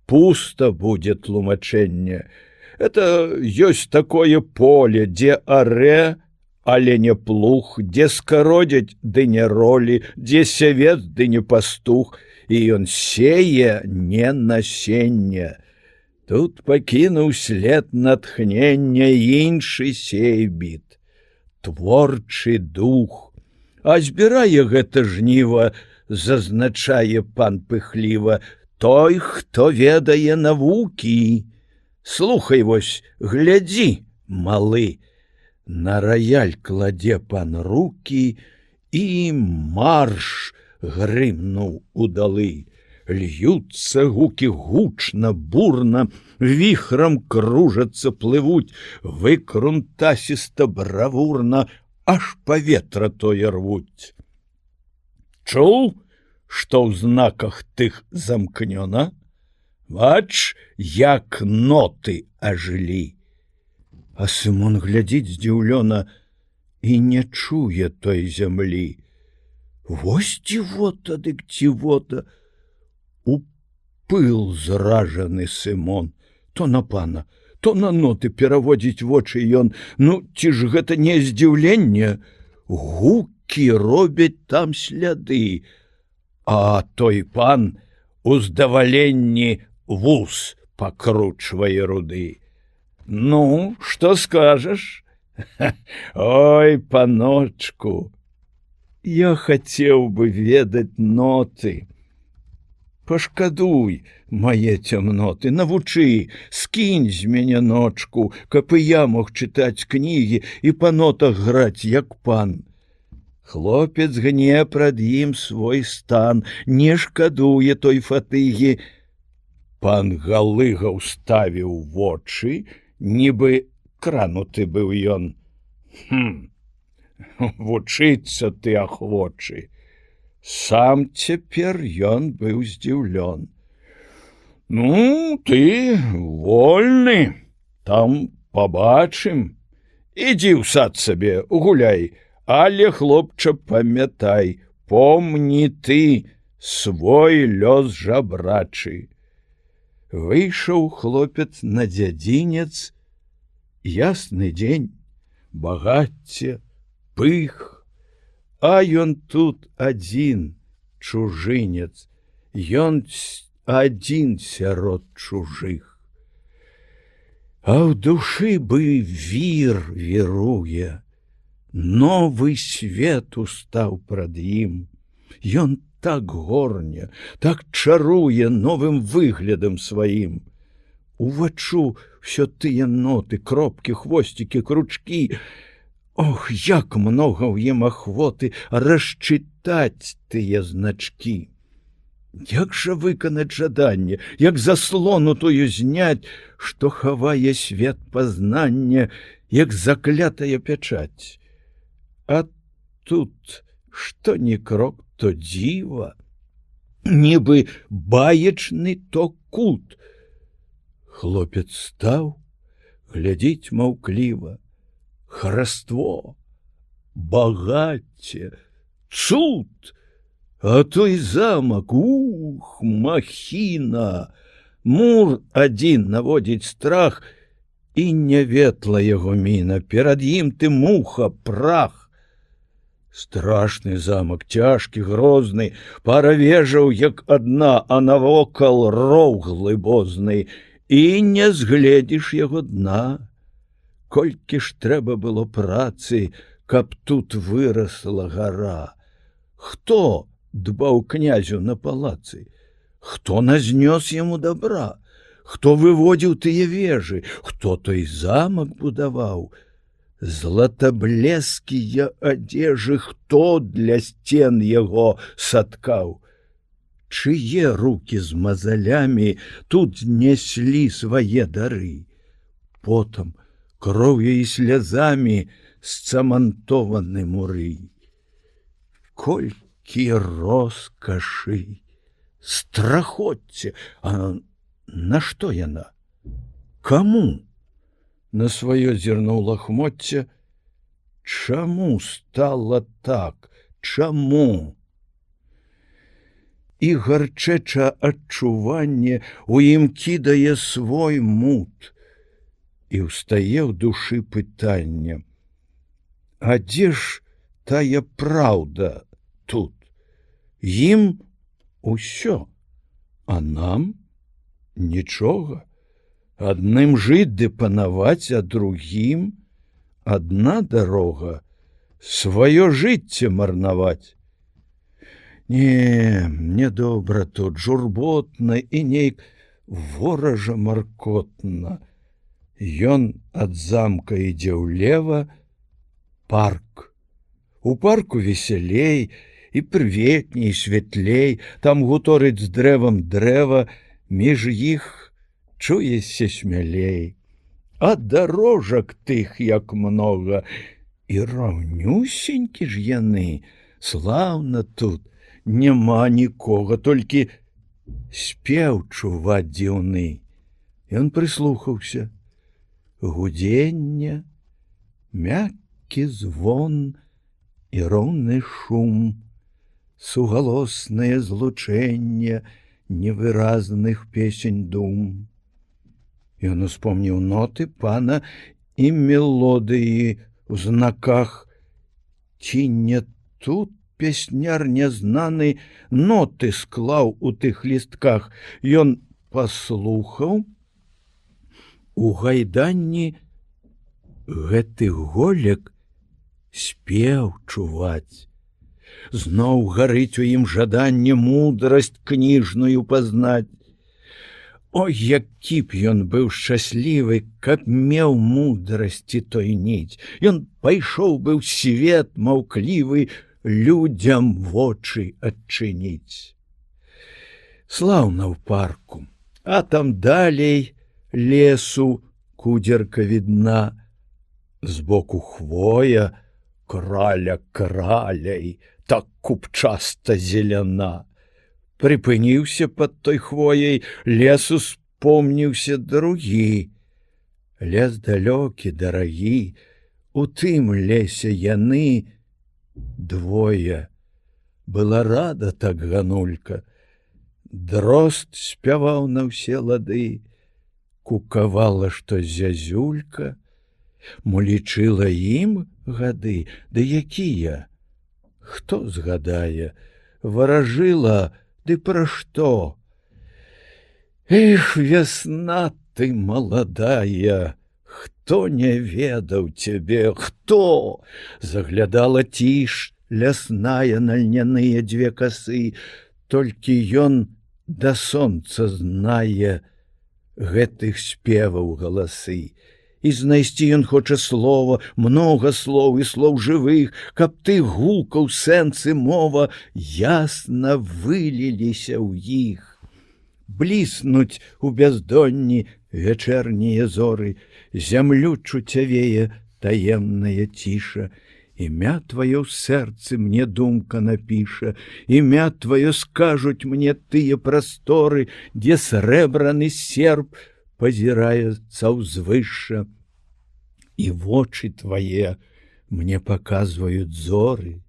пуста будзе тлумачэнне. Это ёсць такое поле, дзе арэ, але не плуг, дзе скародзяць, ды не ролі, дзе сявец, ды не пастух, і ён сее не насенне. Тут пакінуў след натхнення іншы сейбіт, творчы дух. А збірае гэта жніва, зазначае пан пыхліва, той, хто ведае навукі. Слухай вось, глядзі, малы. На раяль кладзе пан рукі, і марш грымнуў удалы. Льюцца гукі гучна, бурна, віхрам кружацца, плывуць, выкрунтасіста, бравурна, аж паветра тое рвуць. Чуў, што ў знаках тых замкнёна? Бач, як ноты ажылі. А Сымон глядзіць здзіўлёна і не чуе той зямлі. Вось дзівота, дык дзівота. У пыл зражаны Сымон, то на пана, то на ноты пераводзіць вочы ён. Ну, ці ж гэта не здзіўленне? Гукі робяць там сляды, а той пан у здаваленні вус пакручвае руды. Ну, што скажаш? Ой, паночку, я хацеў бы ведаць ноты. Пашкадуй мае цямноты, навучы, скінь з мяне ночку, каб і я мог чытаць кнігі і па нотах граць, як пан. Хлопец гне прад ім свой стан, не шкадуе той фатыгі. Пан Галыга ўставіў вочы, нібы крануты быў ён. Вучыцца ты ахвочы. Сам цяпер ён быў здзіўлён. Ну, ты вольны, там пабачым. Ідзі ў сад сабе, гуляй, але, хлопча, памятай, помні ты свой лёс жабрачы. Выйшаў хлопец на дзядзінец, ясны дзень, багацце, пых, а ён тут адзін, чужынец, ён адзін сярод чужых. А ў душы бы вір віруе, новы свет устаў прад ім. Ён так горне, так чаруе новым выглядам сваім. Уваччу ўсё тыя ноты, кропкі, хвосцікі, кручкі. Ох, як многа ў ім ахвоты расчытаць тыя значкі. Як жа выканаць жаданне, як заслону тую зняць, што хавае свет пазнання, як заклятая пячаць. А тут што ні крок, то дзіва, нібы баечны, то кут. Хлопец стаў, глядзіць маўкліва. Хараство, багацце, цуд, а той замак, ух, махіна. Мур адзін наводзіць страх, і не ветла яго міна, перад ім ты муха, прах. Страшны замак, цяжкі, грозны, пара вежаў, як адна, а навокал роў глыбозны, і не згледзіш яго дна. Колькі ж трэба было працы, каб тут вырасла гара. Хто дбаў князю на палацы? Хто назнёс яму добра? Хто выводзіў тыя вежы? Хто той замак будаваў? Златаблескія адзежы хто для сцен яго саткаў? Чые рукі з мазалямі тут неслі свае дары? Потам, кроўю і слязамі сцамантованы муры. Колькі роскашы, страхоцце, а нашто яна? Каму? На сваё зірнуў лахмоцце. Чаму стала так? Чаму? І гарчэча адчуванне у ім кідае свой мут. І ўстае ў душы пытанне: а дзе ж тая праўда тут? Ім усё, а нам нічога. Адным жыць ды панаваць, а другім адна дарога сваё жыццё марнаваць. Не, мне добра тут, журботна і нейк воража маркотна. Ён ад замка ідзе ўлева, парк. У парку весялей, і прыветней, святлей, там гуторыць з дрэвам дрэва, між іх чуешся смялей. А дарожак тых як многа, і раўнюсенькі ж яны, слаўна тут, няма нікога, толькі спеў чуваць дзіўны. Ён прыслухаўся. Гудзення, мяккі звон і роўны шум, сугалоснае злучэнне невыразных песень дум. Ён успомніў ноты пана і мелодыі ў знаках. Ці не тут песняр нязнаны ноты склаў у тых лістках? Ён паслухаў. У гайданні гэты голек спеў чуваць. Зноў гарыць у ім жаданне мудрасць кніжную пазнаць. Ой, які б ён быў шчаслівы, каб меў мудрасці той ніць. Ён пайшоў бы ў свет маўклівы людзям вочы адчыніць. Слаўна ў парку, а там далей лесу кудзерка відна, Збоку хвоя, краля краляй, так купчаста зеляна. Прыпыніўся пад той хвояй, лес успомніўся другі. Лес далёкі, дарагі, у тым лесе яны двое. Была рада так ганулька. Дрозд спяваў на ўсе лады, кукавала, што зязюлька, мо лічыла ім гады, ды якія? Хто згадае, варажыла, ды пра што? Эх, вясна ты маладая, хто не ведаў цябе, хто? Заглядала ціш лясная на льняныя дзве касы, толькі ён да сонца знае гэтых спеваў галасы. І знайсці ён хоча слова, многа слоў і слоў жывых, каб ты гукаў сэнсы мова ясна выліліся ў іх. Бліснуць у бяздонні вечэрнія зоры, зямлю чуцявее таемная ціша. Імя твоё ў сэрцы мне думка напіша, імя твоё скажуць мне тыя прасторы, дзе срэбраны серп пазіраецца ўзвышша. І вочы твае мне паказваюць зоры.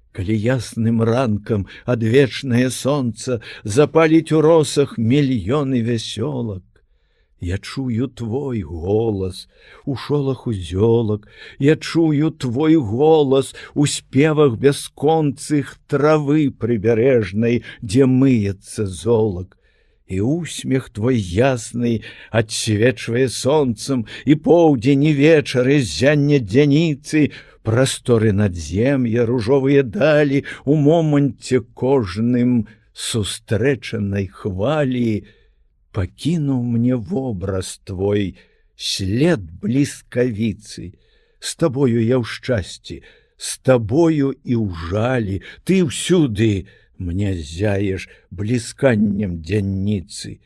Калі ясным ранкам адвечнае сонца запаліць у росах мільёны вясёлак, я чую твой голас у шолаху зёлак, я чую твой голас у спевах бясконцых травы прыбярэжнай, дзе мыецца золак. І усмех твой ясны адсвечвае сонцам, і поўдзень і вечар, і ззянне дзяніцы, прасторы надзем'я, ружовыя далі, у моманце кожным сустрэчанай хвалі. Пакінуў мне вобраз твой, след бліскавіцы. З табою я ў шчасці, з табою і ў жалі, ты ўсюды мне зяеш блісканнем дзянніцы.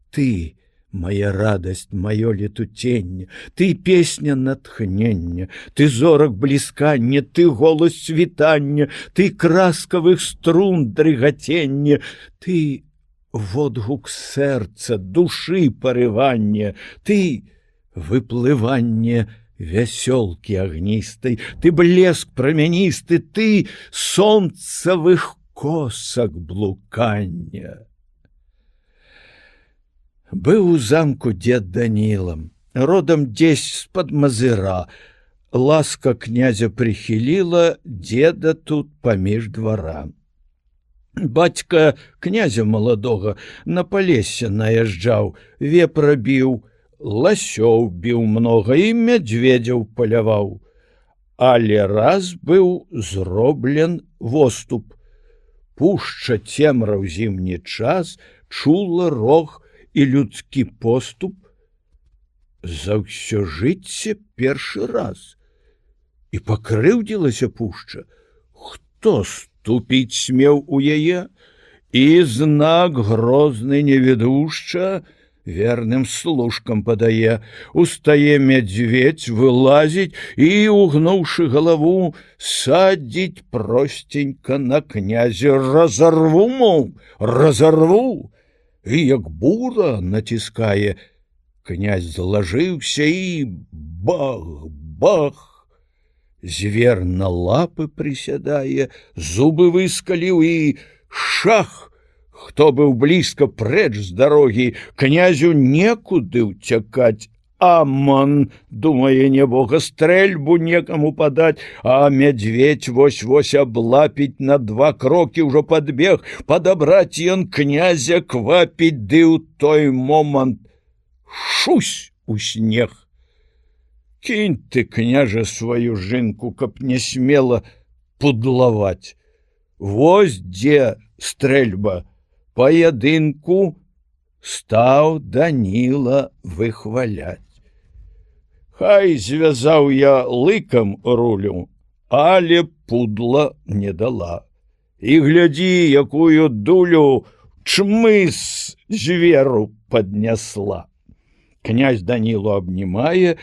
Ты, моя радасць, маё летуценне, ты песня натхнення, ты зорак бліскання, ты голас світання, ты краскавых струн дрыгацення, ты водгук сэрца, душы парывання, ты выплыванне вясёлкі агністай, ты блеск прамяністы, ты сонцавых косак блукання. Быў у замку дзед Даніла, родам дзесь з-пад Мазыра. Ласка князя прыхіліла дзеда тут паміж двара. Бацька князя маладога на палесе наязджаў, вепра біў, ласёў біў многа і мядзведзяў паляваў. Але раз быў зроблен поступ. Пушча цемра ў зімні час чула рог і людскі поступ за ўсё жыццё першы раз. І пакрыўдзілася пушча. Хто ступіць смеў у яе? І знак грозны невідушча верным служкам падае. Устае мядзведь, вылазіць і, угнуўшы галаву, садзіць простенька на князя. Разарву, мол, разарву! І як бура націскае, князь злажыўся і бах-бах! Звер на лапы прысядае, зубы выскаліў і шах! Хто быў блізка прэч з дарогі, князю некуды ўцякаць. Аман, думае небога, стрэльбу некаму падаць, а мядзведь вось-вось аблапіць на 2 крокі ўжо падбег, падабраць ён князя квапіць, ды ў той момант шусь у снег. Кінь ты, княжа, сваю жынку, каб не смела пудлаваць. Вось дзе стрэльба. Паядынку стаў Даніла выхваляць. Хай звязаў я лыкам рулю, але пудла не дала. І глядзі, якую дулю чмыс зверу паднясла. Князь Данілу абнімае,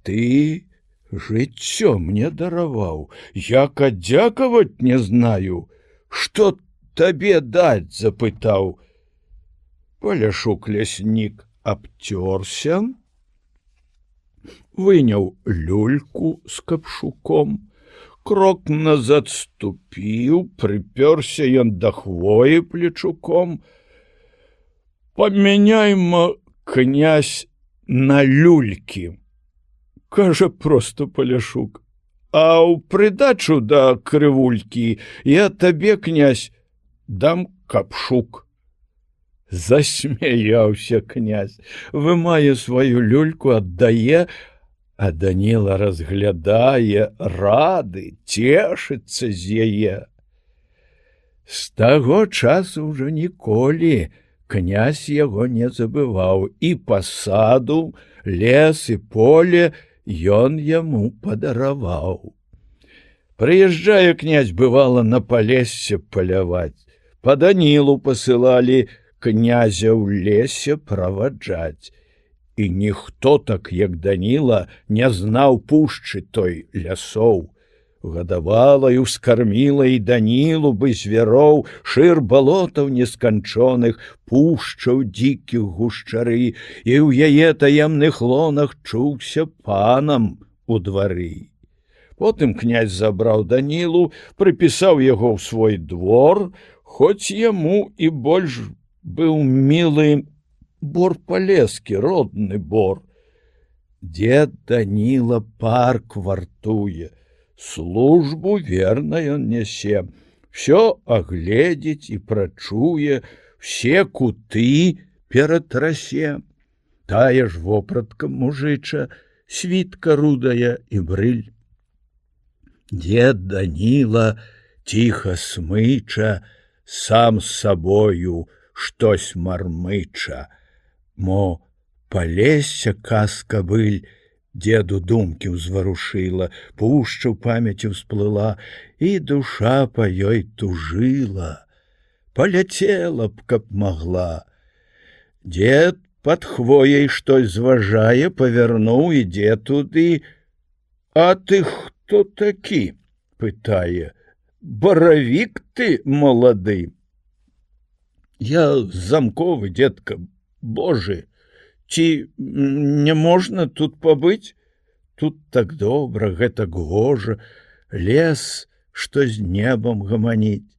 ты жыццё мне дараваў, як аддзякаваць не знаю. Што табе даць, запытаў. Паляшук ляснік абцёрся, выняў люльку з капшуком, крок назад ступіў, прыпёрся ён да хвоі плечуком. Памяняйма, князь, на люлькі, кажа просто Паляшук, а ў прыдачу да крывулькі я табе, князь, дам капшук. Засмяяўся князь, вымае сваю люльку, аддае, а Даніла разглядае, рады, цешыцца з яе. З таго часу ўжо ніколі князь яго не забываў, і пасаду, лес і поле ён яму падараваў. Прыязджае князь, бывала, на Палессе паляваць, па Данілу пасылалі князя ў лесе праваджаць. І ніхто так, як Даніла, не знаў пушчы той лясоў. Гадавала і ўскарміла і Данілу бы звяроў, шыр балотаў несканчоных, пушчаў дзікіх гушчары, і ў яе таемных лонах чуўся панам у двары. Потым князь забраў Данілу, прыпісаў яго ў свой двор, хоць яму і больш быў мілы бор палескі, родны бор. Дзед Даніла парк вартуе, службу верна ён нясе, всё агледзіць і прачуе, все куты ператрасе. Тая ж вопратка мужыча, світка рудая і брыль. Дзед Даніла ціха смыча, сам з сабою штось мармыча. Мо Палесся казка быль дзеду думкі ўзварушыла, пушча ў памяці ўсплыла, і душа па ёй тужыла. Паляцела б, каб магла. Дзед пад хвояй штось зважае, павярнуў, ідзе туды. А ты хто такі? Пытае. Баравік ты малады. Я замковы, дзедка, Божы, ці не можна тут пабыць? Тут так добра, гэтак гожа, лес, што з небам гаманіць.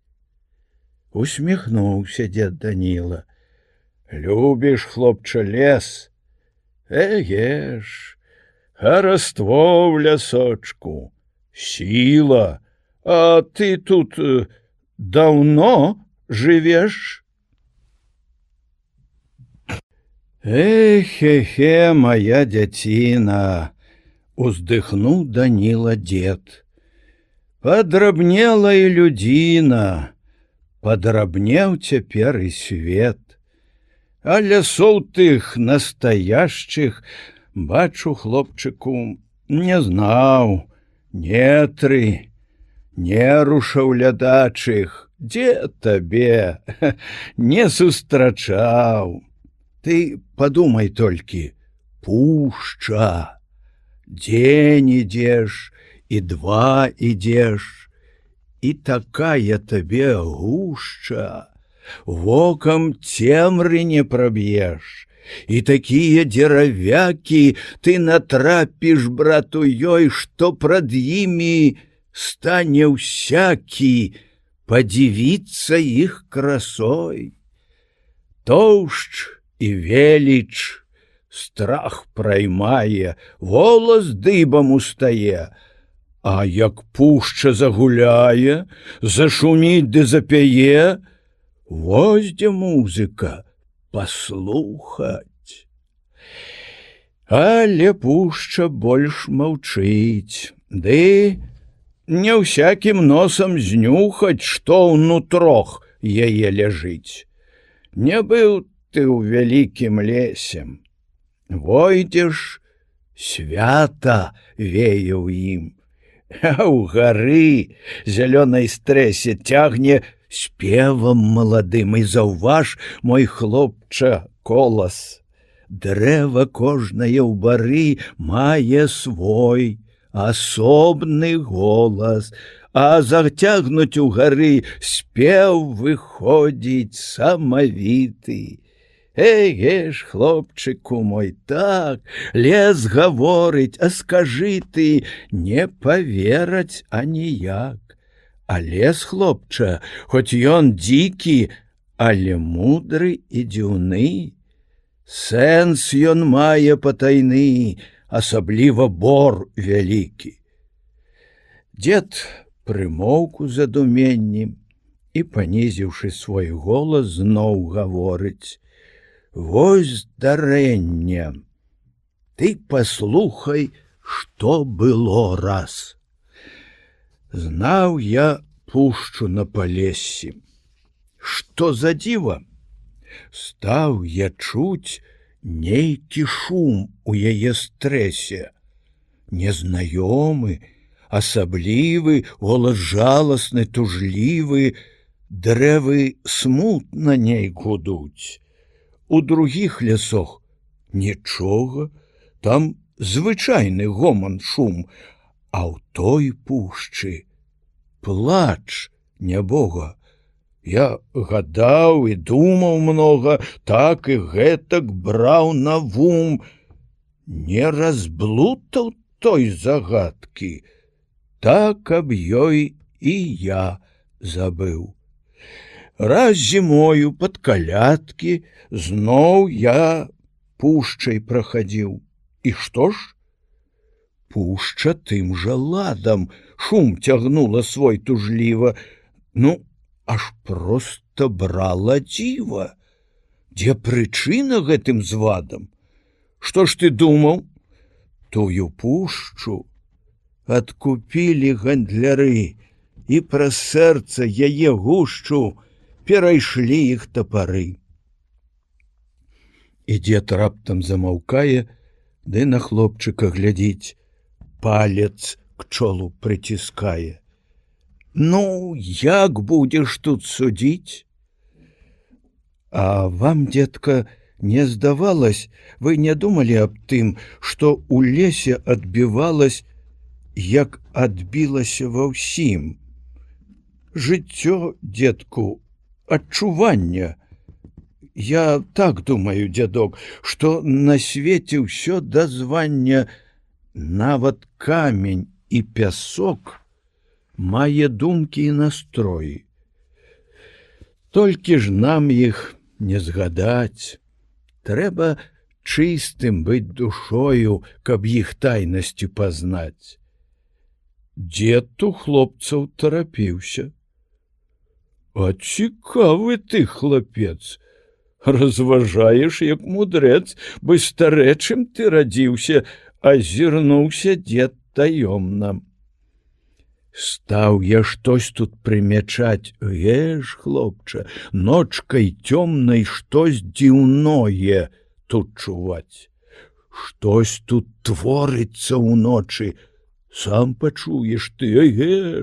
Усміхнуўся дзед Даніла. Любіш, хлопча, лес? Эге ж, хараство ў лясочку, сіла. А ты тут даўно жывеш? Эхе-хе, моя дзяціна, уздыхнуў Даніла дзед. Падрабнела і людзіна, падрабнеў цяпер і свет. А лясоў тых настаяшчых, бачу, хлопчыку, не знаў, нетры, нерушаў лядачых, дзе табе не сустрачаў. Ты падумай толькі, пушча, дзень ідзеш, і два ідзеш, і такая табе гушча, вокам цемры не праб'еш, і такія дзеравякі ты натрапіш, брату, ёй, што прад імі стане ўсякі падзівіцца іх красой. Тоўшч і веліч, страх праймае, голас дыбам устае, а як пушча загуляе, зашуміць ды запяе, вось дзе музыка, паслухаць. Але пушча больш маўчыць, ды не ўсякім носам знюхаць, што ўнутрох яе ляжыць. Не быў ты ў вялікім лесе, войдзеш, свята вее ў ім, а ў гары зялёнай стрэсе цягне спевам маладым, і заўваж, мой хлопча, колас. Дрэва кожнае ў бары мае свой асобны голас, а зацягнуць угары спеў выходзіць самавіты. Эге ж, хлопчыку мой, так, лес гаворыць, а скажы ты, не павераць аніяк. А лес, хлопча, хоць ён дзікі, але мудры і дзіўны. Сэнс ён мае патайны, асабліва бор вялікі. Дзед прымоўку задуменнем і, панізіўшы свой голас, зноў гаворыць: «Вось здарэнне, ты паслухай, што было раз. Знаў я пушчу на палессі. Што за дзіва? Стаў я чуць нейкі шум у яе стрэсе. Незнаёмы, асаблівы, голас жаласны, тужлівы, дрэвы смутна ней гудуць. У другіх лясах нічога, там звычайны гоман шум, а ў той пушчы плач нябога. Я гадаў і думаў многа, так і гэтак браў на вум, не разблутаў той загадкі, так аб ёй і я забыў. Раз зімою пад калядкі зноў я пушчай прахадзіў. І што ж? Пушча тым жа ладам шум цягнула свой тужліва. Ну, аж проста брала дзіва. Дзе прычына гэтым звадам? Што ж ты думаў? Тую пушчу адкупілі гандляры, і праз сэрца яе гушчу перайшлі іх тапары. І дзед раптам замаўкае, ды на хлопчыка глядзіць, палец к чолу прыціскае. Ну, як будзеш тут судзіць? А вам, дзедка, не здавалось, вы не думалі аб тым, што ў лесе адбівалась, як адбілася ва ўсім? Жыццё, дзедку, адчування. Я так думаю, дзядок, што на свеце ўсё да звання, нават камень і пясок мае думкі і настроі. Толькі ж нам іх не згадаць. Трэба чыстым быць душою, каб іх тайнасці пазнаць. Дзед у хлопцаў тарапіўся. А цікавы ты, хлапец, разважаеш, як мудрэц, бы старэчым ты радзіўся, азірнуўся дзед таёмна. Стаў я штось тут прымячаць, ж, хлопча, ночкай цёмнай штось дзіўное тут чуваць. Штось тут творыцца ўночы, сам пачуеш ты,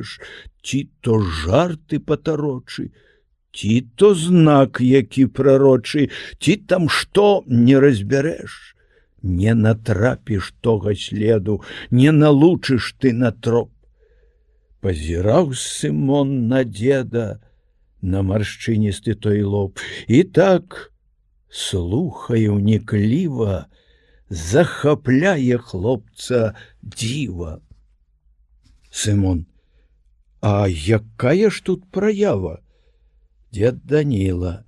ж, ці то жарты патарочы, ці то знак які прарочы, ці там што не разбярэш, не натрапіш тога следу, не налучыш ты на троп. Пазіраў Сымон на дзеда, на маршчыністы той лоб, і так, слухае ўнікліва, захапляе хлопца дзіва. Сымон: а якая ж тут праява? Дзед Даніла: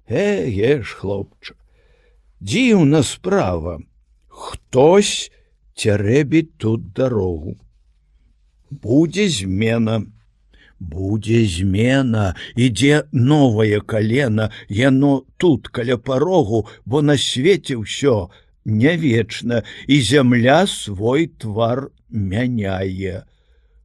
ж, хлопча, дзіўна справа, хтось цярэбіць тут дарогу. Будзе змена, ідзе новае калена, яно тут каля парогу, бо на свеце ўсё не вечна, і зямля свой твар мяняе.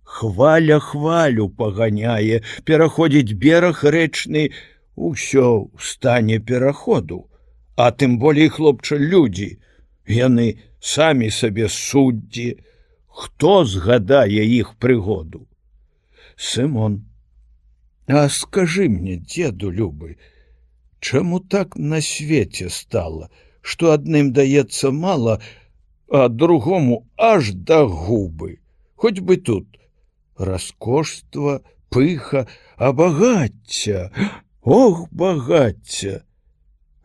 Хваля хвалю паганяе, пераходзіць бераг рэчны, усё ў стане пераходу. А тым болей, хлопча, людзі, яны самі сабе суддзі, хто згадае іх прыгоду? Сымон: а скажы мне, дзеду любы, чаму так на свеце стала, што адным даецца мала, а другому аж да губы. Хоць бы тут раскошства, пыха, а багацця, ох, багацця!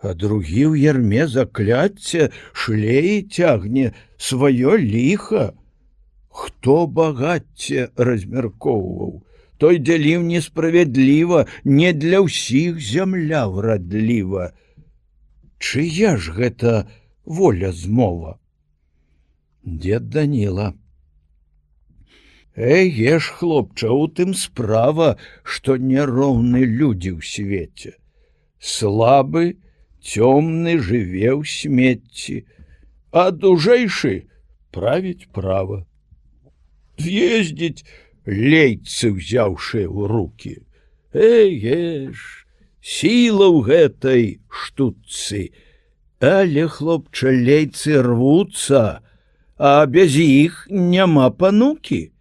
А другі ў ярме закляцця шлеі цягне сваё ліха. Хто багацце размяркоўваў, той дзяліў несправядліва, не для ўсіх зямля ўрадліва. Чыя ж гэта воля змова? Дзед Даніла: Эге ж, хлопча, у тым справа, што няроўны людзі ў свеце. Слабы, цёмны жыве ў смецці, а дужэйшы правіць права. З'ездзіць, лейцы ўзяўшы ў рукі. Эге ж, сіла ў гэтай штуцы, але, хлопча, лейцы рвуцца, а без іх няма панукі.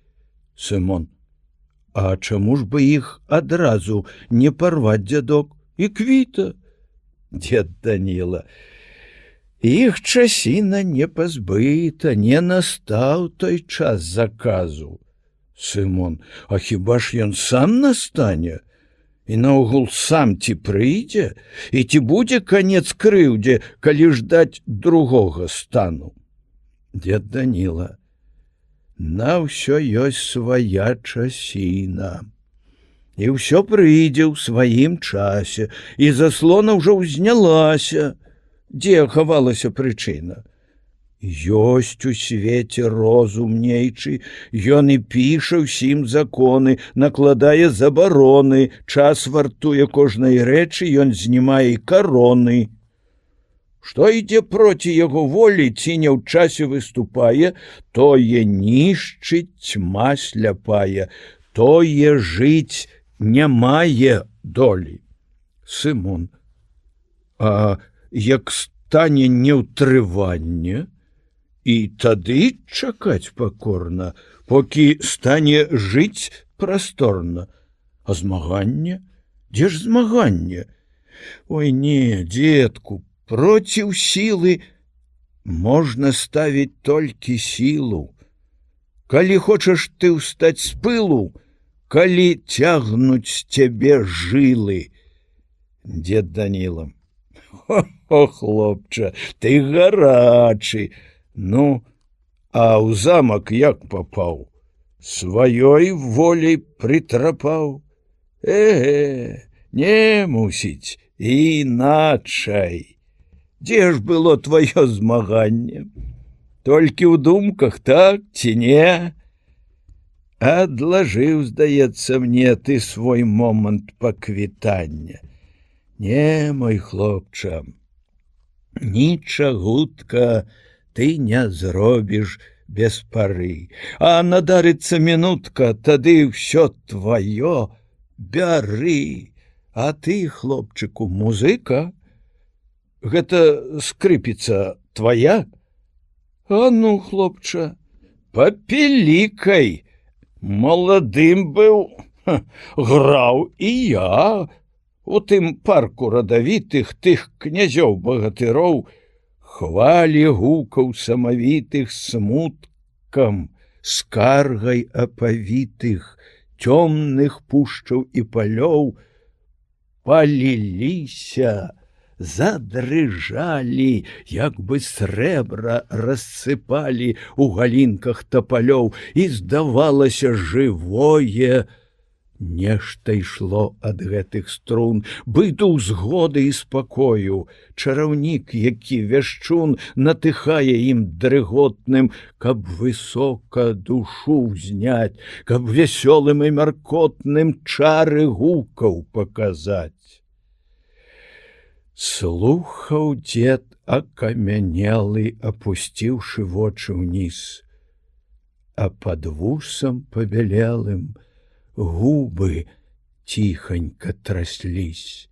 Сымон: А чаму ж бы іх адразу не парваць, дзядок, і квіта? Дзед Даніла: Іх часіна не пазбыта, не настаў той час заказу. Сымон: А хіба ж ён сам настане? І наогул сам ці прыйдзе, і ці будзе канец крыўдзе, калі ждаць другога стану? Дзед Даніла: На ўсё ёсць свая часіна. І ўсё прыйдзе ў сваім часе, і заслона ўжо ўзнялася. Дзе хавалася прычына? Ёсць у свеце розум нейчы, ён і піша ўсім законы, накладае забароны, час вартуе кожнай рэчы, ён знімае кароны. Што ідзе проці яго волі, ці не ў часе выступае, тое нішчыць цьма сляпая, тое жыць не мае долі. Сымон: А як стане неўтрыванне, і тады чакаць пакорна, покі стане жыць прасторна. А змаганне? Дзе ж змаганне? Ой, не, дзедку, проціў сілы можна ставіць толькі сілу. Калі хочаш ты ўстаць з пылу, калі цягнуць з цябе жылы. Дзед Даніла: О, хлопча, ты гарачы. Ну, а ў замак як папаў? Сваёй волей прытрапаў? Не мусіць, іначай. Дзе ж было тваё змаганне? Толькі ў думках, так ці не? Адлажыў, здаецца мне, ты свой момант паквітання. Не, мой хлопча, нічагутка ты не зробіш без пары, а надарыцца мінутка, тады ўсё тваё бяры. А ты, хлопчыку, музыка? Гэта скрыпіца твая? А ну, хлопча, папелікай. Маладым быў, граў і я. У тым парку радавітых тых князёў-багатыроў, хвалі гукаў самавітых смуткам, скаргай апавітых, цёмных пушчаў і палёў, паліліся, задрыжалі, як бы срэбра рассыпалі у галінках тапалёў, і здавалася жывое. Нешта ішло ад гэтых струн, быту ўзгоды і спакою. Чараўнік, які вяшчун, натыхае ім дрыготным, каб высока душу ўзняць, каб вясёлым і маркотным чары гукаў паказаць. Слухаў дзед акамянелы, апусціўшы вочы ўніз, а пад вусам пабялелым губы ціханька траслісь.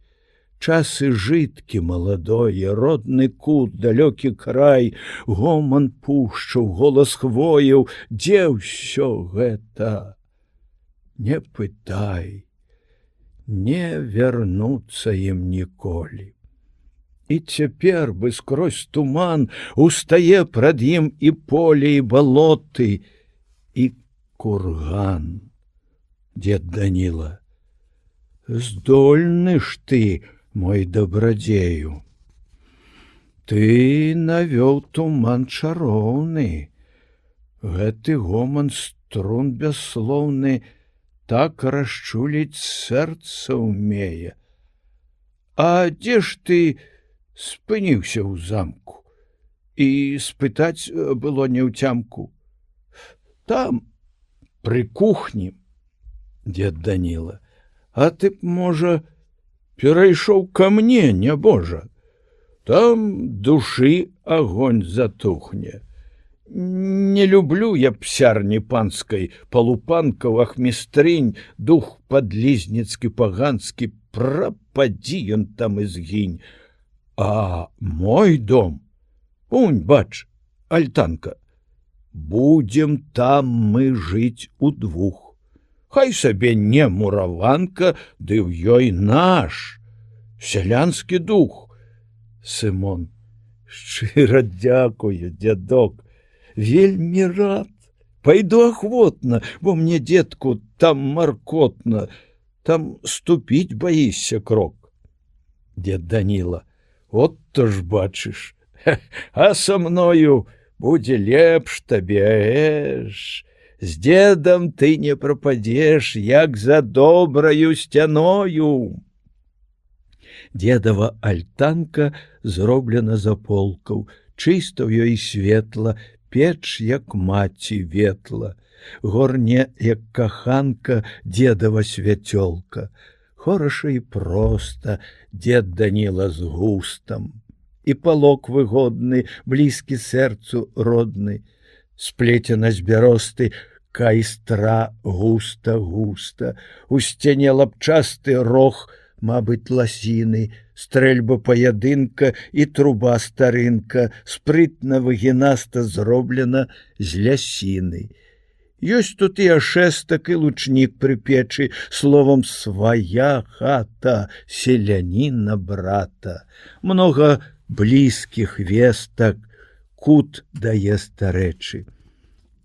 Часы жыткі маладое, родны кут, далёкі край, гоман пушчаў, голас хвояў, дзе ўсё гэта? Не пытай, не вярнуцца ім ніколі. І цяпер бы скрозь туман устае прад ім і поле, і балоты, і курган. Дед Данила, здольны ж ты, мой добрадзею. Ты навёў туман чароўны, гэты гоман струн бясслоўны так расчуліць сэрца ўмее. А дзе ж ты спыніўся ў замку? І спытаць было няўцямку. Там, пры кухні, дед Данила, а ты б, можа, перайшоў ка мне, нябожа. Там душы агонь затухне. Не люблю я псярні панскай, палупанкаў, ахмістрынь, дух падлізніцкі паганскі, прападзі ён там і згінь. А мой дом, унь, бач, альтанка, будзем там мы жыць удвух. Хай сабе не мураванка, ды ў ёй наш сялянскі дух. Сымон, шчыра дзякую, дзядок, вельмі рад. Пайду ахвотна, бо мне, дзедку, там маркотна, там ступіць баішся крок. Дед Данила, от то ж бачыш, а са мною будзе лепш табе, з дедам ты не прападзеш, як за добраю сцяною. Дедава альтанка зроблена з аполкаў, чыста ў ёй светла, печ, як маці ветла, горне, як каханка, дедава свяцёлка. Хораша і проста, дед Данила з густам, і палок выгодны, блізкі сэрцу родны, сплетена з бяросты кайстра густа-густа, у сцяне лапчасты рог, мабыць, ласіны, стрэльба паядынка і труба старынка, спрытна выгінаста зроблена з лясіны. Ёсць тут і ашэстак, і лучнік пры печы, словам, свая хата селяніна брата. Многа блізкіх вестак, кут дае старэчы.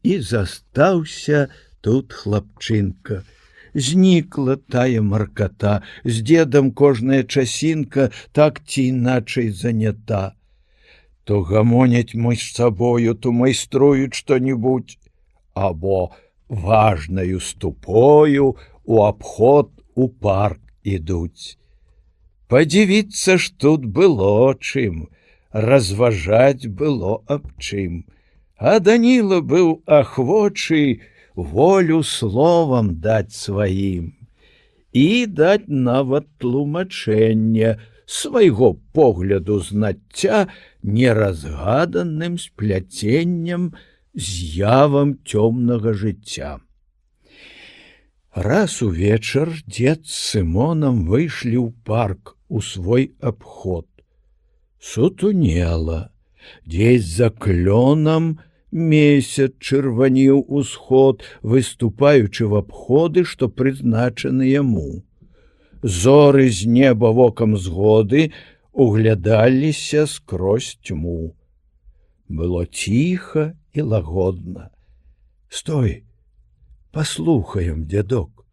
І застаўся тут хлапчынка. Знікла тая марката, з дедам кожная часінка так ці іначай занята. То гамоняць між сабою, то майструюць што-небудзь, або важнаю ступою у абход у парк ідуць. Падзівіцца ж тут было чым, разважаць было аб чым. А Данила быў ахвочы волю словам даць сваім і даць нават тлумачэнне свайго погляду знацця неразгаданым спляценнем з'явам цёмнага жыцця. Раз увечар дзед з Сымонам выйшлі ў парк у свой абход. Сутунела, дзесь за клёнам месяц чырваніў усход, выступаючы в абходы, што прызначаны яму. Зоры з неба вокам згоды углядаліся скрозь тьму. Было ціха і лагодна. Стой, послухаем, дедок.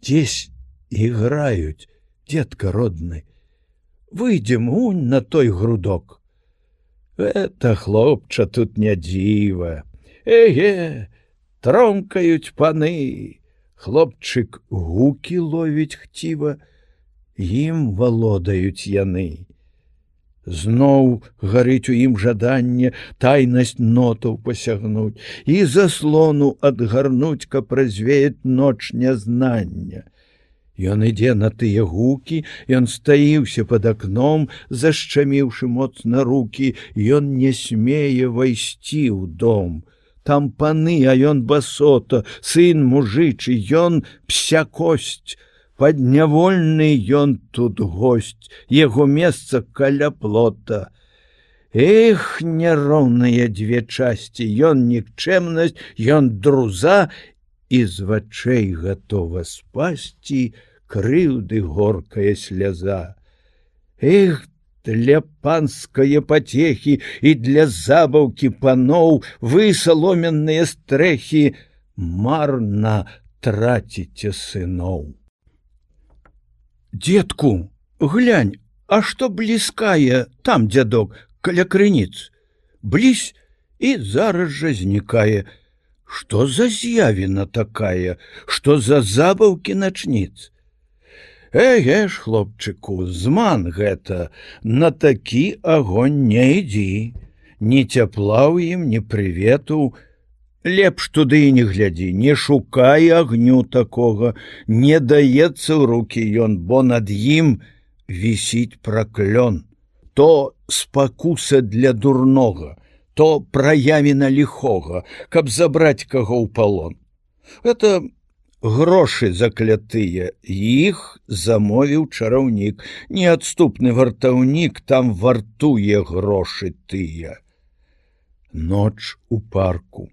Дзесь іграюць, дзедка родны. Выйдзем унь на той грудок. Это, хлопча, тут не дзіва. Эге, тромкаюць паны. Хлопчык гукі ловіць хціва, ім валодаюць яны. Зноў гарыць у ім жаданне тайнасць нотаў пасягнуць і заслону адгарнуць, каб развеяць ноч нязнання. Ён ідзе на тыя гукі, ён стаіўся пад акном, зашчаміўшы моцна рукі, ён не смее вайсці ў дом. Там паны, а ён басота, сын мужычы, ён пся косць. Паднявольны ён тут госць, яго месца каля плота. Эх, няроўныя дзве часці, ён нікчэмнасць, ён друза, і з вачэй гатова спасці крыўды горкая сляза. Эх, для панскае патехі і для забаўкі паноў вы саломенныя стрэхі марна траціце сыноў. Дзедку, глянь, а што бліскае там, дзядок, каля крыніц? Блізь і зараз жа знікае. Што за з'явіна такая, што за забаўкі начніц? Эге ж, хлопчыку, зман гэта, на такі агонь не ідзі, ні цяпла ў ім, ні прывету, лепш туды і не глядзі, не шукай агню такога, не даецца ў рукі ён, бо над ім вісіць праклён, то спакуса для дурнога, то праявіна ліхога, каб забраць каго ў палон. Гэта грошы заклятыя, іх замовіў чараўнік, неадступны вартаўнік там вартуе грошы тыя. Ноч у парку,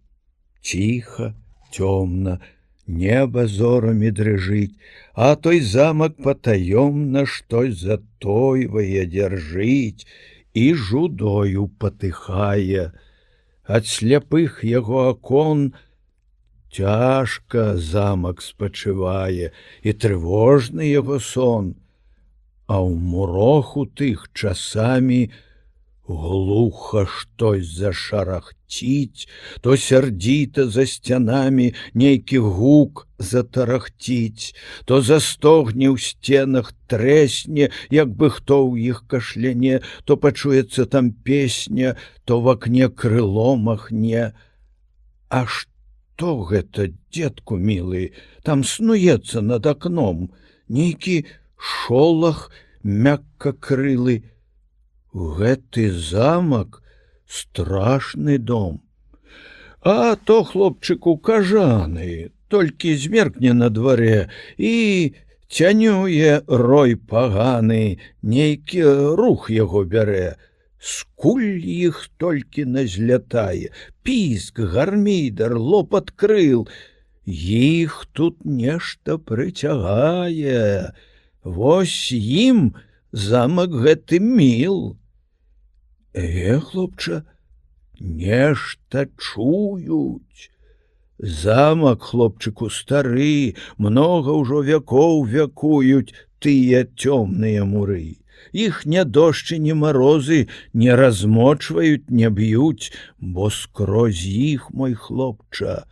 ціха, цёмна, неба зорамі дрыжыць, а той замак патаёмна штось затойвае, дзяржыць і жудою патыхае. Ад сляпых яго акон цяжка замак спачывае, і трывожны яго сон, а ў муроху тых часамі глуха штось зашарахціць, то сярдзіта за сцянамі нейкі гук затарахціць, то застогне ў сценах трэсне, як бы хто ў іх кашляне, то пачуецца там песня, то в акне крыло махне. А што гэта, дзедку мілы, там снуецца над акном, нейкі шолах мяккакрылы. Гэты замак страшны дом. А то, хлопчыку, кажаны, толькі змеркне на дварэ і цянюе рой паганы, нейкі рух яго бярэ. Скуль іх толькі назлятае, піск, гармідар, лопат крыл, іх тут нешта прыцягае. Вось ім замак гэты міл. Хлопча, нешта чуюць. Замак, хлопчыку, стары, многа ўжо вякоў вякуюць тыя цёмныя муры. Іх ні дождж, ні марозы не размочваюць, не б'юць, бо скрозь іх, мой хлопча,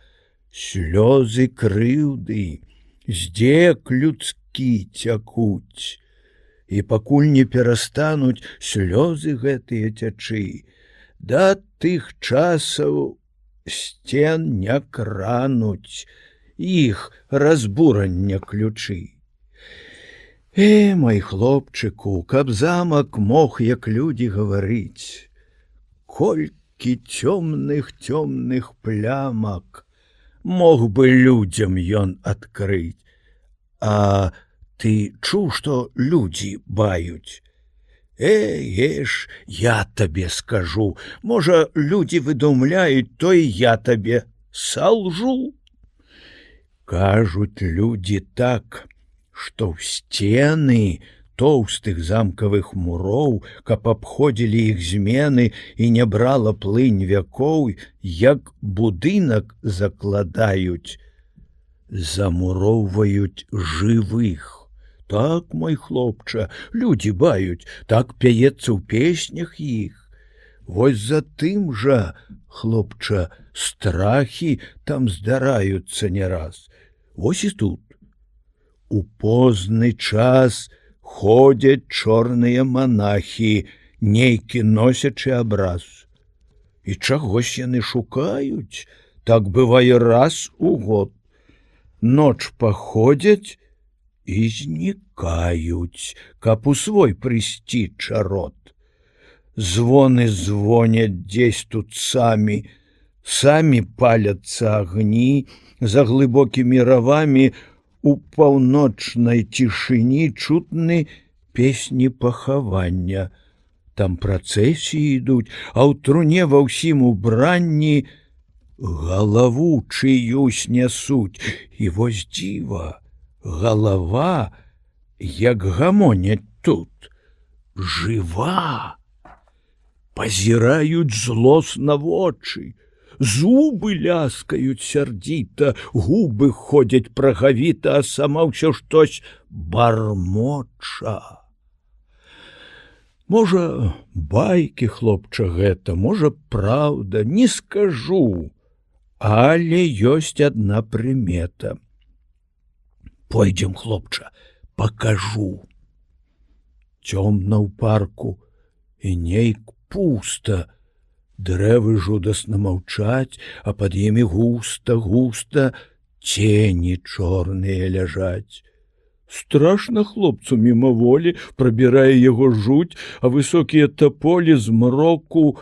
слёзы крыўды, здзек людскі цякуць. І пакуль не перастануць слёзы гэтыя цячы, да тых часаў сцен не крануць, іх разбурання ключы. Мой хлопчыку, каб замак мог, як людзі, гаварыць, колькі цёмных плямак мог бы людзям ён адкрыць. А ты чуў, што людзі баюць? Ж, я табе скажу, можа, людзі выдумляюць, то і я табе салжу. Кажуць людзі так, што ў сцены тоўстых замкавых муроў, каб абходзілі іх змены і не брала плынь вякоў, як будынак закладаюць, замуроўваюць жывых. Так, мой хлопча, людзі баюць, так пяецца ў песнях іх. Вось за тым жа, хлопча, страхі там здараюцца не раз. Вось і тут. У позны час ходзяць чорныя манахі, нейкі носячы абраз. І чагось яны шукаюць, так бывае раз у год. Ноч паходзяць і знікаюць, каб у свой прыйсці чарот. Звоны звоняць дзесь тут самі паляцца агні, за глыбокімі равамі у паўночнай цішыні чутны песні пахавання. Там працэсіі ідуць, а ў труне ва ўсім убранні галаву чыюсь нясуць. І вось дзіва, галава, як гамоняць тут. жыва. Пазіраюць злосна вочы, зубы ляскаюць сярдзіта, губы ходзяць прагавіта, а сама ўсё штось бармоча. Можа, байкі, хлопча, гэта, можа, праўда, не скажу, але ёсць адна прымета. Пойдзем, хлопча, пакажу. Цёмна ў парку, і нейк пуста. Дрэвы жудасна маўчаць, а пад імі густа цені чорныя ляжаць. Страшна хлопцу мімаволі прабірае яго жуть, а высокія таполі змроку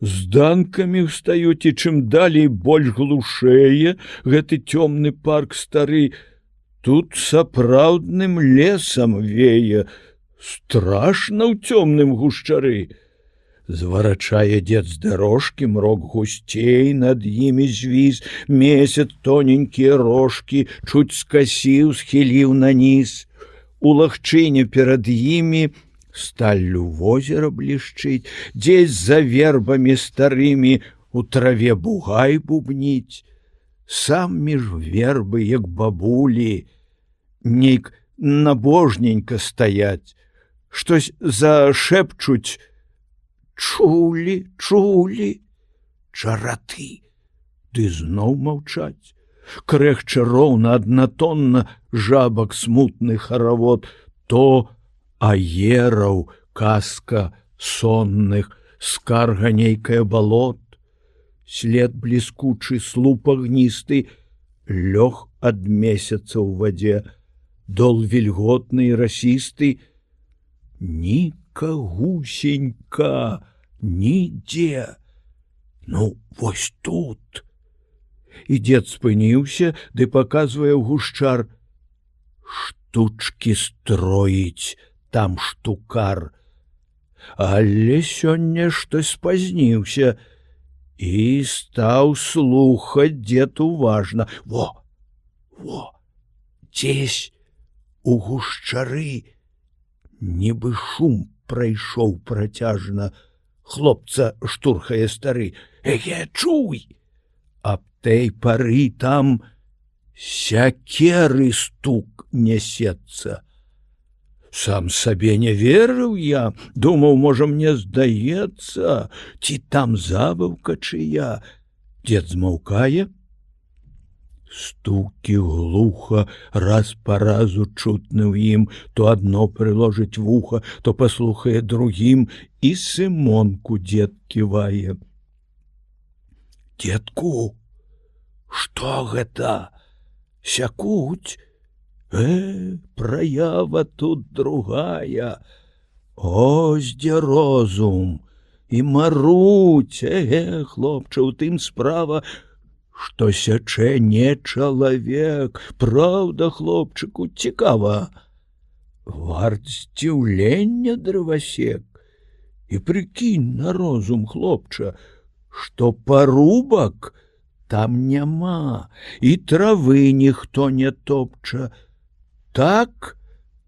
зданкамі ўстаюць, і чым далей больш глушэе гэты цёмны парк стары. Тут сапраўдным лесам вее, страшна ў цёмным гушчары. Зварачае дзед з дарожкі, мрок гусцей, над імі звіз, месяц тоненькія рожкі чуць скасіў, схіліў наніз. У лагчыне перад імі сталлю возера блішчыць, дзесь за вербамі старымі у траве бугай бубніць. Сам між вербы, як бабулі, нейк набожненька стаяць, штось зашэпчуць. Чулі, чараты, ды зноў маўчаць. Крэхча роўна аднатонна жабак смутны харавод, то аераў казка сонных, скарга нейкае балот. След бліскучы, слуп агністы, лёг ад месяца ў вадзе, дол вільготны і расісты. Нікагусенька нідзе. Ну, вось тут. І дзед спыніўся, ды паказвае ў гушчар. Штучкі строіць там штукар. Але сёння штось спазніўся і стаў слухаць дзед уважна. Во, дзесь у гушчары нібы шум прайшоў працяжна. Хлопца штурхае стары. Эге, чуй! Аб той пары там сякеры стук нясецца. Сам сабе не верыў я, думаў, можа, мне здаецца, ці там забаўка чыя. Дзед змаўкае. Стукі глуха раз па разу чутны ў ім, то адно прыложыць вуха, то паслухае другім, і Сымонку дзед ківае. Дзедку, што гэта? Сякуць? Праява тут другая. Ось дзе розум і маруць. Хлопча, у тым справа, што сячэ не чалавек. Праўда, хлопчыку, цікава. Варт здзіўлення дрывасек. І прыкінь на розум, хлопча, што парубак там няма, і травы ніхто не топча. Так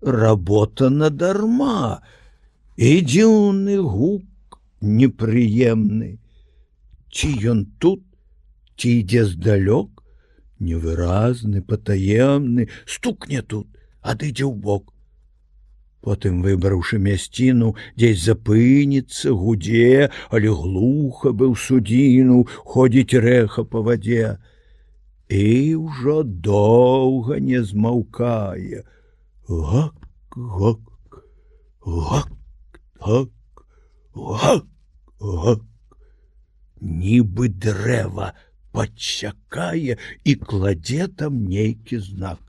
работа надарма, і дзіўны гук непрыемны. Ці ён тут, ці ідзе здалёк, невыразны, патаемны, стукне тут, адыдзе ўбок. Потым, выбраўшы мясціну, дзесь запыніцца, гудзе, але глуха быў судзіну, ходзіць рэха па вадзе. І ўжо доўга не змаўкае. Гак, гак, гак, гак, гак, гак. Нібы дрэва падсякае і кладзе там нейкі знак.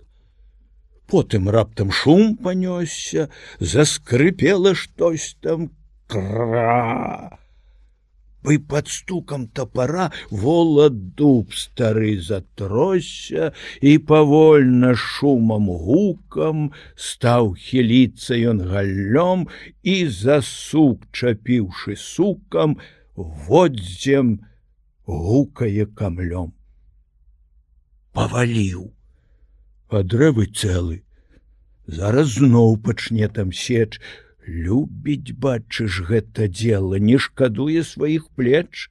Потым раптам шум панёсся, заскрыпела штось там. Кра! Бы пад стукам тапара волат дуб стары затросся, і павольна шумам гукам стаў хіліцца ён галлём, і за сук, чапіўшы сукам, воддзем гукае камлём. Паваліў. А дрэвы цэлы. Зараз зноў пачне там сеч. Любіць, бачыш, гэта дело, не шкадуе сваіх плеч.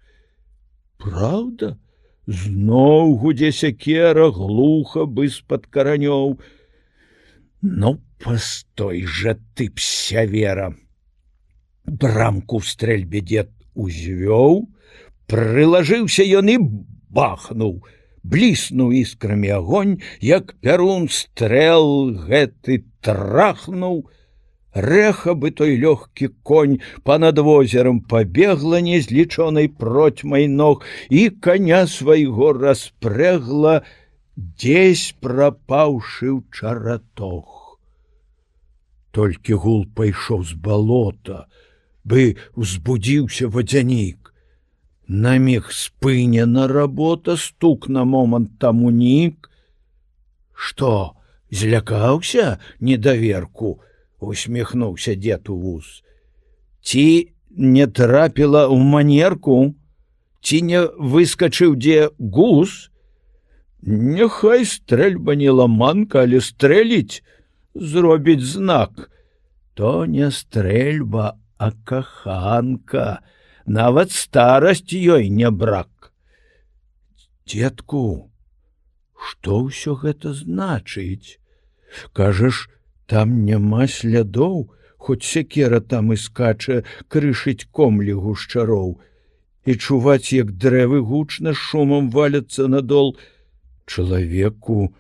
Праўда? Зноў гудзе сякера глуха бы з-пад каранёў. Ну, постой жа ты, псявера! Брамку в стрэльбе дед узвёў, прылажыўся ён і бахнуў. Бліснуў іскрамі агонь, як пярун стрэл гэты трахнуў. Рэха бы той лёгкі конь па-над возерам пабегла незлічонай процьмай ног і коня свайго распрэгла, дзесь прапаўшы ў чаратог. Толькі гул пайшоў з балота, бы узбудзіўся вадзянік. На міг спынена работа, стук на момант там унік. Што, злякаўся недаверку? Усміхнуўся дзед у вус. Ці не трапіла ў манерку? Ці не выскачыў дзе гус? Няхай стрэльба не ламанка, але стрэліць зробіць знак. То не стрэльба, а каханка. Нават старасць ёй не брак. Дзедку, што ўсё гэта значыць? Кажаш, там няма слядоў, хоць сякера там і скача, крышыць комлі гушчароў. І чуваць, як дрэвы гучна шумам валяцца надол. Чалавеку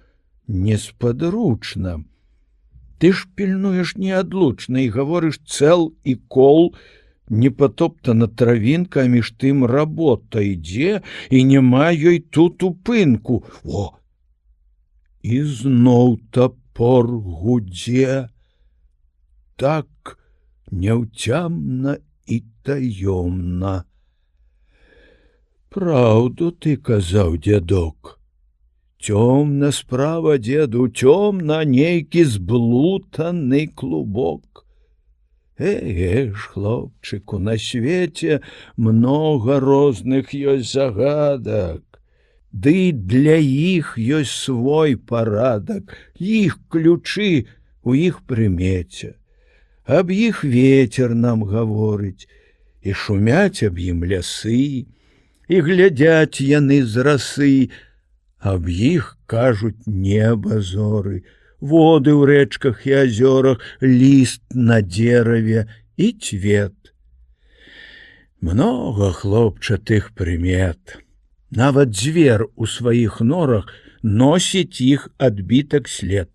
неспадручна. Ты ж пільнуеш неадлучна і гаворыш цэл і кол, непатоптана травінка, а між тым работа ідзе, і няма ёй тут упынку. О! І зноў топор гудзе. Так няўцямна і таёмна. Праўду ты казаў, дзядок. Цёмна справа, дзеду, цёмна, нейкі зблутаны клубок. Ж, хлопчыку, на свеце многа розных ёсць загадак. Ды для іх ёсць свой парадак, іх ключы у іх прымеце. Аб іх ветер нам гаворыць, і шумяць аб ім лясы, і глядяць яны з расы, аб іх кажуць неба зоры, воды ў рэчках і азёрах, ліст на дзераве і цвет. Многа, хлопча, тых прымет. Нават звер у сваіх норах носіць іх адбітак след.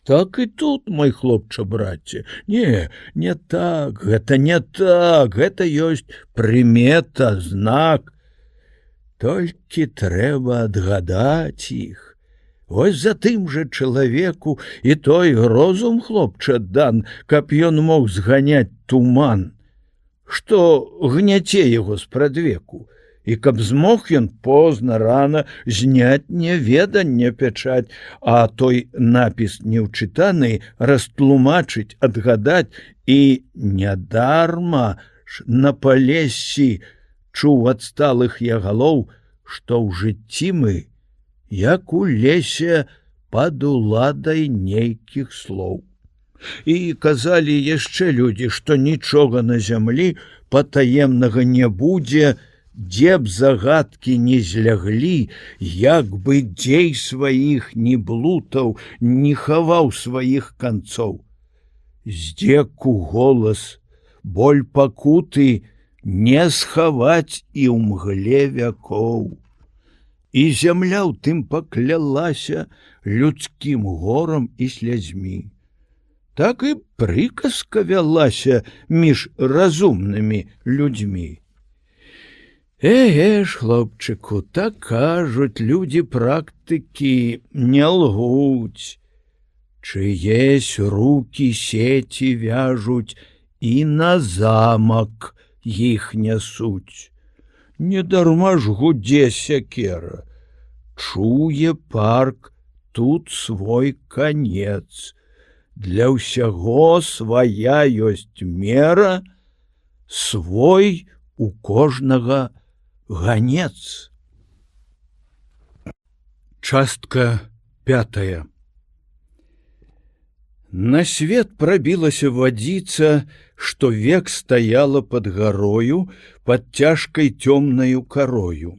Так і тут, мой хлопча, браце, не так, гэта не так, гэта ёсць прымета, знак. Толькі трэба адгадаць іх. Вось за тым жа чалавеку і той розум, хлопча, дан, каб ён мог зганяць туман, што гняце яго спрадвеку, і каб змог ён позна рана зняць няведанне пячаць, а той напіс неўчытаны растлумачыць, адгадаць, і нядарма ж на палессі чуў ад сталых ягалоў, што ў жыцці мы як у лесе пад уладай нейкіх слоў. І казалі яшчэ людзі, што нічога на зямлі патаемнага не будзе, дзе б загадкі не зляглі, як бы дзей сваіх не блутаў, не хаваў сваіх канцоў. Здзеку голас, боль пакуты не схаваць і ў мгле вякоў. І зямля ў тым паклялася людскім горам і слязьмі. Так і прыказка вялася між разумнымі людзьмі. Ж, хлопчыку, так кажуць людзі практыкі, не лгуць. Чыесь рукі сеці вяжуць і на замак іх нясуць. Недарма ж гудзе сякера. Чуе парк, тут свой канец. Для ўсяго свая ёсць мера, свой у кожнага ганец. Частка 5. На свет прабілася вадзіца, што век стаяла пад гарою, пад цяжкай цёмнаю карою.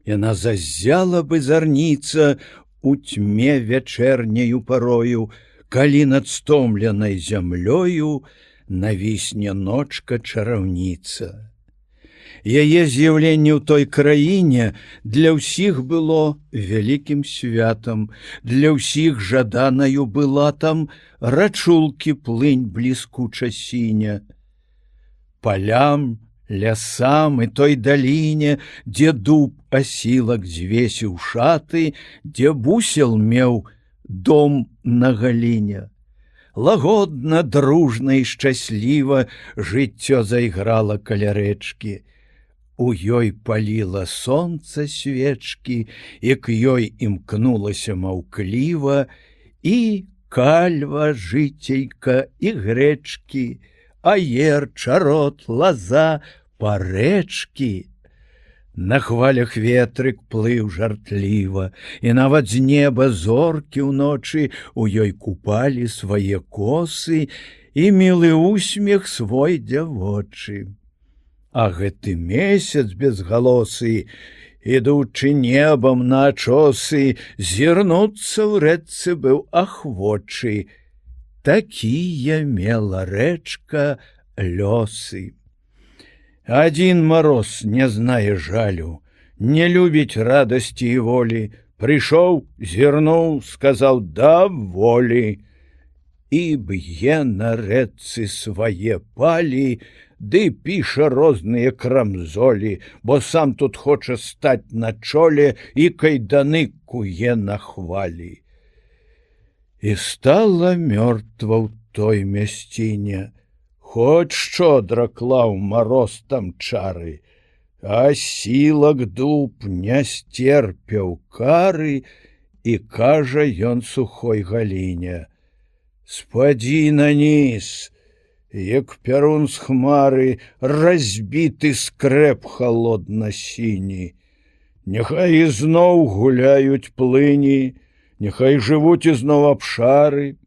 Яна заззяла бы зарніца у тьме вячэрняю парою, калі над стомленай зямлёю навісне ночка чараўніца. Яе з'яўленне ў той краіне для ўсіх было вялікім святам, для ўсіх жаданаю была там рачулкі плынь бліскуча сіня. Палям, лясам і той даліне, дзе дуб асілак звесіў шаты, дзе бусел меў дом на галіне. Лагодна, дружна і шчасліва жыццё зайграла каля рэчкі. У ёй паліла сонца свечкі, і к ёй імкнулася маўкліва і кальва, жыцейка і грэчкі, аер, чарот, лаза, парэчкі. На хвалях ветрык плыў жартліва, і нават з неба зоркі ўночы у ёй купалі свае косы і мілы усмех свой дзявочы. А гэты месяц безгалосы, ідучы небам на ачосы, зірнуцца ў рэчцы быў ахвочы. Такія мела рэчка лёсы. Адзін мароз не знае жалю, не любіць радасці і волі. Прыйшоў, зірнуў, сказаў даволі. І б'е на рэчцы свае палі, ды піша розныя крамзолі, бо сам тут хоча стаць на чоле і кайданы куе на хвалі. І стала мёртва ў той мясціне, хоць шчодра клаў мароз там чары, а сілак дуб не сцерпеў кары, і кажа ён сухой галіне: «Спадзі на ніз, як пярун з хмары, разбіты скрэп халодна-сіні. Няхай ізноў гуляюць плыні, няхай жывуць ізноў абшары».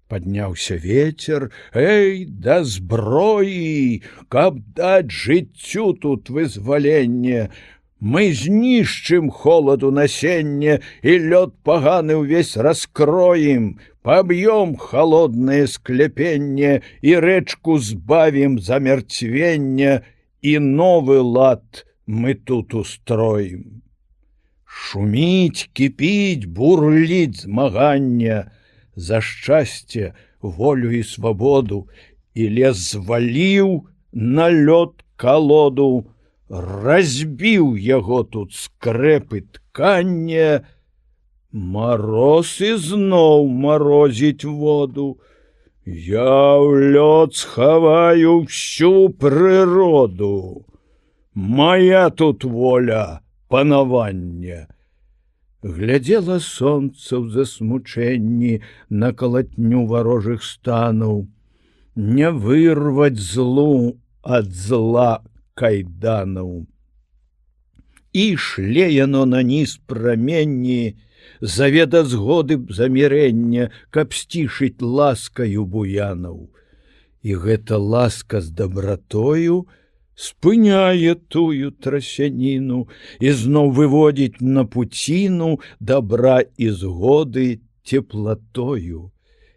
Падняўся вецер: «Эй, да зброі, каб даць жыццю тут вызваленне! Мы знішчым холаду насенне, і лёд паганы ўвесь раскроем, паб'ём холоднае скляпенне, і рэчку збавім замерцвення, і новы лад мы тут устроім». Шуміць, кіпіць, бурліць змагання за шчасце, волю і свабоду, і лес зваліў на лёд калоду, разбіў яго тут скрэпы ткання. Мароз ізноў марозіць воду. Я ў лёд схаваю всю прыроду. Моя тут воля панавання. Глядзела сонца ў засмучэнні на калатню варожых станаў. Не вырваць злу ад зла кайданаў. І шле яно на ніз праменні, заведа згоды замірэння, каб сцішыць ласкаю буянаў. І гэта ласка з дабратою спыняе тую трасяніну і зноў выводзіць на пуціну дабра і згоды цеплатою.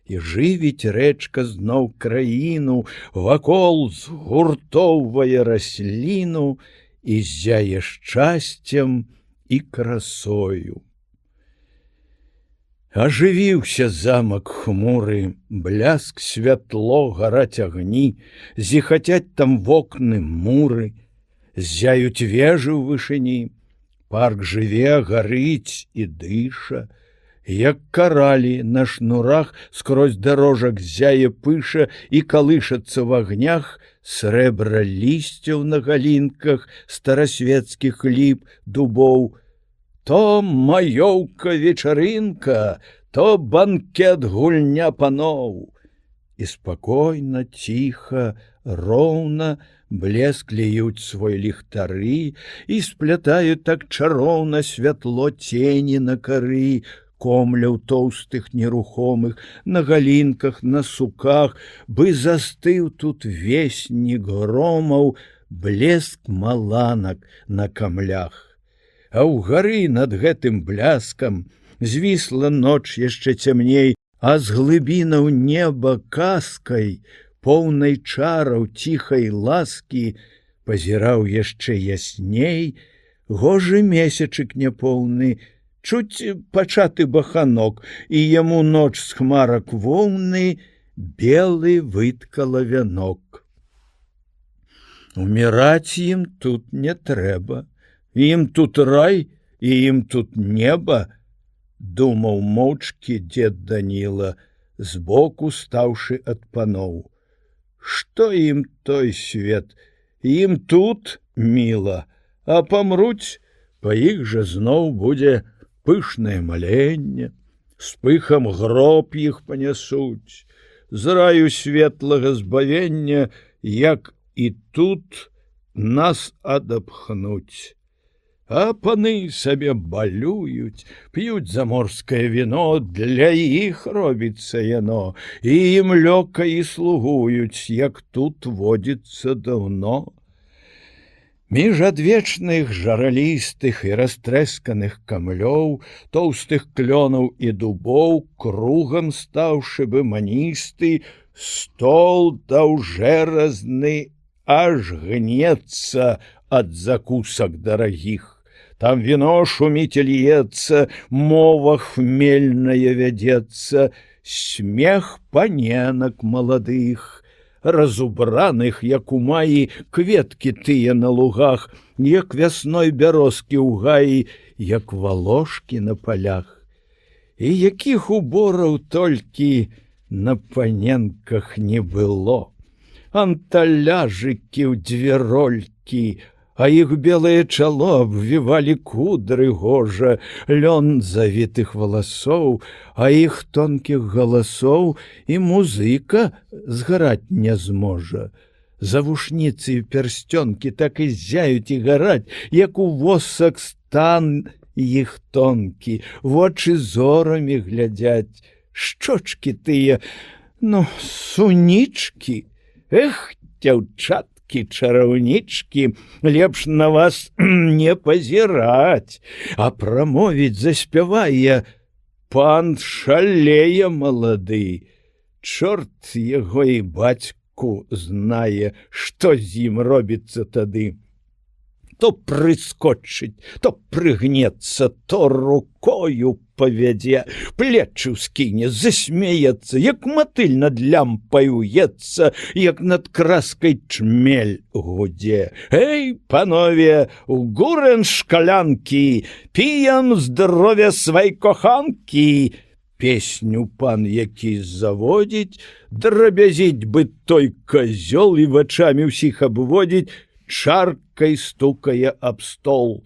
І жывіць рэчка зноў краіну, вакол згуртоўвае расліну і ззяе шчасцем і красою. Ажывіўся замак хмуры, бляск святло, гараць агні, зіхацяць там вокны муры, ззяюць вежы ў вышыні, парк жыве, гарыць і дыша, як каралі на шнурах скрозь дарожак ззяе пыша і калышацца в агнях срэбра лісцяў на галінках старасветскіх ліп, дубоў. То маёўка вечарынка, то банкет гульня паноў. І спакойна, ціха, роўна блеск ліюць свой ліхтары і сплятаюць так чароўна святло цені на кары. комляў тоўстых нерухомых, на галінках, на суках, бы застыў тут веснік громаў, блеск маланак на камлях. А ўгары над гэтым бляскам звісла ноч яшчэ цямней, а з глыбінаў неба казкай, поўнай чараў ціхай ласкі, пазіраў яшчэ ясней гожы месячык няпоўны, чуць пачаты баханок, і яму ноч з хмарак воўны белы выткала вянок. Уміраць ім тут не трэба, ім тут рай, і ім тут неба, думаў моўчкі дзед Даніла, збоку стаўшы ад паноў. Што ім той свет, ім тут міла, а памруць, па іх жа зноў будзе пышнае маленне, з пыхам гроб іх панясуць, з раю светлага збавення, як і тут нас адапхнуць. А паны сабе балююць, п'юць заморскае віно, для іх робіцца яно, і ім лёгка і слугуюць, як тут водзіцца даўно. Між адвечных жаралістых і растрэсканых камлёў, тоўстых клёнаў і дубоў, кругам стаўшы бы маністы, стол даўжэразны аж гнецца ад закусак дарагіх. Там вино шуміць і льецца, мова хмельная вядзецца, смех паненак маладых, разубраных, як у маі, кветкі тыя на лугах, як вясной бярозкі ў гаі, як валошкі на палях. І якіх убораў толькі на паненках не было. Анталяжыкі ў дзве ролькі, а іх белае чало абвівалі кудры гожа, лён завітых валасоў, а іх тонкіх галасоў і музыка згараць не зможа. Завушніцы і пярсцёнкі так і ззяюць і гараць, як у восак стан іх тонкі, вочы зорамі глядзяць, шчочкі тыя, сунічкі. Эх, дзяўчат, чараўнічкі, лепш на вас не пазіраць, а прамовіць заспявае пан шалее малады. Чорт яго і бацьку знае, што з ім робіцца тады. То прыскочыць, то прыгнецца, то рукою павядзе, плечы ўскіне, засмеецца, як матыль над лямпай уецца, як над краскай чмель гудзе. Эй, панове, у гурен шкалянкі, піям здоров'я свай коханкі. Песню пан які заводзіць, драбязіць бы той козёл і вачамі ўсіх абводзіць, чаркай стукае аб стол.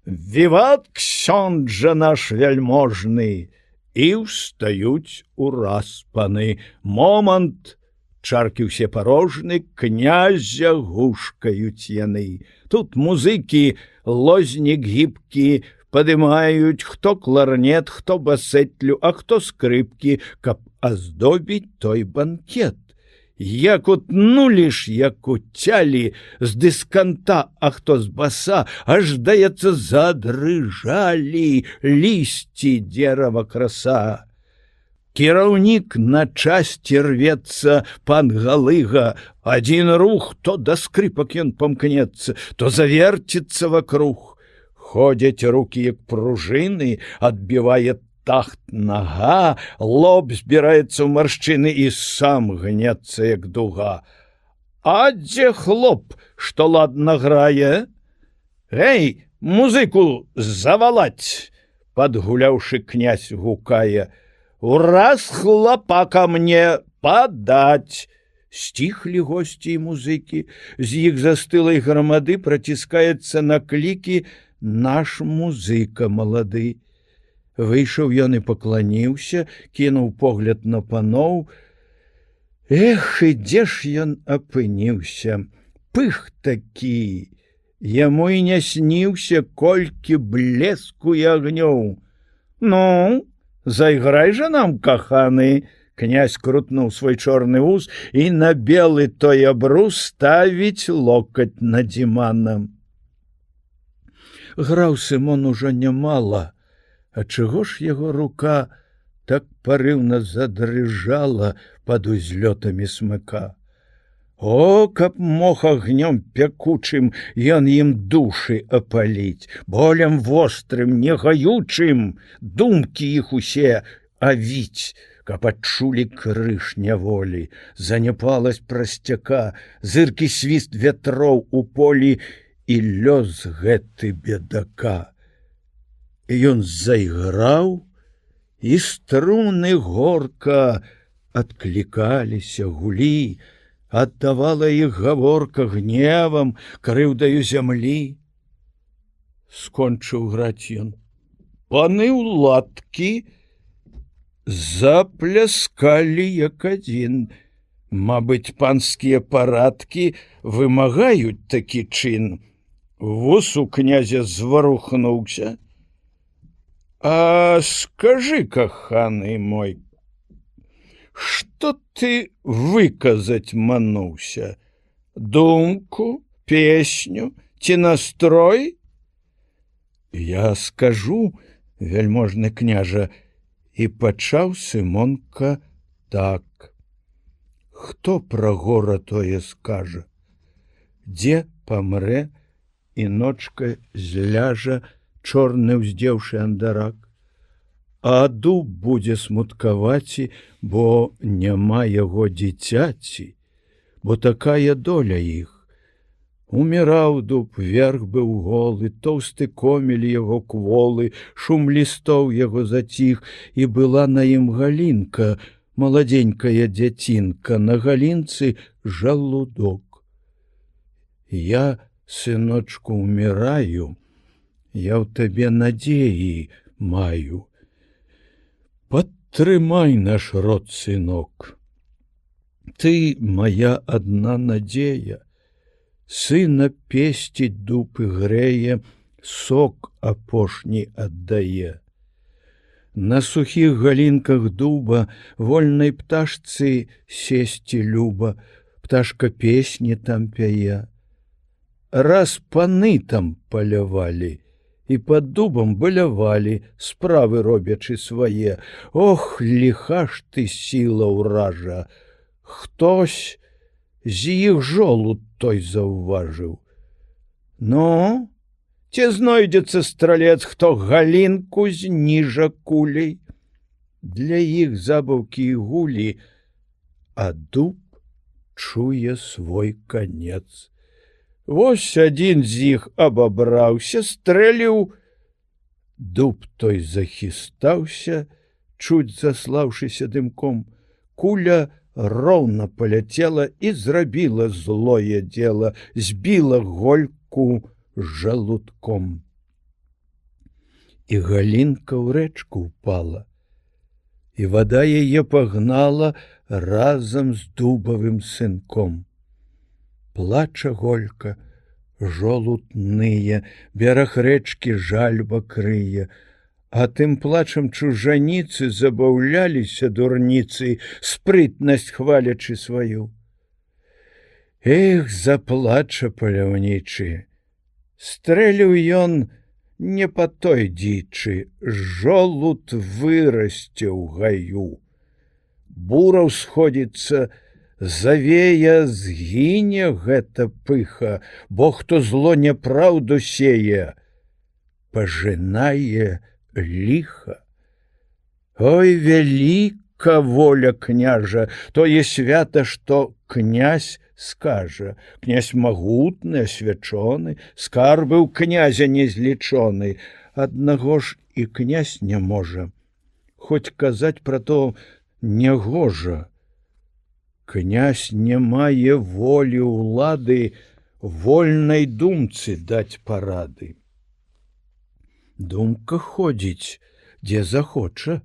«Віват, ксёндза наш вяльможны!» І ўстаюць ураз паны. Момант, чаркі ўсе парожны, князя гушкаюць яны. Тут музыкі, лознік гібкі, падымаюць хто кларнет, хто басетлю, а хто скрыпкі, каб аздобіць той банкет. Як утнулі ж, як уцялі з дысканта, а хто з баса, аж, здаецца, задрыжалі лісці дзерава краса. Кіраўнік на часці рвецца, пан Галыга, адзін рух, то да скрыпак ён памкнецца, то заверціцца вакруг. Ходзяць рукі, як пружыны, адбівае тахт нага, лоб збіраецца ў маршчыны і сам гнецца, як дуга. А дзе хлоп, што ладна грае? Эй, музыку завалаць! Падгуляўшы, князь гукае. Ураз хлапака мне падаць! Сціхлі госці і музыкі, з іх застылай грамады праціскаецца на клікі наш музыка малады. Выйшаў ён і пакланіўся, кінуў погляд на паноў. Эх, і дзе ж ён апыніўся? Пых такі! Яму і не сніўся, колькі блеску і агнёў. Ну, зайграй жа нам, каханы. Князь крутнуў свой чорны вуз і на белы той абрус ставіць локаць над дзіманам. Граў Сымон ужо нямала, а чаго ж яго рука так парыўна задрыжала пад узлётамі смыка. О, каб мог агнём пякучым ён ім душы апаліць, болем вострым, негаючым, думкі іх усе авіць, каб адчулі крыж няволі, заняпалась прасцяка, зыркі свіст вятроў у полі і лёс гэты бедака. І ён зайграў, і струны горка адклікаліся, гулі, аддавала іх гаворка гневам, крыўдаю зямлі. Скончыў граць ён. Паны ў ладкі запляскалі як адзін. Мабыць, панскія парадкі вымагаюць такі чын. Вус у князя зварухнуўся. А скажы, каханы мой, што ты выказаць мануўся? Думку, песню ці настрой? Я скажу, вяльможны княжа, і пачаў Сымонка так. Хто пра гора тое скажа? Дзе памрэ, і ночка зляжа, чорны ўздзеўшы андарак. А дуб будзе смуткаваці, бо няма яго дзіцяці, бо такая доля іх. Уміраў дуб, верх быў голы, тоўсты комель яго кволы, шум лістоў яго заціх, і была на ім галінка, маладзенькая дзяцінка, на галінцы жалудок. Я, сыночку, уміраю, я ў табе надзеі маю. Падтрымай наш род, сынок. Ты моя адна надзея. Сына песціць дуб і грэе, сок апошні аддае. На сухіх галінках дуба вольнай пташцы сесці люба, пташка песні там пяе. Раз паны там палявалі, і пад дубам балявалі, справы робячы свае. Ох, ліха ж ты, сіла ўража! Хтось з іх жолуд той заўважыў. Ну, ці знойдзецца стралец, хто галінку зніжа кулей? Для іх забаўкі і гулі, а дуб чуе свой канец. Вось адзін з іх абабраўся, стрэліў. Дуб той захістаўся, чуць заслаўшыся дымком. Куля роўна паляцела і зрабіла злое дело, збіла гольку жалудком. І галінка ў рэчку ўпала, і вада яе пагнала разам з дубавым сынком. Плача голька, жолуд ные, бераг рэчкі жальба крые, а тым плачам чужаніцы забаўляліся дурніцы, спрытнасць хвалячы сваю. Эх, заплача паляўнічы, стрэліў ён не па той дзічы, жолуд вырасце ў гаю. Бура ўсходзіцца, завея, згіне гэта пыха, бо хто зло няпраўду сее, пажынае ліха. Ой, вяліка воля княжа, тое свята, што князь скажа. Князь магутны, асвячоны, скарбы ў князя незлічоны. Аднаго ж і князь не можа, хоць казаць пра то нягожа. Князь не мае волі ўлады вольнай думцы даць парады. Думка ходзіць, дзе захоча.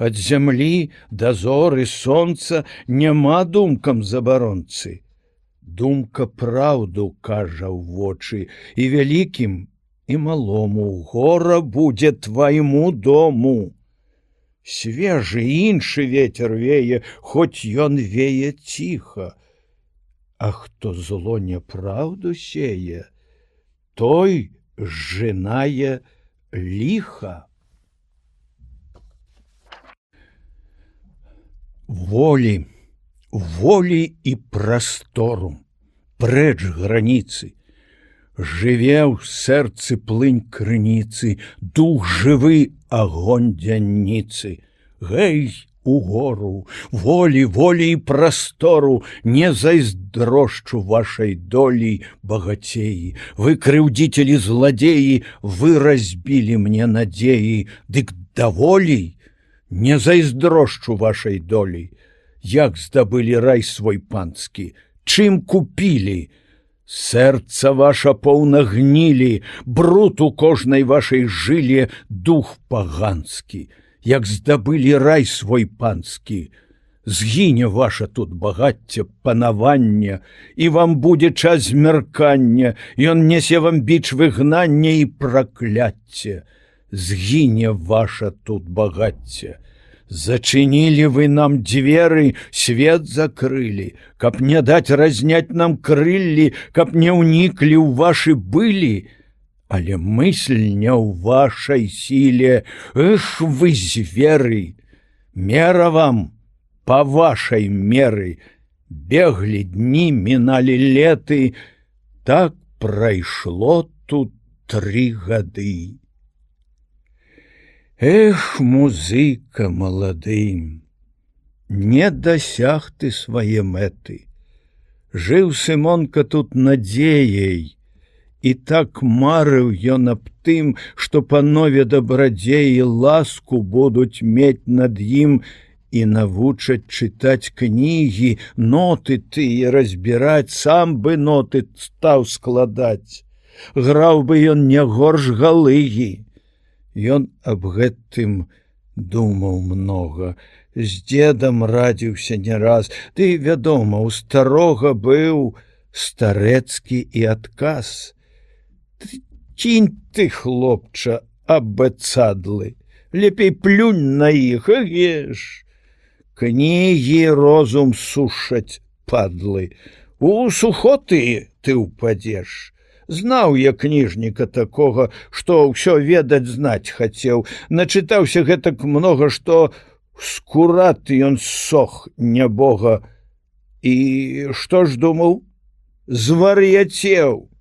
Ад зямлі да зоры сонца няма думкам забаронцы. Думка праўду кажа ў вочы, і вялікім і малому гора будзе твайму дому. Свежы іншы ветер вее, хоць ён вее ціха. А хто зло няпраўду сее, той зжынае ліха. Волі, волі і прастору, прэч граніцы. Жыве ў сэрцы плынь крыніцы, дух жывы, агонь дзянніцы. Гэй, у гору, волі, волі і прастору, не зайздрошчу вашай долі, багацеі. Вы крыўдзіцелі зладзеі, вы разбілі мне надзеі, дык даволі, не зайздрошчу вашай долі. Як здабылі рай свой панскі, чым купілі? Сэрца ваша поўна гнілі, бруд у кожнай вашай жыле, дух паганскі. Як здабылі рай свой панскі, згіне ваша тут багацце, панавання, і вам будзе час змяркання, ён нясе вам біч выгнання і пракляцце. Згіне ваша тут багацце. Зачынілі вы нам дзверы, свет закрылі, каб не даць разняць нам крыллі, каб не ўніклі ў вашы былі. Але мысль не ў вашай сіле, эх вы зверы! Мера вам па вашай меры. Беглі дні, міналі леты, так прайшло тут 3 гады. Эх, музыка малады, не дасяг ты свае мэты. Жыў Сымонка тут надзеяй, і так марыў ён аб тым, што панове дабрадзеі ласку будуць мець над ім і навучаць чытаць кнігі, ноты тыя разбіраць, сам бы ноты стаў складаць. Граў бы ён не горш галыгі. Ён аб гэтым думаў многа, з дзедам радзіўся не раз. Ты, вядома, у старога быў старэцкі і адказ. Кінь ты, хлопча, абэцадлы, лепей плюнь на іх, агеш. Кнігі розум сушаць, падлы, у сухоты ты ўпадзеш. Знаў я кніжніка такога, што ўсё ведаць знаць хацеў. Начытаўся гэтак многа, што скураты ён сох нябога. І што ж думаў? Звар'яцеў.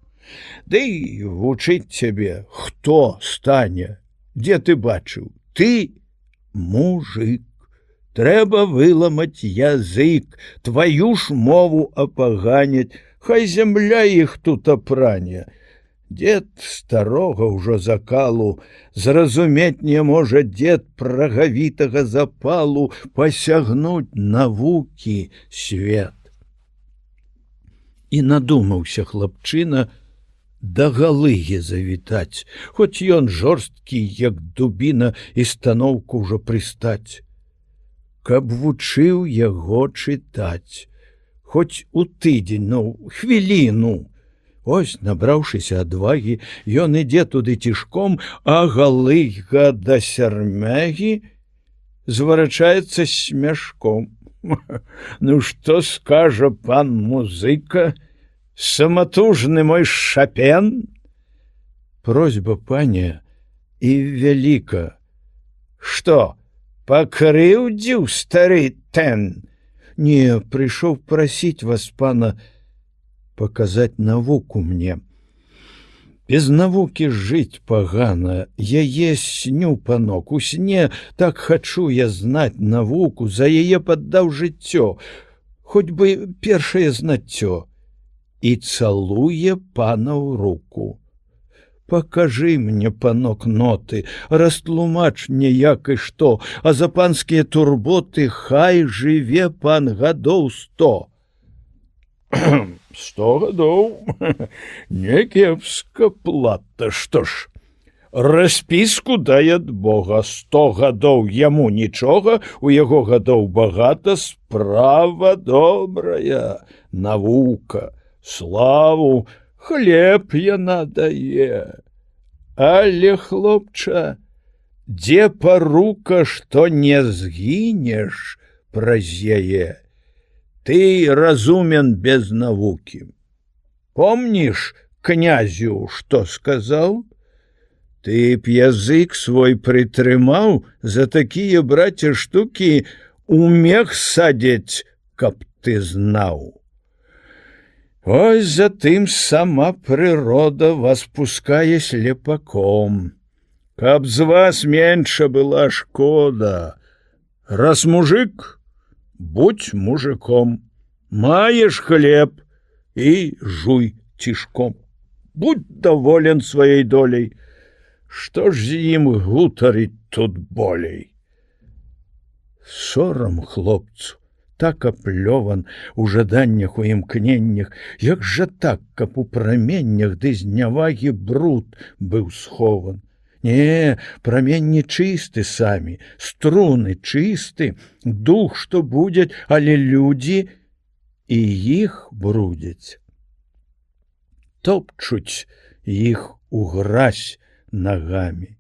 Ды вучыць цябе хто стане? Дзе ты бачыў? Ты мужик. Трэба выламаць язык, тваю ж мову апаганяць. Хай зямля іх тут апране. Дед старога ўжо закалу, зразумець не можа дзед прагавітага запалу, пасягнуць навукі свет. І надумаўся хлапчына да галыгі завітаць, хоць ён жорсткі, як дубіна, і станоўку ўжо прыстаць. Каб вучыў яго чытаць, хоць у тыдзень, хвіліну. Ось, набраўшыся адвагі, ён ідзе туды цішком, а галыга да сярмягі зварачаецца смяшком. Ну, што скажа пан музыка? Саматужны мой Шапен? Просьба, пане, і вяліка. Што, пакрыўдзіў стары тэн? Не, прыйшоў прасіць вас, пана, паказаць навуку мне. Без навукі жыць пагана, яе сню, панок, у сне так хачу я знаць навуку, за яе паддаў жыццё, хоць бы першае знаццё, і цалуе пана ў руку. Пакажы мне, панок, ноты, растлумач мне як і што, а за панскія турботы хай жыве пан гадоў 100. 100 гадоў? Не кепска плата, што ж? Распіску дай ад Бога, 100 гадоў яму нічога, у яго гадоў багата, справа добрая, навука, славу, хлеб яна дае. Але, хлопча, дзе парука, што не згінеш праз яе? Ты разумен без навукі. Помніш князю, што сказаў? Ты б язык свой прытрымаў, за такія, браце, штукі у мех садзець, каб ты знаў. Ось затым сама прырода вас пускае слепаком, каб з вас менша была шкода. Раз мужик, будь мужиком, маеш хлеб і жуй цішком. Будь даволен сваёй долей, што ж з ім гутарыць тут болей? Сорам хлопцу, так аплёван у жаданнях, у імкненнях, як жа так, каб у праменнях ды знявагі бруд быў схован. Не, праменні чысты самі, струны чысты, дух, што будзяць, але людзі і іх брудзяць. Топчуць іх у гразь нагамі.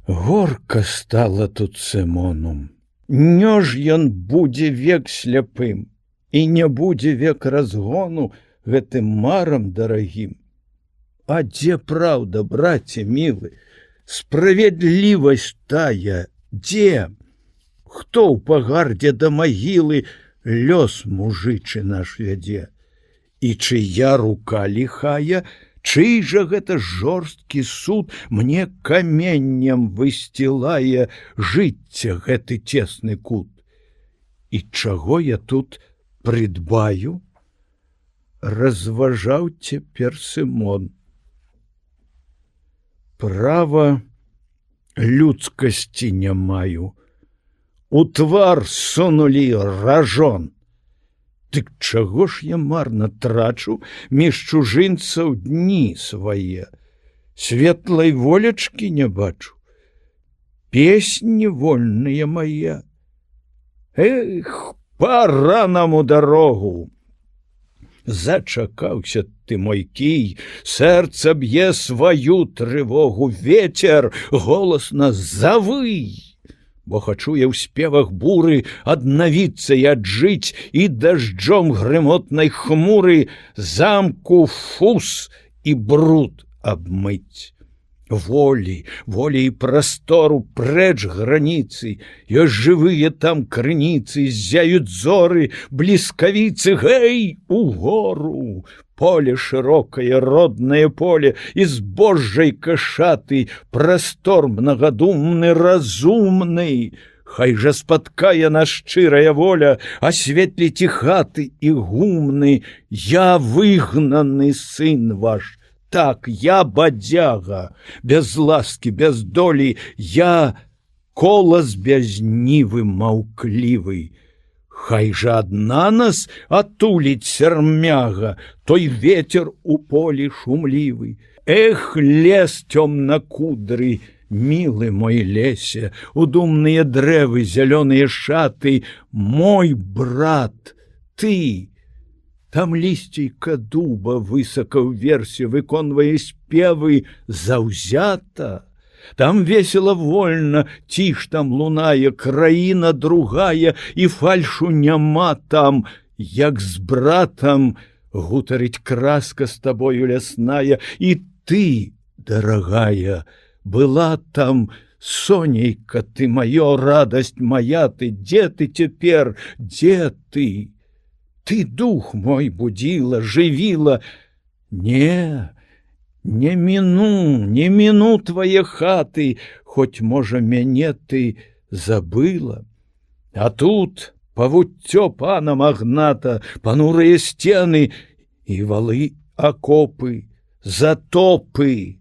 Горка стала тут Сымону. Нё ж ён будзе век сляпым, і не будзе век разгону гэтым марам дарагім. А дзе праўда, браце мілы, справядлівасць тая, дзе? Хто ў пагардзе да магілы лёс мужычы наш вядзе? І чыя рука ліхая, чый жа гэта жорсткі суд мне каменнем высцілае жыцця гэты цесны кут? І чаго я тут прыдбаю? Разважаў цяпер Сымон. Права людскасці не маю. У твар сунулі ражон. Дык чаго ж я марна трачу між чужынцаў дні свае? Светлай волечкі не бачу, песні вольныя мае. Эх, пара нам у дарогу. Зачакаўся ты, мой кій, сэрца б'е сваю трывогу, ветер голасна завый. Бо хачу я ў спевах буры аднавіцца і аджыць і дажджом грымотнай хмуры замку фус і бруд абмыць. Волі і прастору прэч граніцы, ёсць жывыя там крыніцы, ззяюць зоры, бліскавіцы, гэй, угору! Поле шырокае, роднае поле, і збожжай кашаты, прастор мнагадумны, разумны. Хай жа спаткае нас шчырая воля, асветліць і хаты і гумны. Я выгнаны сын ваш, так, я бадзяга, без ласкі, без долі, я колас без нівы маўклівы. Хай жа адна нас атуліць сярмяга, той ветер у полі шумлівы. Эх, лес цёмнакудры, мілы мой лесе, у думныя дрэвы, зялёныя шаты, мой брат, ты. Там лісцейка дуба высока ўверсе выконвае спевы заўзята. Там весела вольна, ціш там лунае, краіна другая, і фальшу няма там, як з братам гутарыць краска з табою лясная, і ты, дарагая, была там, сонейка ты маё, радасць мая ты, дзе ты цяпер, дзе ты? Ты дух мой будзіла, жывіла, не міну твае хаты, хоць, можа, мяне ты забыла. А тут павуццё пана магната, панурыя сцены і валы акопы, затопы.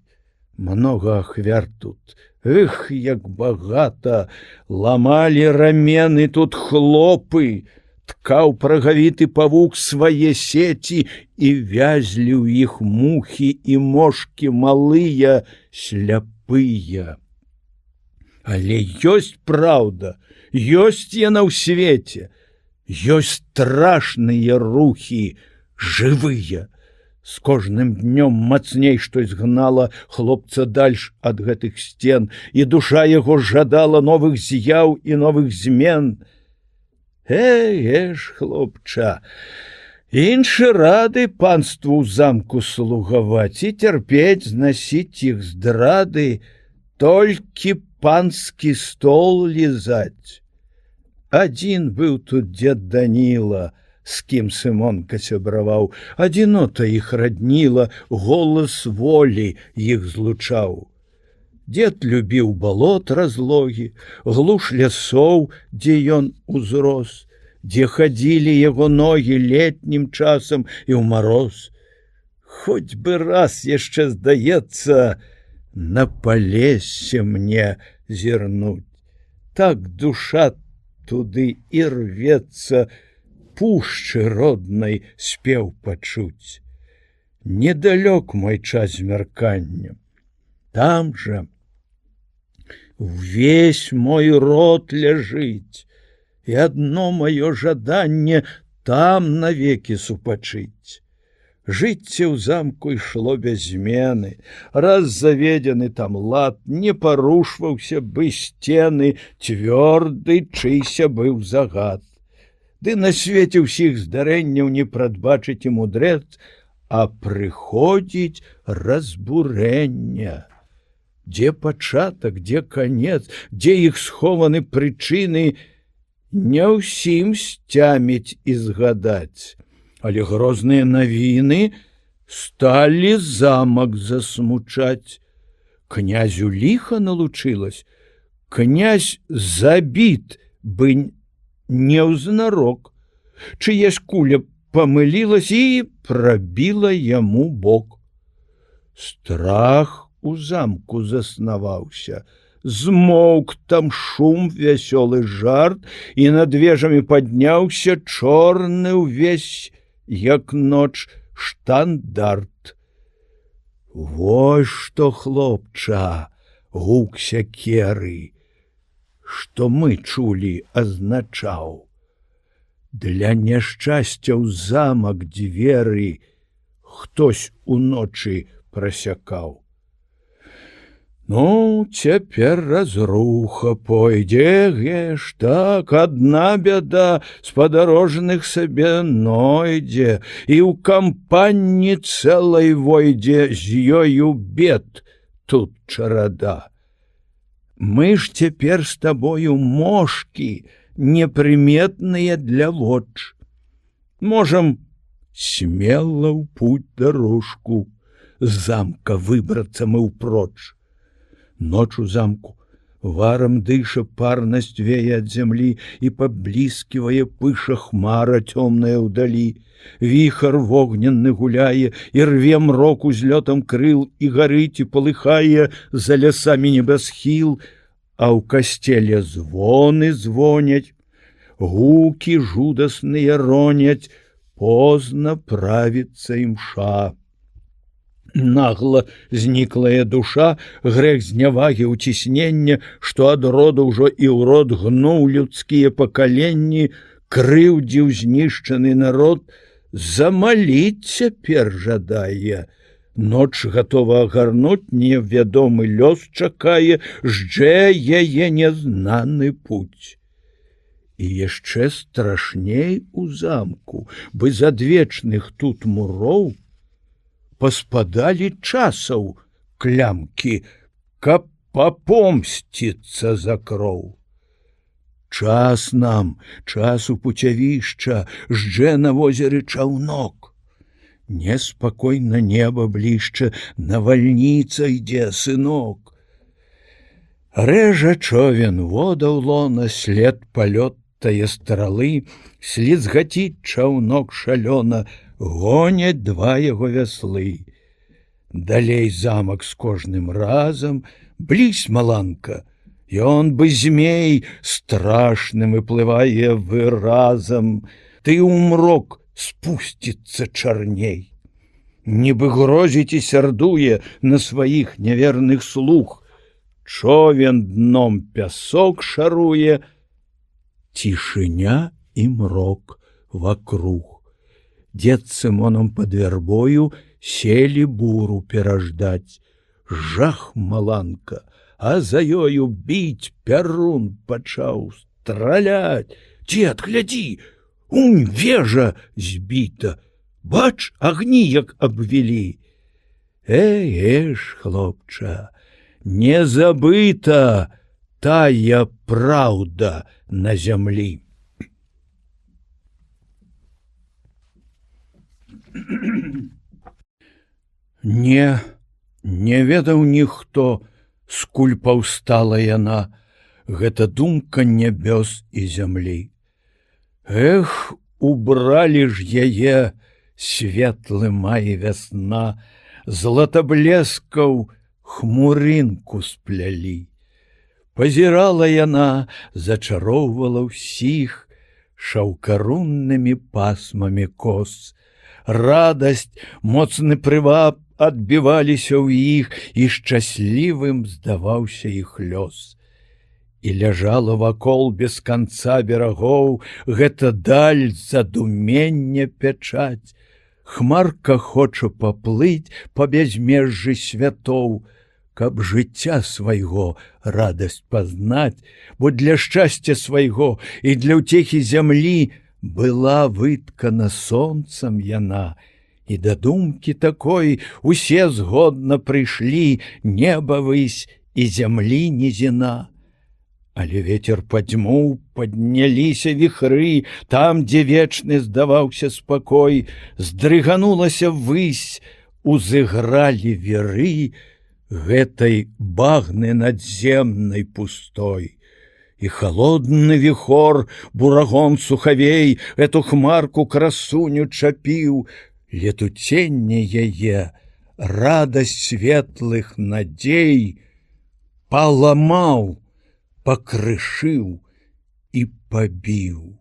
Многа ахвяр тут, эх, як багата, ламалі рамены тут хлопы, ткаў прагавіты павук свае сеці, і вязлі ў іх мухі і мошкі малыя, сляпыя. Але ёсць праўда, ёсць яна ў свеце, ёсць страшныя рухі, жывыя. З кожным днём мацней штось гнала хлопца дальш ад гэтых сцен, і душа яго жадала новых з'яў і новых змен. Эш, хлопча, іншы рады панству ў замку слугаваць і цярпець знасіць іх здрады, толькі панскі стол лізаць. Адзін быў тут дзед Даніла, з кім Сымонка сябраваў, адзінота іх радніла, голас волі іх злучаў. Дзед любіў балот разлогі, глуш лясоў, дзе ён узрос, дзе хадзілі яго ногі летнім часам і ў мароз. Хоць бы раз яшчэ, здаецца, на палесе мне зірнуць. Так душа туды і рвецца, пушчы роднай спеў пачуць. Недалёк мой час змяркання. Там жа увесь мой род ляжыць, і адно маё жаданне там навекі супачыць. Жыццё ў замку ішло без змены, раз заведзены там лад, не парушваўся бы сцены, цвёрды чыйся быў загад. Ды на свеце ўсіх здарэнняў не прадбачыць і мудрэц, а прыходзіць разбурэнне. Дзе пачатак, дзе канец, дзе іх схованы прычыны, не ўсім сцяміць і згадаць. Але грозныя навіны сталі замак засмучаць. Князю ліха налучылась, князь забіт бы неўзнарок, чыясь куля памылілась і прабіла яму бок. Страх у замку заснаваўся, змоўк там шум, вясёлы жарт, і над вежамі падняўся чорны ўвесь, як ноч, штандарт. Вось што, хлопча, гук сякеры, што мы чулі, азначаў. Для няшчасця ў замак дзверы хтось уночы прасякаў. Ну, цяпер разруха пойдзе, геш, так, адна бяда, спадарожных сабе нойдзе, і ў кампанні цэлай войдзе, з ёю бед тут чарада. Мы ж цяпер з табою мошкі, непрыметныя для воч. Можам смела ў путь дорожку, з замка выбрацца мы ўпроч. Ноч у замку варам дыша, парнасць вее ад зямлі, і паблісківае пыша хмара цёмная ўдалі. Віхар вогненны гуляе, і рве мрок узлётам крыл, і гарыць і палыхае за лясамі небасхіл, а ў касцеле звоны звоняць, гукі жудасныя роняць, позна правіцца імша. Нагла зніклая душа, грэх знявагі ўціснення, што ад роду ўжо і ў род гнуў людскія пакаленні, крыўдзіў знішчаны народ, замаліць цяпер жадае. Ноч гатова агарнуць, невядомы лёс чакае, ждзе яе незнаны путь. І яшчэ страшней у замку, бы з адвечных тут муроў паспадалі часаў клямкі, каб папомсціцца за кроў. Час нам, час у пуцявішча, ждзе на возеры чаўнок. Неспакойна неба блішча, навальніца ідзе, сынок. Рэжа човен вода ў лона, след палёт тае стралы, слізгаціць чаўнок шалёна, гоняць два яго вяслы. Далей замак з кожным разам, блізь, маланка, ён бы змей страшным выплывае выразам, ты ўмрок спусціцца чарней. Нібы грозіць і сярдуе на сваіх няверных слуг, човен дном пясок шаруе, цішыня і мрок вакруг. Дед с Сымоном под вярбою селі буру пераждаць. Жах маланка, а за ёю біць пярун пачаў, страляць. Дед, глядзі, унь вежа збіта, бач, агні як абвялі. Ж, хлопча, не забыта тая праўда на зямлі. Не ведаў ніхто, скуль паўстала яна, гэта думка нябёс і зямлі. Убралі ж яе светлы май вясна, златаблескаў хмурынку сплялі. Пазірала яна, зачароўвала ўсіх шаўкаруннымі пасмамі кос. Радасць, моцны прываб адбіваліся ў іх, і шчаслівым здаваўся іх лёс. І ляжала вакол без канца берагоў гэта даль задумення пячаць. Хмарка хоча паплыць па бязмежжы святоў, каб жыцця свайго радасць пазнаць, бо для шчасця свайго і для ўцехі зямлі была выткана сонцам яна. І да думкі такой усе згодна прыйшлі, неба высь і зямлі нізіна. Але ветер падзьмуў, падняліся віхры, там, дзе вечны здаваўся спакой, здрыганулася высь, узыгралі віры гэтай багны надземнай пустой. І халодны віхор, бурагон сухавей, эту хмарку красуню чапіў, летуценне яе, радасць светлых надзей паламаў, пакрышыў і пабіў.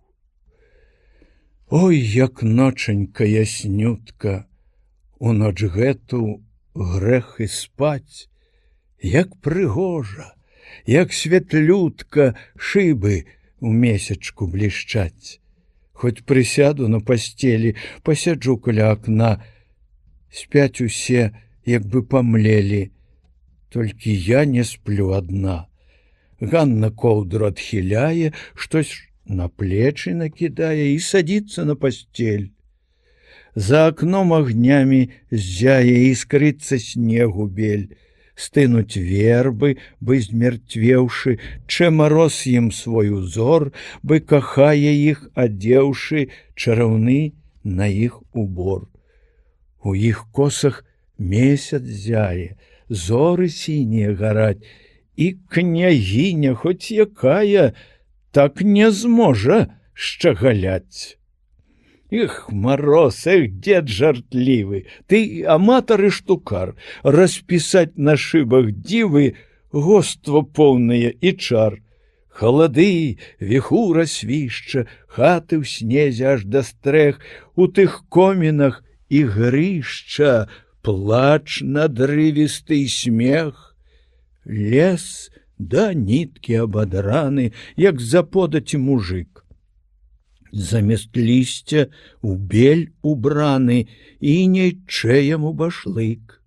Ой, як ночанька яснютка, у ноч гэту грэх і спаць, як прыгожа, як светлютка шыбы у месячку блішчаць. Хоць прысяду на пасцелі, пасяджу каля акна, спяць усе, як бы памлелі, толькі я не сплю адна. Ганна коўдру адхіляе, штось на плечы накідае і садзіцца на пасцель. За акном агнямі ззяе, іскрыцца снегу бель. Стынуць вербы, бы змяртвеўшы, чэ мароз ім свой узор, бы кахае іх, адзеўшы чараўны на іх убор. У іх косах месяц зяе, зоры сінія гараць, і княгіня, хоць якая, так не зможа шчагаляць. Мароз, дед жартлівы, ты аматар і штукар, распісаць на шыбах дзівы гоства поўныя і чар. Халады, віхура свішча, хаты ў снезе аж да стрэх, у тых комінах і грышча, плач надрывісты смех. Лес да ніткі абадраны, як заподаці мужик. Замест лісця у бель убраны, і нейчэ яму башлык.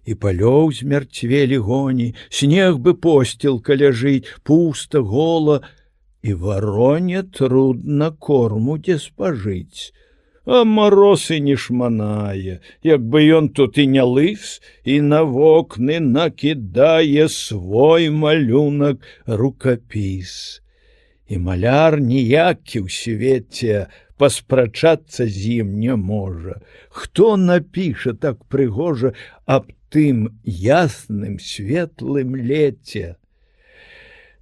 І палёў змярцвелі гоні, снег бы посцілка ляжыць, пуста, гола, і вароне трудна корму дзе спажыць. А мароз і не шманае, як бы ён тут і не лыс, і на вокны накідае свой малюнак рукапіс. І маляр ніякі ў свеце паспрачацца з ім не можа. Хто напіша так прыгожа аб тым ясным светлым леце?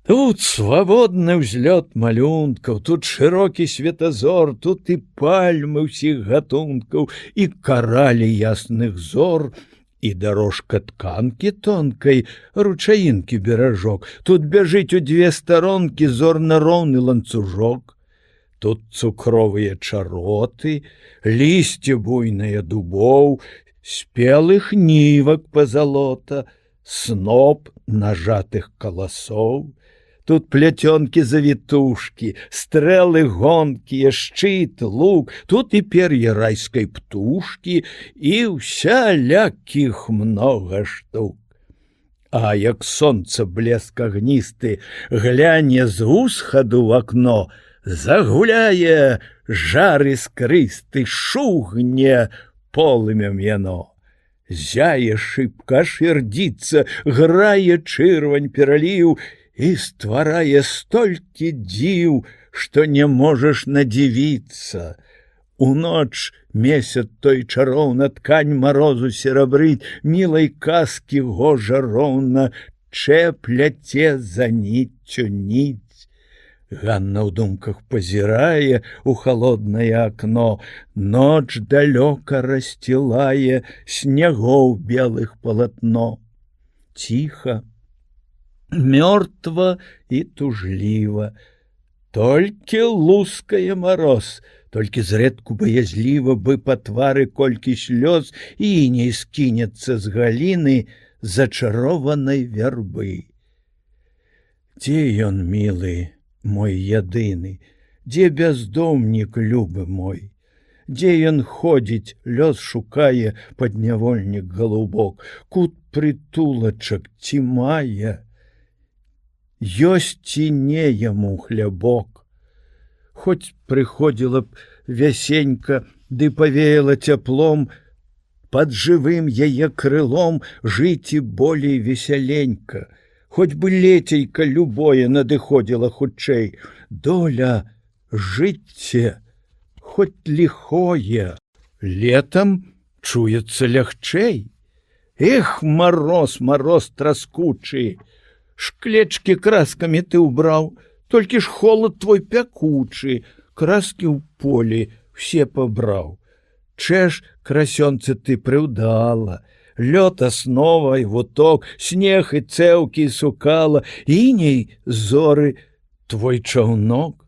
Тут свабодны ўзлёт малюнкаў, тут шырокі светазор, тут і пальмы ўсіх гатункаў, і каралі ясных зор, і дарожка тканкі тонкай, ручаінкі беражок, тут бяжыць у дзве старонкі зорна-роўны ланцужок. Тут цукровыя чароты, лісце буйнае дубоў, спелых нівак пазалота, сноп нажатых каласоў. Тут плетёнкі-завітушкі, стрэлы гонкія, шчыт, лук, тут і пер'е райскай птушкі, і усялякіх многа штук. А як сонца блеск агністы гляне з усхаду в акно, загуляе жар іскрысты, шугне полымем яно. Зяе шыбка, шырдзіцца, грае чырвань пераліў і стварае столькі дзіў, што не можаш надзівіцца. У ноч месяц той чароўна ткань марозу серабрыць, мілай казкі гожа роўна чэпляце за ніццю ніць. Ганна ў думках пазірае у халоднае акно, ноч далёка рассцілае снягоў белых палатно. Ціха, мёртва і тужліва, толькі лускае мароз, толькі зрэдку баязліва бы па твары колькі слёз і іней скінецца з галіны зачарованай вярбы. Дзе ён, мілы мой ядыны, дзе бяздомнік любы мой, дзе ён ходзіць, лёс шукае паднявольнік галубок, кут прытулачак ці мае, ёсць ці не яму хлябок. Хоць прыходзіла б вясенька, ды павеяла цяплом, пад жывым яе крылом жыць і болей весяленька. Хоць бы лецейка любое надыходзіла хутчэй, доля жыцця, хоць ліхое, летам чуецца лягчэй. Эх, мароз, мароз траскучы, шклечкі краскамі ты ўбраў, толькі ж холад твой пякучы, краскі ў полі все пабраў. Чэш, красёнцы, ты прыўдала, лёд аснова і вуток, снег і цэўкі сукала, іней зоры твой чаўнок.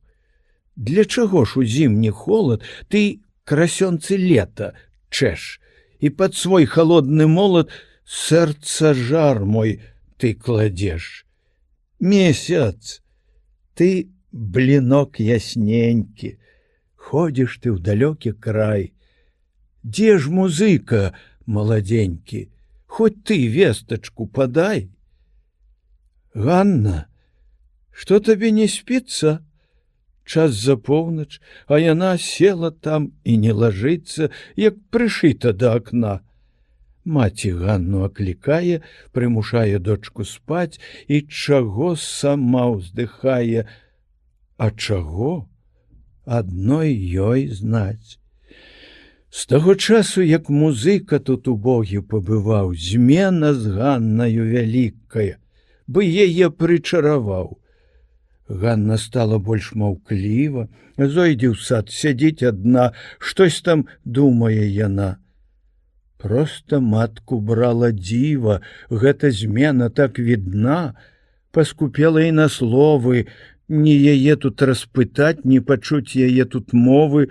Для чаго ж у зімні холад ты, красёнцы, лета чэш, і пад свой халодны молат сэрца жар мой ты кладзеш. Месяц, ты блінок ясненькі, ходзіш ты ў далёкі край. Дзе ж музыка, маладзенькі, хоць ты вестачку падай. Ганна, што табе не спіцца? Час за поўнач, а яна села там і не лажыцца, як прышыта да акна. Маці Ганну аклікае, прымушае дочку спаць і чаго сама ўздыхае, а чаго адной ёй знаць. З таго часу, як музыка тут убогі пабываў, змена з Ганнаю вялікая, бы яе прычараваў. Ганна стала больш маўкліва, зойдзе ў сад, сядзіць адна, штось там думае яна. Проста матку брала дзіва, гэта змена так відна, паскупела і на словы, ні яе тут распытаць, ні пачуць яе тут мовы,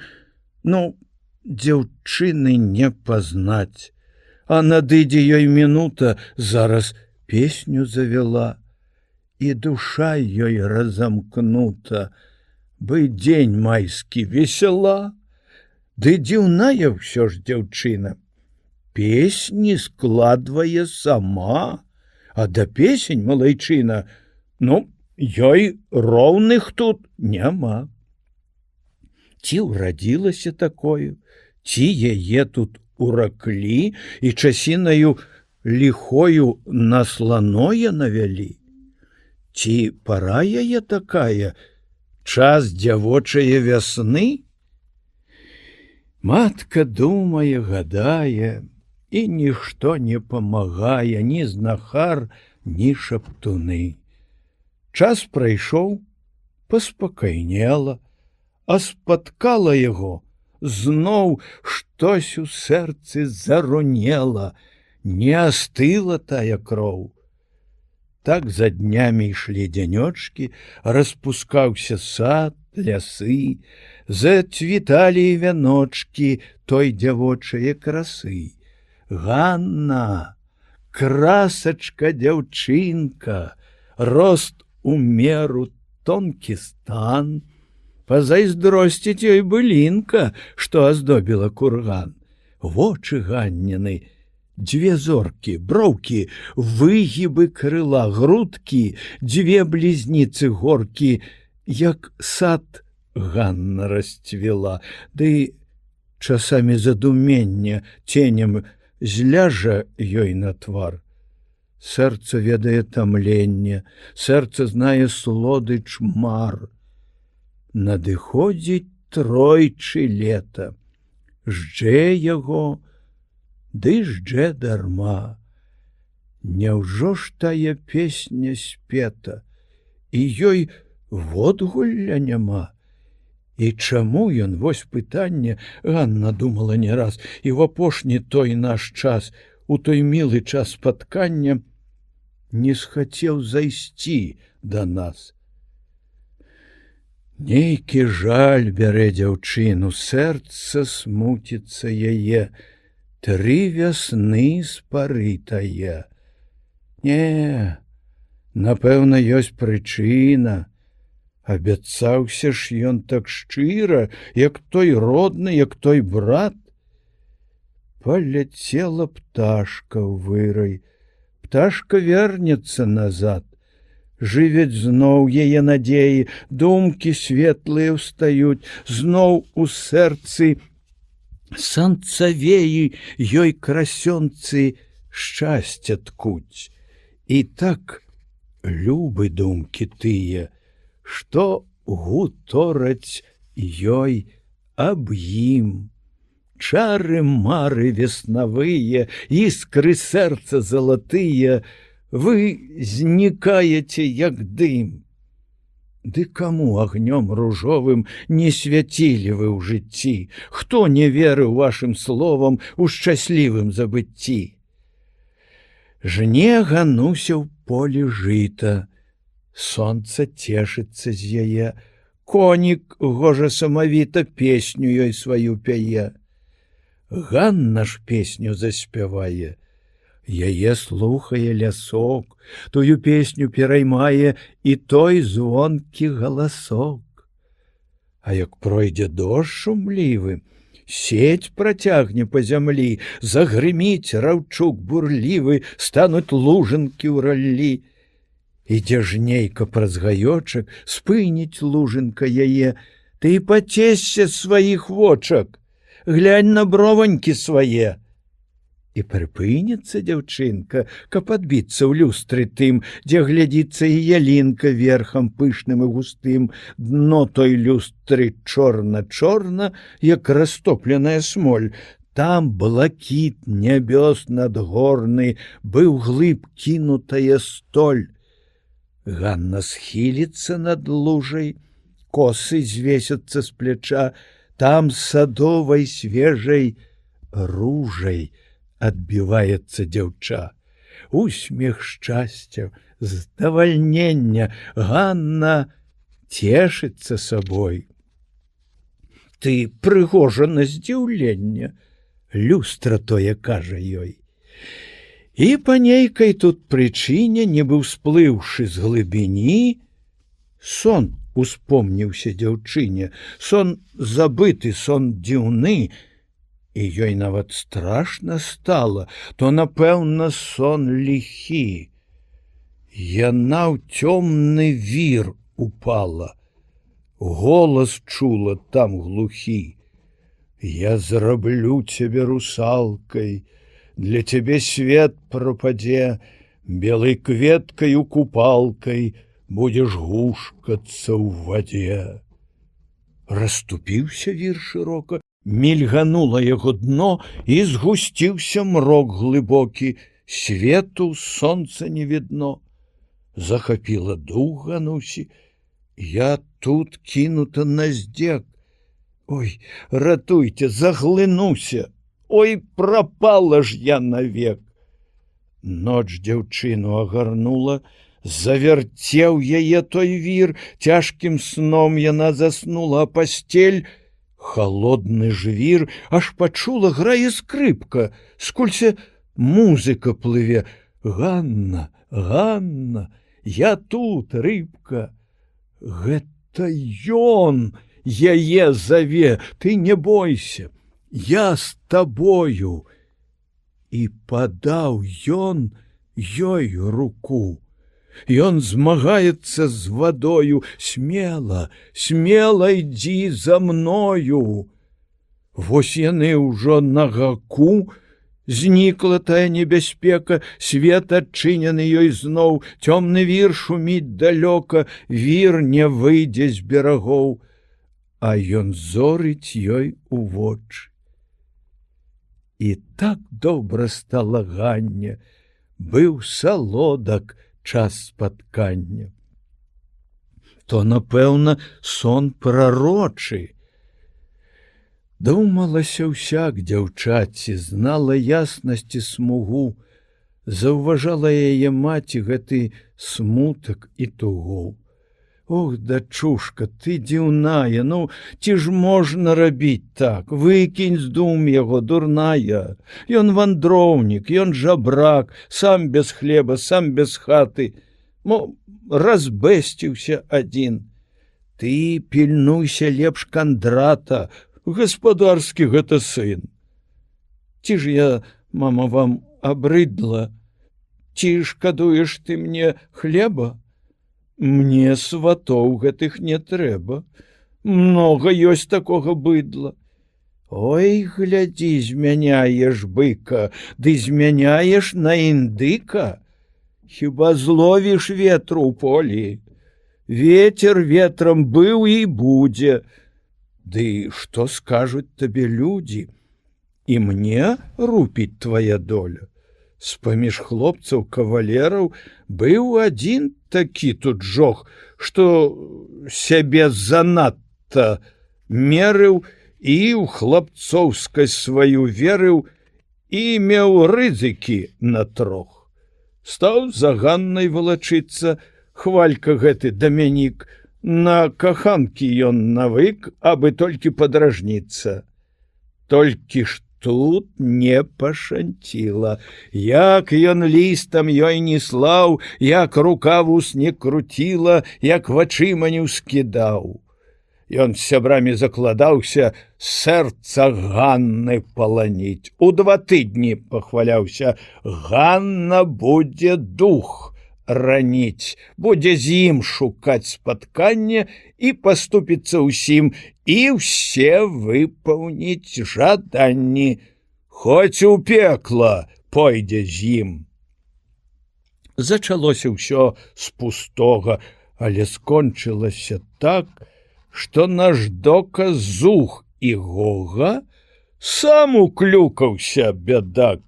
ну, дзяўчыны не пазнаць. А надыдзе ёй мінута, зараз песню завяла, і душа ёй разамкнута, бы дзень майскі весела. Ды дзіўная ўсё ж дзяўчына, песні складвае сама, а да песень малайчына, ну, ёй роўных тут няма. Ці ўрадзілася такою, ці яе тут ураклі і часінаю ліхою на сланое навялі? Ці пара яе такая, час дзявочае вясны? Матка думае, гадае, і нішто не памагае, ні знахар, ні шаптуны. Час прайшоў, паспакайнела, а спаткала яго, зноў штось у сэрцы зарунела, не астыла тая кроў. Так за днямі ішлі дзянёчкі, распускаўся сад, лясы, зацвіталі вяночкі той дзявочае красы. Ганна, красачка дзяўчынка, рост у меру тонкі стан, пазайздросціць ёй былінка, што аздобіла курган. Вочы Ганніны, дзве зоркі, броўкі, выгібы крыла, грудкі, дзве блізніцы горкі, як сад Ганна расцвела, ды часамі задуменне ценем зляжа ёй на твар. Сэрца ведае тамленне, сэрца знае слодыч мар. Надыходзіць тройчы лета, ждзе яго, ды ждзе дарма. Няўжо ж тая песня спета, і ёй водгулля няма? І чаму ён, вось пытанне, Ганна думала не раз, і в апошні той наш час, у той мілы час спаткання, не схацеў зайсці да нас. Нейкі жаль бярэ дзяўчыну, сэрца смуціцца яе, 3 вясны спарытае. Не, напэўна, ёсць прычына. Абяцаўся ж ён так шчыра, як той родны, як той брат. Паляцела пташка ў вырай, пташка вернецца назад. Жывяць зноў яе надзеі, думкі светлыя ўстаюць, зноў у сэрцы санцавеі ёй красёнцы шчасця ткуць. І так любы думкі тыя, што гутораць ёй аб ім. Чары мары веснавыя, іскры сэрца залатыя, вы знікаеце, як дым. Ды каму агнём ружовым не свяцілі вы ў жыцці? Хто не верыў вашым словам у шчаслівым забыцці? Жне гануся ў полі жыта, сонца цешыцца з яе, конік гожа самавіта песню ёй сваю пяе. Ганна ж песню заспявае, яе слухае лясок, тую песню пераймае і той звонкі галасок. А як пройдзе дождж шумлівы, сеть працягне па зямлі, загрыміць раўчук бурлівы, стануць лужынкі ў раллі. Ідзе жнейка праз гаёчак, спыніць лужынка яе, ты пацешся сваіх вочак, глянь на брованькі свае. І прыпыніцца дзяўчынка, каб адбіцца ў люстры тым, дзе глядзіцца і ялінка верхам пышным і густым. Дно той люстры чорна-чорна, як растопленая смоль. Там блакіт нябёс надгорны, быў глыб кінутая столь. Ганна схіліцца над лужай, косы звесяцца з пляча, там садовай свежай ружай адбіваецца дзяўча. Усмех шчасця, здавальнення, Ганна цешыцца сабой. Ты прыгожа на здзіўленне, люстра тое кажа ёй. І па нейкай тут прычыне, нібы ўсплыўшы з глыбіні, сон успомніўся дзяўчыне, сон забыты, сон дзіўны, і ёй нават страшна стала, то, напэўна, сон ліхі. Яна ў цёмны вір упала, голас чула там глухі. Я зраблю цябе русалкай, для цябе свет прападзе, белай кветкаю купалкай будзеш гушкацца ў вадзе. Расступіўся вір шырока, мільганула яго дно, і згусціўся мрок глыбокі, свету сонца не відно. Захапіла дух Ганусі, я тут кінута на здзек. Ой, ратуйце, заглынуся, ой, прапала ж я навек. Ноч дзяўчыну агарнула, завярцеў яе той вір, цяжкім сном яна заснула, а пасцель холодны жвір, аж пачула, грае скрыпка, скулься музыка плыве. Ганна, Ганна, я тут, рыбка. Гэта ён яе заве, ты не бойся, я з табою. І падаў ён ёй руку. Ён змагаецца з вадою, смела, смела ідзі за мною. Вось яны ўжо на гаку, знікла тая небяспека, свет адчынены ёй зноў, цёмны вір шуміць далёка, вір не выйдзе з берагоў, а ён зорыць ёй у вочы. І так добра стала Ганне, быў салодак час спаткання. То, напэўна, сон прарочы. Думалася ўсяк дзяўчаці, знала яснасць і смугу, заўважала яе маці гэты смутак і тугу. Ох, дачушка, ты дзіўная, ну, ці ж можна рабіць так? Выкінь з дум яго, дурная. Ён вандроўнік, ён жабрак, сам без хлеба, сам без хаты. Мо разбэсціўся адзін. Ты пільнуйся лепш Кандрата, гаспадарскі гэта сын. Ці ж я, мама, вам абрыдла? Ці шкадуеш ты мне хлеба? Мне сватоў гэтых не трэба. Многа ёсць такога быдла. Ой, глядзі, змяняеш быка, ды змяняеш на індыка. Хіба зловіш ветру ў полі? Ветер ветрам быў і будзе. Ды што скажуць табе людзі? І мне рупіць твая доля. З-паміж хлопцаў кавалераў быў адзін такі тут жох, што сябе занадта мерыў і ў хлапцоўскасць сваю верыў і меў рызыкі на трох. Стаў за Ганнай валачыцца, хвалька гэты Дамянік, на каханкі ён навык, абы толькі падражніцца. Толькі ж тут не пашанціла, як ён лістам ёй не слаў, як рука вус не круціла, як вачыма не ўскідаў. Ён з сябрамі закладаўся сэрца Ганны паланіць. У 2 тыдні пахваляўся, Ганна будзе дух раніць, будзе з ім шукаць спаткання і паступіцца ўсім, і ўсе выпаўніць жаданні, хоць у пекла пойдзе з ім. Зачалося ўсё з пустога, але скончылася так, што наш доказ Зух і Гога сам уклюкаўся, бядак.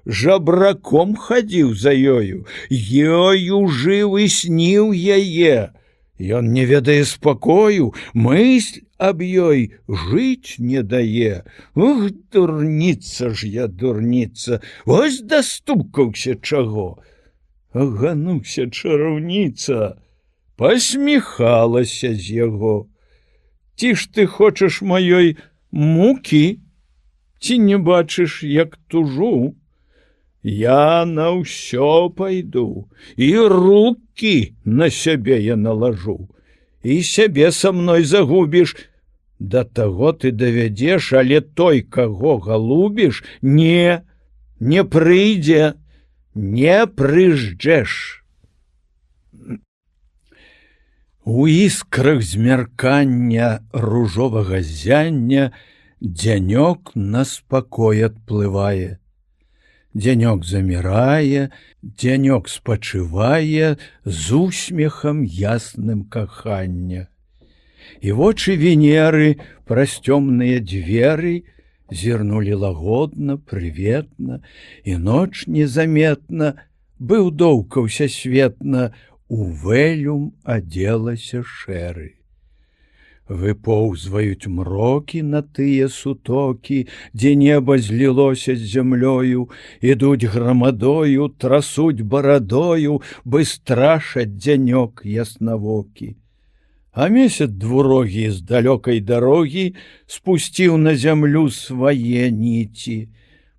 Жабраком хадзіў за ёю, ёю жыў і сніў яе. Ён не ведае спакою, мысль аб ёй жыць не дае. Ух, дурніца ж я, дурніца, вось дастукаўся чаго. Агануўся чараўніца, пасміхалася з яго. Ці ж ты хочаш маёй мукі? Ці не бачыш, як тужу? Я на ўсё пайду, і рукі на сябе я налажу, і сябе са мной загубіш. Да таго ты давядзеш, але той, каго галубіш, не прыйдзе, не прыжджэш. У іскрах змяркання ружовага ззяння дзянёк на спакой адплывае. Дзянёк замірае, дзянёк спачывае з усмехам ясным кахання. І вочы Венеры праз цёмныя дзверы зірнулі лагодна, прыветна, і ноч незаметна, быў доўкаўся светна, у вэлюм адзелася шэры. Выпоўзваюць мрокі на тыя сутокі, дзе неба злілося з зямлёю, ідуць грамадою, трасуць барадою, бы страшаць дзянёк яснавокі. А месяц двурогі з далёкай дарогі спусціў на зямлю свае ніці,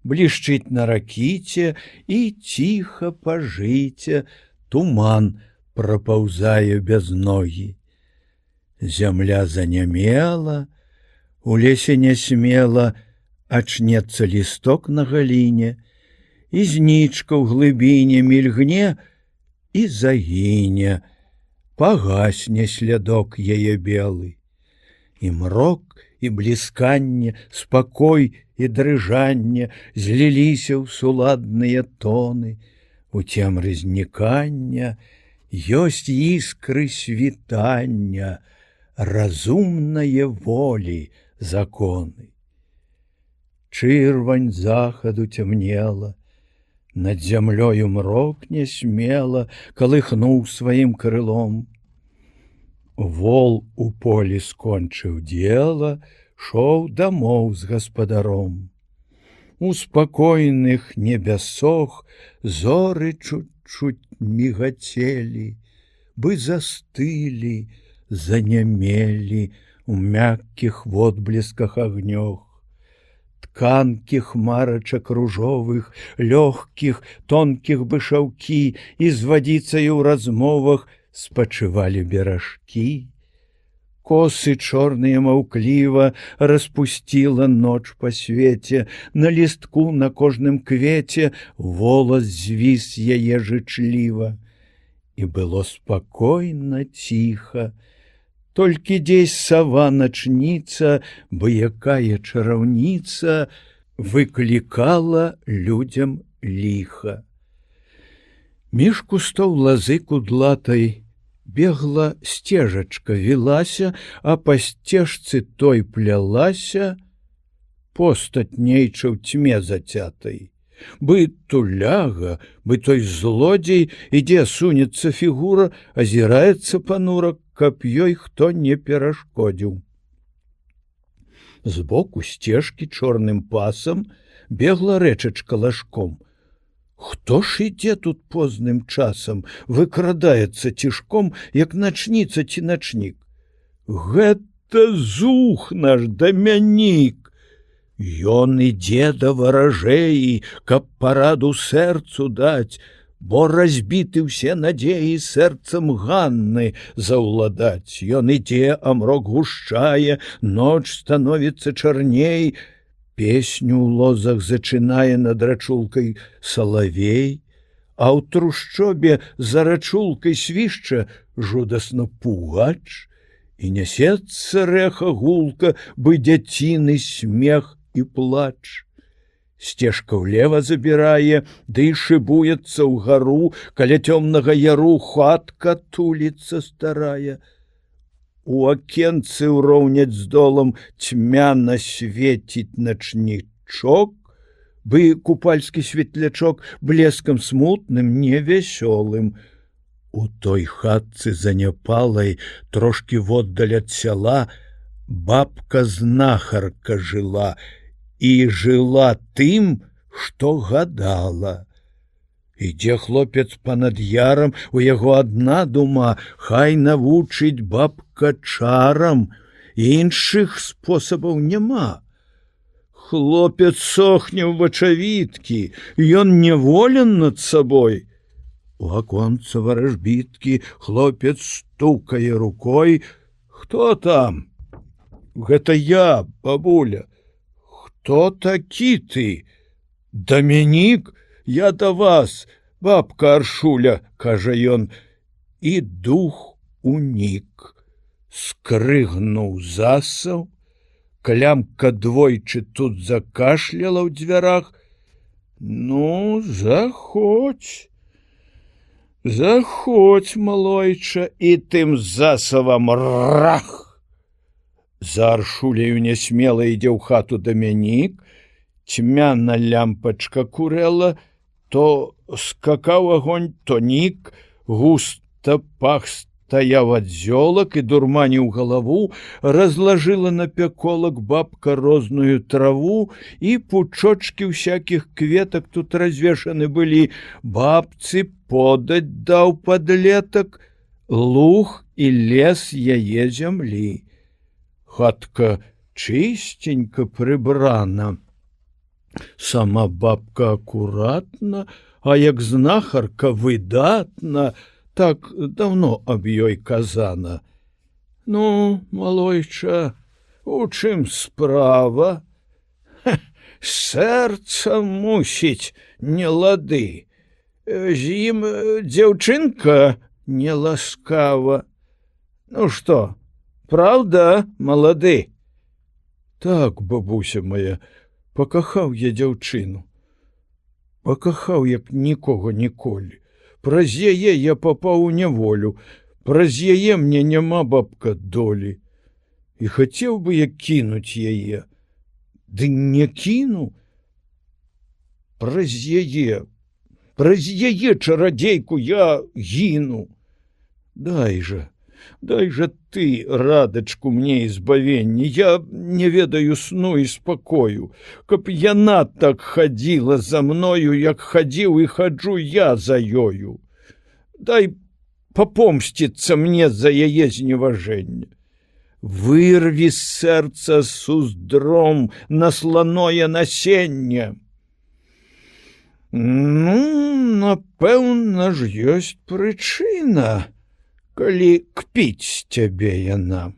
блішчыць на ракіце і ціха па жыце туман прапаўзае без ногі. Зямля занямела, у лесе нясмела ачнецца лісток на галіне, і знічка ў глыбіне мільгне і загіне, пагасне слядок яе белы. І мрок, і блісканне, спакой і дрыжанне зліліся ў суладныя тоны. У цемры знікання ёсць іскры світання, разумнае волі законы. Чырвань захаду цямнела, над зямлёю мрок нясмела калыхнуў сваім крылом. Вол у полі скончыў дзела, шоў дамоў з гаспадаром. У спакойных небясох зоры чуть-чуть мігацелі, бы застылі, занямелі у мяккіх водблесках агнёх. Тканкі хмарачак ружовых, лёгкіх, тонкіх бышаўкі, і з вадзіцаю ў размовах спачывалі беражкі. Косы чорныя маўкліва распусціла ноч па свеце, на лістку на кожным квеце волас звіс яе жычліва. І было спакойна, ціха, толькі дзесь сава начніца, бы якая чараўніца выклікала людзям ліха. Між кустоў лазы кудлатай бегла сцежачка, вілася, а па сцежцы той плялася постаць нейча ў цьме зацятай. Бы туляга, бы той злодзей, ідзе сунецца фігура, азіраецца панура, каб ёй хто не перашкодзіў. Збоку сцежкі чорным пасам бегла рэчачка лажком. Хто ж ідзе тут позным часам, выкрадаецца цішком, як начніца ці начнік? Гэта зух наш Дамянік. Ён ідзе да варажэі, каб параду сэрцу даць, бо разбіты ўсе надзеі сэрцам Ганны заўладаць. Ён ідзе, а мрок гушчае, ноч становіцца чарней, песню ў лозах зачынае над рачулкай салавей, а ў трушчобе за рачулкай свішча жудасна пугач, і нясецца рэха гулка, бы дзяціны смех і плач. Сцежка ўлева забірае, ды і шыбуецца ўгару, каля цёмнага яру хатка туліцца старая. У акенцы ўроўняць з долам цьмяна свеціць начнічок, бы купальскі светлячок блескам смутным, невясёлым. У той хатцы заняпалай, трошкі воддаль ад сяла, бабка-знахарка жыла, і жыла тым, што гадала. Ідзе хлопец панад ярам, у яго адна дума, хай навучыць бабка чарам, іншых спосабаў няма. Хлопец сохне ў вачавіткі, ён неволен над сабой. У аконца варажбіткі хлопец стукае рукой. Хто там? Гэта я, бабуля. Хто такі ты? Дамянік? Я да вас, бабка Аршуля, кажа ён, і дух унік. Скрыгнуў засаў, клямка двойчы тут закашляла ў дзвярах. Ну, заходзь, заходзь, малойча, і тым засавам рах. За Аршуляю нясмела ідзе ў хату Дамянік, цьмяна лямпачка курэла, то скакаў агонь, то нік, густа пах стаяў ад зёлак і дурманіў галаву, разлажыла на пяколак бабка розную траву, і пучочкі ўсякіх кветак тут развешаны былі. Бабцы подаць даў падлетак, луг і лес яе зямлі. Хатка чыстенька прыбрана. Сама бабка акуратна, а як знахарка выдатна, так даўно аб ёй казана. Ну, малойча, у чым справа? Сэрца мусіць не лады. З ім дзяўчынка неласкава. Ну што, правда, малады? Так, бабуся моя, пакахаў я дзяўчыну. Пакахаў, як нікога ніколі. Праз яе я папаў у няволю, праз яе мне няма, бабка, долі. І хацеў бы я кінуць яе. Ды не кіну. Праз яе чарадзейку я гіну. Дай жа ты, радачку, мне избавенне. Я не ведаю сну і спакою. Каб яна так хадзіла за мною, як хадзіў і хаджу я за ёю. Дай папомсціцца мне за яе зневажэнне. Вырви з сэрца суздром на сланое насенне. Ну, напэўна ж, ёсць прычына, калі кпіць з цябе яна.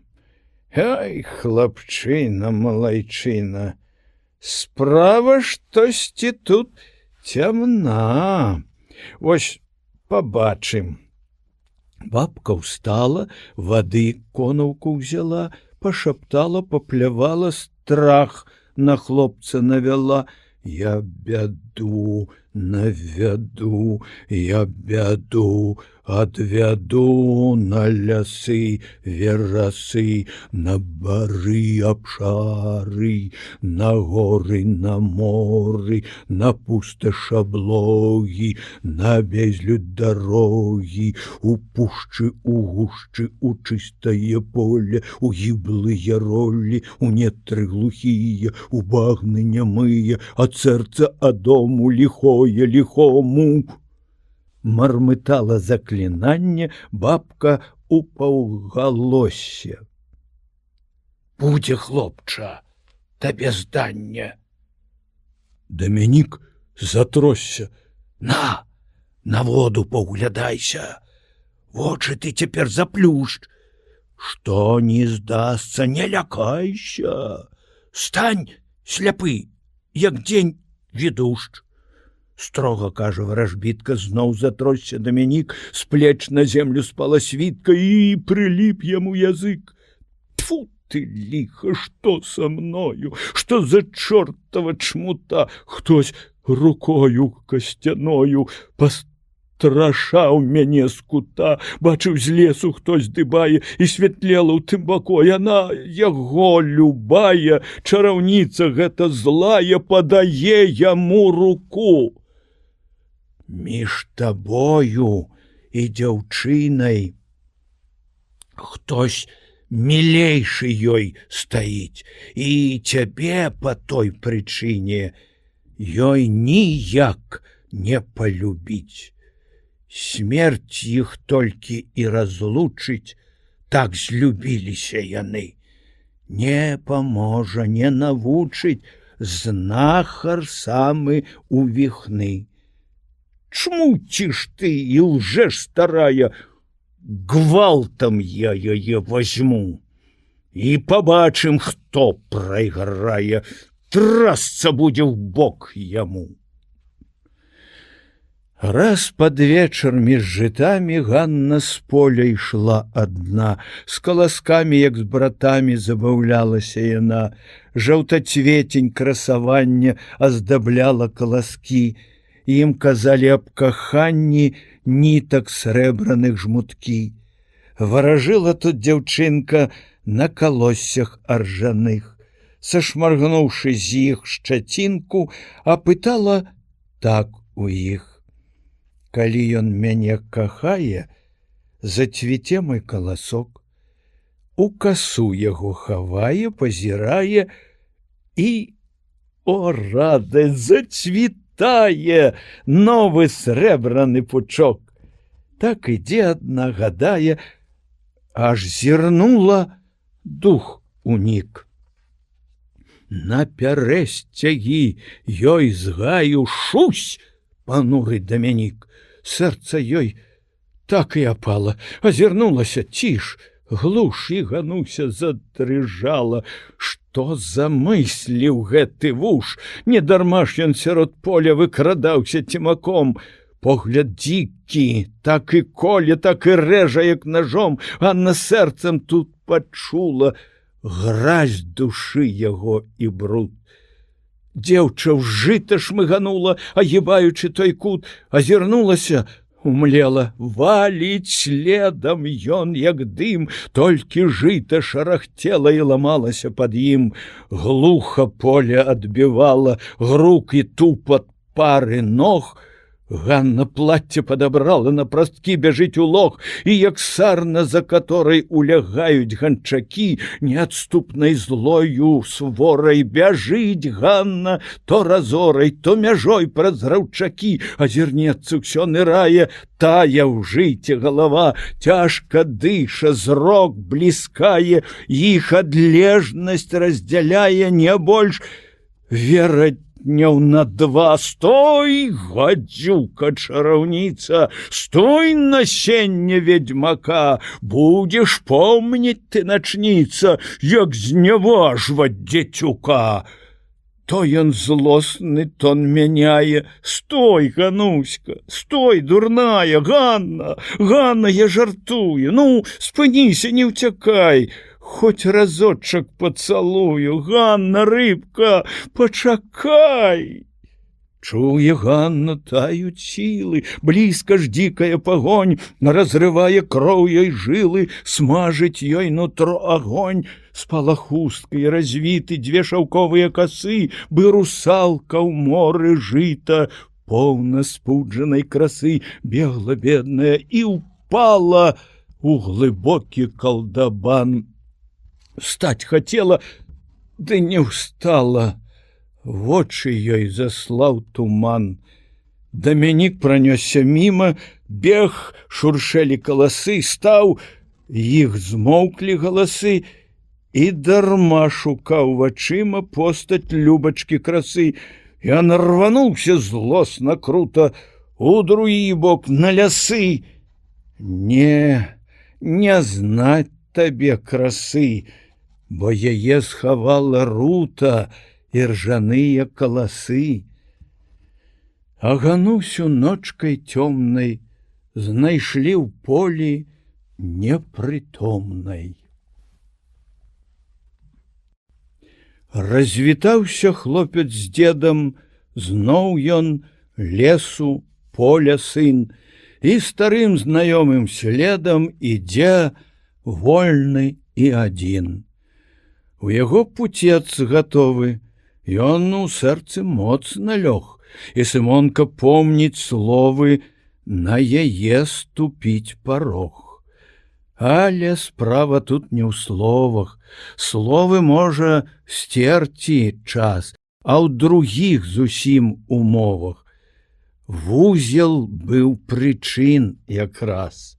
Ай, хлапчына, малайчына, справа штосьці тут цямна. Вось пабачым. Бабка ўстала, вады конаўку ўзяла, пашаптала, паплявала, страх на хлопца навяла. Я бяду навяду, я бяду адвяду на лясы, верасы, на бары, абшары, на горы, на моры, на пустошь аблогі, на безлюдь дарогі, у пушчы, у гушчы, у чыстае поле, у гіблыя ролі, у нетры глухія, у багны нямыя, ад сэрца адому ліхое ліхому. Мармытала заклінанне бабка у паўгалоссе. Будзе, хлопча, табе здання. Дамянік затросся. На воду паглядайся. Вочы ты цяпер заплюшч. Што не здасца, не лякайся. Стань, сляпы, як дзень відушч. Строга кажа варажбітка, зноў затросся Дамянік, з плеч на землю спала світка і прыліп яму язык. Тфу ты, ліха, што са мною? Што за чортава чмута? Хтось рукою касцяною пастрашаў мяне з кута. Бачыў, з лесу хтось дыбае, і святлела ў тым баку. Яна яго любая, чараўніца гэта злая, падае яму руку. Між табою і дзяўчынай хтось мілейшы ёй стаіць, і цябе па той прычыне ёй ніяк не палюбіць. Смерць іх толькі і разлучыць, так злюбіліся яны. Не паможа, не навучыць, знахар самы увіхны. Чмуціш ты і лжэш, старая, гвалтам я яе возьму. І пабачым, хто прайграе, трасца будзе ў бок яму. Раз пад вечар між жытамі Ганна з поля ішла адна, з каласкамі, як з братамі, забаўлялася яна. Жаўтацветень красавання аздабляла каласкі. Ім казалі аб каханні нітак срэбраных жмуткі. Варажыла тут дзяўчынка на калоссях аржаных. Сашмаргнуўшы з іх шчацінку, апытала так у іх. Калі ён мяне кахае, зацвіце мой каласок. У касу яго хавае, пазірае і, о, радасць, зацвітае новы срэбраны пучок. Так ідзе адна, гадае, аж зірнула, дух унік. На пярэсцягі ёй з гаю шусь, пануры Дамянік. Сэрца ёй так і апала, азірнулася ціш, глуш і Гануся задрыжала. Што замысліў гэты вуш? Недарма ж ён сярод поля выкрадаўся цімаком. Погляд дзікі, так і коле, так і рэжа, як ножом. Анна сэрцам тут пачула гразь душы яго і бруд. Дзеўча ў жыта шмыганула, агібаючы той кут, азірнулася, умлела, валіць следам ён, як дым, толькі жыта шарахцела і ламалася пад ім. Глуха поле адбівала грук і тупат пары ног. Ганна плацце падабрала, на прасткі бяжыць у лог, і як сарна, за которой улягаюць ганчакі, неадступнай злою сворай бяжыць Ганна то разорай, то мяжой праз раўчакі, азірнецца ўсё нырае, тая ў жыце галава, цяжка дыша, зрок бліскае, іх адлежнасць раздзяляе не больш вераць дняў на два. Стой, гадзюка чараўніца, стой, насенне ведьмака, будзеш помніць ты, начніца, як зняважваць дзецюка. То ён злосны тон мяняе. Стой, Гануська, стой, дурная, Ганна, Ганна, я жартую, ну, спыніся, не ўцякай. Хоть разочак пацалую, Ганна, рыбка, пачакай. Чуе Ганна, таюць сілы, блізка ж дзікая пагонь, разрывае кроў ёй жылы, смажыць ёй нутро агонь. Спала хусткай развіты дзве шаўковыя касы, бы русалка ў моры жыта, поўна спуджанай красы, бегла бедная і упала у глыбокі калдабан. Стаць хацела, ды не ўстала. Вочы ёй заслаў туман. Дамянік пранёсся міма, бег, шуршэлі каласы, стаў, іх змоўклі галасы, і дарма шукаў вачыма постаць Любачкі красы. Ён рвануўся злосна крута у другі бок на лясы. Не знаць табе красы, бо яе схавала рута і ржаныя каласы. А Ганусю ночкай цёмнай знайшлі ў полі непрытомнай. Развітаўся хлопец з дзедам, зноў ён лесу, поля сын, і старым знаёмым следам ідзе вольны і адзін. У яго пуцец гатовы, ён у сэрцы моцна лёг, і Сымонка помніць словы, на яе ступіць парог. Але справа тут не ў словах, словы можа сцерці час, а ў другіх зусім умовах. Вузел быў прычын якраз.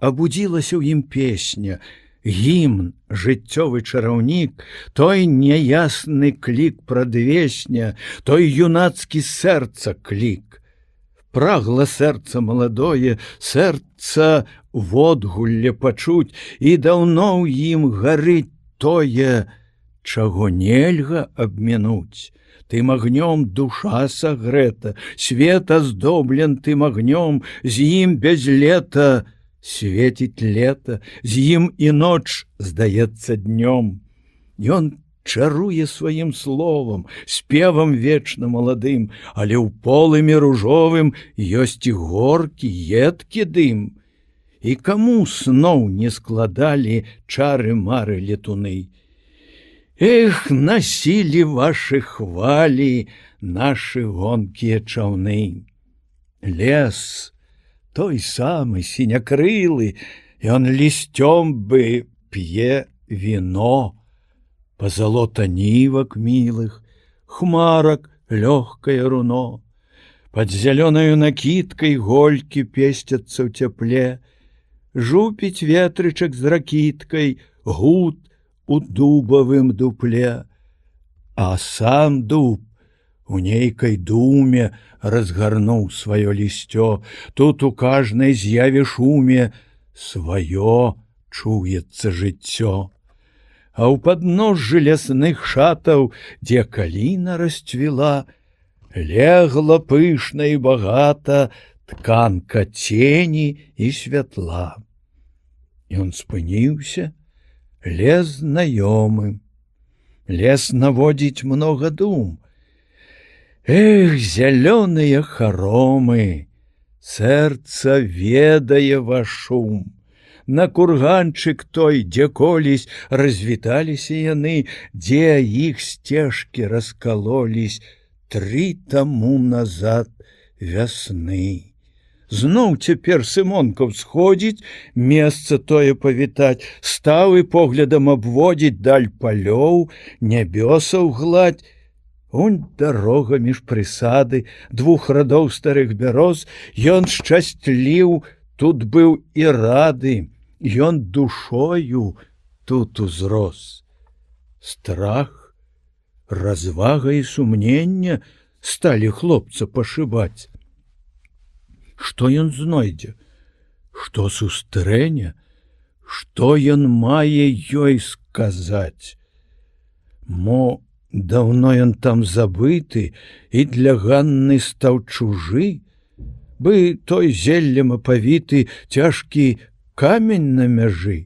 Абудзілася ў ім песня, гімн, жыццёвы чараўнік, той няясны клік прадвесня, той юнацкі сэрца клік. Прагла сэрца маладое, сэрца водгулле пачуць, і даўно ў ім гарыць тое, чаго нельга абмінуць. Тым агнём душа сагрэта, свет аздоблен тым агнём, з ім без лета светіць лета, з ім і ноч здаецца днём. Ён чаруе сваім словам, спевам вечна маладым, але ў полымі ружовым ёсць і горкі, едкі дым. І каму сноў не складалі чары-мары летуны. Эх, насілі вашы хвалі, нашы гонкія чаўны. Лес, той самы сінякрылы, ён лісцём бы п'е віно. Пазалота нівак мілых, хмарак лёгкае руно. Пад зялёнаю накідкай голькі песцяцца ў цяпле. Жупіць ветрычак з ракіткай, гуд у дубавым дупле. А сам дуб У нейкай думе разгарнуў сваё лісцё, тут у кажнай з'яве шуме сваё чуецца жыццё. А ў падножжы лясных шатаў, дзе каліна расцвіла, легла пышна і багата тканка цені і святла. Ён спыніўся, лес знаёмы. Лес наводзіць многа дум. Эх, зялёныя харомы, сэрца ведае ваш шум. На курганчык той, дзе колісь развіталіся яны, дзе іх сцежкі раскалолись 3 таму назад вясны. Зноў цяпер Сымонкаў сходзіць, месца тое павітаць, стаў і поглядам абводзіць даль палёў, нябёсаў гладь. Унь дарога між прысады 2 радоў старых бяроз, ён шчасліў, тут быў і рады, ён душою тут узрос. Страх, развага і сумнення сталі хлопца пашыбаць. Што ён знойдзе? Што сустрэне? Што ён мае ёй сказаць? Мо даўно ён там забыты і для Ганны стаў чужы, бы той зеллем апавіты цяжкі камень на мяжы.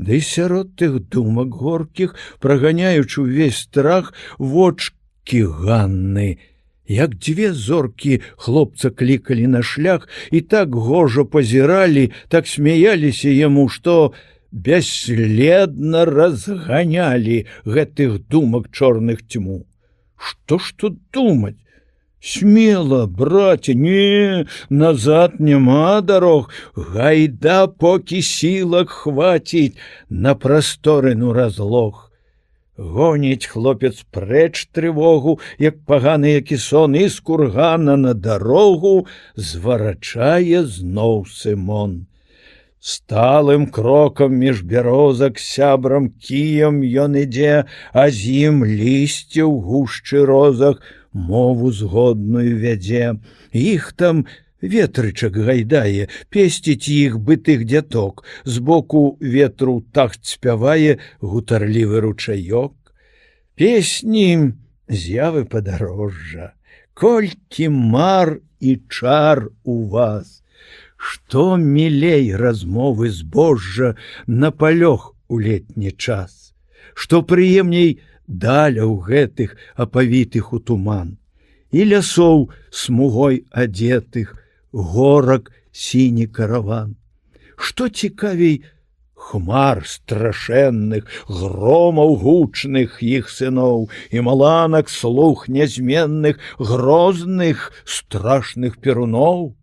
Ды сярод тых думак горкіх, праганяючы ўвесь страх, вочкі Ганны, як 2 зоркі хлопца клікалі на шлях і так гожа пазіралі, так смяяліся яму, што бесследна разганялі гэтых думак чорных тьму. Што ж тут думаць? Смела, браце, не, назад няма дарог, гайда, покі сілак хваціць на прасторыну разлог. Гоніць хлопец прэч трывогу, як паганы які сон, і з кургана на дарогу зварачае зноў Сымон. Сталым крокам між бярозак сябрам кіем ён ідзе, а з ім лісце ў гушчы розах мову згодную вядзе. Іх там ветрычак гайдае, песціць іх бытых дзяток, збоку ветру тахт спявае гутарлівы ручаёк. Песні з'явы падарожжа, колькі мар і чар у вас. Што мілей размовы збожжа на палёг у летні час, што прыемней даля ў гэтых апавітых у туман, і лясоў смугой адзетых, горак сіні караван. Што цікавей хмар страшэнных, громаў гучных іх сыноў і маланак слух нязменных, грозных страшных перуноў.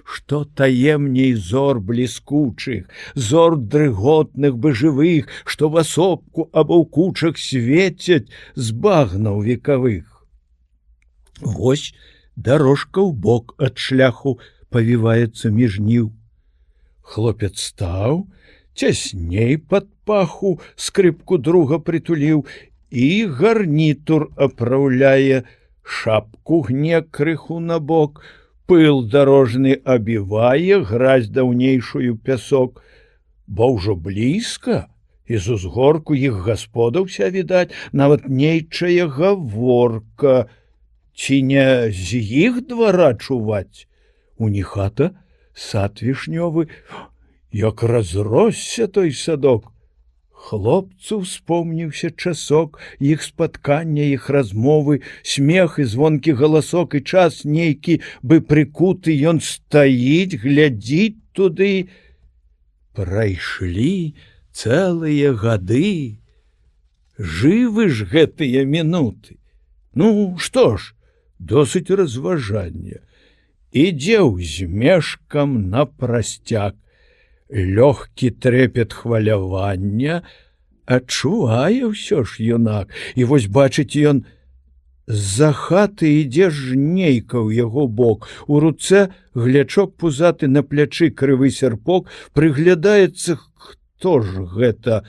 Што таемней зор бліскучых, зор дрыготных бы жывых, што в асобку або ў кучах свецяць з багнаў векавых. Вось дарожка ў бок ад шляху павіваецца між ніў. Хлопец стаў, цясней пад паху скрыпку друга прытуліў і гарнітур апраўляе, шапку гне крыху на бок, пыл дарожны абівае, гразь даўнейшую пясок, бо ўжо блізка, і з узгорку іх гаспода ўся відаць, нават нейчая гаворка, ці не з іх двара чуваць. У них хата, сад вішнёвы, як разросся той садок. Хлопцу успомніўся часок, іх спаткання, іх размовы, смех і звонкі галасок, і час нейкі бы прыкуты, ён стаіць, глядзіць туды. Прайшлі цэлыя гады. Жывы ж гэтыя мінуты. Ну, што ж, досыць разважання. Ідзе ўзмешкам напрасцяк. Лёгкі трэпет хвалявання адчувае ўсё ж юнак, і вось бачыць ён, з-за хаты ідзе жнейка ў яго бок, у руцэ глячок пузаты, на плячы крывы сярпок, прыглядаецца, хто ж гэта?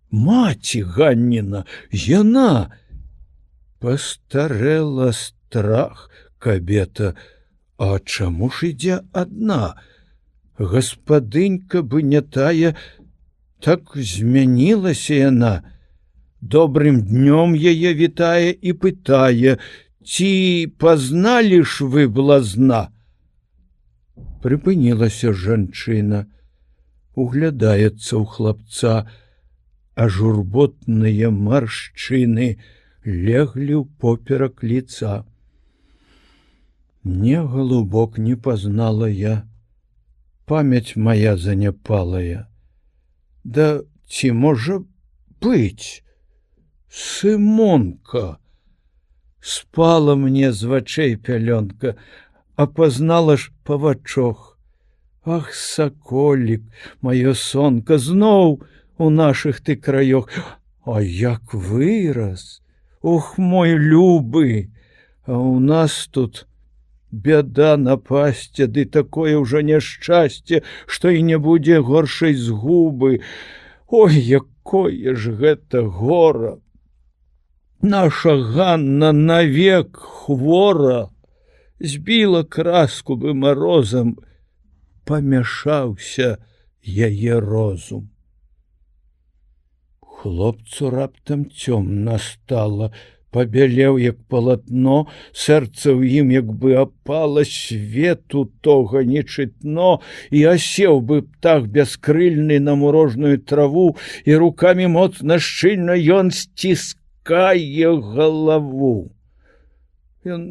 Маці Ганніна, яна! Пастарэла страх кабета, а чаму ж ідзе адна? Гаспадынька бы не тая, так змянілася яна. Добрым днём яе вітае і пытае: ці пазналі ж вы блазна? Прыпынілася жанчына, углядаецца ў хлапца, а журботныя маршчыны леглі ў поперак лица. Не, голубок, не пазнала я, памяць моя заняпалая. Да ці можа быць? Сымонка! Спала мне з вачэй пялёнка, а пазнала ж па вачох. Ах, саколік, маё сонка, зноў у нашых ты краёх. А як вырас! Ох, мой любы! А ў нас тут бяда напасця, ды такое ўжо няшчасце, што і не будзе горшай згубы. Ой, якое ж гэта гора! Наша Ганна навек хвора, збіла краску бы марозам, памяшаўся яе розум. Хлопцу раптам цёмна стала, пабялеў, як палатно, сэрца ў ім як бы апала, свету тога не чытно, і асеў бы птах бяскрыльны на мурожную траву, і рукамі моцна шчыльна ён сціскае галаву. Ён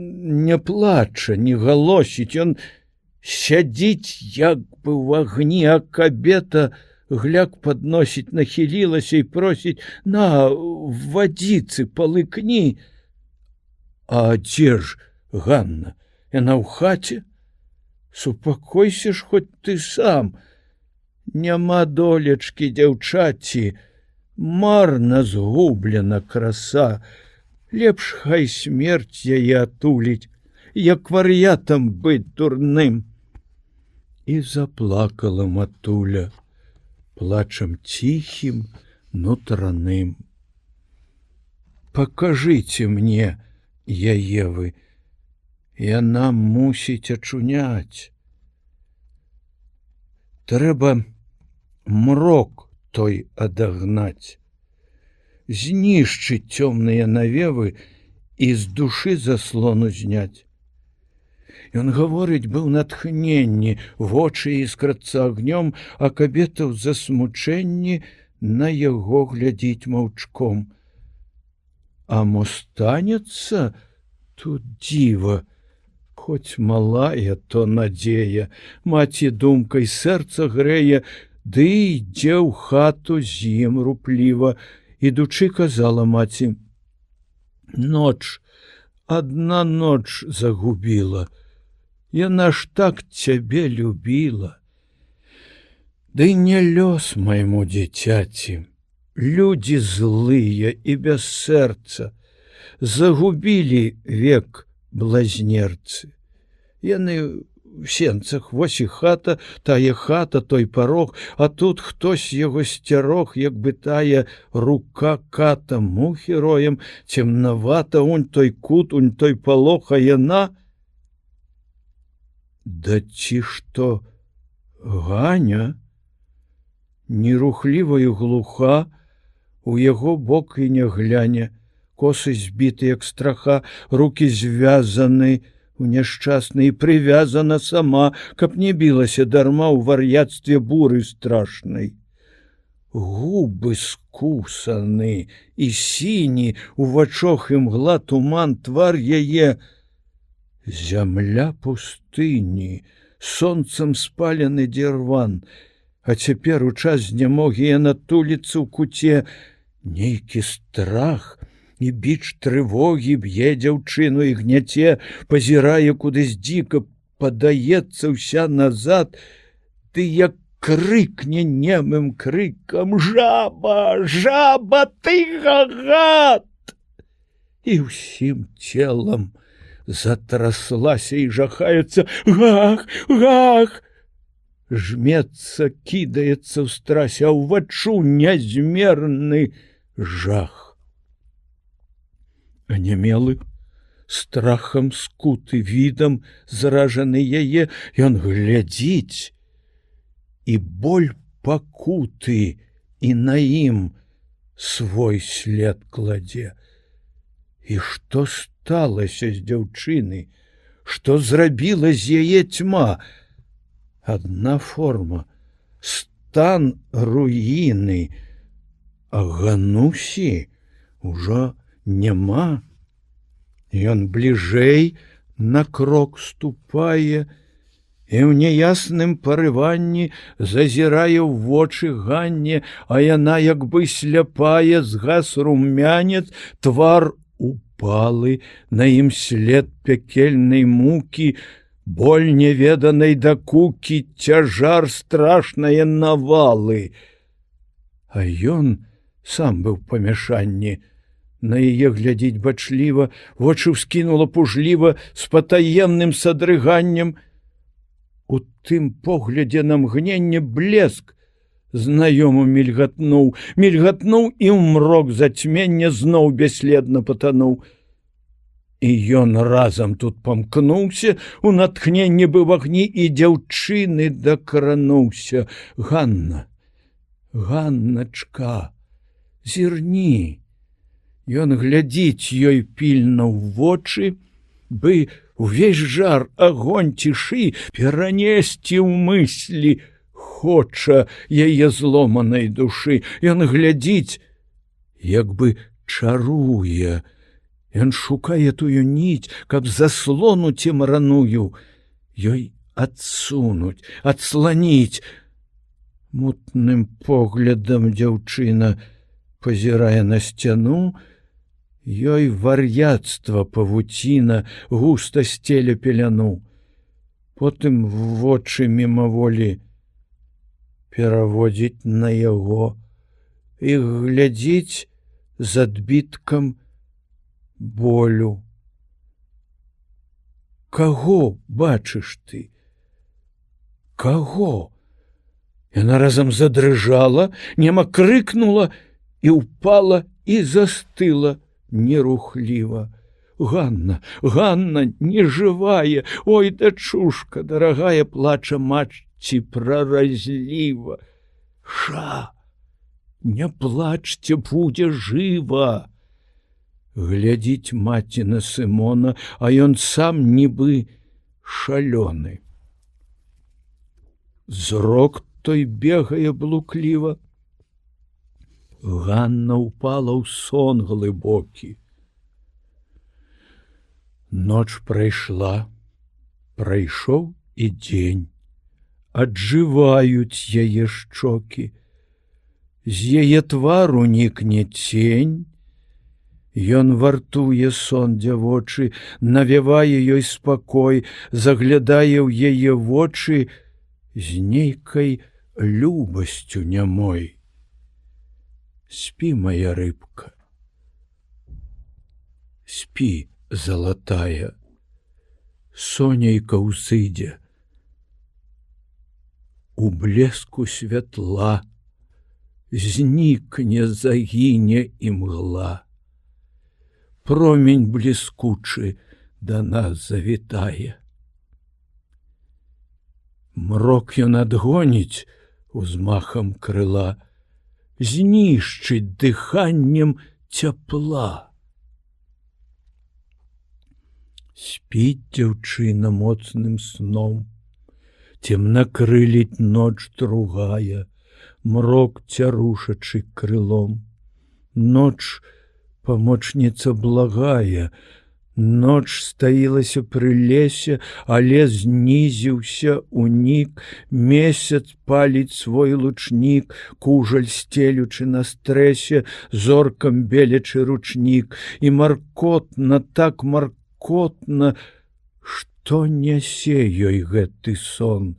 не плача, не галосіць, ён сядзіць як бы ў агні, а кабета гляк падносіць, нахілілася і просіць: на, вадзіцы палыкні. А дзе ж Ганна? Яна ў хаце? Супакойся ж хоць ты сам. Няма долечкі дзяўчаці, марна згублена краса. Лепш хай смерць яе атуліць, як вар'ятам быць дурным. І заплакала матуля плачам ціхім, нутраным. Пакажыце мне яе вы, яна мусіць ачуняць. Трэба мрок той адагнаць, знішчыць цёмныя навевы і з душы заслону зняць. Ён гаворыць быў натхненні, вочы іскрацца агнём, а кабета ў засмучэнні на яго глядзіць маўчком. А мо станецца тут дзіва, хоць малая, то надзея, маці думкай сэрца грэе, ды ідзе ў хату з ім рупліва, ідучы казала маці: ноч, адна ноч загубіла, яна ж так цябе любіла. Ды не лёс майму дзіцяці, людзі злыя і без сэрца, загубілі век блазнерцы. Яны в сенцах, вось і хата, тая хата, той парог, а тут хтось яго сцярог, як бы тая рука ката мухі роем, цемнавата, унь той кут, унь той палох, а яна... Да ці што Ганя? Нерухліваю глуха, у яго бок і не гляне, косы збіты, як страха, руки звязаны, у няшчасны і прывязана сама, каб не білася дарма ў вар'яцтве буры страшнай. Губы скусаны і сіні, у вачох імгла туман, твар яе зямля пустыні, сонцам спалены дзірван, а цяпер у час знямогі яна туліцца ў куце. Нейкі страх і біч трывогі б'е дзяўчыну і гняце, пазірае кудысь дзіка, падаецца ўся назад, ды як крыкне немым крыкам: жаба, жаба, ты гагат! І ўсім целам затраслася і жахаецца: гах, гах! Жмецца, кідаецца ў страсе, а ўваччу нязмерны жах. Анямелы, страхам скуты відам заражаны яе, ён глядзіць, і боль пакуты і на ім свой след кладзе. І што сталася з дзяўчыны, што зрабіла з яе цьма? Адна форма, стан руіны, а Ганусі ўжо няма. Ён бліжэй на крок ступае і ў няясным парыванні зазірае ў вочы Ганне, а яна як бы сляпая, згас румянец, твар упалы, на ім след пякельнай мукі, боль неведанай дакукі, цяжар страшнае навалы. А ён сам быў памяшанні. На яе глядзіць бачліва, вочы ўскінула пужліва з патаемным садрыганнем. У тым поглядзе на мгненне блеск знаёмы мільгатнуў, і ўмрок зацьмення зноў бясследна патануў. І ён разам тут памкнуўся, у натхненні быў агні, і дзяўчыны дакрануўся. Ганна, Ганначка, зірні. Ён глядзіць ёй пільна ў вочы, бы увесь жар, агонь цішы перанесці ў мыслі хоча яе зломанай душы. Ён глядзіць, як бы чаруе. Ён шукае тую ніць, каб заслонуць і мараную, ёй адсунуць, адсланіць. Мутным поглядам дзяўчына пазірае на сцяну, ёй вар'яцтва павуціна густа сцеля пеляну. Потым вочы мімаволі пераводзіць на яго і глядзіць з адбіткам болю. Каго бачыш ты? Каго? Яна разам задрыжала, нема крыкнула і ўпала і застыла нерухліва. Ганна, Ганна, нежывая, ой, дачушка, дарагая, плача матці праразліва. Ша, не плачце, будзе жыва. Глядзіць маці на Сымона, а ён сам нібы шалёны. Зрок той бегае блукліва. Ганна ўпала ў сон глыбокі. Ноч прайшла, прайшоў і дзень. Аджываюць яе шчокі. З яе твару нікне цень. Ён вартуе сон дзявочы, навявае ёй спакой, заглядае ў яе вочы з нейкай любасцю нямой. Спі, моя рыбка, спі, залатая, сонейка ўсыдзе. У блеску святла знікне, загіне імгла. Промень бліскучы да нас завітае. Мрок ён адгоніць узмахам крыла, знішчыць дыханнем цяпла. Спіць дзяўчына моцным сном, цемнакрыліць ноч другая, мрок цярушачы крылом. Ноч памочніца благая, ноч стаілася пры лесе, але знізіўся унік, месяц паліць свой лучнік, кужаль стелючы на стрэсе, зоркам белячы ручнік, і маркотна, так маркотна, што нясе ёй гэты сон.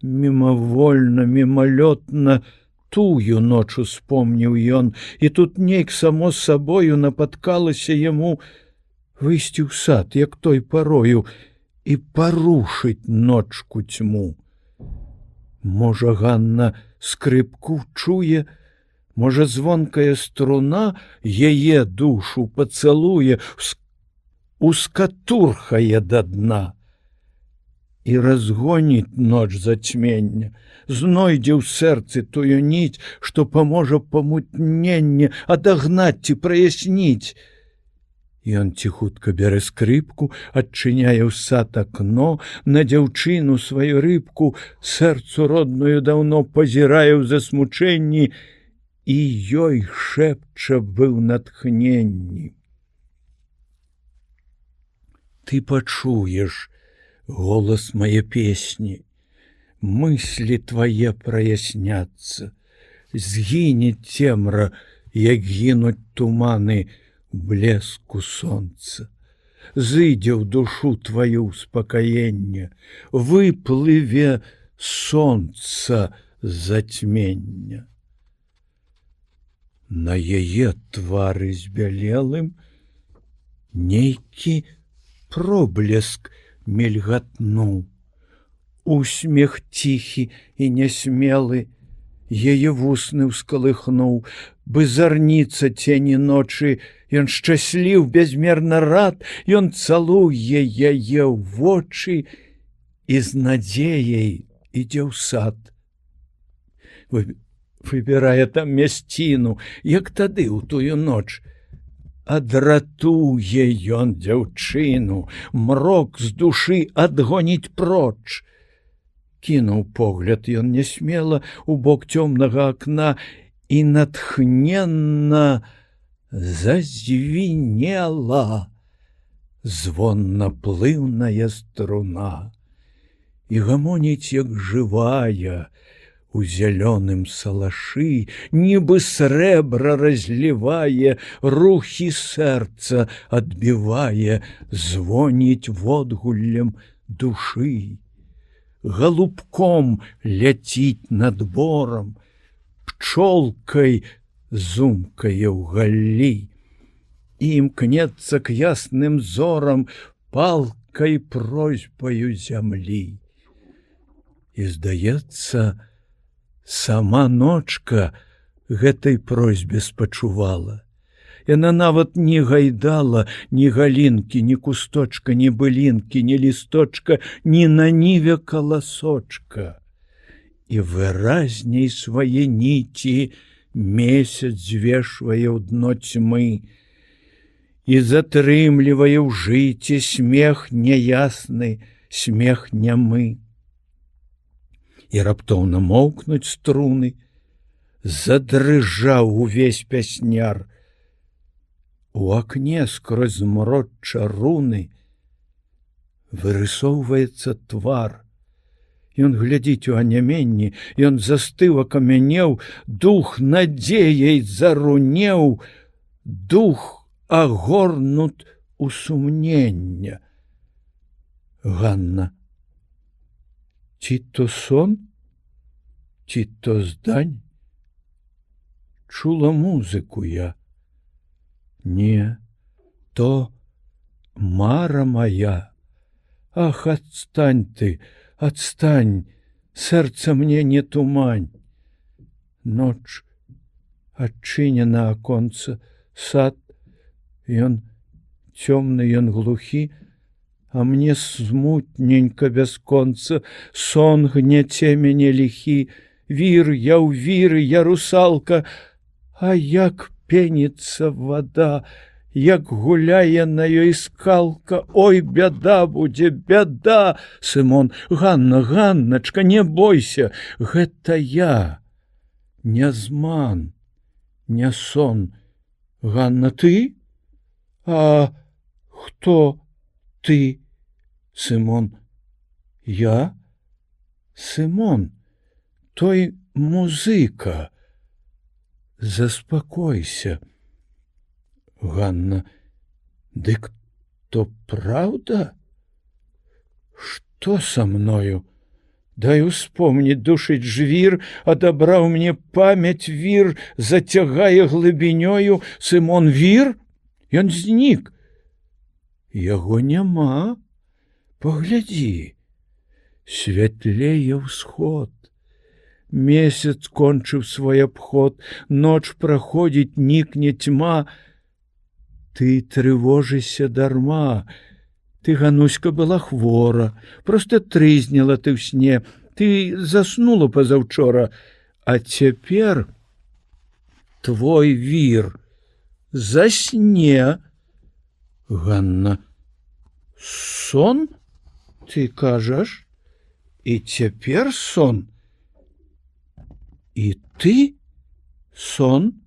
Мімавольна, мімалётна тую ноч успомніў ён, і тут нейк само сабою напаткалася яму выйсці ў сад, як той парою, і парушыць ночку цьму. Можа, Ганна скрыпку чуе, Можа, звонкая струна яе душу пацалуе, ускатурхае да дна і разгоніць ноч зацьмення, знойдзе ў сэрцы тую ніць, што паможа памутненне адагнаць ці праясніць. Ён ціхутка бярэ скрыпку, адчыняе ў сад акно, на дзяўчыну сваю рыбку, сэрцу родную даўно пазірае ў засмучэнні, і ёй шэпча быў натхненні. Ты пачуеш голас мае песні, мыслі твае праясняцца, згіне цемра, як гінуць туманы блеску сонца, зыдзе ў душу тваю успакаенне, выплыве сонца зацьмення. На яе твары збялелым нейкі проблеск мільгатнуў, усмех ціхі і нясмелы яе вусны ўскалыхнуў, бы зарніца цені ночы, ён шчасліў, бязмерна рад, ён цалуе яе ў вочы і з надзеяй ідзе ў сад. Выбірае там мясціну, як тады ў тую ноч. Адратуе ён дзяўчыну, мрок з душы адгоніць проч. Кінуў погляд ён нясмела у бок цёмнага акна і натхненна зазвінела звонна плыўная струна і гамоніць, як жывая, у зялёным салашы, нібы срэбра разлівае, рухі сэрца адбівае, звоніць водгуллем душы. Голубком ляціць над борам, пчолкай зумкае ў галлі, і імкнецца к ясным зорам палкай просьбаю зямлі. І, здаецца, сама ночка гэтай просьбе спачувала. Яна нават не гайдала ні галінкі, ні кусточка, ні былінкі, ні лісточка, ні на ніве каласочка. І выразней свае ніці месяц звешвае ў дно цьмы і затрымлівае ў жыце смех няясны, смех нямы. І раптоўна моўкнуць струны, задрыжаў увесь пясняр. У акне скрозь змрочча руны вырысоўваецца твар. Ён глядзіць у аняменні, ён застыў, акамянеў, дух надзеяй зарунеў, дух агорнут у сумнення. Ганна, ці то сон, ці то здань? Чула музыку я. Не, то мара моя. Ах, отстань ты, отстань, сэрца мне не тумань. Ноч адчынена аконца, сад, ён цёмны, ён глухі, а мне смутненька бясконца, сон гняце мяне ліхі, вір, я ў віры, я русалка, а як пеніцца вада, як гуляе на ёй скалка, ой, бяда будзе, бяда! Сымон, Ганна, Ганначка, не бойся, гэта я, не зман, не сон. Ганна, ты? А хто ты? Сымон, я? Сымон, той музыка. Заспакойся. Ганна, дык то правда? Что со мною? Дай успомнить, душить жвір, адабраў мне памяць вір, зацягае глыбінёю. Сымон, вір? Ён знік. Яго няма. Поглядзі, святлее ўсход. Месяц кончыў свой абход, ноч праходзіць, нікне цьма. Ты трывожышся дарма. Ты, Гануська, была хвора, проста трызніла ты ў сне, ты заснула пазаўчора, а цяпер твой вір засне. Ганна: сон, ты кажаш? І цяпер сон? І ты сон?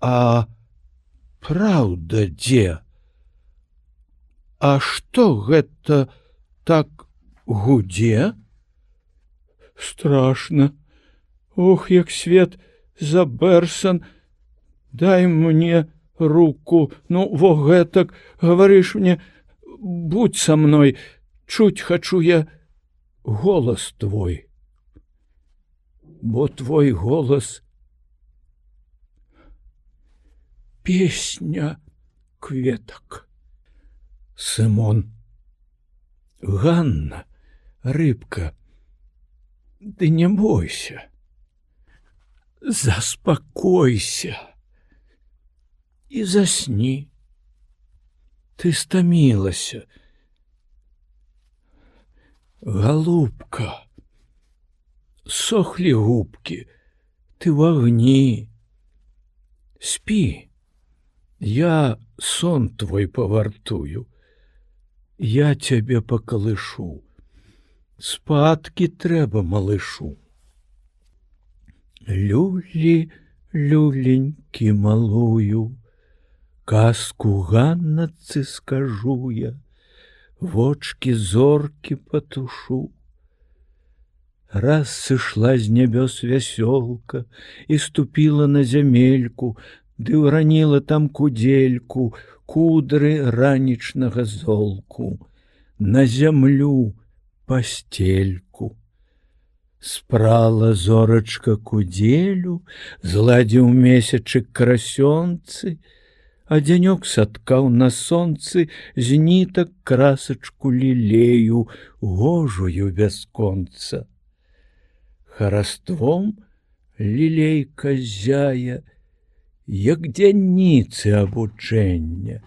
А праўда дзе? А што гэта так гудзе? Страшна. Ох, як свет забэрсан. Дай мне руку, ну, во гэтак, гаварыш мне, будь са мной, чуць хачу я голас твой. Бо твой голас — песня кветак. Сымон: Ганна, рыбка, ты не бойся, заспакойся і засні. Ты стамілася. Голубка, сохлі губкі, ты в агні. Спі, я сон твой павартую. Я цябе пакалышу. Спадкі трэба малышу. Люлі, люленькі малую, казку Ганнацы скажу я, вочки зоркі патушу. Раз сышла з нябёс вясёлка і ступіла на зямельку, ды ўраніла там кудзельку, кудры ранічнага золку, на зямлю пастельку. Спрала зорачка кудзелю, зладзіў месячык красёнцы, а дзянёк саткаў на сонцы з нітак красачку лілею, гожую бясконца. Хараством лілейка зяе, як дзянніцы абучэння,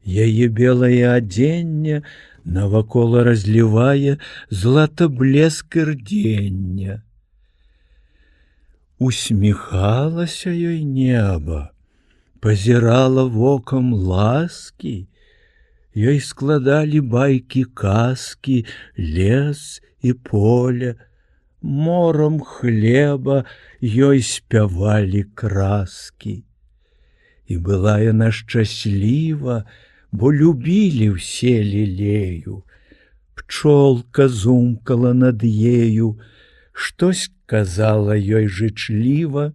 яе белае адзенне навакол разлівае злата-блеск ірдзення. Усміхалася ёй неба, пазірала вокам ласкі, ёй складалі байкі казкі, лес і поле, морам хлеба ёй спявалі краскі. І была яна шчасліва, бо любілі ўсе лілею. Пчолка зумкала над ею, штось казала ёй жычліва,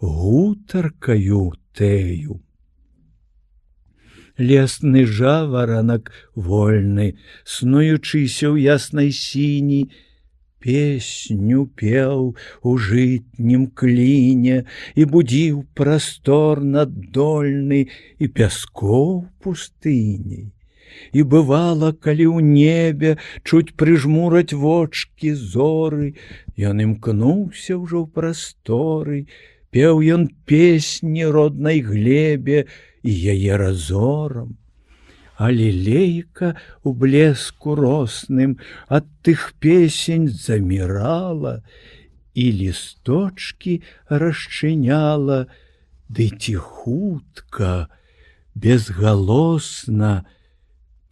гутаркаю тэю. Лесны жаваранак вольны, снуючыся ў яснай сіні, песню пеў у жытнім кліне і будзіў прастор наддольны і пяскоў пустыні. І бывала, калі ў небе чуць прыжмураць вочкі зоры, ён імкнуўся ўжо ў прасторы, пеў ён песні роднай глебе і яе разорам. А лілейка у блеску росным ад тых песень замірала і лісточкі расчыняла, ды ціхутка, безгалосна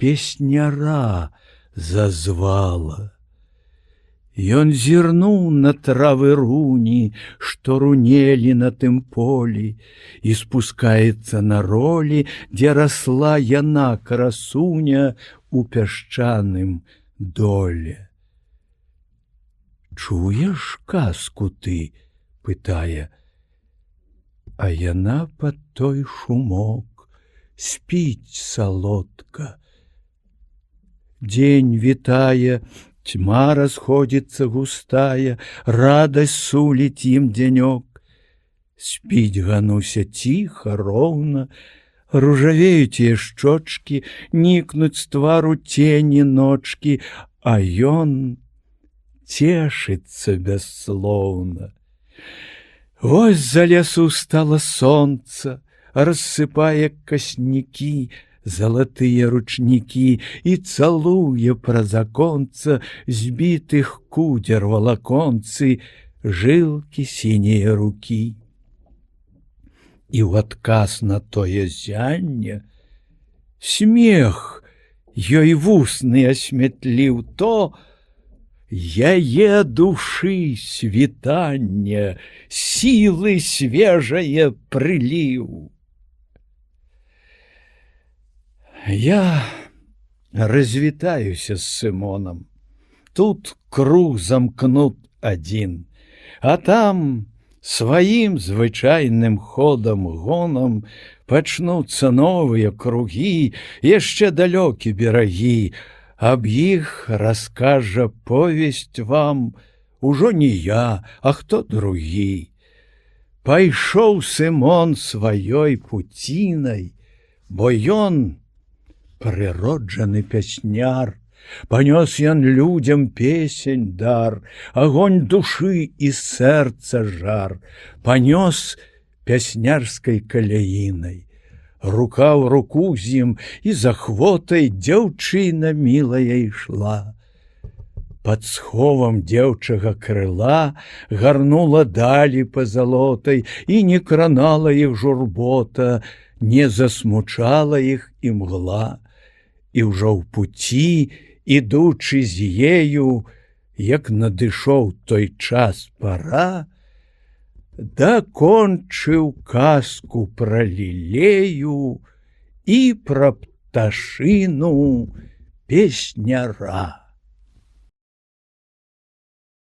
песняра зазвала. Ён зірнуў на травы руні, што рунелі на тым полі, і спускаецца на ролі, дзе расла яна, красуня, у пясчаным доле. Чуеш казку ты? Пытае. А яна пад той шумок спіць салодка. Дзень вітае, тьма расходится густая, радость сулит им денек. Спить Гануся тихо, ровно, ружавеют ее щечки, никнуть с твару тени ночки, а ён цешыцца бясслоўна. Вось за лесу стало солнце, рассыпае каснікі, залатыя ручнікі і цалуе праз аконца збітых кудзер валаконцы, жылкі сінія рукі. І ў адказ на тое зянне смех ёй вусны асмятліў то, яе душы світанне, сілы свежае прыліў. Я развітаюся з Сымонам. Тут круг замкнут адзін, а там сваім звычайным ходам гонам пачнуцца новыя кругі, яшчэ далёкі берагі. Аб іх раскажа повесць вам ужо не я, а хто другі. Пайшоў Сымон сваёй пуцінай, бо ён прыроджаны пясняр, панёс ён людзям песень дар, агонь душы і сэрца жар, панёс пяснярскай каляінай. Рука ў руку з ім і з ахвотай дзяўчына мілая ішла. Пад сховам дзеўчага крыла гарнула далі пазалотай і не кранала іх журбота, не засмучала іх імгла. І ўжо ў пуці, ідучы з ею, як надышоў той час пара, дакончыў казку пра лілею і пра пташыну песняра.